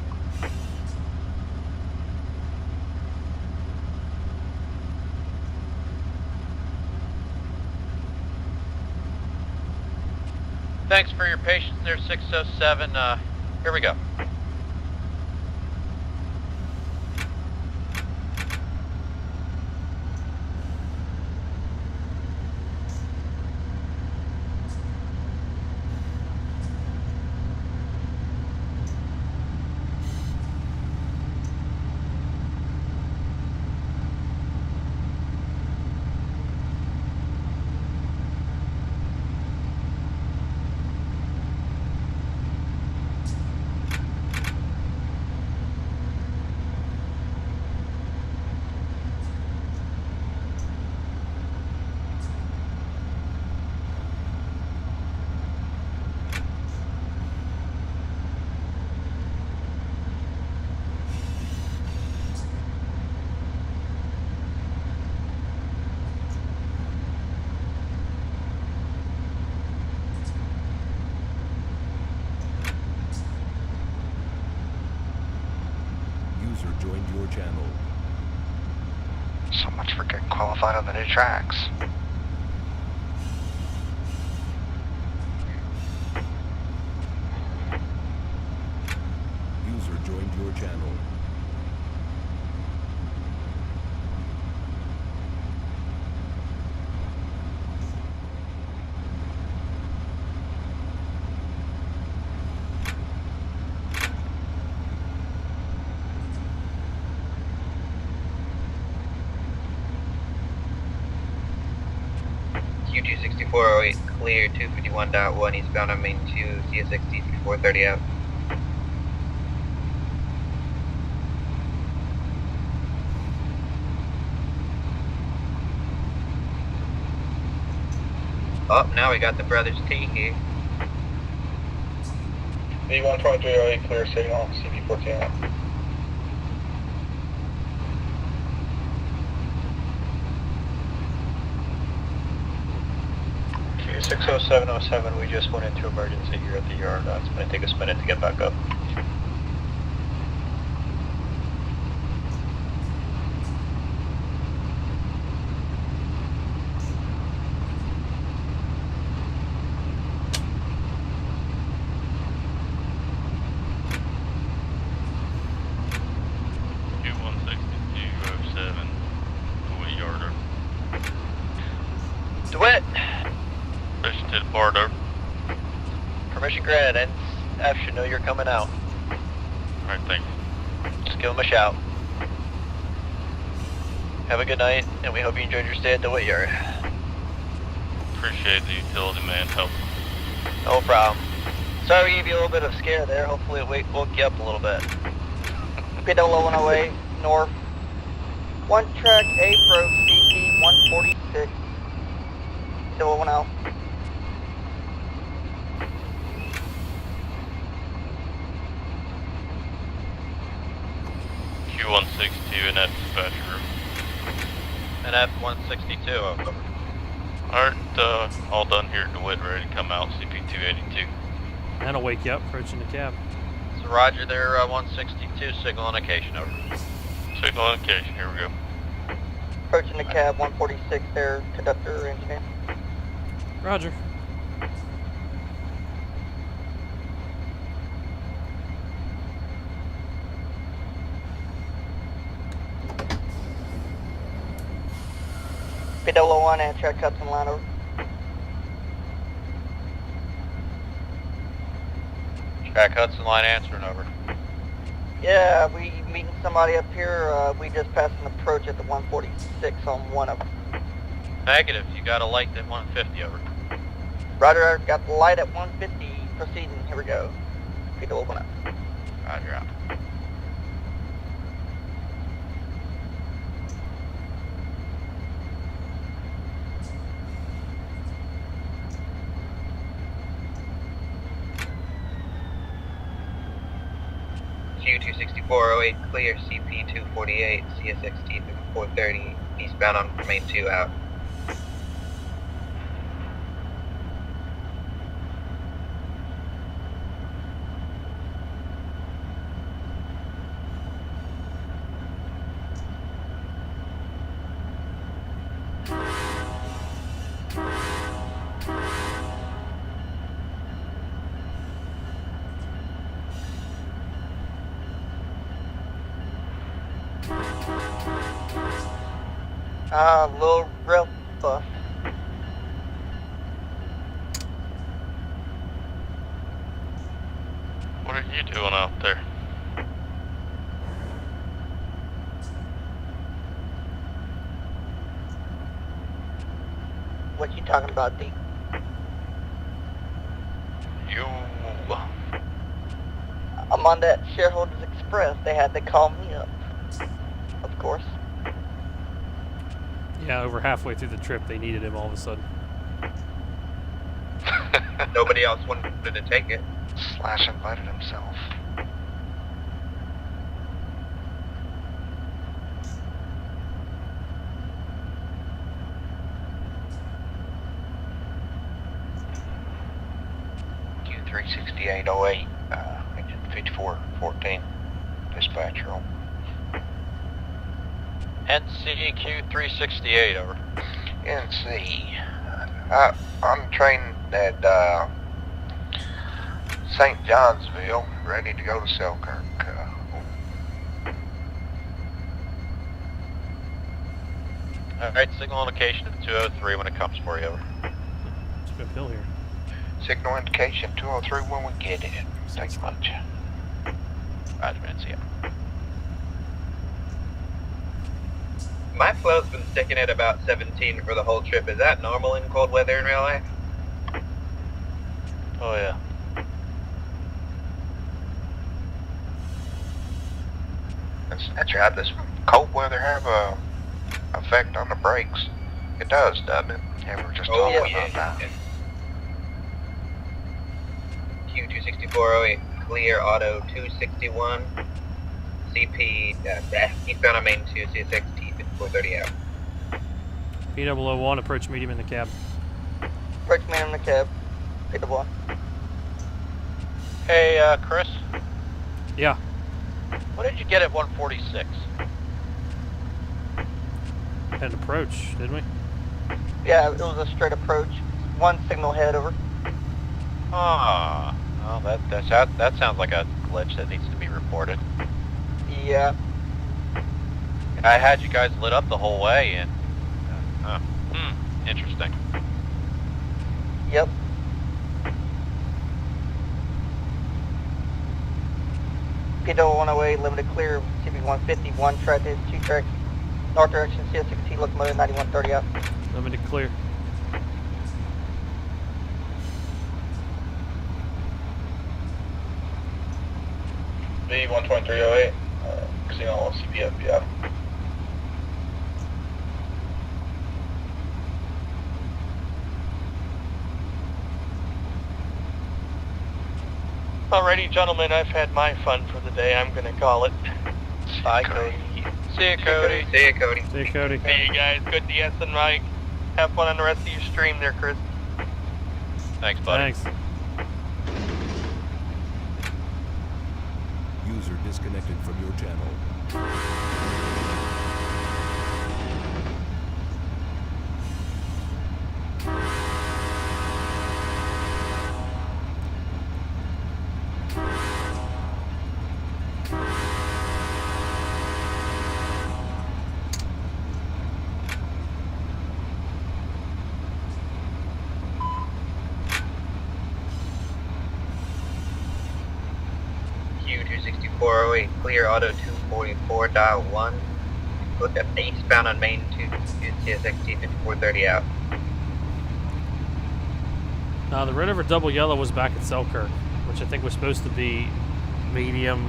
Thanks for your patience there, 607. Here we go. Much for getting qualified on the new tracks. User joined your channel. Q26408 clear, 251.1 eastbound on main 2, CSX T430 out. Oh, now we got the Brothers T here. B12308 clear signal, CP14 out. Q60707, we just went into emergency here at the yard. It's going to take us a minute to get back up. Q16207, Dewitt Yarder. Dewitt, Permission to depart, over. permission granted. NF should know you're coming out. Alright, thanks. Just give him a shout. Have a good night, and we hope you enjoyed your stay at Dewitt Yard. Appreciate the utility man help. No problem. Sorry we gave you a little bit of scare there. Hopefully it woke you up a little bit. P00108 north. One track approach CP 146. P001 out. Q162 in that dispatcher room. NF 162, over. Alright, all done here at DeWitt, ready to come out, CP282. That'll wake you up, approaching the cab. So roger there, 162, signal indication, over. Signal indication, here we go. Approaching the cab 146 there, conductor engineer. Roger. P001 Amtrak Hudson Line over. Track Hudson Line answering, over. Yeah, we meeting somebody up here. We just passed an approach at the 146 on one of them. Negative, you got a light at 150, over. Roger, got the light at 150. Proceeding, here we go. P001 up. Roger out. Q26408 clear, CP248, CSX T430 eastbound on main 2 out. Little real buff. What are you doing out there? What you talking about, D? You... I'm on that Shareholders Express. They had to call me up. Of course. Yeah, over halfway through the trip, they needed him all of a sudden. Nobody else wanted to take it. Slash invited himself. Q36808, engine 5414, dispatcher on. NCQ 368, over. NC. I'm train at St. Johnsville, ready to go to Selkirk. Alright, signal indication of 203 when it comes for you, over. It's a good hill here. Signal indication 203 when we get in. Thanks much. Roger, man, see ya. My flow's been sticking at about 17 for the whole trip. Is that normal in cold weather in real life? Oh, yeah. That's right. Does cold weather have a effect on the brakes? It does, doesn't it? Yeah, we were just talking about that. Q26408, clear auto 261. CP, eastbound on main 2, CSX P001 out. P001, approach medium in the cab. Approach medium in the cab. P001. Hey, Chris? Yeah. What did you get at 146? Had an approach, didn't we? Yeah, it was a straight approach. One signal head over. Ah, well, that sounds like a glitch that needs to be reported. Yeah. I had you guys lit up the whole way, and interesting. Yep. P00108, limited clear, CB150, one track is 2 tracks, north direction, CSX locomotive 9130 out. Limited clear. B12308, casino CPF, yeah. Alrighty, gentlemen, I've had my fun for the day. I'm gonna call it. Bye, Cody. See ya, Cody. See ya, Cody. See you, Cody. Hey, guys, good DS and Mike. Have fun on the rest of your stream there, Chris. Thanks, buddy. Thanks. User disconnected from your channel. Q26408, clear auto 244.1. Look at eastbound on main 2, CSX T5430 out. The red over double yellow was back at Selkirk, which I think was supposed to be medium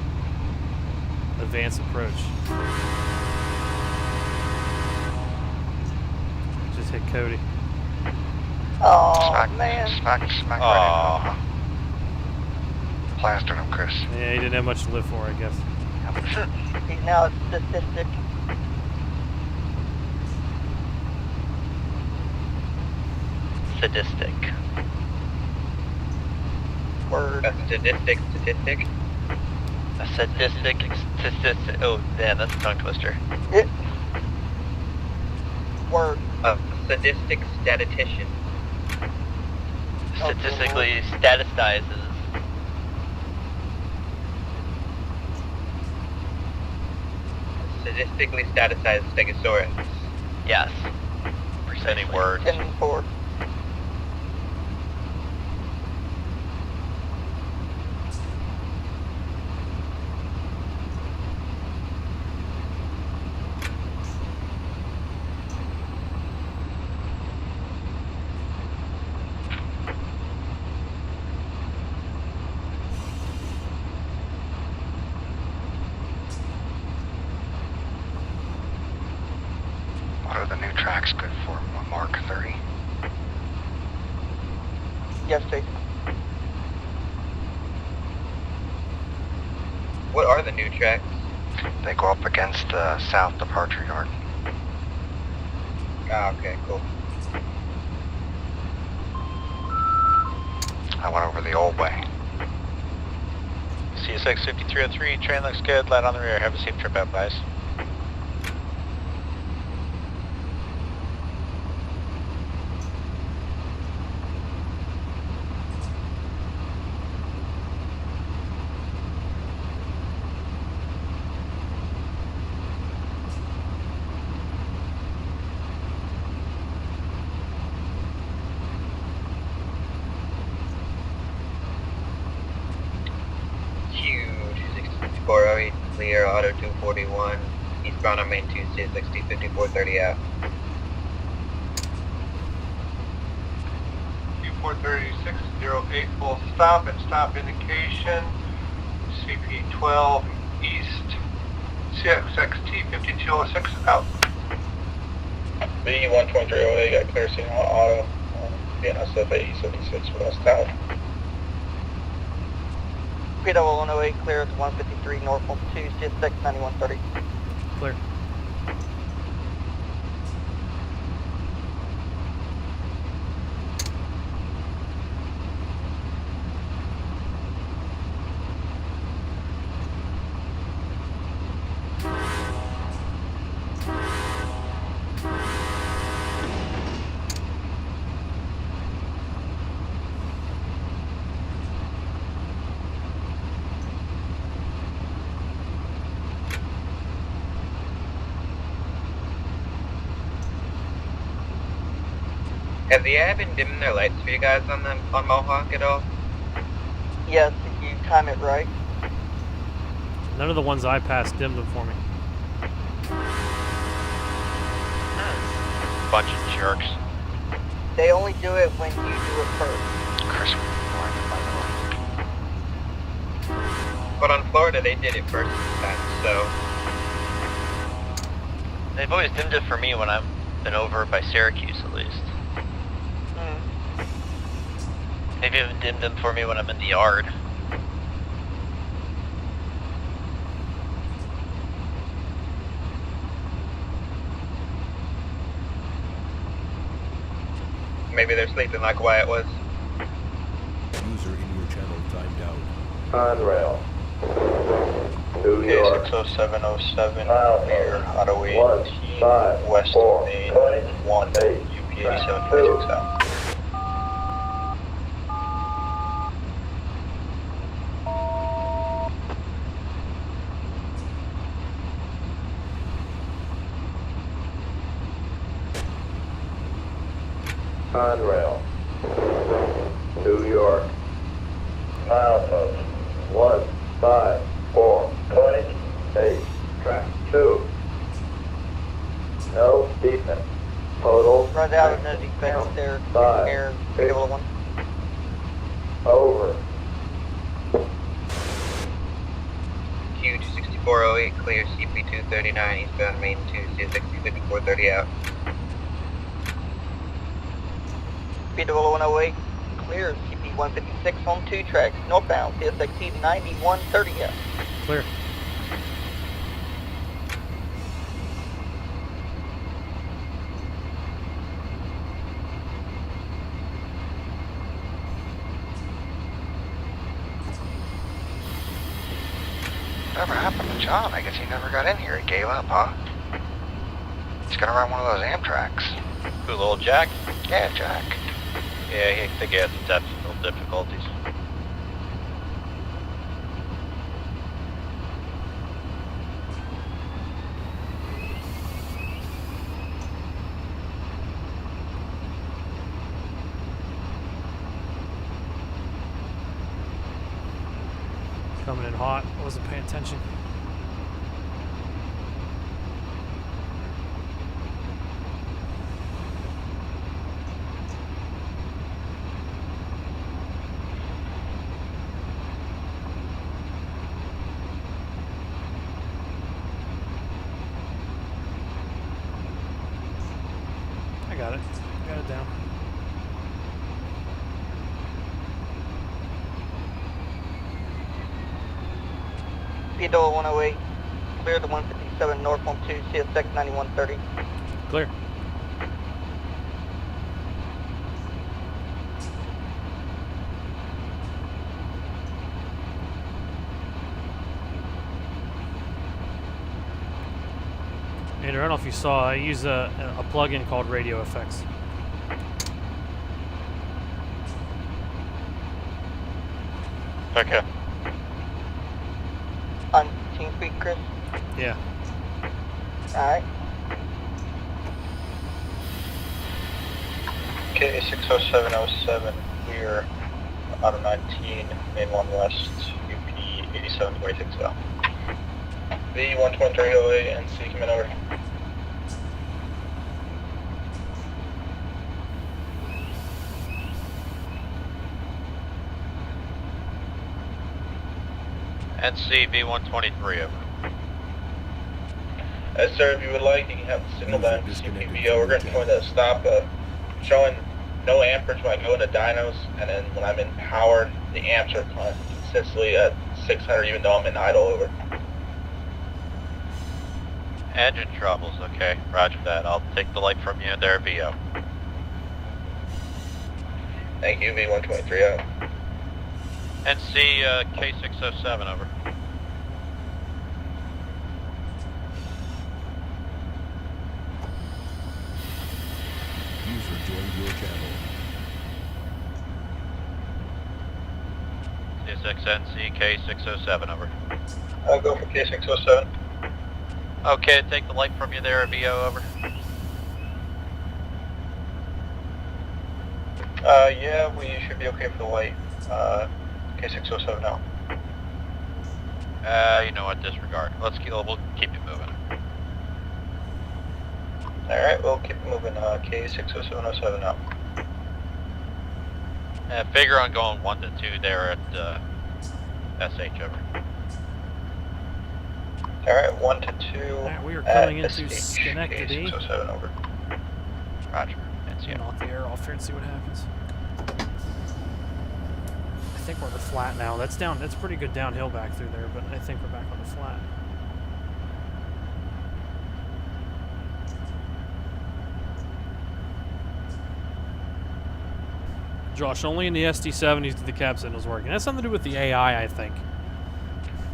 advance approach. Just hit Cody. Oh, man. Smack right in. Plastered him, Chris. Yeah, he didn't have much to live for, I guess. He's now a statistic. Sadistic. Word. A statistic. A sadistic. Oh, damn, that's a tongue twister. Word. A sadistic statistician. Statistically statistizes. Statistically staticized Stegosaurus. Yes. Any word. 10-4. What are the new tracks good for? Mark 30? Yes, Jason. What are the new tracks? They go up against the south departure yard. Ah, okay, cool. I went over the old way. CSX 5303, train looks good, light on the rear. Have a safe trip out, guys. clear, auto 241, eastbound on main 2, CSX P001 out. 43608 full stop and stop indication. CP12 east. CSX T5206 out. B12308 got clear signal auto. BNSF 876 westbound. P00108 clear at 153 northbound 2, CSX 9130. Clear. Have the ad been dimming their lights for you guys on Mohawk at all? Yes, if you time it right. None of the ones I passed dimmed them for me. Bunch of jerks. They only do it when you do it first. Chris, But on Florida, they did it first this time, so... They've always dimmed it for me when I've been over by Syracuse, at least. They've even dimmed them for me when I'm in the yard. Maybe they're sleeping like Wyatt was. User in your channel timed out. On rail. New York. 60707 Mile near auto 18 west 4, of main 20, 1 8, UP8726 out. On rail. New York. Milepost 154.8. Track 2. No defense. Total. Run out of the defense there. 5. Near P001. Over. Q26408 clear, CP239 eastbound main 2, CSX P5430 out. P00108 clear, CP156 on 2 tracks, northbound, CSX T9130 out. Clear. whatever happened to John? I guess he never got in here. He gave up, huh? He's gonna run one of those Amtraks. Who, little Jack? Yeah, Jack. Yeah, I think he had some technical difficulties. Coming in hot. I wasn't paying attention. I got it. Got it down. P0 108, clear the 157 north on 2, CSX 9130. Clear. And I don't know if you saw, I use a plugin called Radio Effects. Okay. On Team Speak, Chris? Yeah. Alright. Okay, 60707, clear, auto 19, main 1 west, UP 8726 out. V12308 and C coming over. NC V123 over. Sir, if you would like, you can have the signal down to CPVO. We're going to stop showing no amperage when I go into dynos, and then when I'm in power, the amps are consistently at 600 even though I'm in idle over. Engine troubles, okay. Roger that. I'll take the light from you there, VO. Thank you, V123 out. NC K607 over. User joined your channel. CSX NC K607 over. I'll go for K607. Okay, take the light from you there, VO over. Yeah, we should be okay for the light. K607 now. You know what, disregard. We'll keep it moving. Alright, we'll keep it moving. K60707 now. Figure on going 1 to 2 there at SH over. Alright, 1 to 2. Alright, we are coming into SH, Schenectady. K607 over. Roger. Knock the air off here and see what happens. I think we're on the flat now. That's down. That's pretty good downhill back through there, but I think we're back on the flat. Josh, only in the SD70s do the cab signals work. And that's something to do with the AI, I think.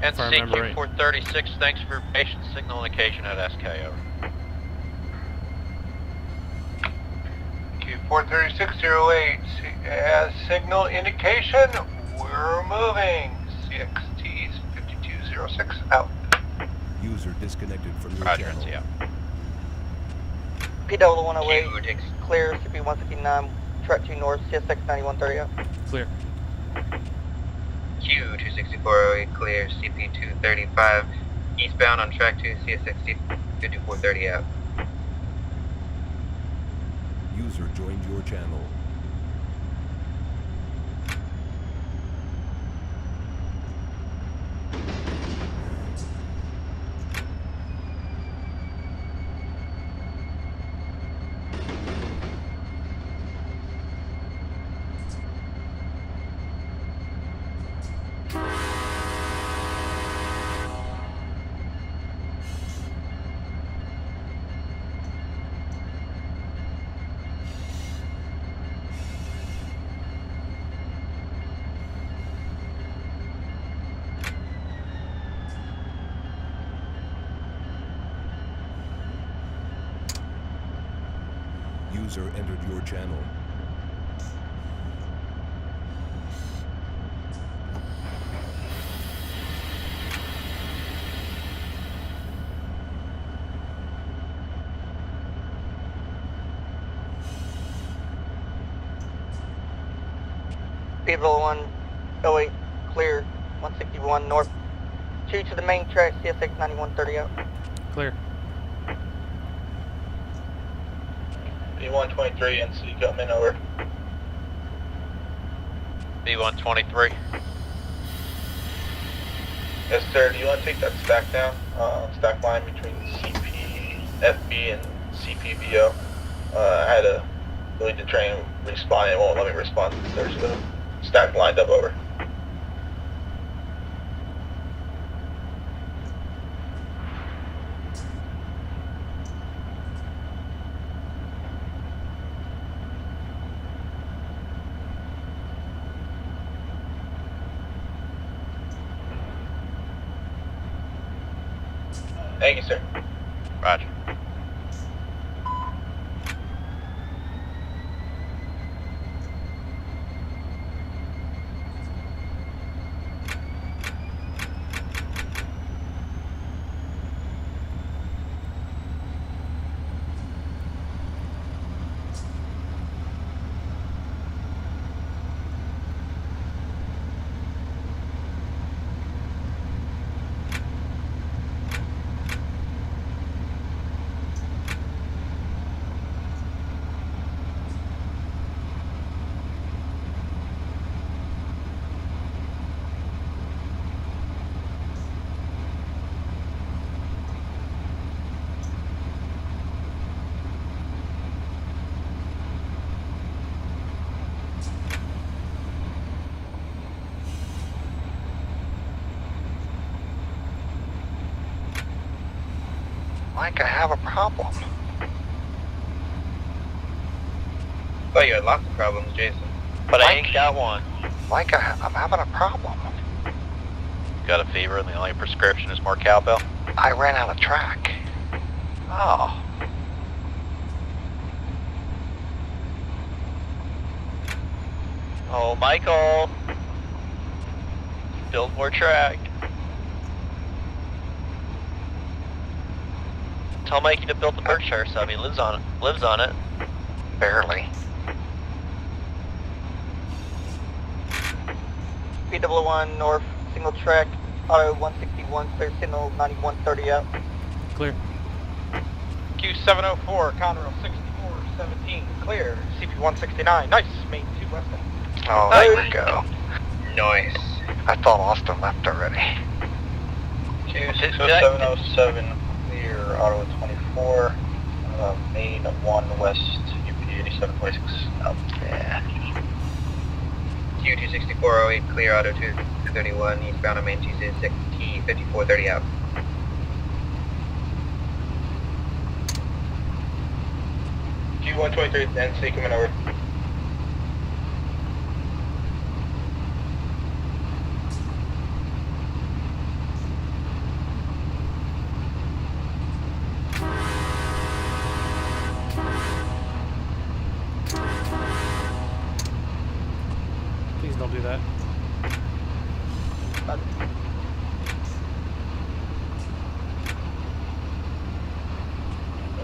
NC Q436, thanks for your patient signal indication at SK over. Q43608, as signal indication, we're moving. CXT 5206 out. User disconnected from your Roger, channel. NC out. P001 clear, CP159, track 2 north, CSX 9130 out. Clear. Q26408 clear, CP235, eastbound on track 2, CSX 5430 out. User joined your channel. User entered your channel. P001 08 clear, 161 north, 2 to the main track, CSX 9130 out. Clear. V123 NC coming over. V123. Yes, sir. Do you want to take that stack down? Stack line between CPFB and CPVO. I had to delete the train, respawn, and it won't let me respond. There's the stack lined up over. Thank you, sir. Roger. Like I have a problem. Well, you had lots of problems, Jason. But I ain't got one. Like I'm having a problem. Got a fever and the only prescription is more cowbell? I ran out of track. Oh. Oh, Michael. Build more track. Tell Mikey to build the Berkshire sub. He lives on it. Barely. P001 North, single track, auto 161, clear signal 9130 out. Clear. Q704, Conrail 6417, clear. CP169, nice, main 2 west end. Oh, there we go. Nice. I thought Austin left already. Q707, clear, auto 24, main 1 west, UP 8726 out. Yeah. Q26408, clear, auto 231, eastbound on main 266, T5430 out. Q123 NC coming over. Please don't do that.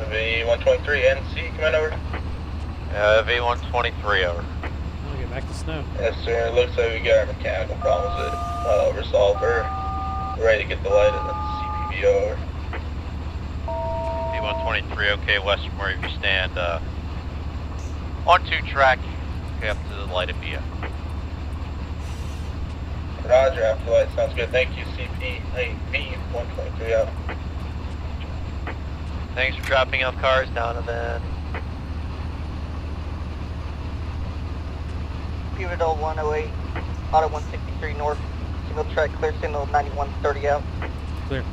V123 NC coming over. V123 over. I'll get back to snow. Yes, sir. It looks like we got our mechanical problems resolved. We're ready to get the light at the CPB over. V123, okay, west from where you stand. On 2 track, okay, up to the light of BF. Roger, after light. Sounds good. Thank you, V123 out. Thanks for dropping off cars, Donovan. P00108, auto 163 north, single track, clear signal 9130 out. Clear.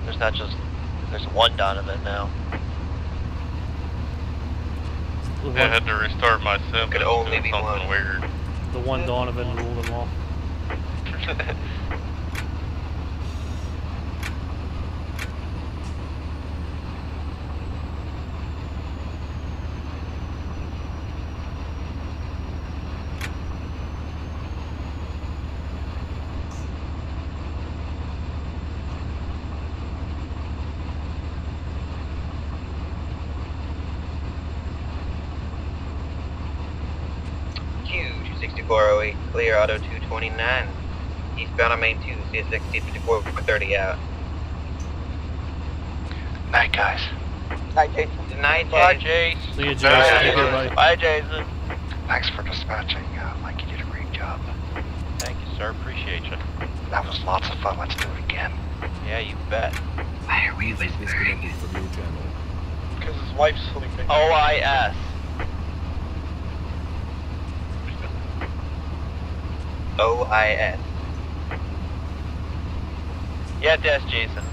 There's not just, there's one Donovan now. I had to restart my sim. Could only be something one. weird. The one Donovan ruled them all. Q26408, clear, auto 229, eastbound on main 2, CSX T5430 out. Night, guys. Night, Jason. Good night, Bye, Jason. Jace. See you, Jason. Take care, buddy. Bye, Jason. Thanks for dispatching. Mike, you did a great job. Thank you, sir. Appreciate you. That was lots of fun. Let's do it again. Yeah, you bet. Why are we Disconnected from your channel. Because his wife's sleeping. OIS. OIS. Yeah, that's Jason.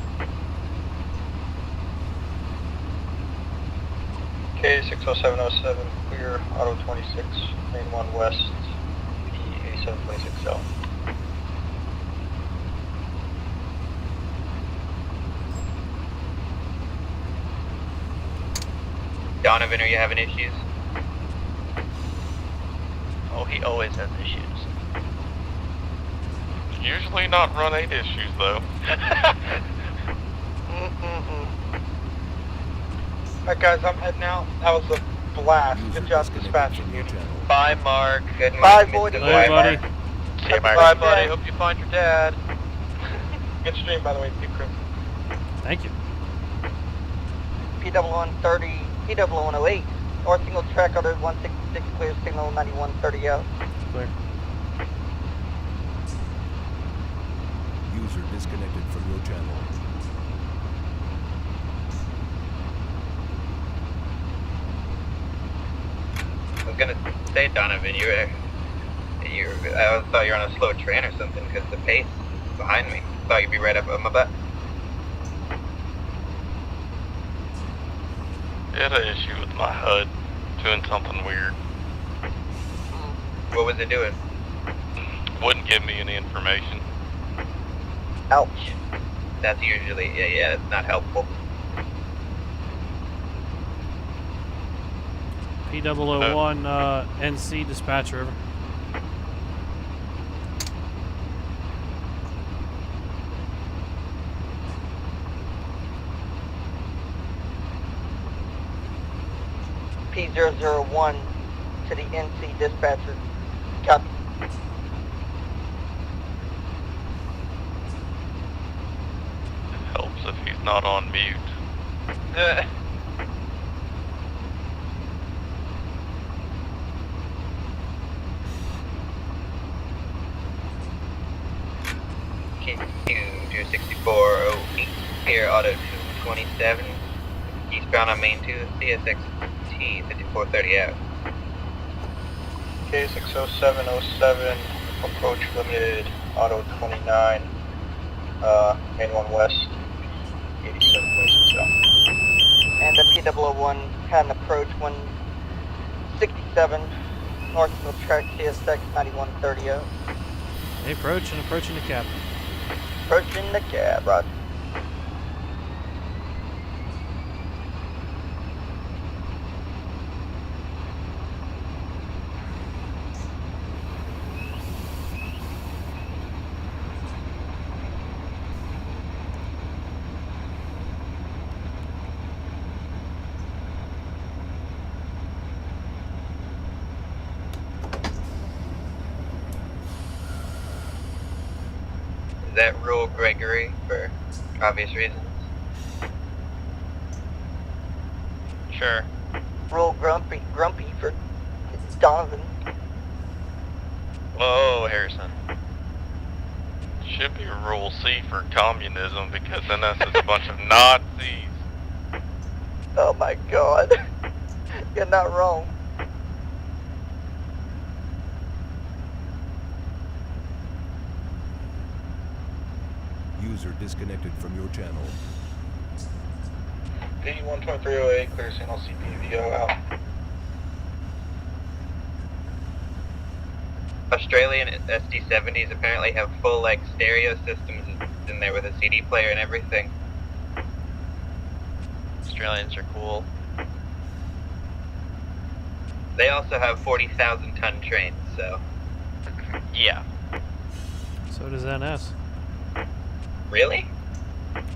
K60707, clear, auto 26, main 1 west, P8726 out. Donovan, are you having issues? Oh, he always has issues. Usually not run 8 issues though. Alright guys, I'm heading out. That was a blast. Good job dispatching you. Bye, Mark. Good Bye, morning, boy. Mr. Bye, buddy. See you, Mark. Bye, Bye, buddy. Dad. Hope you find your dad. Good stream, by the way, Steve Chris. Thank you. P00130, P00108, or single track, auto 166, clear signal 9130 out. Clear. User disconnected from your channel. I'm gonna say, Donovan, I thought you were on a slow train or something because the pace behind me. Thought you'd be right up on my butt. I had an issue with my HUD doing something weird. What was it doing? Wouldn't give me any information. Ouch. That's usually, yeah, it's not helpful. P001 NC dispatcher. Over. P001 to the NC dispatcher. Copy. Helps if he's not on mute. Q26408 here, auto 227, eastbound on main 2, CSX P5430 out. K60707, approach limited, auto 29, main 1 west, 8726 out. And the P001 had an approach 167 north of the track, CSX 9130 out. Hey, approaching the cab. Approaching the cab, Roger. Is that Rule Gregory for obvious reasons? Sure. Roll grumpy for Donovan. Whoa, Harrison. Should be Rule C for communism because NS is a bunch of Nazis. Oh my god. You're not wrong. User disconnected from your channel. P12308, clear signal CPVO out. Australian SD70s apparently have full like stereo systems in there with a CD player and everything. Australians are cool. They also have 40,000 ton trains, so yeah. So does NS. Really?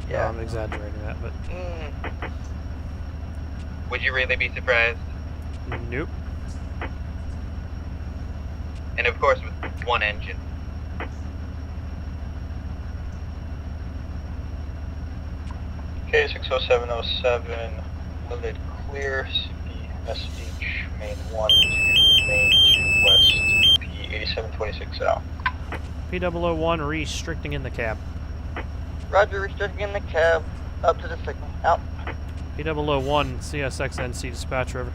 Yeah. No, I'm exaggerating that, but... Would you really be surprised? Nope. And of course with one engine. K60707, limited clear, CPSH, main 1 to main 2 west, P8726 out. P001 restricting in the cab. Roger, restricting in the cab, up to the signal, out. P001 CSX NC dispatcher. Over.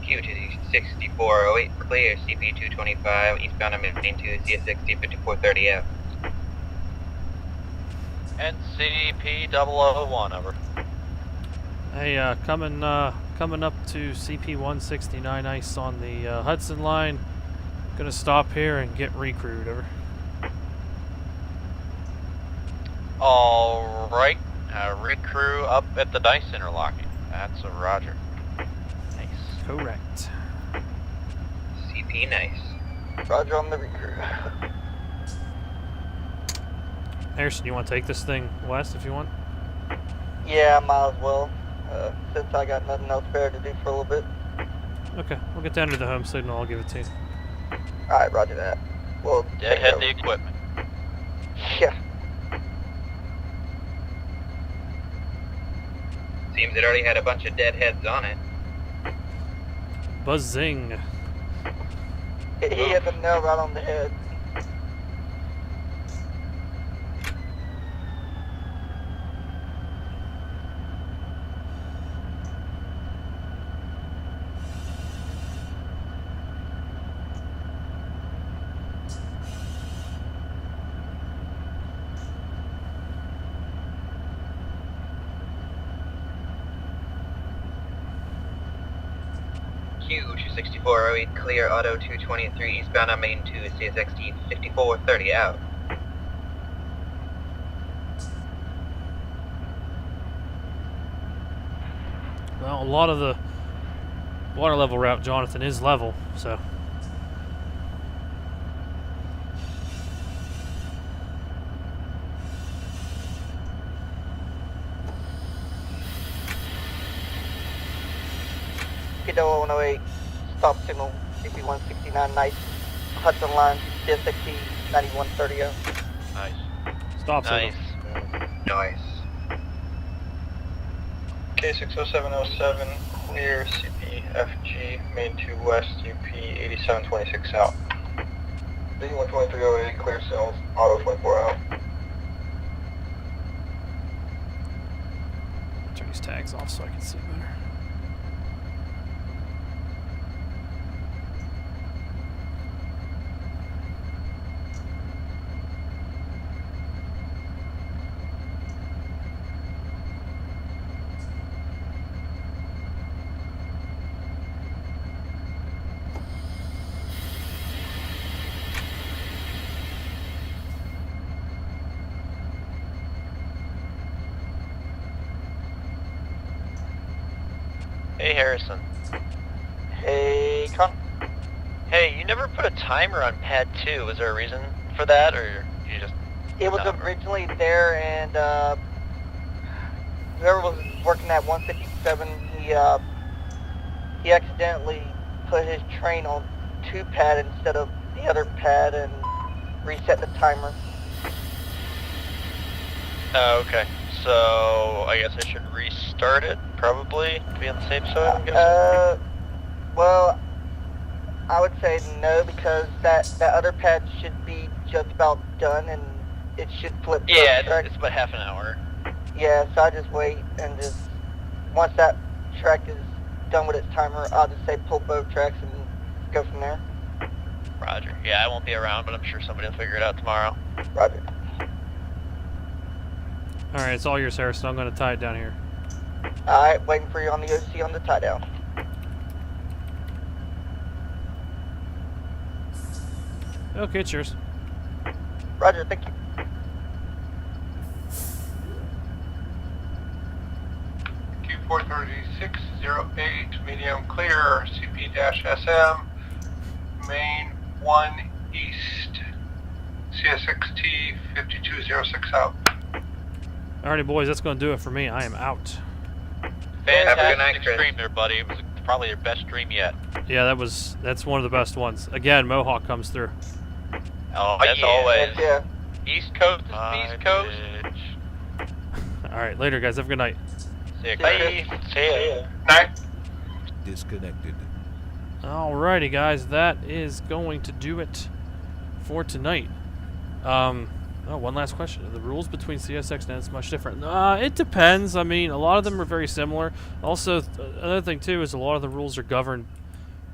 Q26408 clear, CP225 eastbound on main 2 CSX P5430 out. NCP001 over. Hey, coming up to CP169 ice on the Hudson Line. Gonna stop here and get recrewed. Over. All right, recrew up at the dice interlocking. That's a Roger. Nice. Correct. CP nice. Roger on the recrew. Harrison, you want to take this thing west if you want? Yeah, might as well. Since I got nothing else better to do for a little bit. Okay, we'll get down to the home signal. I'll give it to you. Alright, roger that. We'll deadhead the equipment. Yeah. Seems it already had a bunch of deadheads on it. Buzzing. He hit the nail right on the head. Q26408, clear auto 223, eastbound on main 2, CSX P001 out. Well, a lot of the water level route, Jonathan, is level, so. P001 stop signal, CP169 nice, Hudson Line, CSX P9130. Nice. Stop signal. Nice. Nice. K60707, clear CPFG, main 2 west, UP 8726 out. D12308, clear cells, auto 24 out. Turn these tags off so I can see better. Hey, Harrison. Hey, Con. Hey, you never put a timer on pad 2. Was there a reason for that, or you just... It was originally there, and whoever was working at 157, he accidentally put his train on 2 pad instead of the other pad and reset the timer. Oh, okay. So, I guess I should restart it, probably, to be on the safe side, I'm guessing? Well, I would say no, because that other pad should be just about done, and it should flip. Yeah, it's about half an hour. Yeah, so I just wait, and just, once that track is done with its timer, I'll just say pull both tracks and go from there. Roger. Yeah, I won't be around, but I'm sure somebody will figure it out tomorrow. Roger. Alright, it's all yours, Harrison. I'm going to tie it down here. Alright, waiting for you on the OC on the tie down. Okay, cheers. Roger, thank you. Q43608, medium clear, CP-SM, main 1 east, CSX T5206 out. Alrighty, boys, that's going to do it for me. I am out. Fantastic stream there, buddy. It was probably your best stream yet. Yeah, that's one of the best ones. Again, Mohawk comes through. Oh, as always. Yeah. East Coast is East Coast. Alright, later, guys. Have a good night. See ya. Bye. See ya. Night. Disconnected. Alrighty, guys. That is going to do it for tonight. One last question. Are the rules between CSX and NS much different? It depends. I mean, a lot of them are very similar. Also, another thing, too, is a lot of the rules are governed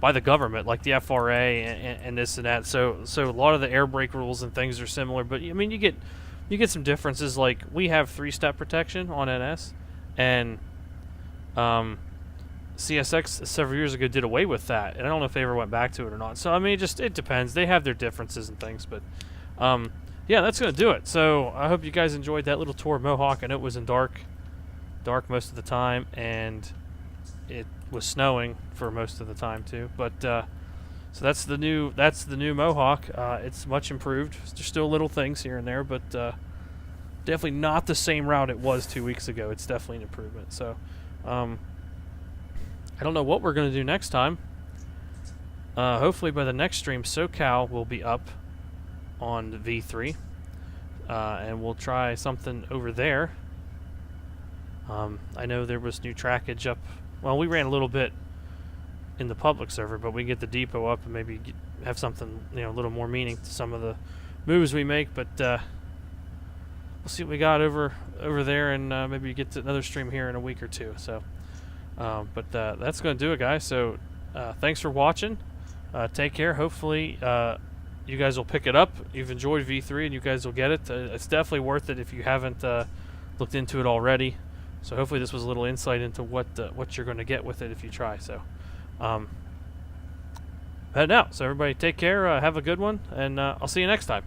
by the government, like the FRA and this and that. So a lot of the air brake rules and things are similar. But, I mean, you get some differences. Like, we have 3-step protection on NS, and CSX several years ago did away with that. And I don't know if they ever went back to it or not. So, I mean, it depends. They have their differences and things, but... yeah, that's going to do it. So I hope you guys enjoyed that little tour of Mohawk. I know it was in dark most of the time, and it was snowing for most of the time too. But so that's the new Mohawk. It's much improved. There's still little things here and there, but definitely not the same route it was 2 weeks ago. It's definitely an improvement. So I don't know what we're going to do next time. Hopefully by the next stream, SoCal will be up on V3, and we'll try something over there. I know there was new trackage up. Well, we ran a little bit in the public server, but we get the depot up and maybe have something, a little more meaning to some of the moves we make. But we'll see what we got over there, and maybe get to another stream here in a week or two. So, but that's going to do it, guys. So, thanks for watching. Take care. Hopefully, you guys will pick it up. You've enjoyed V3, and you guys will get it. It's definitely worth it if you haven't looked into it already. So hopefully this was a little insight into what you're going to get with it if you try. So heading out. So everybody take care, have a good one, and I'll see you next time.